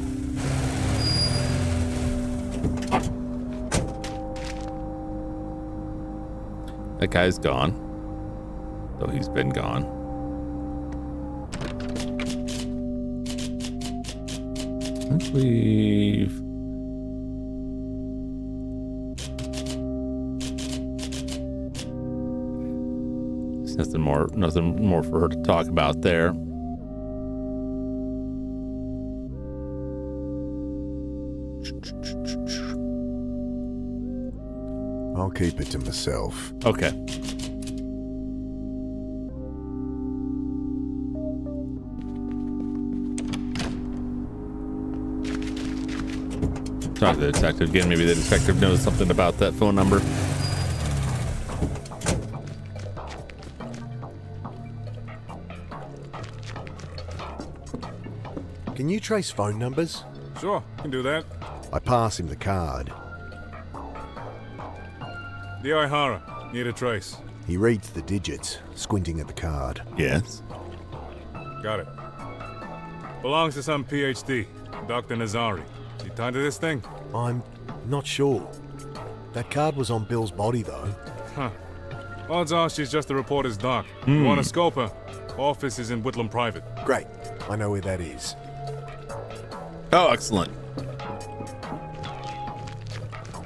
A: That guy's gone. Though he's been gone. Let's leave. There's nothing more for her to talk about there.
B: I'll keep it to myself.
A: Okay. Talk to the detective again. Maybe the detective knows something about that phone number.
B: Can you trace phone numbers?
H: Sure, can do that.
B: I pass him the card.
H: D.I. Hara, need a trace.
B: He reads the digits, squinting at the card.
A: Yes.
H: Got it. Belongs to some PhD, Dr. Nazari. Is he tied to this thing?
B: I'm not sure. That card was on Bill's body, though.
H: Huh. Odds are she's just the reporter's doc. You want to scope her? Office is in Whitlam Private.
B: Great. I know where that is.
A: Oh, excellent.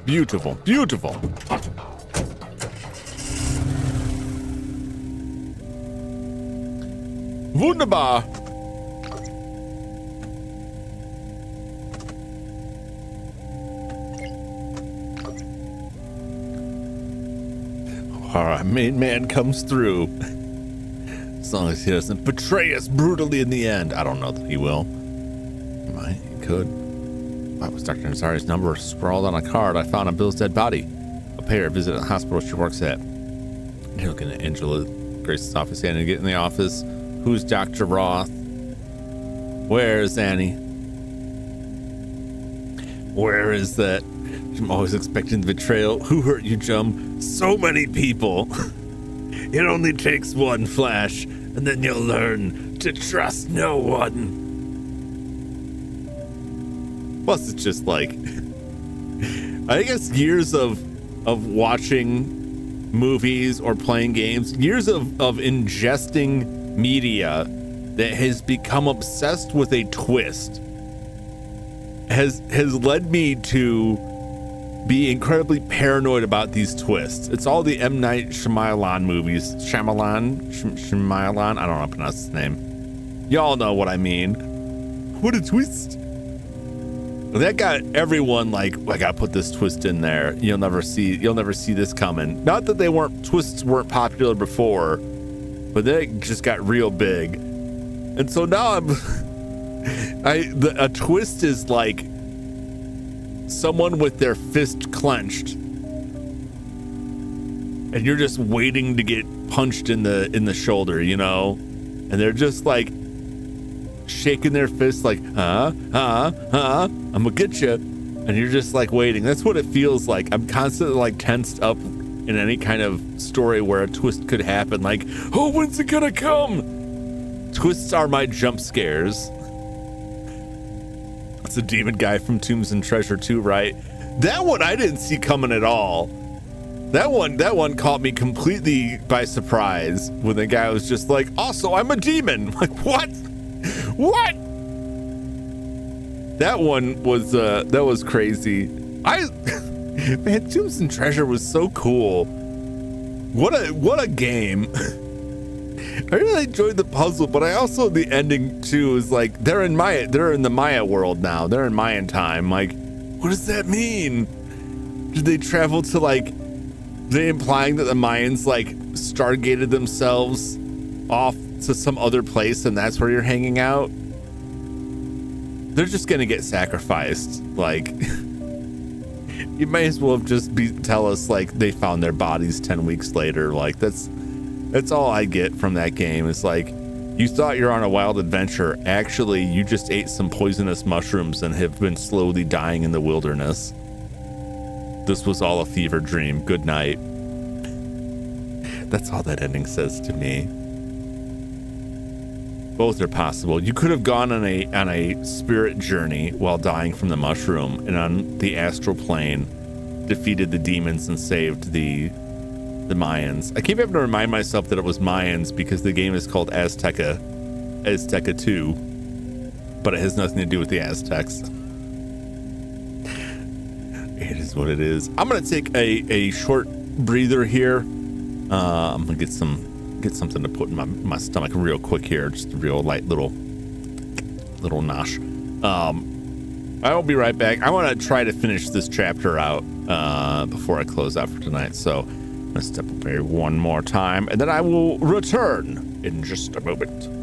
A: Beautiful. Beautiful. Wunderbar. Our main man comes through. As long as he doesn't betray us brutally in the end. I don't know that he will. He could. Why was Dr. Nazari's number scrawled on a card I found on Bill's dead body? I'll pay her a visit at the hospital she works at. You're looking at Angela Grace's office and get in the office. Who's Dr. Roth? Where's Annie? Where is that? I'm always expecting the betrayal. Who hurt you, Jum? So many people. It only takes one flash, and then you'll learn to trust no one. Plus, it's just like, I guess years of watching movies or playing games, years of ingesting media that has become obsessed with a twist has led me to be incredibly paranoid about these twists. It's all the M. Night Shyamalan movies. Shyamalan? I don't know how to pronounce his name. Y'all know what I mean. What a twist. That got everyone like, I gotta put this twist in there. You'll never see this coming. Not that twists weren't popular before, but they just got real big. And so now a twist is like someone with their fist clenched, and you're just waiting to get punched in the shoulder, you know, and they're just like shaking their fists like, I'm gonna get you, and you're just like waiting. That's what it feels like. I'm constantly like tensed up in any kind of story where a twist could happen. Like, oh, when's it gonna come? Twists are my jump scares. It's a demon guy from Tombs and Treasure too, right? That one I didn't see coming at all. That one caught me completely by surprise when the guy was just like, also, I'm a demon. Like, what? What? That one was crazy. Man, Tombs and Treasure was so cool. What a game. I really enjoyed the puzzle, but I also, the ending too is like, they're in the Maya world now. They're in Mayan time. Like, what does that mean? Did they travel to like, they implying that the Mayans like stargated themselves off to some other place and that's where you're hanging out? They're just gonna get sacrificed. Like, you may as well just tell us like they found their bodies 10 weeks later. Like, that's all I get from that game. It's like, you thought you're on a wild adventure. Actually, you just ate some poisonous mushrooms and have been slowly dying in the wilderness. This was all a fever dream. Good night. That's all that ending says to me. Both are possible. You could have gone on a spirit journey while dying from the mushroom, and on the astral plane defeated the demons and saved the Mayans. I keep having to remind myself that it was Mayans because the game is called Azteca 2, but it has nothing to do with the Aztecs. It is what it is. I'm gonna take a short breather here. I'm gonna get something to put in my stomach real quick here, just a real light little nosh. I will be right back. I want to try to finish this chapter out before I close out for tonight, so let's step away one more time, and then I will return in just a moment.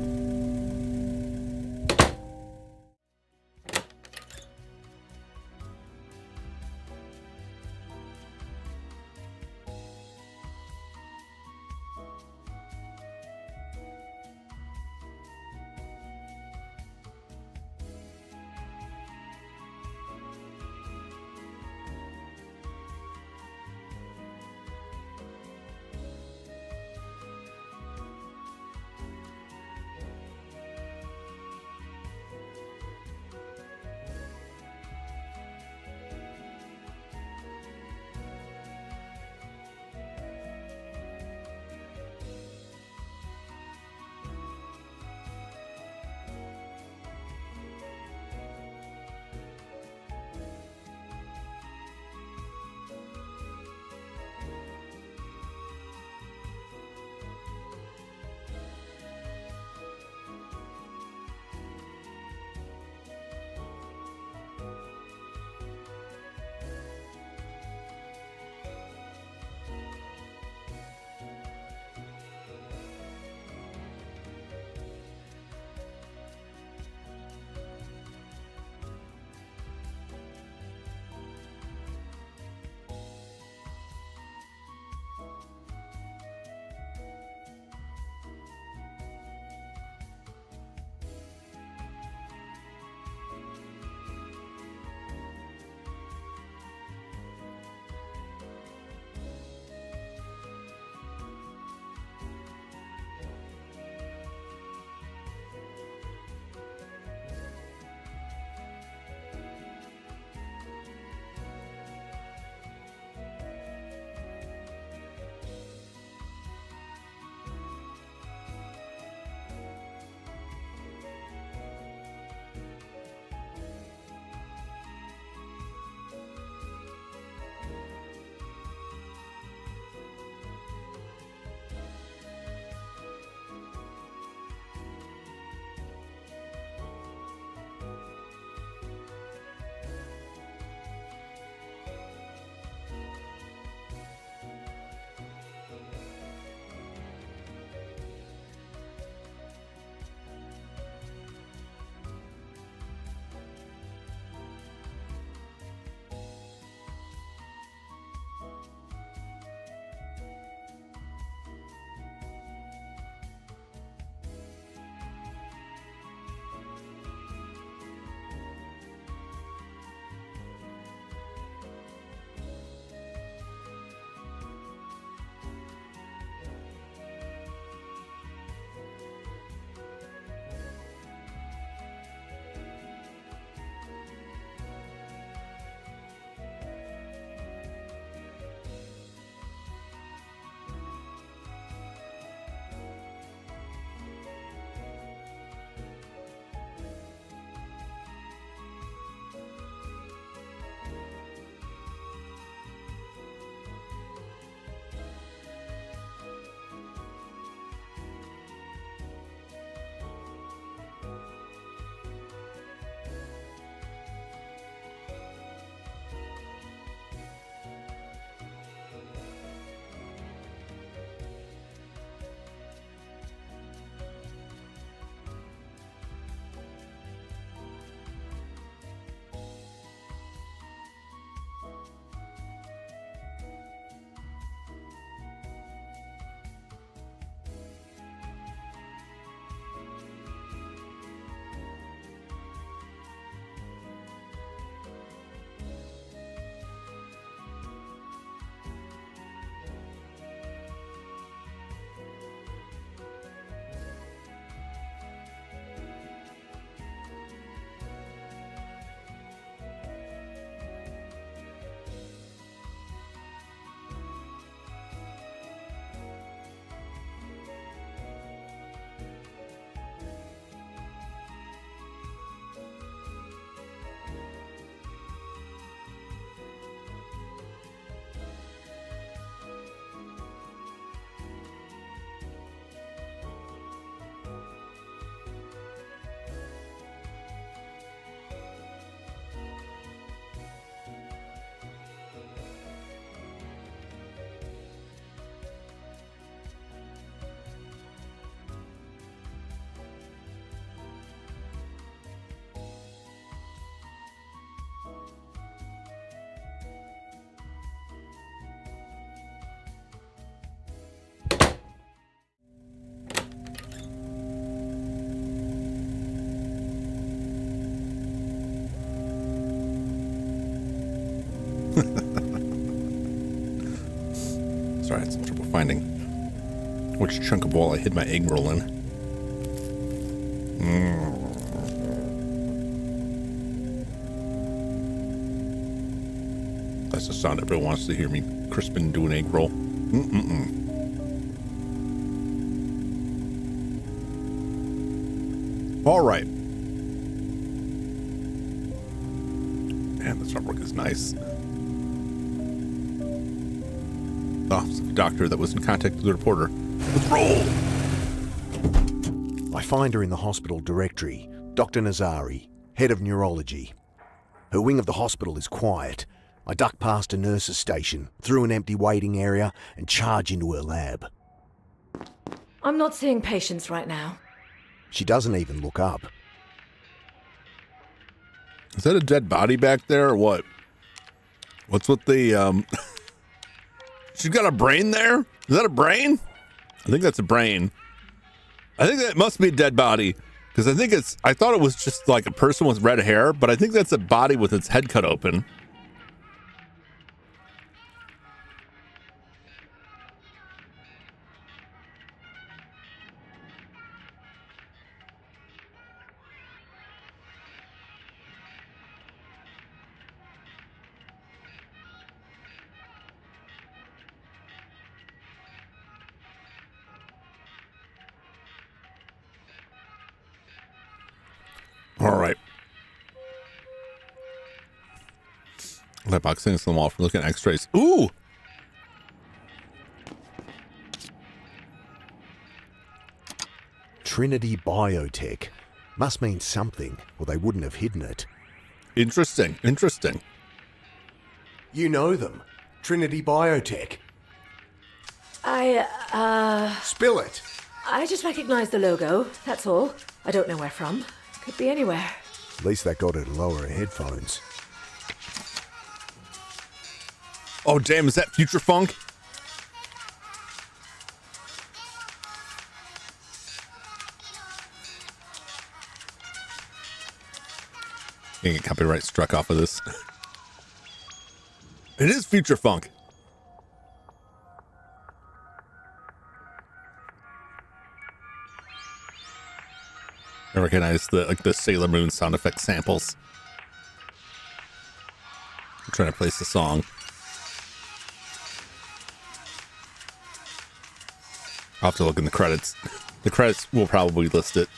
A: finding which chunk of wall I hid my egg roll in. That's the sound everyone wants to hear me crisping do an egg roll. All right. Man, this artwork is nice. Oh, it's the doctor that was in contact with the reporter. Let's roll!
B: I find her in the hospital directory. Dr. Nazari, head of neurology. Her wing of the hospital is quiet. I duck past a nurse's station, through an empty waiting area, and charge into her lab.
R: I'm not seeing patients right now.
B: She doesn't even look up.
A: Is that a dead body back there or what? What's with the, she's got a brain there? Is that a brain? I think that's a brain. I think that must be a dead body. Because I thought it was just like a person with red hair, but I think that's a body with its head cut open. All right. That box thing's on the wall for looking at x-rays. Ooh!
B: Trinity Biotech. Must mean something, or they wouldn't have hidden it.
A: Interesting. Interesting.
C: You know them. Trinity Biotech. Spill it.
R: I just recognize the logo, that's all. I don't know where from. Could be anywhere.
B: At least that got her to lower her headphones.
A: Oh, damn, is that Future Funk? Gonna get copyright struck off of this. It is Future Funk. I recognize the Sailor Moon sound effect samples. I'm trying to place the song. I'll have to look in the credits. The credits will probably list it.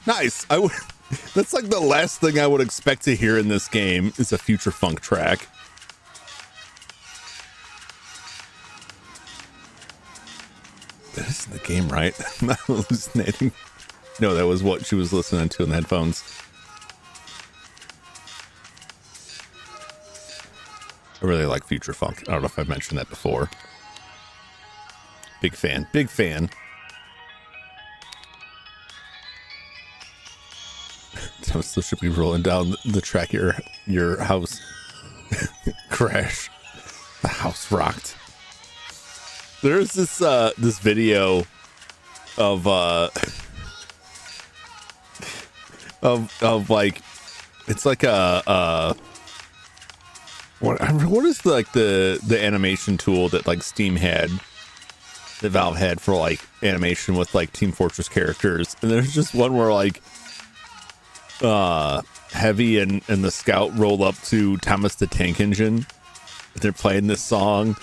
A: Nice. That's like the last thing I would expect to hear in this game is a Future Funk track. That isn't the game, right? I'm not hallucinating. No, that was what she was listening to in the headphones. I really like Future Funk. I don't know if I've mentioned that before. Big fan. Big fan. So should be rolling down the track of your house. Crash. The house rocked. There's this this video of like, it's like what is the animation tool that like Steam had, that Valve had for like animation with like Team Fortress characters, and there's just one where like Heavy and the Scout roll up to Thomas the Tank Engine. They're playing this song,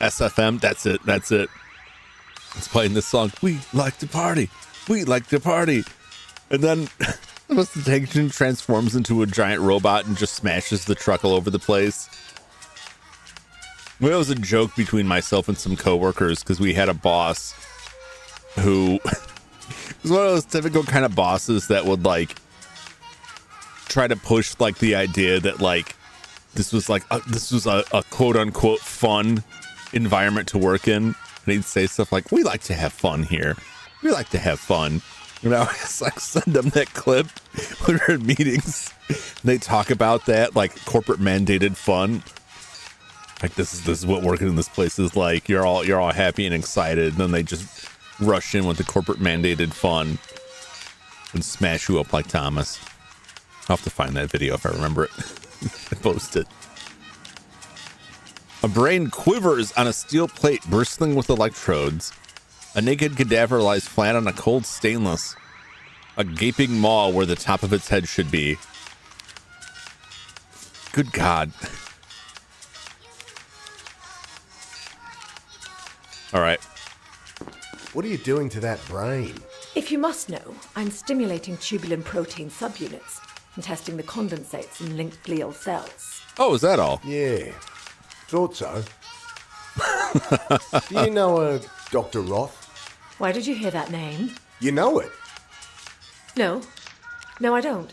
A: SFM. That's it. It's playing this song. We like to party. And then Thomas the Tank Engine transforms into a giant robot and just smashes the truck all over the place. Well, it was a joke between myself and some coworkers because we had a boss who was one of those typical kind of bosses that would like try to push like the idea that like this was a quote unquote fun environment to work in, and he'd say stuff like, we like to have fun here, and I always like send them that clip when we're in meetings. They talk about that like corporate mandated fun, like this is what working in this place is like. You're all happy and excited, and then they just rush in with the corporate mandated fun and smash you up like Thomas. I'll have to find that video if I remember it and post it. A brain quivers on a steel plate bristling with electrodes. A naked cadaver lies flat on a cold stainless. A gaping maw where the top of its head should be. Good God. All right.
C: What are you doing to that brain?
R: If you must know, I'm stimulating tubulin protein subunits and testing the condensates in linked glial cells.
A: Oh, is that all?
C: Yeah. Thought so. Do you know Dr. Roth?
R: Why did you hear that name?
C: You know it.
R: No. No, I don't.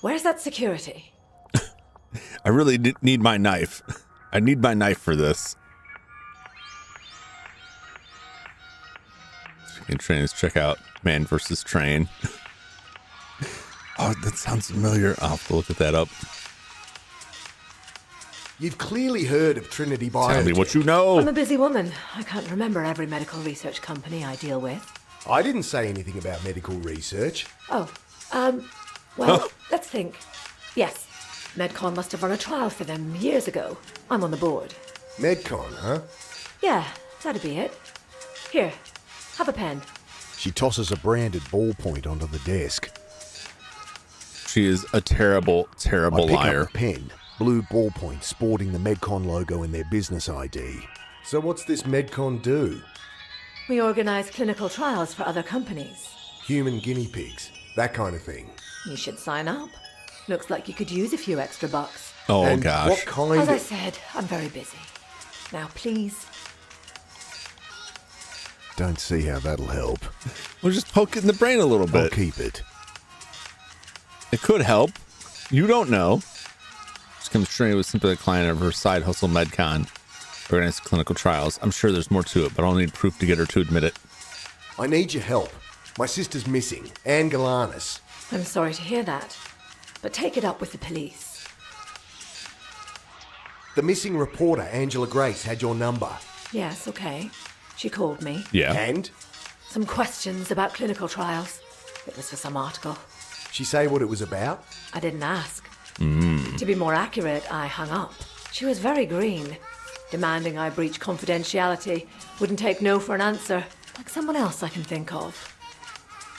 R: Where's that security?
A: I really need my knife. I need my knife for this. Speaking of trains, check out Man vs. Train. Oh, that sounds familiar. I'll have to look at that up.
C: You've clearly heard of Trinity Biotech.
A: Tell me what you know.
R: I'm a busy woman. I can't remember every medical research company I deal with.
C: I didn't say anything about medical research.
R: Oh, well, let's think. Yes, Medcon must have run a trial for them years ago. I'm on the board.
C: Medcon, huh?
R: Yeah, that'd be it. Here, have a pen.
B: She tosses a branded ballpoint onto the desk.
A: She is a terrible, terrible liar.
B: Up a pen, blue ballpoint sporting the Medcon logo in their business ID.
C: So what's this Medcon do?
R: We organize clinical trials for other companies.
C: Human guinea pigs, that kind of thing.
R: You should sign up. Looks like you could use a few extra bucks.
A: Oh,
C: and
A: gosh.
C: What kind
R: As
C: of...
R: I said, I'm very busy. Now, please.
B: Don't see how that'll help.
A: We'll just poke it in the brain a little bit.
B: I'll keep it.
A: It could help. You don't know. Just comes straight with simply a client of her side hustle Medcon. Organize clinical trials. I'm sure there's more to it, but I'll need proof to get her to admit it.
C: I need your help. My sister's missing, Anne Galanis.
R: I'm sorry to hear that, but take it up with the police.
C: The missing reporter, Angela Grace, had your number.
R: Yes, okay. She called me.
A: Yeah.
C: And?
R: Some questions about clinical trials. It was for some article.
C: She say what it was about?
R: I didn't ask. To be more accurate, I hung up. She was very green, demanding I breach confidentiality. Wouldn't take no for an answer, like someone else I can think of.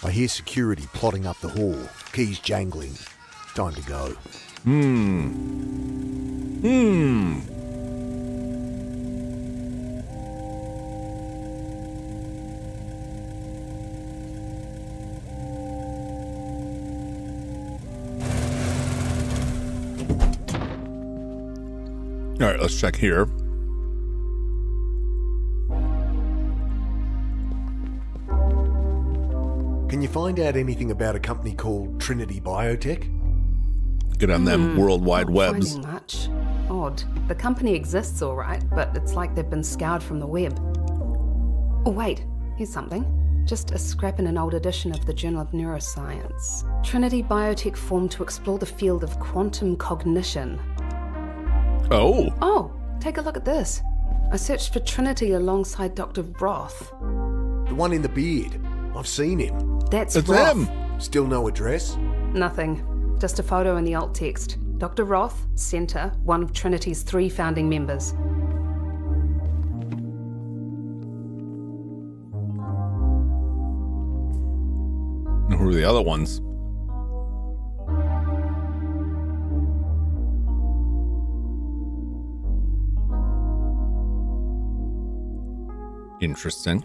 B: I hear security plotting up the hall, keys jangling. Time to go.
A: All right, let's check here.
C: Can you find out anything about a company called Trinity Biotech?
A: Get on them worldwide
K: Not
A: webs.
K: finding much. Odd. The company exists all right, but it's like they've been scoured from the web. Oh wait, here's something. Just a scrap in an old edition of the Journal of Neuroscience. Trinity Biotech formed to explore the field of quantum cognition.
A: Oh.
K: Oh, take a look at this. I searched for Trinity alongside Dr. Roth.
C: The one in the beard. I've seen him.
K: That's
A: It's
K: Roth.
A: him.
C: Still no address?
K: Nothing. Just a photo in the alt text. Dr. Roth, Centre, one of Trinity's 3 founding members.
A: And who are the other ones? Interesting.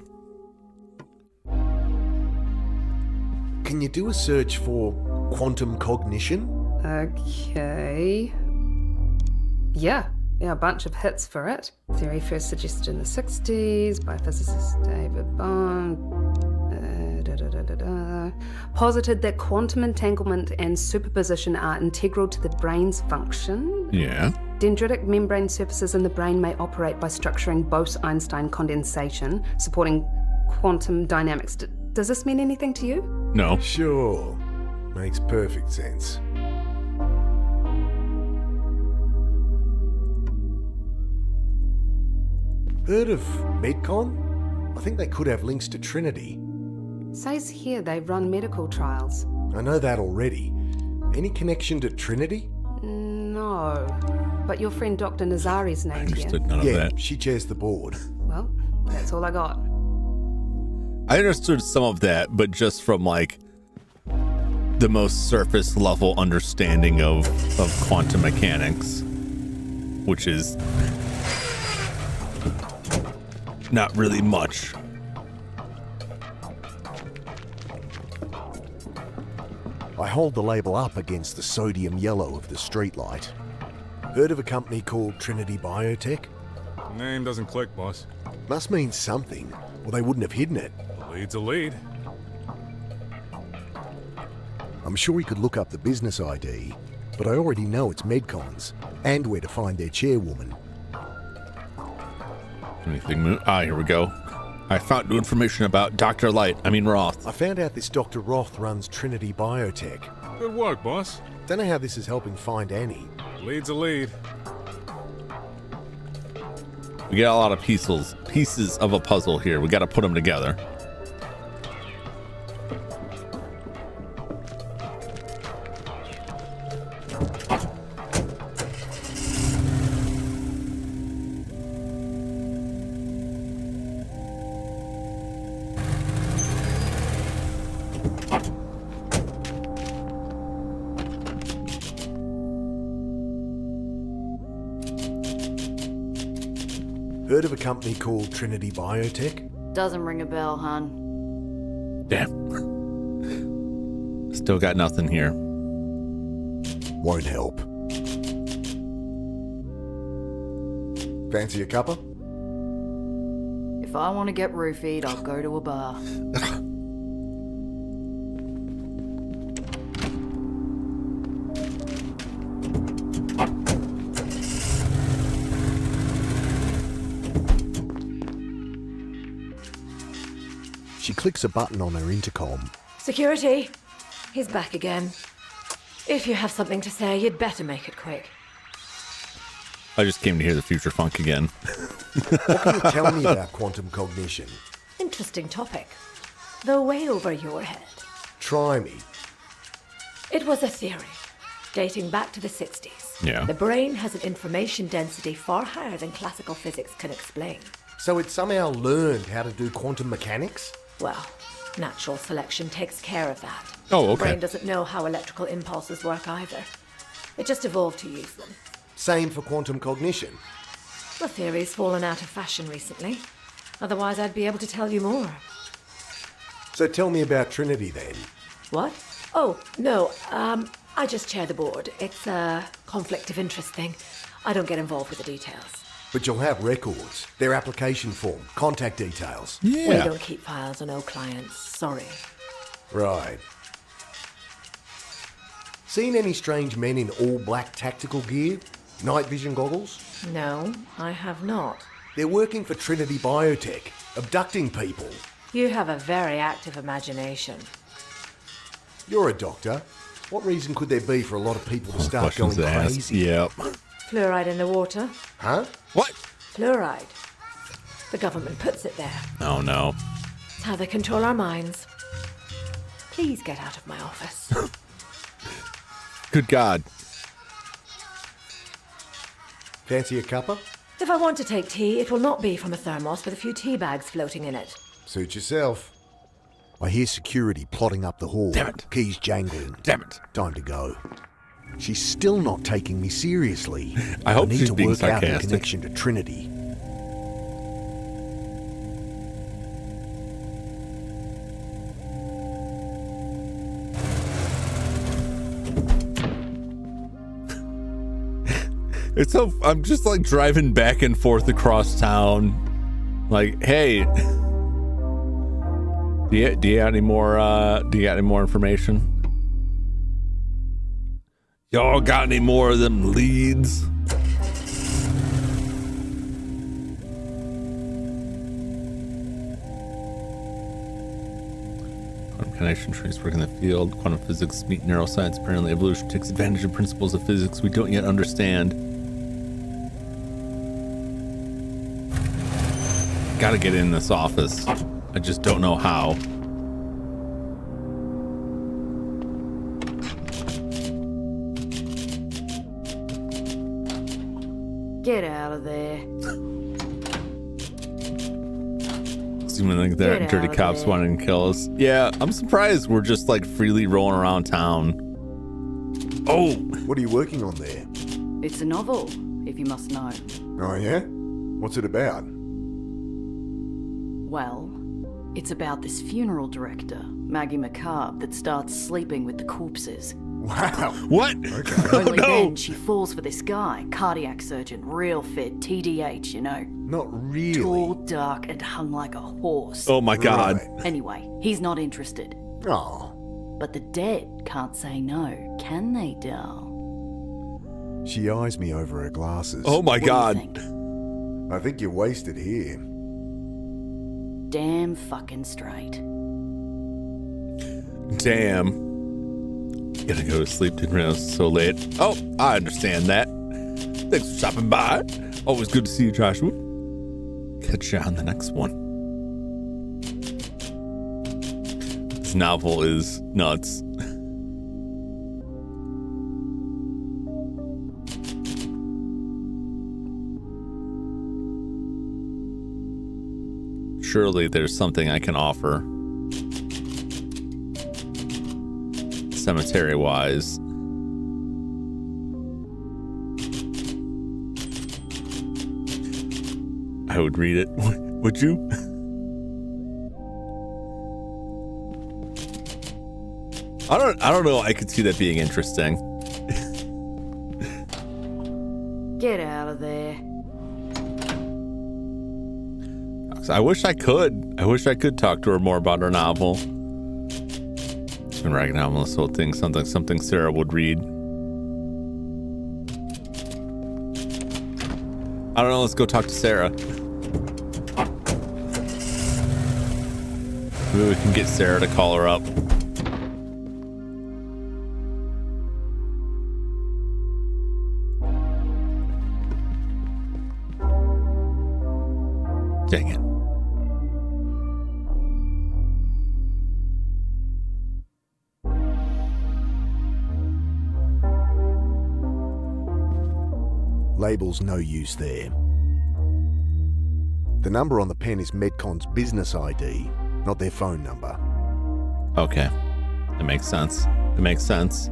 C: Can you do a search for quantum cognition?
K: Okay. Yeah, a bunch of hits for it. Theory first suggested in the 60s by physicist David Bond. Posited that quantum entanglement and superposition are integral to the brain's function.
A: Yeah.
K: Dendritic membrane surfaces in the brain may operate by structuring Bose-Einstein condensation, supporting quantum dynamics. Does this mean anything to you?
A: No.
C: Sure. Makes perfect sense. Heard of Medcon? I think they could have links to Trinity.
K: Says here they run medical trials.
C: I know that already. Any connection to Trinity?
K: No. Oh, but your friend Dr. Nazari's named here.
A: Understood none of
C: Yeah,
A: that.
C: she chairs the board.
K: Well, that's all I got.
A: I understood some of that, but just from like the most surface level understanding of quantum mechanics, which is not really much.
C: I hold the label up against the sodium yellow of the streetlight. Heard of a company called Trinity Biotech?
H: Name doesn't click, boss.
C: Must mean something, or they wouldn't have hidden it.
H: A lead's a lead.
C: I'm sure we could look up the business ID, but I already know it's Medcon's, and where to find their chairwoman.
A: Anything? Here we go. I found new information about Dr. Roth.
C: I found out this Dr. Roth runs Trinity Biotech.
H: Good work, boss.
C: Don't know how this is helping find Annie.
H: Lead's a lead.
A: We got a lot of pieces of a puzzle here. We got to put them together.
C: Heard of a company called Trinity Biotech?
I: Doesn't ring a bell, hon.
A: Damn. Still got nothing here.
C: Won't help. Fancy a cuppa?
I: If I want to get roofied, I'll go to a bar.
C: She clicks a button on her intercom.
R: Security, he's back again. If you have something to say, you'd better make it quick.
A: I just came to hear the future funk again.
C: What can you tell me about quantum cognition?
R: Interesting topic, though way over your head.
C: Try me.
R: It was a theory dating back to the 60s.
A: Yeah.
R: The brain has an information density far higher than classical physics can explain.
C: So it somehow learned how to do quantum mechanics?
R: Well, natural selection takes care of that.
A: Oh, okay.
R: The brain doesn't know how electrical impulses work either. It just evolved to use them.
C: Same for quantum cognition.
R: The theory's fallen out of fashion recently. Otherwise, I'd be able to tell you more.
C: So tell me about Trinity then.
R: What? Oh, no, I just chair the board. It's a conflict of interest thing. I don't get involved with the details.
C: But you'll have records, their application form, contact details.
A: Yeah.
R: We don't keep files on old clients, sorry.
C: Right. Seen any strange men in all black tactical gear? Night vision goggles?
R: No, I have not.
C: They're working for Trinity Biotech, abducting people.
R: You have a very active imagination.
C: You're a doctor. What reason could there be for a lot of people to start going
A: Questions to ask.
C: crazy?
A: Yep.
R: Fluoride in the water?
C: Huh?
A: What?
R: Fluoride. The government puts it there.
A: Oh, no.
R: It's how they control our minds. Please get out of my office.
A: Good God.
C: Fancy a cuppa?
R: If I want to take tea, it will not be from a thermos with a few tea bags floating in it.
C: Suit yourself. I hear security plotting up the hall.
A: Damn it.
C: Keys jangling.
A: Damn it.
C: Time to go. She's still not taking me seriously.
A: I hope
C: need
A: she's
C: to
A: being
C: work out the
A: sarcastic.
C: connection to Trinity.
A: It's so, I'm just like driving back and forth across town. Like, hey, do you got any more information? Y'all got any more of them leads? Quantum connection trees work in the field. Quantum physics meet neuroscience. Apparently, evolution takes advantage of principles of physics we don't yet understand. Gotta get in this office. I just don't know how.
I: Get out of there.
A: Assuming like that dirty cops wanting to kill us. Yeah, I'm surprised we're just like freely rolling around town. Oh!
C: What are you working on there?
I: It's a novel, if you must know.
C: Oh, yeah? What's it about?
I: Well, it's about this funeral director, Maggie McCarb, that starts sleeping with the corpses.
C: Wow.
A: What?
C: Okay.
I: Only then she falls for this guy, cardiac surgeon, real fit, TDH, you know.
C: Not really.
I: Tall, dark, and hung like a horse.
A: Oh my god.
C: Right.
I: Anyway, he's not interested.
C: Oh.
I: But the dead can't say no, can they, Dal?
C: She eyes me over her glasses.
A: Oh my god.
C: I think you're wasted here.
I: Damn fucking straight.
A: Damn. Gotta go to sleep, didn't realize it's so late. Oh, I understand that. Thanks for stopping by. Always good to see you, Joshua. Catch you on the next one. This novel is nuts. Surely there's something I can offer. Cemetery-wise. I would read it. Would you? I don't know. I could see that being interesting.
I: Get out of there.
A: I wish I could. I wish I could talk to her more about her novel. She's been writing down this whole thing. Something Sarah would read. I don't know. Let's go talk to Sarah. Maybe we can get Sarah to call her up. Dang it.
C: Label's no use there. The number on the pen is Medcon's business ID, not their phone number.
A: Okay. That makes sense. It makes sense.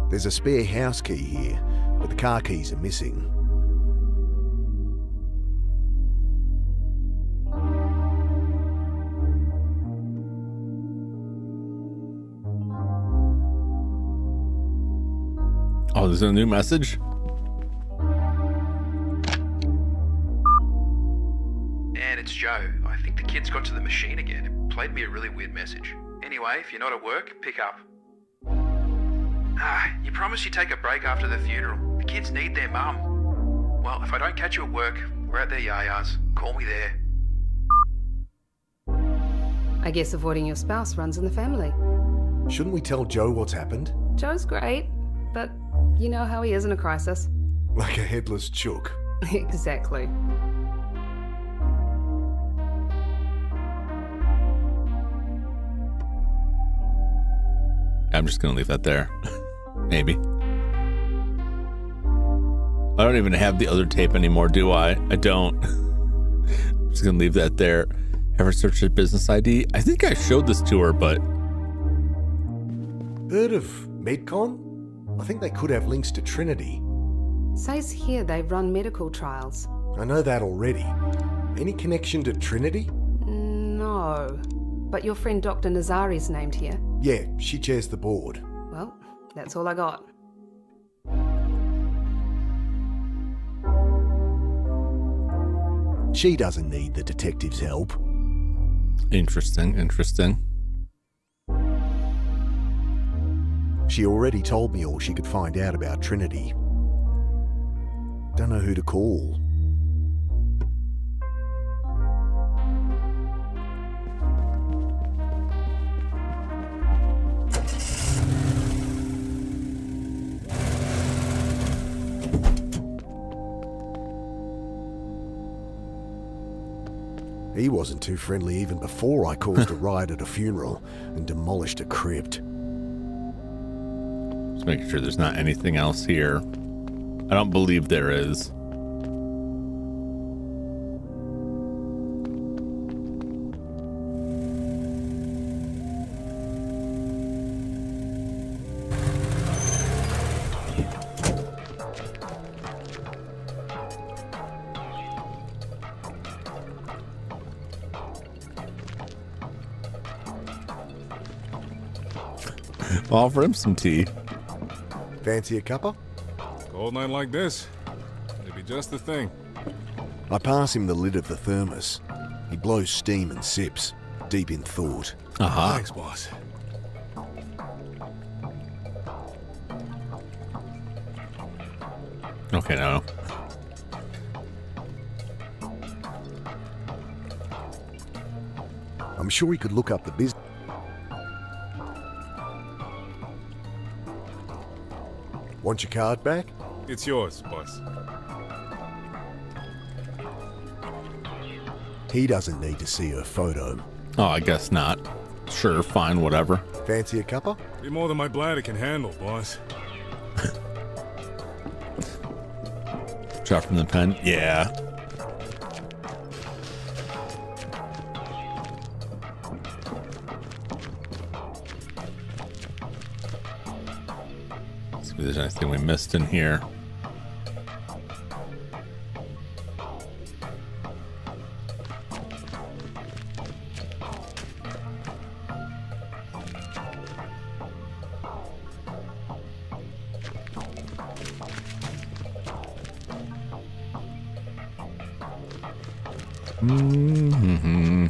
C: There's a spare house key here, but the car keys are missing.
A: Oh, there's a new message?
S: And it's Joe. I think the kids got to the machine again. It played me a really weird message. Anyway, if you're not at work, pick up. You promised you'd take a break after the funeral. The kids need their mum. Well, if I don't catch you at work, we're at their yayas. Call me there.
K: I guess avoiding your spouse runs in the family.
C: Shouldn't we tell Joe what's happened?
K: Joe's great, but you know how he is in a crisis.
C: Like a headless chook.
K: Exactly.
A: I'm just gonna leave that there. Maybe. I don't even have the other tape anymore, do I? I don't. I'm just gonna leave that there. Ever searched a business ID? I think I showed this to her, but...
C: Heard of Medcon? I think they could have links to Trinity.
K: Says here they run medical trials.
C: I know that already. Any connection to Trinity?
K: No. But your friend Dr. Nazari's named here.
C: Yeah, she chairs the board.
K: Well, that's all I got.
C: She doesn't need the detective's help.
A: Interesting, interesting.
C: She already told me all she could find out about Trinity. Don't know who to call. He wasn't too friendly even before I caused a riot at a funeral and demolished a crypt.
A: making sure there's not anything else here. I don't believe there is. Offer him some tea.
C: Fancy a cuppa?
H: Cold night like this, it'd be just the thing.
C: I pass him the lid of the thermos. He blows steam and sips, deep in thought.
H: Thanks, boss.
A: Okay, no.
C: I'm sure he could look up the business. Want your card back?
H: It's yours, boss.
C: He doesn't need to see her photo.
A: Oh, I guess not. Sure, fine, whatever.
C: Fancy a cuppa?
H: Be more than my bladder can handle, boss.
A: Shot from the pen? Yeah. See if there's anything we missed in here. Mm-hmm.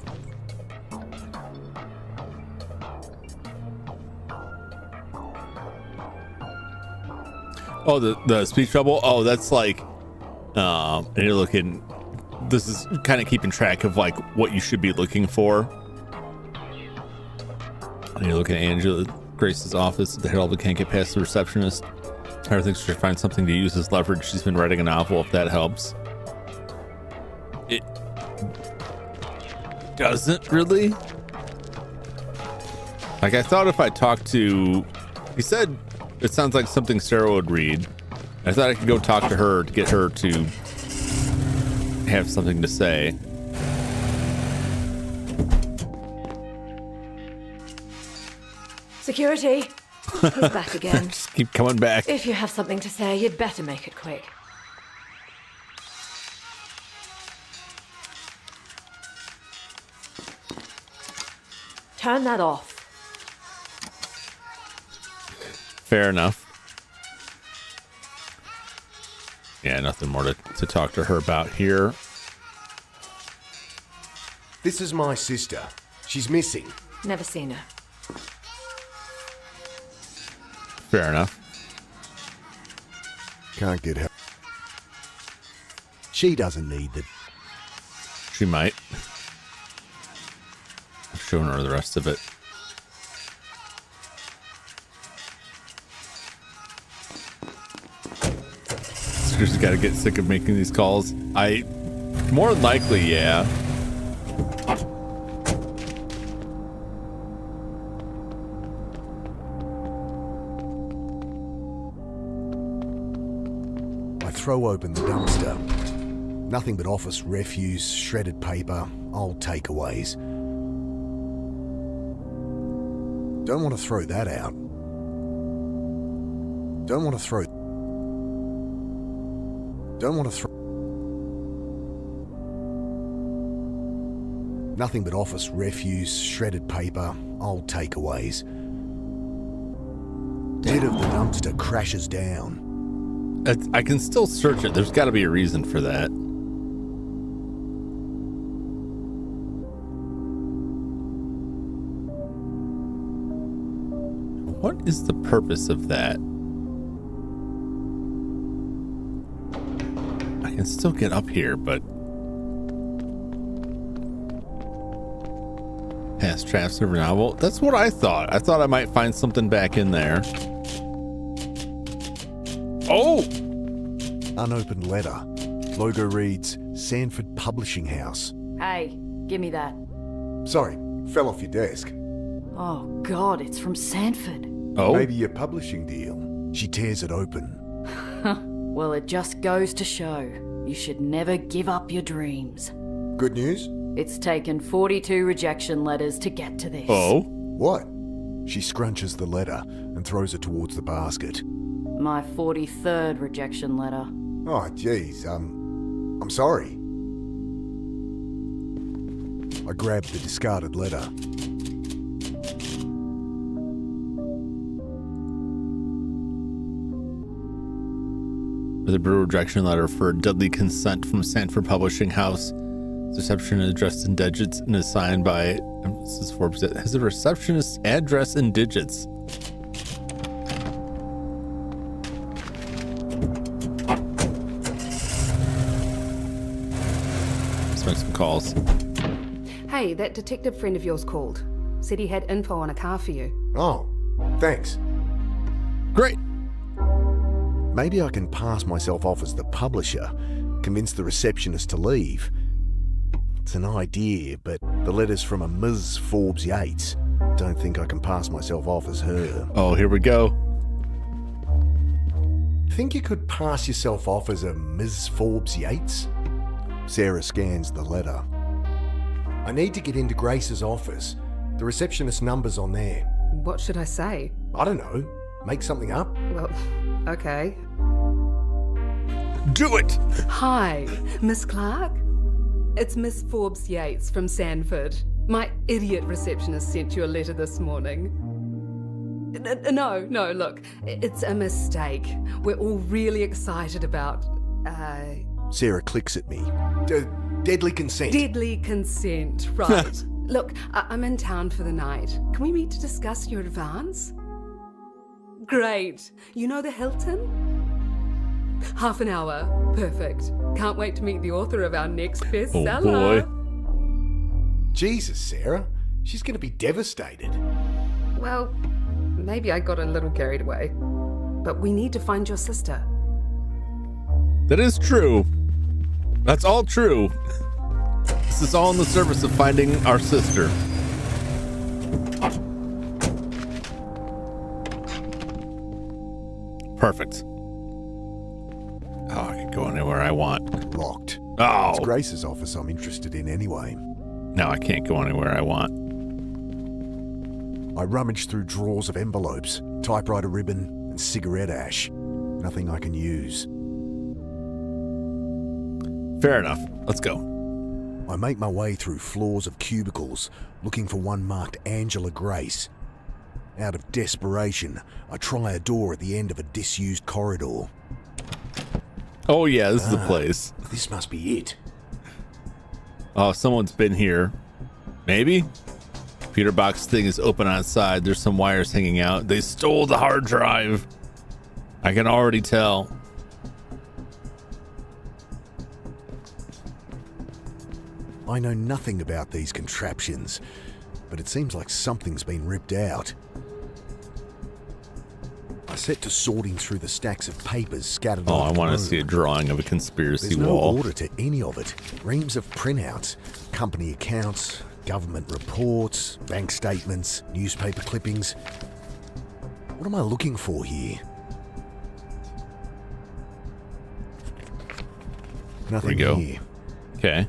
A: Oh, the speech bubble. Oh, that's like, and you're looking. This is kind of keeping track of like what you should be looking for. And you're looking at Angela Grace's office. The Herald can't get past the receptionist. Her thinks she should find something to use as leverage. She's been writing a novel. If that helps. It doesn't really. Like, I thought if I talked to, he said it sounds like something Sarah would read. I thought I could go talk to her to get her to have something to say.
R: Security. He's back again.
A: Just keep coming back.
R: If you have something to say, you'd better make it quick. Turn that off.
A: Fair enough. Yeah, nothing more to talk to her about here.
C: This is my sister. She's missing.
R: Never seen her.
A: Fair enough.
C: Can't get her. She doesn't need the...
A: She might. I've shown her the rest of it. She's got to get sick of making these calls. More than likely, yeah.
C: I throw open the dumpster. Nothing but office refuse, shredded paper, old takeaways. Don't want to throw that out. Don't want to throw... Nothing but office refuse, shredded paper, old takeaways. Lid of the dumpster crashes down.
A: I can still search it. There's got to be a reason for that. What is the purpose of that? I can still get up here, but past draft server novel. That's what I thought. I thought I might find something back in there. Oh!
C: Unopened letter. Logo reads Sanford Publishing House.
I: Hey, give me that.
C: Sorry, fell off your desk.
I: Oh God, it's from Sanford.
A: Oh.
C: Maybe your publishing deal.
B: She tears it open.
I: Well, it just goes to show you should never give up your dreams.
C: Good news?
I: It's taken 42 rejection letters to get to this.
A: Oh?
C: What?
B: She scrunches the letter and throws it towards the basket.
I: My 43rd rejection letter.
C: Oh, jeez. I'm sorry.
B: I grab the discarded letter.
A: There's a brew rejection letter for deadly consent from Sanford Publishing House. Reception addressed in digits and is signed by Mrs. Forbes. It has a receptionist's address in digits. Let's make some calls.
K: Hey, that detective friend of yours called. Said he had info on a car for you.
C: Oh, thanks.
A: Great.
B: Maybe I can pass myself off as the publisher, convince the receptionist to leave. It's an idea, but the letter's from a Ms. Forbes Yates. Don't think I can pass myself off as her.
A: Oh, here we go.
B: Think you could pass yourself off as a Ms. Forbes Yates? Sarah scans the letter. I need to get into Grace's office. The receptionist's number's on there.
K: What should I say?
B: I don't know. Make something up?
K: Well, okay.
A: Do it!
K: Hi, Miss Clark? It's Miss Forbes Yates from Sanford. My idiot receptionist sent you a letter this morning. No, look, it's a mistake. We're all really excited about,
B: Sarah clicks at me. Deadly consent.
K: Deadly consent, right. Look, I'm in town for the night. Can we meet to discuss your advance? Great. You know the Hilton? Half an hour. Perfect. Can't wait to meet the author of our next bestseller.
A: Oh boy.
B: Jesus, Sarah. She's going to be devastated.
K: Well, maybe I got a little carried away. But we need to find your sister.
A: That is true. That's all true. This is all in the service of finding our sister. Perfect. Oh, I can go anywhere I want.
B: Locked.
A: Oh.
B: It's Grace's office I'm interested in anyway.
A: No, I can't go anywhere I want.
B: I rummage through drawers of envelopes, typewriter ribbon, and cigarette ash. Nothing I can use.
A: Fair enough. Let's go.
B: I make my way through floors of cubicles, looking for one marked Angela Grace. Out of desperation, I try a door at the end of a disused corridor.
A: Oh yeah, this is the place.
B: This must be it.
A: Oh, someone's been here. Maybe? Computer box thing is open outside. There's some wires hanging out. They stole the hard drive. I can already tell.
B: I know nothing about these contraptions, but it seems like something's been ripped out. I set to sorting through the stacks of papers scattered
A: Oh,
B: on
A: I
B: the
A: want to
B: room.
A: see a drawing of a conspiracy
B: There's no
A: wall.
B: order to any of it. Reams of printouts, company accounts, government reports, bank statements, newspaper clippings. What am I looking for here? Nothing
A: There we go.
B: here.
A: Okay.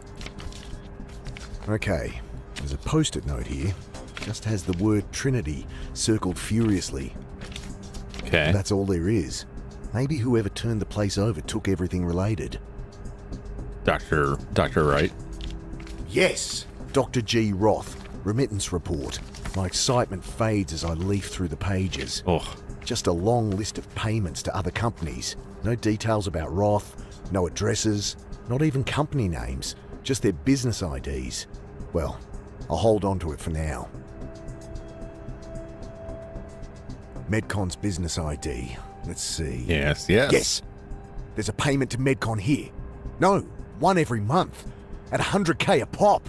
B: Okay, there's a post-it note here. Just has the word Trinity circled furiously.
A: Okay.
B: That's all there is. Maybe whoever turned the place over took everything related.
A: Dr. Wright.
B: Yes! Dr. G. Roth, remittance report. My excitement fades as I leaf through the pages.
A: Oh.
B: Just a long list of payments to other companies. No details about Roth, no addresses, not even company names, just their business IDs. Well, I'll hold on to it for now. Medcon's business ID. Let's see.
A: Yes.
B: Yes! There's a payment to Medcon here. No, one every month. At 100k a pop.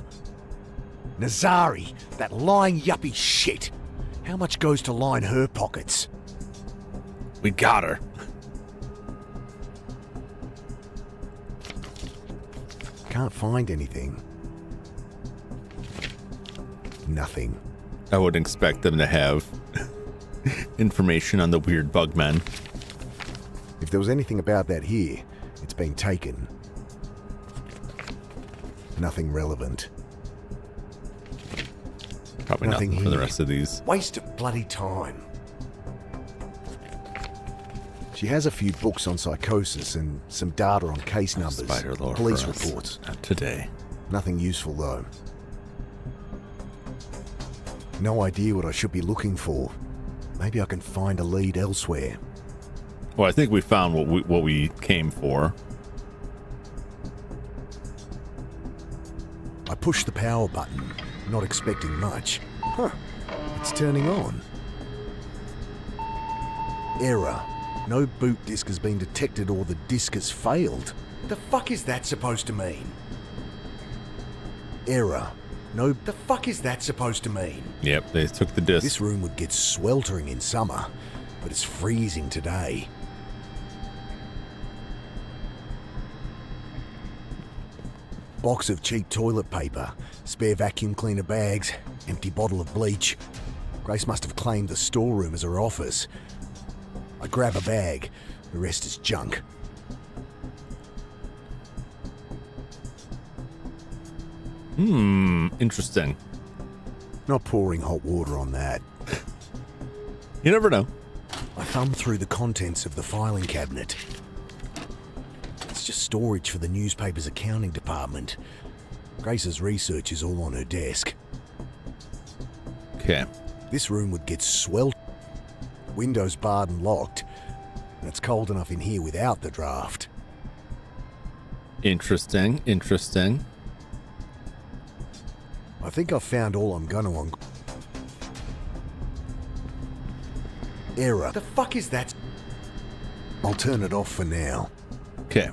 B: Nazari, that lying yuppie shit. How much goes to line her pockets?
A: We got her.
B: Can't find anything. Nothing.
A: I would expect them to have information on the weird bug men.
C: If there was anything about that here, it's been taken. Nothing relevant.
A: Probably nothing for the rest of these.
C: Waste of bloody time. She has a few books on psychosis and some data on case numbers,
A: Spider lore
C: police
A: for us.
C: reports.
A: Not today.
C: Nothing useful though. No idea what I should be looking for. Maybe I can find a lead elsewhere.
A: Well, I think we found what we came for.
C: I pushed the power button, not expecting much. Huh, it's turning on. Error. No boot disk has been detected or the disk has failed. The fuck is that supposed to mean? Error. No, the fuck is that supposed to mean?
A: Yep, they took the disc.
C: This room would get sweltering in summer, but it's freezing today. Box of cheap toilet paper, spare vacuum cleaner bags, empty bottle of bleach. Grace must have claimed the storeroom as her office. I grab a bag, the rest is junk.
A: Interesting.
C: Not pouring hot water on that.
A: You never know.
C: I thumb through the contents of the filing cabinet. It's just storage for the newspaper's accounting department. Grace's research is all on her desk.
A: Okay.
C: This room would get windows barred and locked, and it's cold enough in here without the draft.
A: Interesting.
C: I think I've found all I'm gonna Error. The fuck is that? I'll turn it off for now.
A: Okay.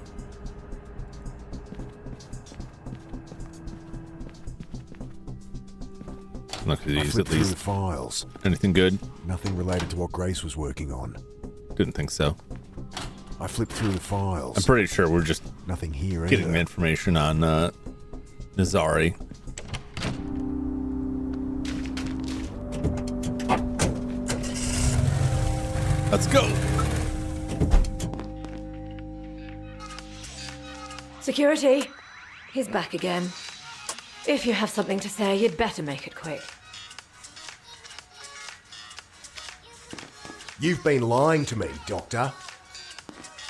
A: Look at these at least.
C: The files.
A: Anything good?
C: Nothing related to what Grace was working on.
A: Didn't think so.
C: I flipped through the files.
A: I'm pretty sure we're just
C: nothing here
A: getting
C: either.
A: information on Nazari. Let's go.
R: Security, he's back again. If you have something to say, you'd better make it quick.
C: You've been lying to me, Doctor.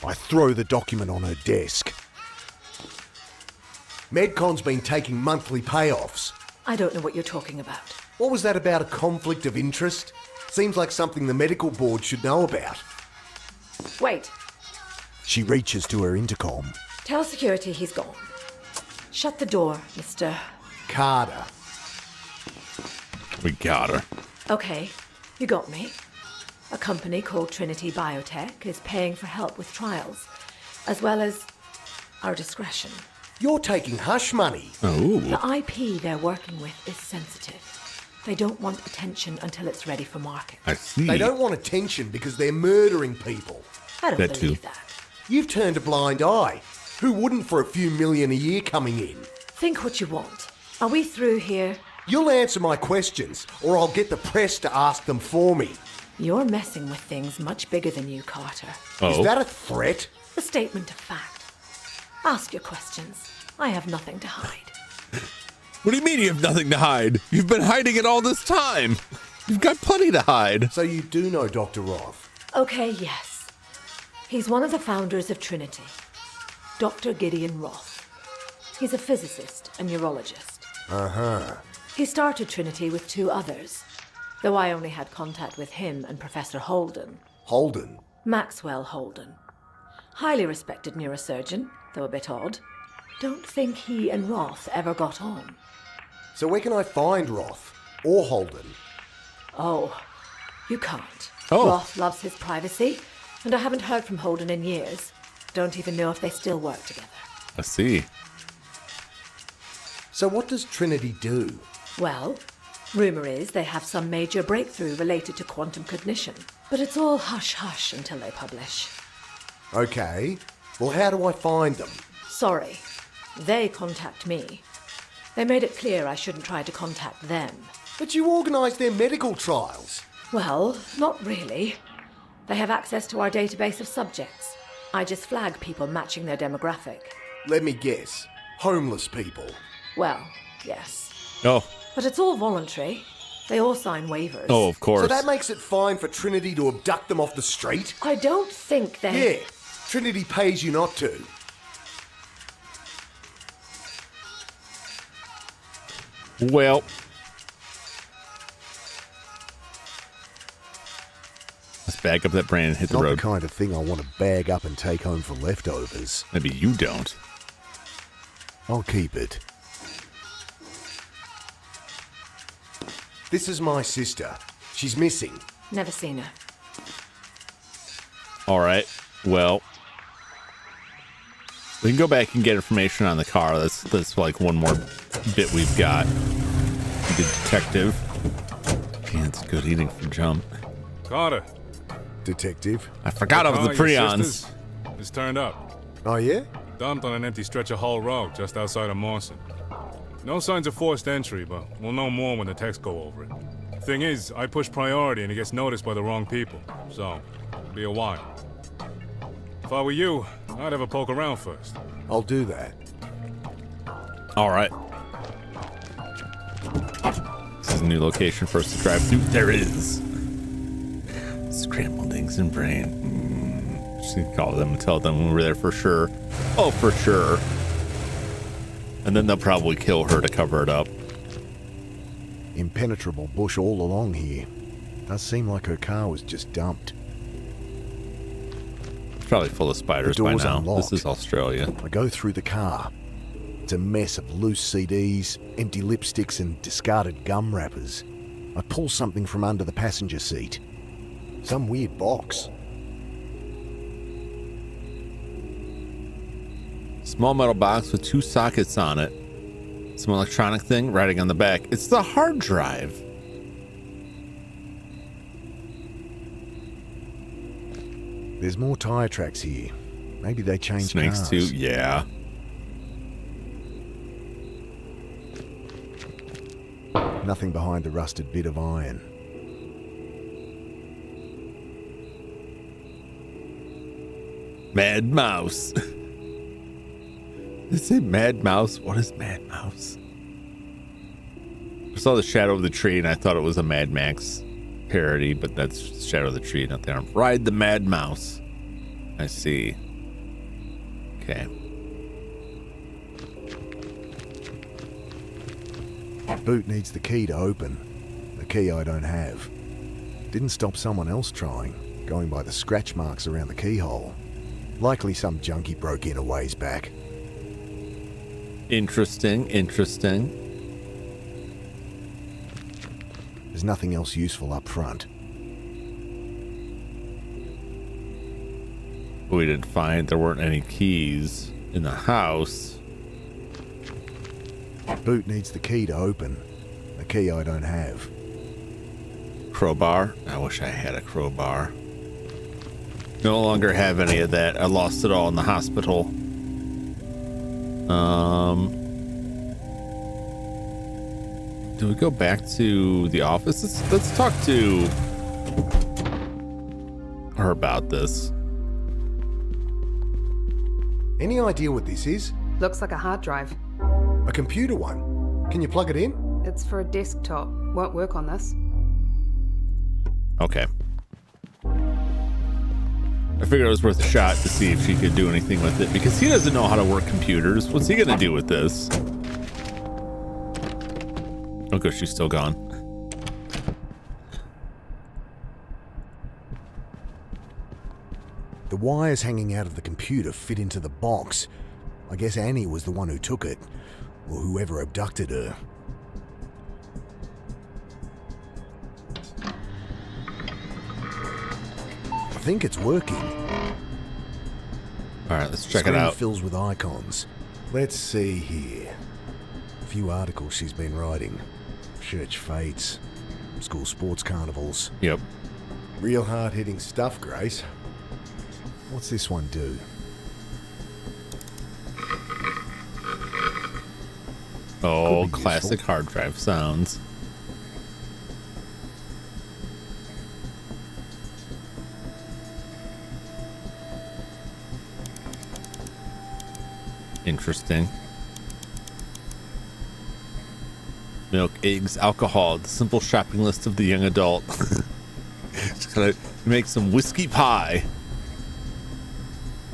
C: I throw the document on her desk. Medcon's been taking monthly payoffs.
R: I don't know what you're talking about.
C: What was that about a conflict of interest? Seems like something the medical board should know about.
R: Wait.
C: She reaches to her intercom.
R: Tell security he's gone. Shut the door, Mr.
C: Carter.
A: We got her.
R: Okay, you got me. A company called Trinity Biotech is paying for help with trials, as well as our discretion.
C: You're taking hush money.
A: Oh.
R: The IP they're working with is sensitive. They don't want attention until it's ready for market.
A: I see.
C: They don't want attention because they're murdering people.
R: I don't believe that.
C: You've turned a blind eye. Who wouldn't for a few million a year coming in?
R: Think what you want. Are we through here?
C: You'll answer my questions, or I'll get the press to ask them for me.
R: You're messing with things much bigger than you, Carter.
C: Is that a threat?
R: A statement of fact. Ask your questions. I have nothing to hide.
A: What do you mean you have nothing to hide? You've been hiding it all this time. You've got plenty to hide.
C: So you do know Dr. Roth?
R: Okay, yes. He's one of the founders of Trinity. Dr. Gideon Roth. He's a physicist and neurologist.
C: Uh-huh.
R: He started Trinity with two others, though I only had contact with him and Professor Holden.
C: Holden?
R: Maxwell Holden. Highly respected neurosurgeon, though a bit odd. Don't think he and Roth ever got on.
C: So where can I find Roth? Or Holden?
R: Oh, you can't.
A: Oh.
R: Roth loves his privacy, and I haven't heard from Holden in years. Don't even know if they still work together.
A: I see.
C: So what does Trinity do?
R: Well, rumor is they have some major breakthrough related to quantum cognition. But it's all hush-hush until they publish.
C: Okay. Well, how do I find them?
R: Sorry. They contact me. They made it clear I shouldn't try to contact them.
C: But you organised their medical trials.
R: Well, not really. They have access to our database of subjects. I just flag people matching their demographic.
C: Let me guess. Homeless people.
R: Well, yes.
A: Oh.
R: But it's all voluntary. They all sign waivers.
A: Oh, of course.
C: So that makes it fine for Trinity to abduct them off the street?
R: I don't think they...
C: Yeah. Trinity pays you not to.
A: Well... let's bag up that brain and hit the
C: Not
A: road.
C: the kind of thing I want to bag up and take home for leftovers.
A: Maybe you don't.
C: I'll keep it. This is my sister. She's missing.
R: Never seen her.
A: All right. Well, we can go back and get information on the car. That's like one more bit we've got. The detective. Man, it's good eating for Jump.
H: Carter.
C: Detective.
A: I forgot of the prions.
H: It's turned up.
C: Oh, yeah?
H: Dumped on an empty stretch of Hull Road just outside of Mawson. No signs of forced entry, but we'll know more when the texts go over it. Thing is, I push priority and it gets noticed by the wrong people, so it'll be a while. If I were you, I'd have a poke around first.
C: I'll do that.
A: All right. This is a new location for us to drive through. There it is. Scrambled eggs and brain. Just need to call them and tell them when we're there for sure. Oh, for sure. And then they'll probably kill her to cover it up.
C: Impenetrable bush all along here. Does seem like her car was just dumped.
A: It's probably full of spiders by now.
C: Unlocked.
A: This is Australia.
C: I go through the car. It's a mess of loose CDs, empty lipsticks, and discarded gum wrappers. I pull something from under the passenger seat. Some weird box.
A: Small metal box with 2 sockets on it. Some electronic thing writing on the back. It's the hard drive.
C: There's more tire tracks here. Maybe they changed
A: Snakes
C: cars.
A: too, yeah.
C: Nothing behind the rusted bit of iron.
A: Mad Mouse. They say Mad Mouse. What is Mad Mouse? I saw the shadow of the tree and I thought it was a Mad Max parody, but that's Shadow of the Tree, not the arm. Ride the Mad Mouse. I see. Okay.
C: Boot needs the key to open. A key I don't have. Didn't stop someone else trying, going by the scratch marks around the keyhole. Likely some junkie broke in a ways back.
A: Interesting, interesting.
C: There's nothing else useful up front.
A: We didn't find there weren't any keys in the house.
C: Boot needs the key to open. A key I don't have.
A: Crowbar? I wish I had a crowbar. No longer have any of that. I lost it all in the hospital. Do we go back to the office? Let's talk to her about this.
C: Any idea what this is?
K: Looks like a hard drive.
C: A computer one. Can you plug it in?
K: It's for a desktop. Won't work on this.
A: Okay. I figured it was worth a shot to see if she could do anything with it, because he doesn't know how to work computers. What's he gonna do with this? Okay, she's still gone.
C: The wires hanging out of the computer fit into the box. I guess Annie was the one who took it, or whoever abducted her. I think it's working.
A: All right, let's check
C: Screen
A: it out.
C: fills with icons. Let's see here. A few articles she's been writing. Church fates, school sports carnivals.
A: Yep.
C: Real hard-hitting stuff, Grace. What's this one do?
A: Oh, classic hard drive sounds. Interesting. Milk, eggs, alcohol, the simple shopping list of the young adult. Just gonna make some whiskey pie.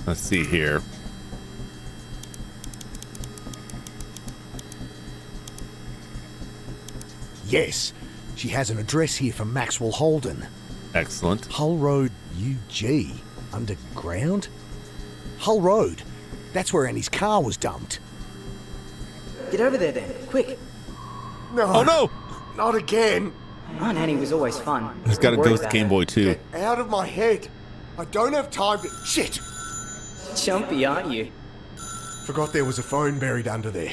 A: Let's see here.
B: Yes, she has an address here for Maxwell Holden.
A: Excellent.
B: Hull Road UG. Underground? Hull Road. That's where Annie's car was dumped.
J: Get over there then, quick.
C: No.
A: Oh no!
C: Not again.
J: Aunt Annie was always fun.
A: He's got a
J: Worried
A: ghost
J: about
A: Game
J: her.
A: Boy too.
C: Get out of my head. I don't have time to... Shit!
J: Jumpy, aren't you?
C: Forgot there was a phone buried under there.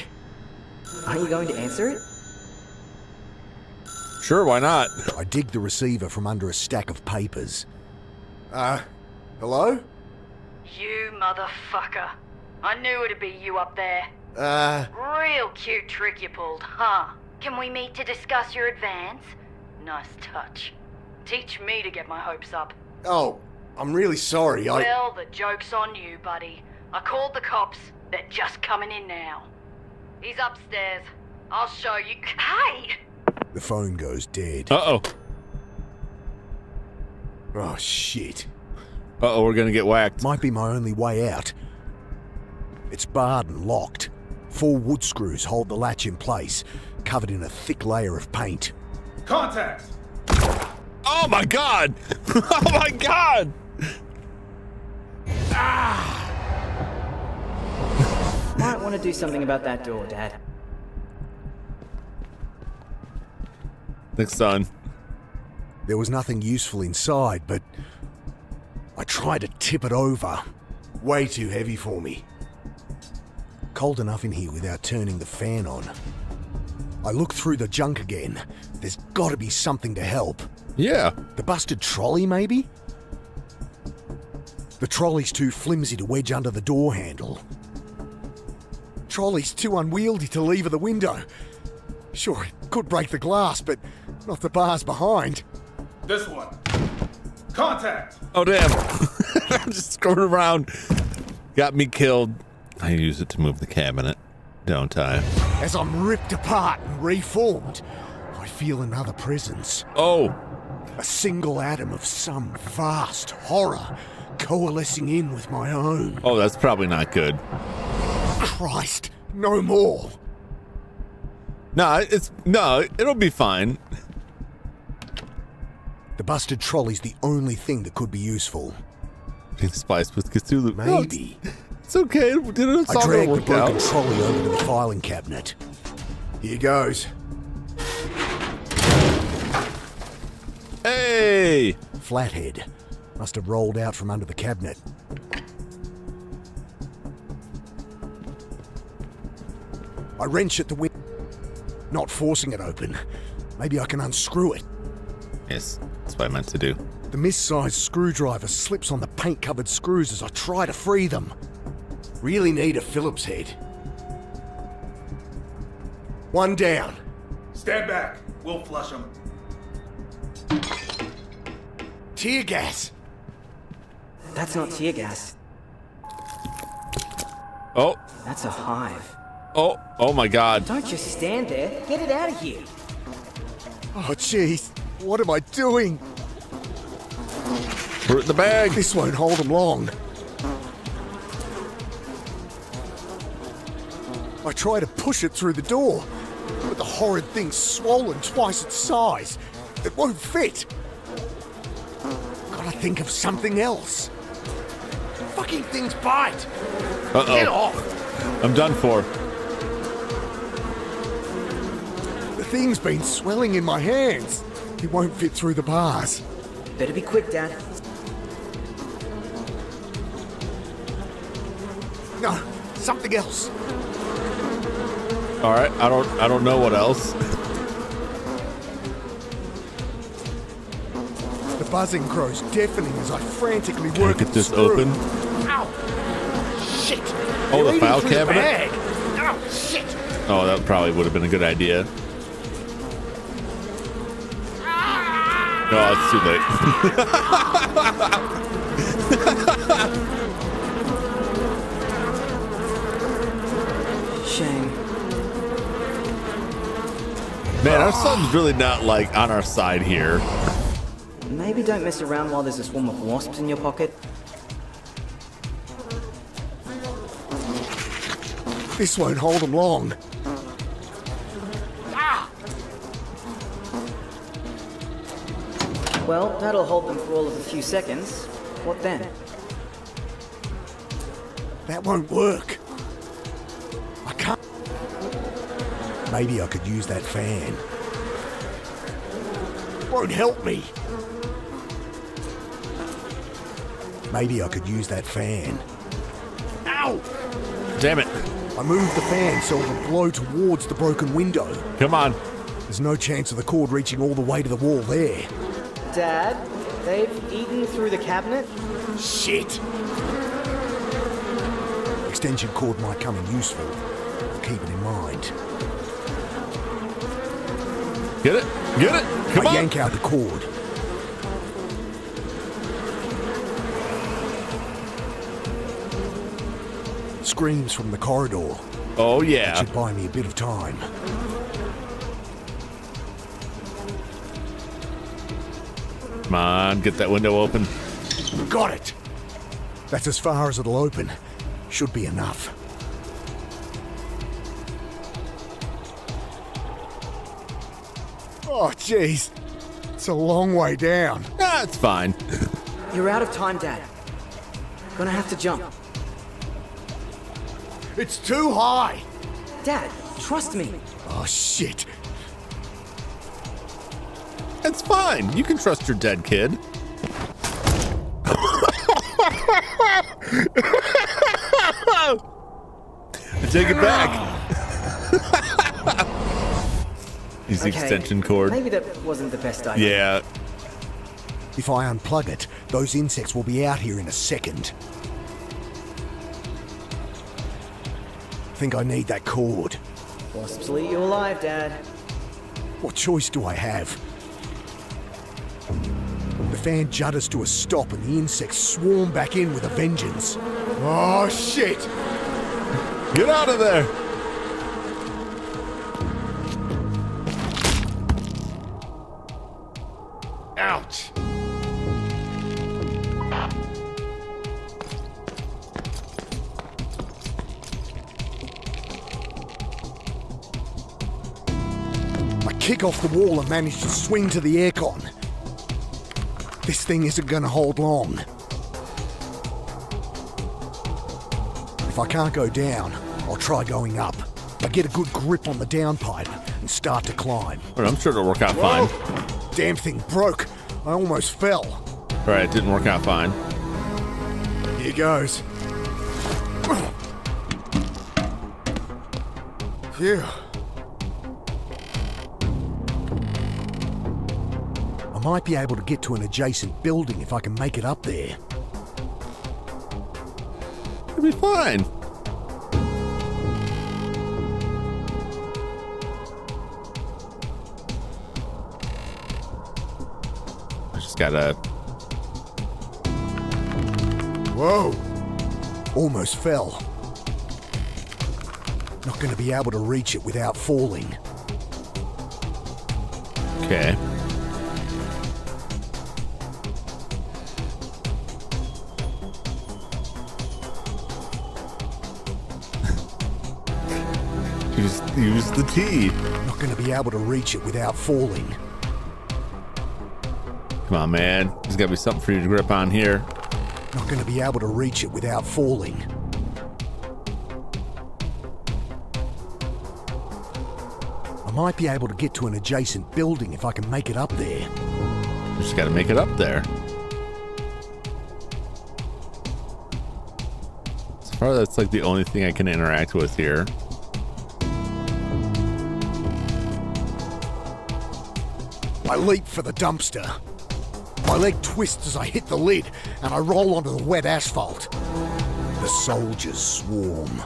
J: Aren't you going to answer it?
A: Sure, why not?
B: I digged the receiver from under a stack of papers.
C: Hello?
I: You motherfucker. I knew it'd be you up there. Real cute trick you pulled, huh? Can we meet to discuss your advance? Nice touch. Teach me to get my hopes up.
C: Oh, I'm really sorry,
I: Well, the joke's on you, buddy. I called the cops. They're just coming in now. He's upstairs. I'll show you. Hey!
B: The phone goes dead.
A: Uh-oh.
B: Oh, shit.
A: Uh-oh, we're gonna get whacked.
B: Might be my only way out. It's barred and locked. 4 wood screws hold the latch in place, covered in a thick layer of paint.
M: Contact!
A: Oh my god! Oh my god!
J: Might want to do something about that door, Dad.
A: Thanks, son.
B: There was nothing useful inside, but I tried to tip it over.
C: Way too heavy for me.
B: Cold enough in here without turning the fan on. I looked through the junk again. There's gotta be something to help.
A: Yeah.
B: The busted trolley, maybe? The trolley's too flimsy to wedge under the door handle. Trolley's too unwieldy to lever the window. Sure, it could break the glass, but not the bars behind.
M: This one. Contact!
A: Oh, damn. I'm just screwing around. Got me killed. I use it to move the cabinet, don't I?
B: As I'm ripped apart and reformed, I feel another presence.
A: Oh.
B: A single atom of some vast horror coalescing in with my own.
A: Oh, that's probably not good.
B: Christ, no more.
A: No, it'll be fine.
B: The busted trolley's the only thing that could be useful.
A: Being spiced with Cthulhu.
B: Maybe.
A: It's okay. It's
B: I
A: all
B: dragged
A: gonna
B: the
A: work
B: broken
A: out.
B: trolley over to the filing cabinet.
C: Here goes.
A: Hey!
B: Flathead. Must have rolled out from under the cabinet. I wrench at the window, not forcing it open. Maybe I can unscrew it.
A: Yes, that's what I meant to do.
B: The mis-sized screwdriver slips on the paint-covered screws as I try to free them.
C: Really need a Phillips head. One down.
M: Stand back. We'll flush them.
C: Tear gas.
J: That's not tear gas.
A: Oh.
J: That's a hive.
A: Oh my god.
J: Don't just stand there. Get it out of here.
B: Oh, jeez. What am I doing?
A: Put it in the bag.
B: This won't hold them long. I try to push it through the door, but the horrid thing's swollen twice its size. It won't fit. Gotta think of something else.
C: Fucking things bite.
A: Uh-oh.
C: Get off.
A: I'm done for.
B: The thing's been swelling in my hands. It won't fit through the bars.
J: Better be quick, Dad.
B: No, something else.
A: All right, I don't know what else.
B: The buzzing grows deafening as I frantically
A: Can I
B: work
A: get
B: at
A: this
B: the screw.
A: open?
C: Ow! Shit!
A: Oh,
C: You're
A: the
C: eating
A: file
C: through
A: cabinet?
C: The bag. Ow! Shit!
A: Oh, that probably would have been a good idea. No, it's too late. Man, our son's really not like on our side here.
J: Maybe don't mess around while there's a swarm of wasps in your pocket.
C: This won't hold him long.
J: Well, that'll hold them for all of a few seconds. What then?
C: That won't work. I can't. Maybe I could use that fan. Won't help me. Maybe I could use that fan. Ow!
A: Damn it.
C: I moved the fan so it would blow towards the broken window.
A: Come on.
C: There's no chance of the cord reaching all the way to the wall there.
J: Dad, they've eaten through the cabinet?
C: Shit! Extension cord might come in useful. I'll keep it in mind.
A: Get it? Get it? Come on!
C: Yank out the cord. Screams from the corridor.
A: Oh, yeah.
C: That should buy me a bit of time.
A: Come on, get that window open.
C: Got it! That's as far as it'll open. Should be enough. Oh, jeez. It's a long way down.
A: Ah, it's fine.
J: You're out of time, Dad. Gonna have to jump.
C: It's too high!
J: Dad, trust me.
C: Oh, shit.
A: It's fine. You can trust your dead kid. Take it back. Use the extension cord.
J: Maybe that wasn't the best idea.
A: Yeah.
C: If I unplug it, those insects will be out here in a second. Think I need that cord.
J: Wasps will eat you alive, Dad.
C: What choice do I have? The fan judders to a stop and the insects swarm back in with a vengeance. Oh, shit!
A: Get out of there!
C: Ouch! I kick off the wall and manage to swing to the aircon. This thing isn't gonna hold long. If I can't go down, I'll try going up. I get a good grip on the downpipe and start to climb.
A: Well, I'm sure it'll work out fine.
C: Damn thing broke. I almost fell.
A: Alright, it didn't work out fine.
C: Here goes. Phew. I might be able to get to an adjacent building if I can make it up there.
A: It'll be fine. I just gotta...
C: Whoa! Almost fell. Not gonna be able to reach it without falling.
A: Okay. Use the T.
C: Not gonna be able to reach it without falling.
A: Come on, man. There's gotta be something for you to grip on here.
C: Not gonna be able to reach it without falling. I might be able to get to an adjacent building if I can make it up there.
A: Just gotta make it up there. So far, that's like the only thing I can interact with here.
C: I leap for the dumpster. My leg twists as I hit the lid, and I roll onto the wet asphalt. The soldiers swarm.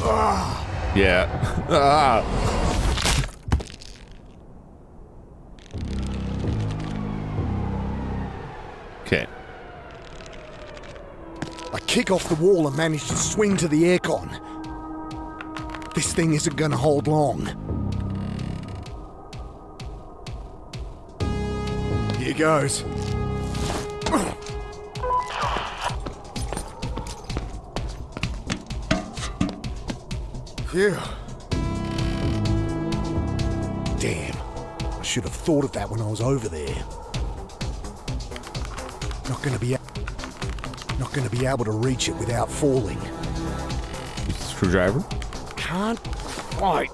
C: Ah!
A: Yeah. Ah! Okay.
C: I kick off the wall and manage to swing to the aircon. This thing isn't gonna hold long. Here goes. Phew. Damn. I should have thought of that when I was over there. Not gonna be able to reach it without falling.
A: Screwdriver?
C: Can't quite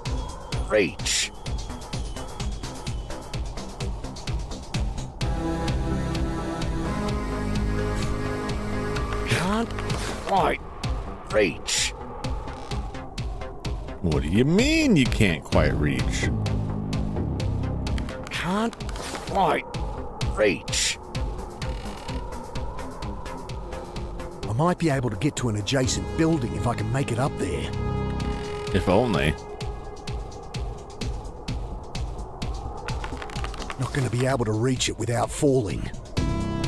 C: reach. Can't quite reach.
A: What do you mean you can't quite reach?
C: Can't quite reach. I might be able to get to an adjacent building if I can make it up there.
A: If only.
C: Not going to be able to reach it without falling.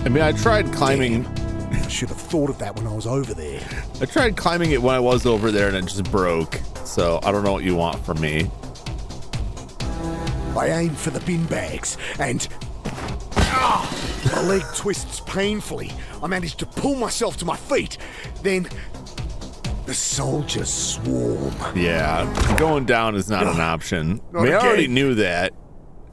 A: I mean, I tried climbing.
C: I should have thought of that when I was over there.
A: I tried climbing it when I was over there and it just broke. So I don't know what you want from me.
C: I aimed for the bin bags and... my leg twists painfully. I managed to pull myself to my feet. Then the soldiers swarm.
A: Yeah, going down is not an option. I mean, I
C: again.
A: already knew that.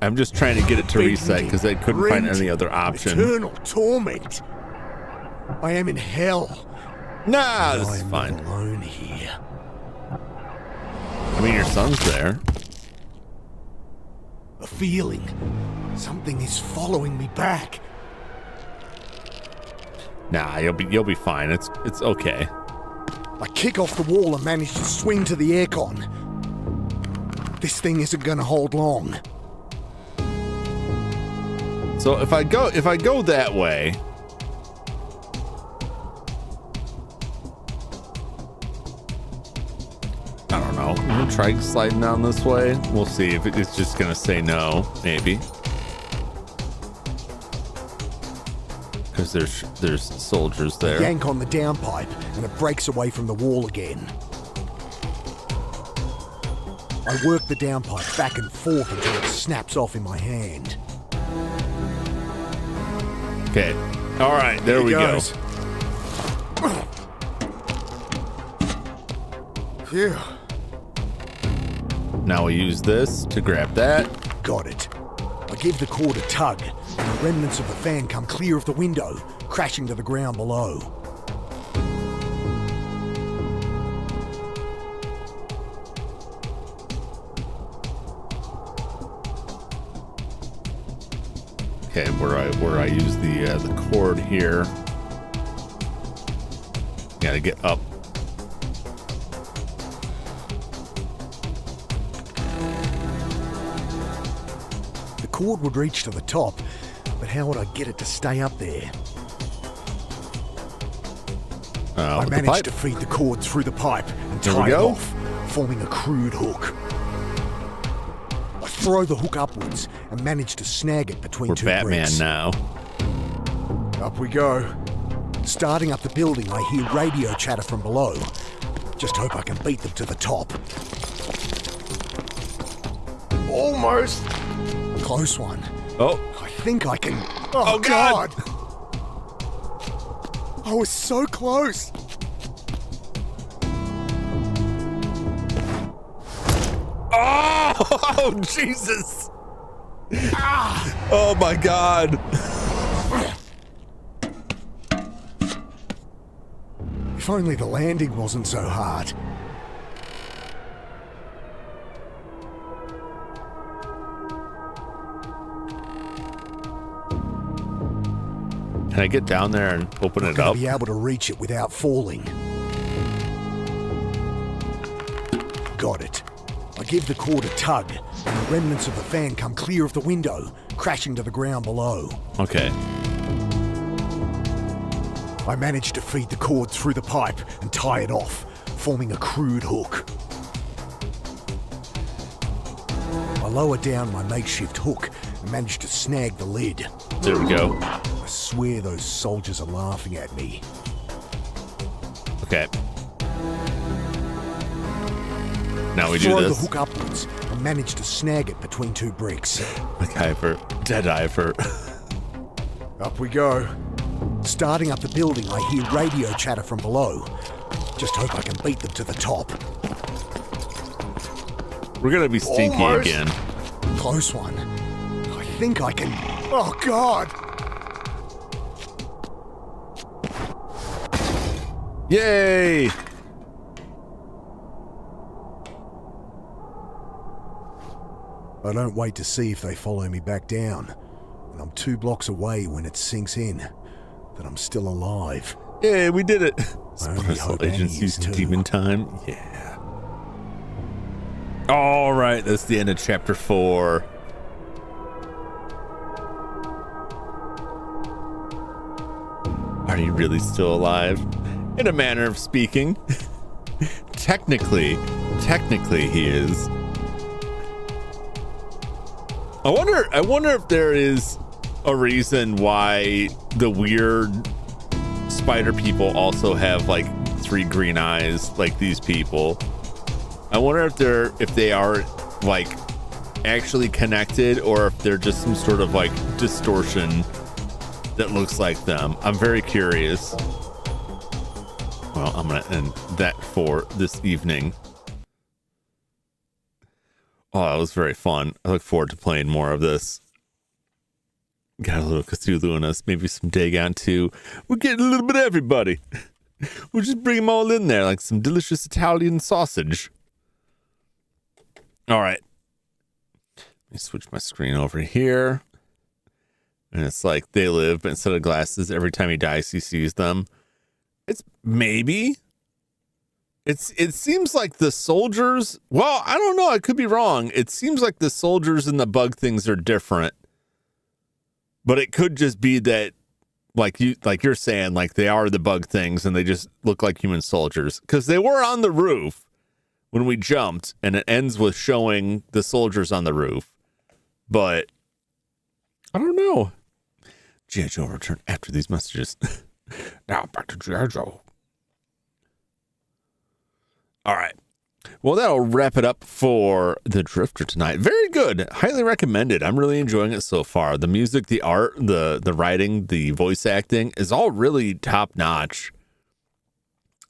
A: I'm just trying to get it to reset because I couldn't find any other option.
C: Eternal torment. I am in hell.
A: Nah, this is fine.
C: I'm alone here.
A: I mean, your son's there.
C: A feeling. Something is following me back.
A: Nah, you'll be fine. It's okay.
C: I kick off the wall and manage to swing to the aircon. This thing isn't gonna hold long.
A: So if I go that way, I don't know. I'm gonna try sliding down this way. We'll see if it's just gonna say no, maybe. Because there's soldiers there.
C: Yank on the downpipe and it breaks away from the wall again. I work the downpipe back and forth until it snaps off in my hand.
A: Okay. All right, there we go.
C: Phew.
A: Now we use this to grab that.
C: Got it. I give the cord a tug, and the remnants of the fan come clear of the window, crashing to the ground below.
A: Okay, where I use the cord here. Gotta get up.
C: The cord would reach to the top, but how would I get it to stay up there? I managed to feed the cord through the pipe and tie it off, forming a crude hook. I throw the hook upwards and manage to snag it between two bricks.
A: We're Batman now.
C: Up we go. Starting up the building, I hear radio chatter from below. Just hope I can beat them to the top. Almost. Close one.
A: Oh.
C: I think I can... Oh, God! I was so close.
A: Oh, Jesus. Oh, my God.
C: If only the landing wasn't so hard.
A: Can I get down there and open it up?
C: Be able to reach it without falling. Got it. I give the cord a tug, and the remnants of the fan come clear of the window, crashing to the ground below.
A: Okay.
C: I manage to feed the cord through the pipe and tie it off, forming a crude hook. I lower down my makeshift hook and manage to snag the lid.
A: There we go.
C: I swear those soldiers are laughing at me.
A: Okay. Now we do
C: Throw
A: this.
C: the hook upwards and manage to snag it between two bricks.
A: MacGyver. Dead Iver.
C: Up we go.
B: Starting up the building, I hear radio chatter from below. Just hope I can beat them to the top.
A: We're gonna be stinky
C: Almost.
A: again.
B: Close one. I think I can...
C: Oh, God!
A: Yay!
B: I don't wait to see if they follow me back down. And I'm 2 blocks away when it sinks in that I'm still alive.
A: Yeah, we did it.
B: I only
A: Special
B: hope Annie
A: agencies
B: is
A: in
B: too.
A: demon time. Yeah. All right, that's the end of chapter 4. Are you really still alive? In a manner of speaking. Technically he is. I wonder if there is a reason why the weird spider people also have like 3 green eyes like these people. I wonder if they are like actually connected or if they're just some sort of like distortion that looks like them. I'm very curious. Well, I'm gonna end that for this evening. Oh, that was very fun. I look forward to playing more of this. Got a little Cthulhu in us, maybe some Dagon too. We're getting a little bit of everybody. We'll just bring them all in there like some delicious Italian sausage. All right. Let me switch my screen over here. And it's like they live, but instead of glasses, every time he dies, he sees them. It's maybe. It seems like the soldiers, well, I don't know, I could be wrong. It seems like the soldiers and the bug things are different. But it could just be that like you're saying, like they are the bug things and they just look like human soldiers. Because they were on the roof when we jumped, and it ends with showing the soldiers on the roof. But I don't know. G.I. Joe will return after these messages. Now back to G.I. Joe. All right. Well, that'll wrap it up for The Drifter tonight. Very good. Highly recommended. I'm really enjoying it so far. The music, the art, the writing, the voice acting is all really top notch.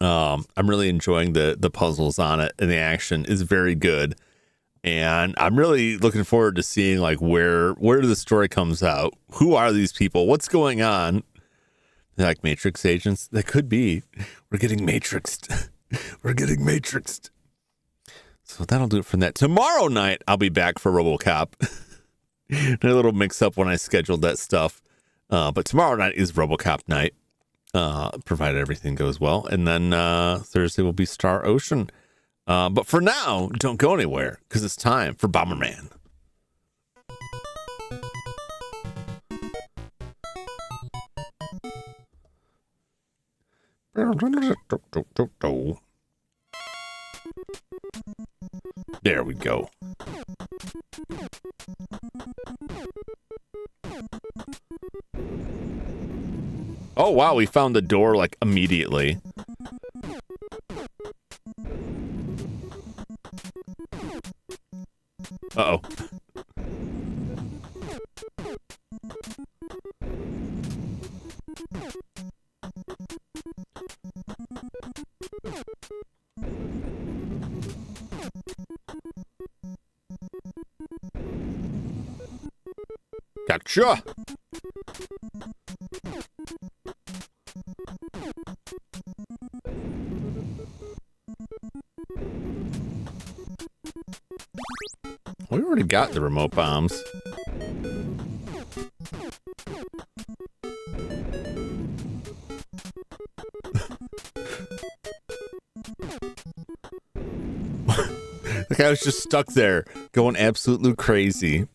A: I'm really enjoying the puzzles on it, and the action is very good. And I'm really looking forward to seeing like where the story comes out. Who are these people? What's going on? They're like Matrix agents. That could be. We're getting matrixed. We're getting matrixed. So that'll do it from that. Tomorrow night, I'll be back for RoboCop. A little mix up when I scheduled that stuff. But tomorrow night is RoboCop night, provided everything goes well. And then Thursday will be Star Ocean. But for now, don't go anywhere because it's time for Bomberman. There we go. Oh, wow. We found the door like immediately. Uh-oh. Gotcha. We already got the remote bombs. The guy was just stuck there, going absolutely crazy.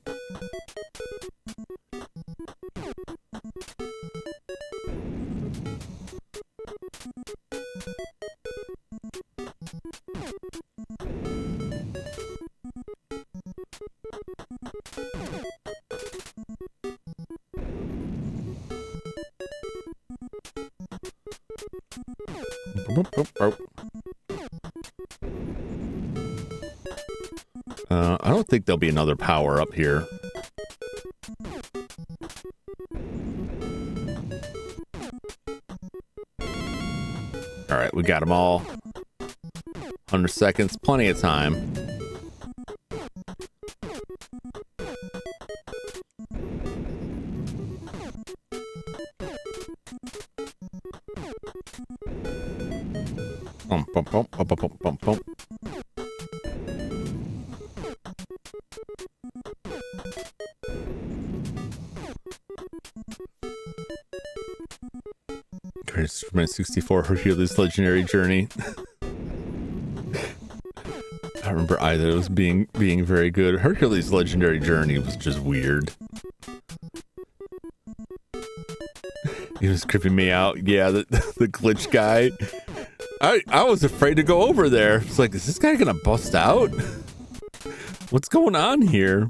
A: I don't think there'll be another power up here. we got them all. 100 seconds, plenty of time. Bum, bum, bum, bum, bum, bum, bum. Instrument 64 Hercules Legendary Journey. I remember either it was being very good. Hercules Legendary Journey was just weird. He was creeping me out. Yeah, the glitch guy. I was afraid to go over there. It's like, is this guy gonna bust out? What's going on here?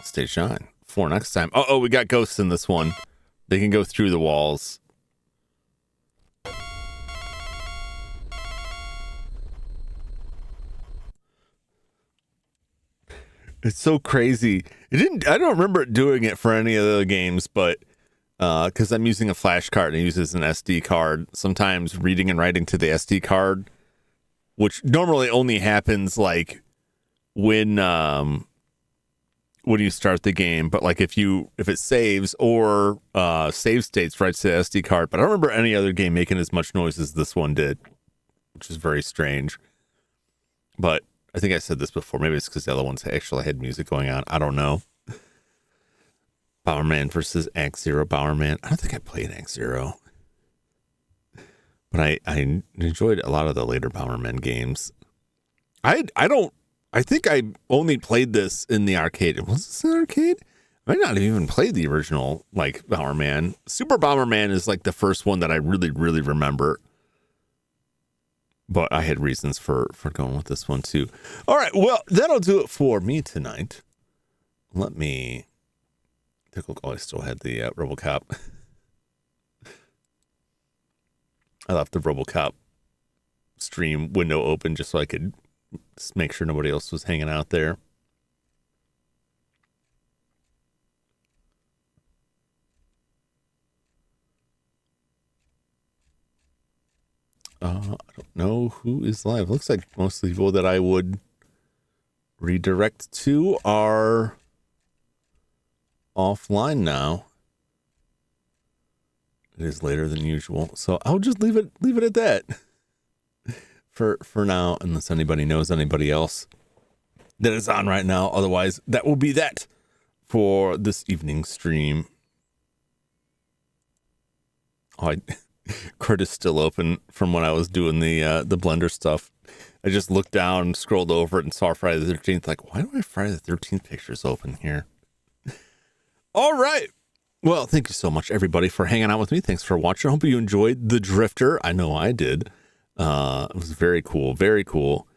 A: Stay shine. 4 next time. Oh, we got ghosts in this one. They can go through the walls. It's so crazy. I don't remember doing it for any of the games, but because I'm using a flash card and it uses an SD card, sometimes reading and writing to the SD card, which normally only happens like when you start the game, but like if it saves or save states writes to the SD card. But I don't remember any other game making as much noise as this one did, which is very strange. But I think I said this before. Maybe it's because the other ones actually had music going on. I don't know. Bowerman versus Act Zero Bowerman. I don't think I played Act Zero, but I enjoyed a lot of the later Bowerman games. I think I only played this in the arcade. Was this an arcade? I might not have even played the original, like, Bowerman. Super Bowerman is, like, the first one that I really, really remember. But I had reasons for going with this one, too. All right, well, that'll do it for me tonight. Let me take a look. Oh, I still had the RoboCop. I left the RoboCop stream window open just so I could just make sure nobody else was hanging out there. I don't know who is live. Looks like most of the people that I would redirect to are offline now. It is later than usual, so I'll just leave it at that for now, unless anybody knows anybody else that is on right now. Otherwise, that will be that for this evening's stream. Oh, Crit is still open from when I was doing the Blender stuff. I just looked down, scrolled over it, and saw Friday the 13th. Like, why do I have Friday the 13th pictures open here? All right. Well, thank you so much, everybody, for hanging out with me. Thanks for watching. I hope you enjoyed The Drifter. I know I did. It was very cool. Very cool.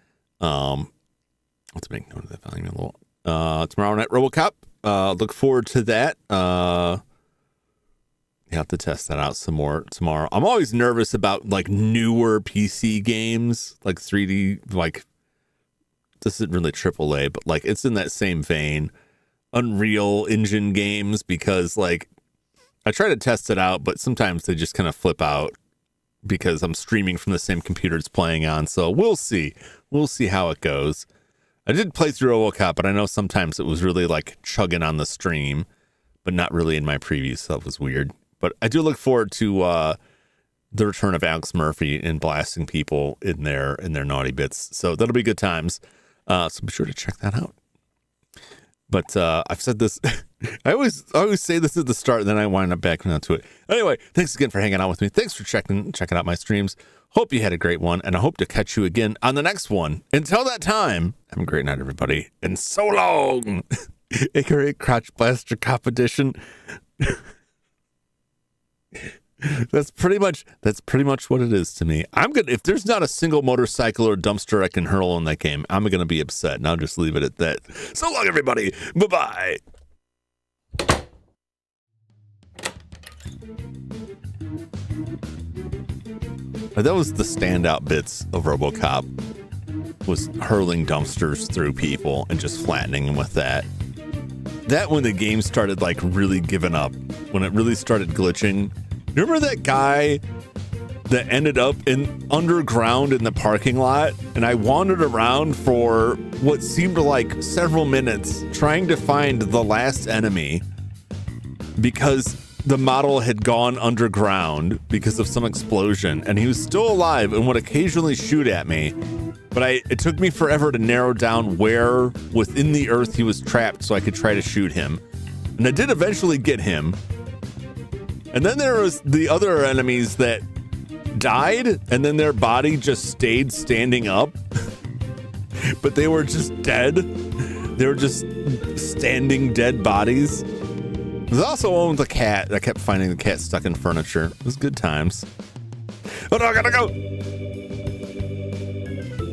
A: Let's make note of that volume a little. Tomorrow night, RoboCop. Look forward to that. You have to test that out some more tomorrow. I'm always nervous about like newer PC games, like 3D, like this isn't really AAA, but like it's in that same vein, Unreal Engine games, because like I try to test it out, but sometimes they just kind of flip out because I'm streaming from the same computer it's playing on. So we'll see how it goes. I did play through RoboCop, but I know sometimes it was really like chugging on the stream, but not really in my preview, so it was weird. But I do look forward to the return of Alex Murphy and blasting people in their naughty bits. So that'll be good times. So be sure to check that out. But I've said this. I always say this at the start, and then I wind up backing onto it. Anyway, thanks again for hanging out with me. Thanks for checking out my streams. Hope you had a great one, and I hope to catch you again on the next one. Until that time, have a great night, everybody, and so long. aka Crotch Blaster Cop Edition. That's pretty much what it is to me. If there's not a single motorcycle or dumpster I can hurl in that game, I'm gonna be upset, and I'll just leave it at that. So long, everybody. Bye-bye. That was the standout bits of RoboCop. was hurling dumpsters through people and just flattening them with that. That when the game started like really giving up, when it really started glitching. Remember that guy that ended up in underground in the parking lot? And I wandered around for what seemed like several minutes trying to find the last enemy because the model had gone underground because of some explosion, and he was still alive and would occasionally shoot at me. But it took me forever to narrow down where within the earth he was trapped so I could try to shoot him. And I did eventually get him. And then there was the other enemies that died, and then their body just stayed standing up. But they were just dead. They were just standing dead bodies. There's also one with a cat. I kept finding the cat stuck in furniture. It was good times. Oh no, I gotta go.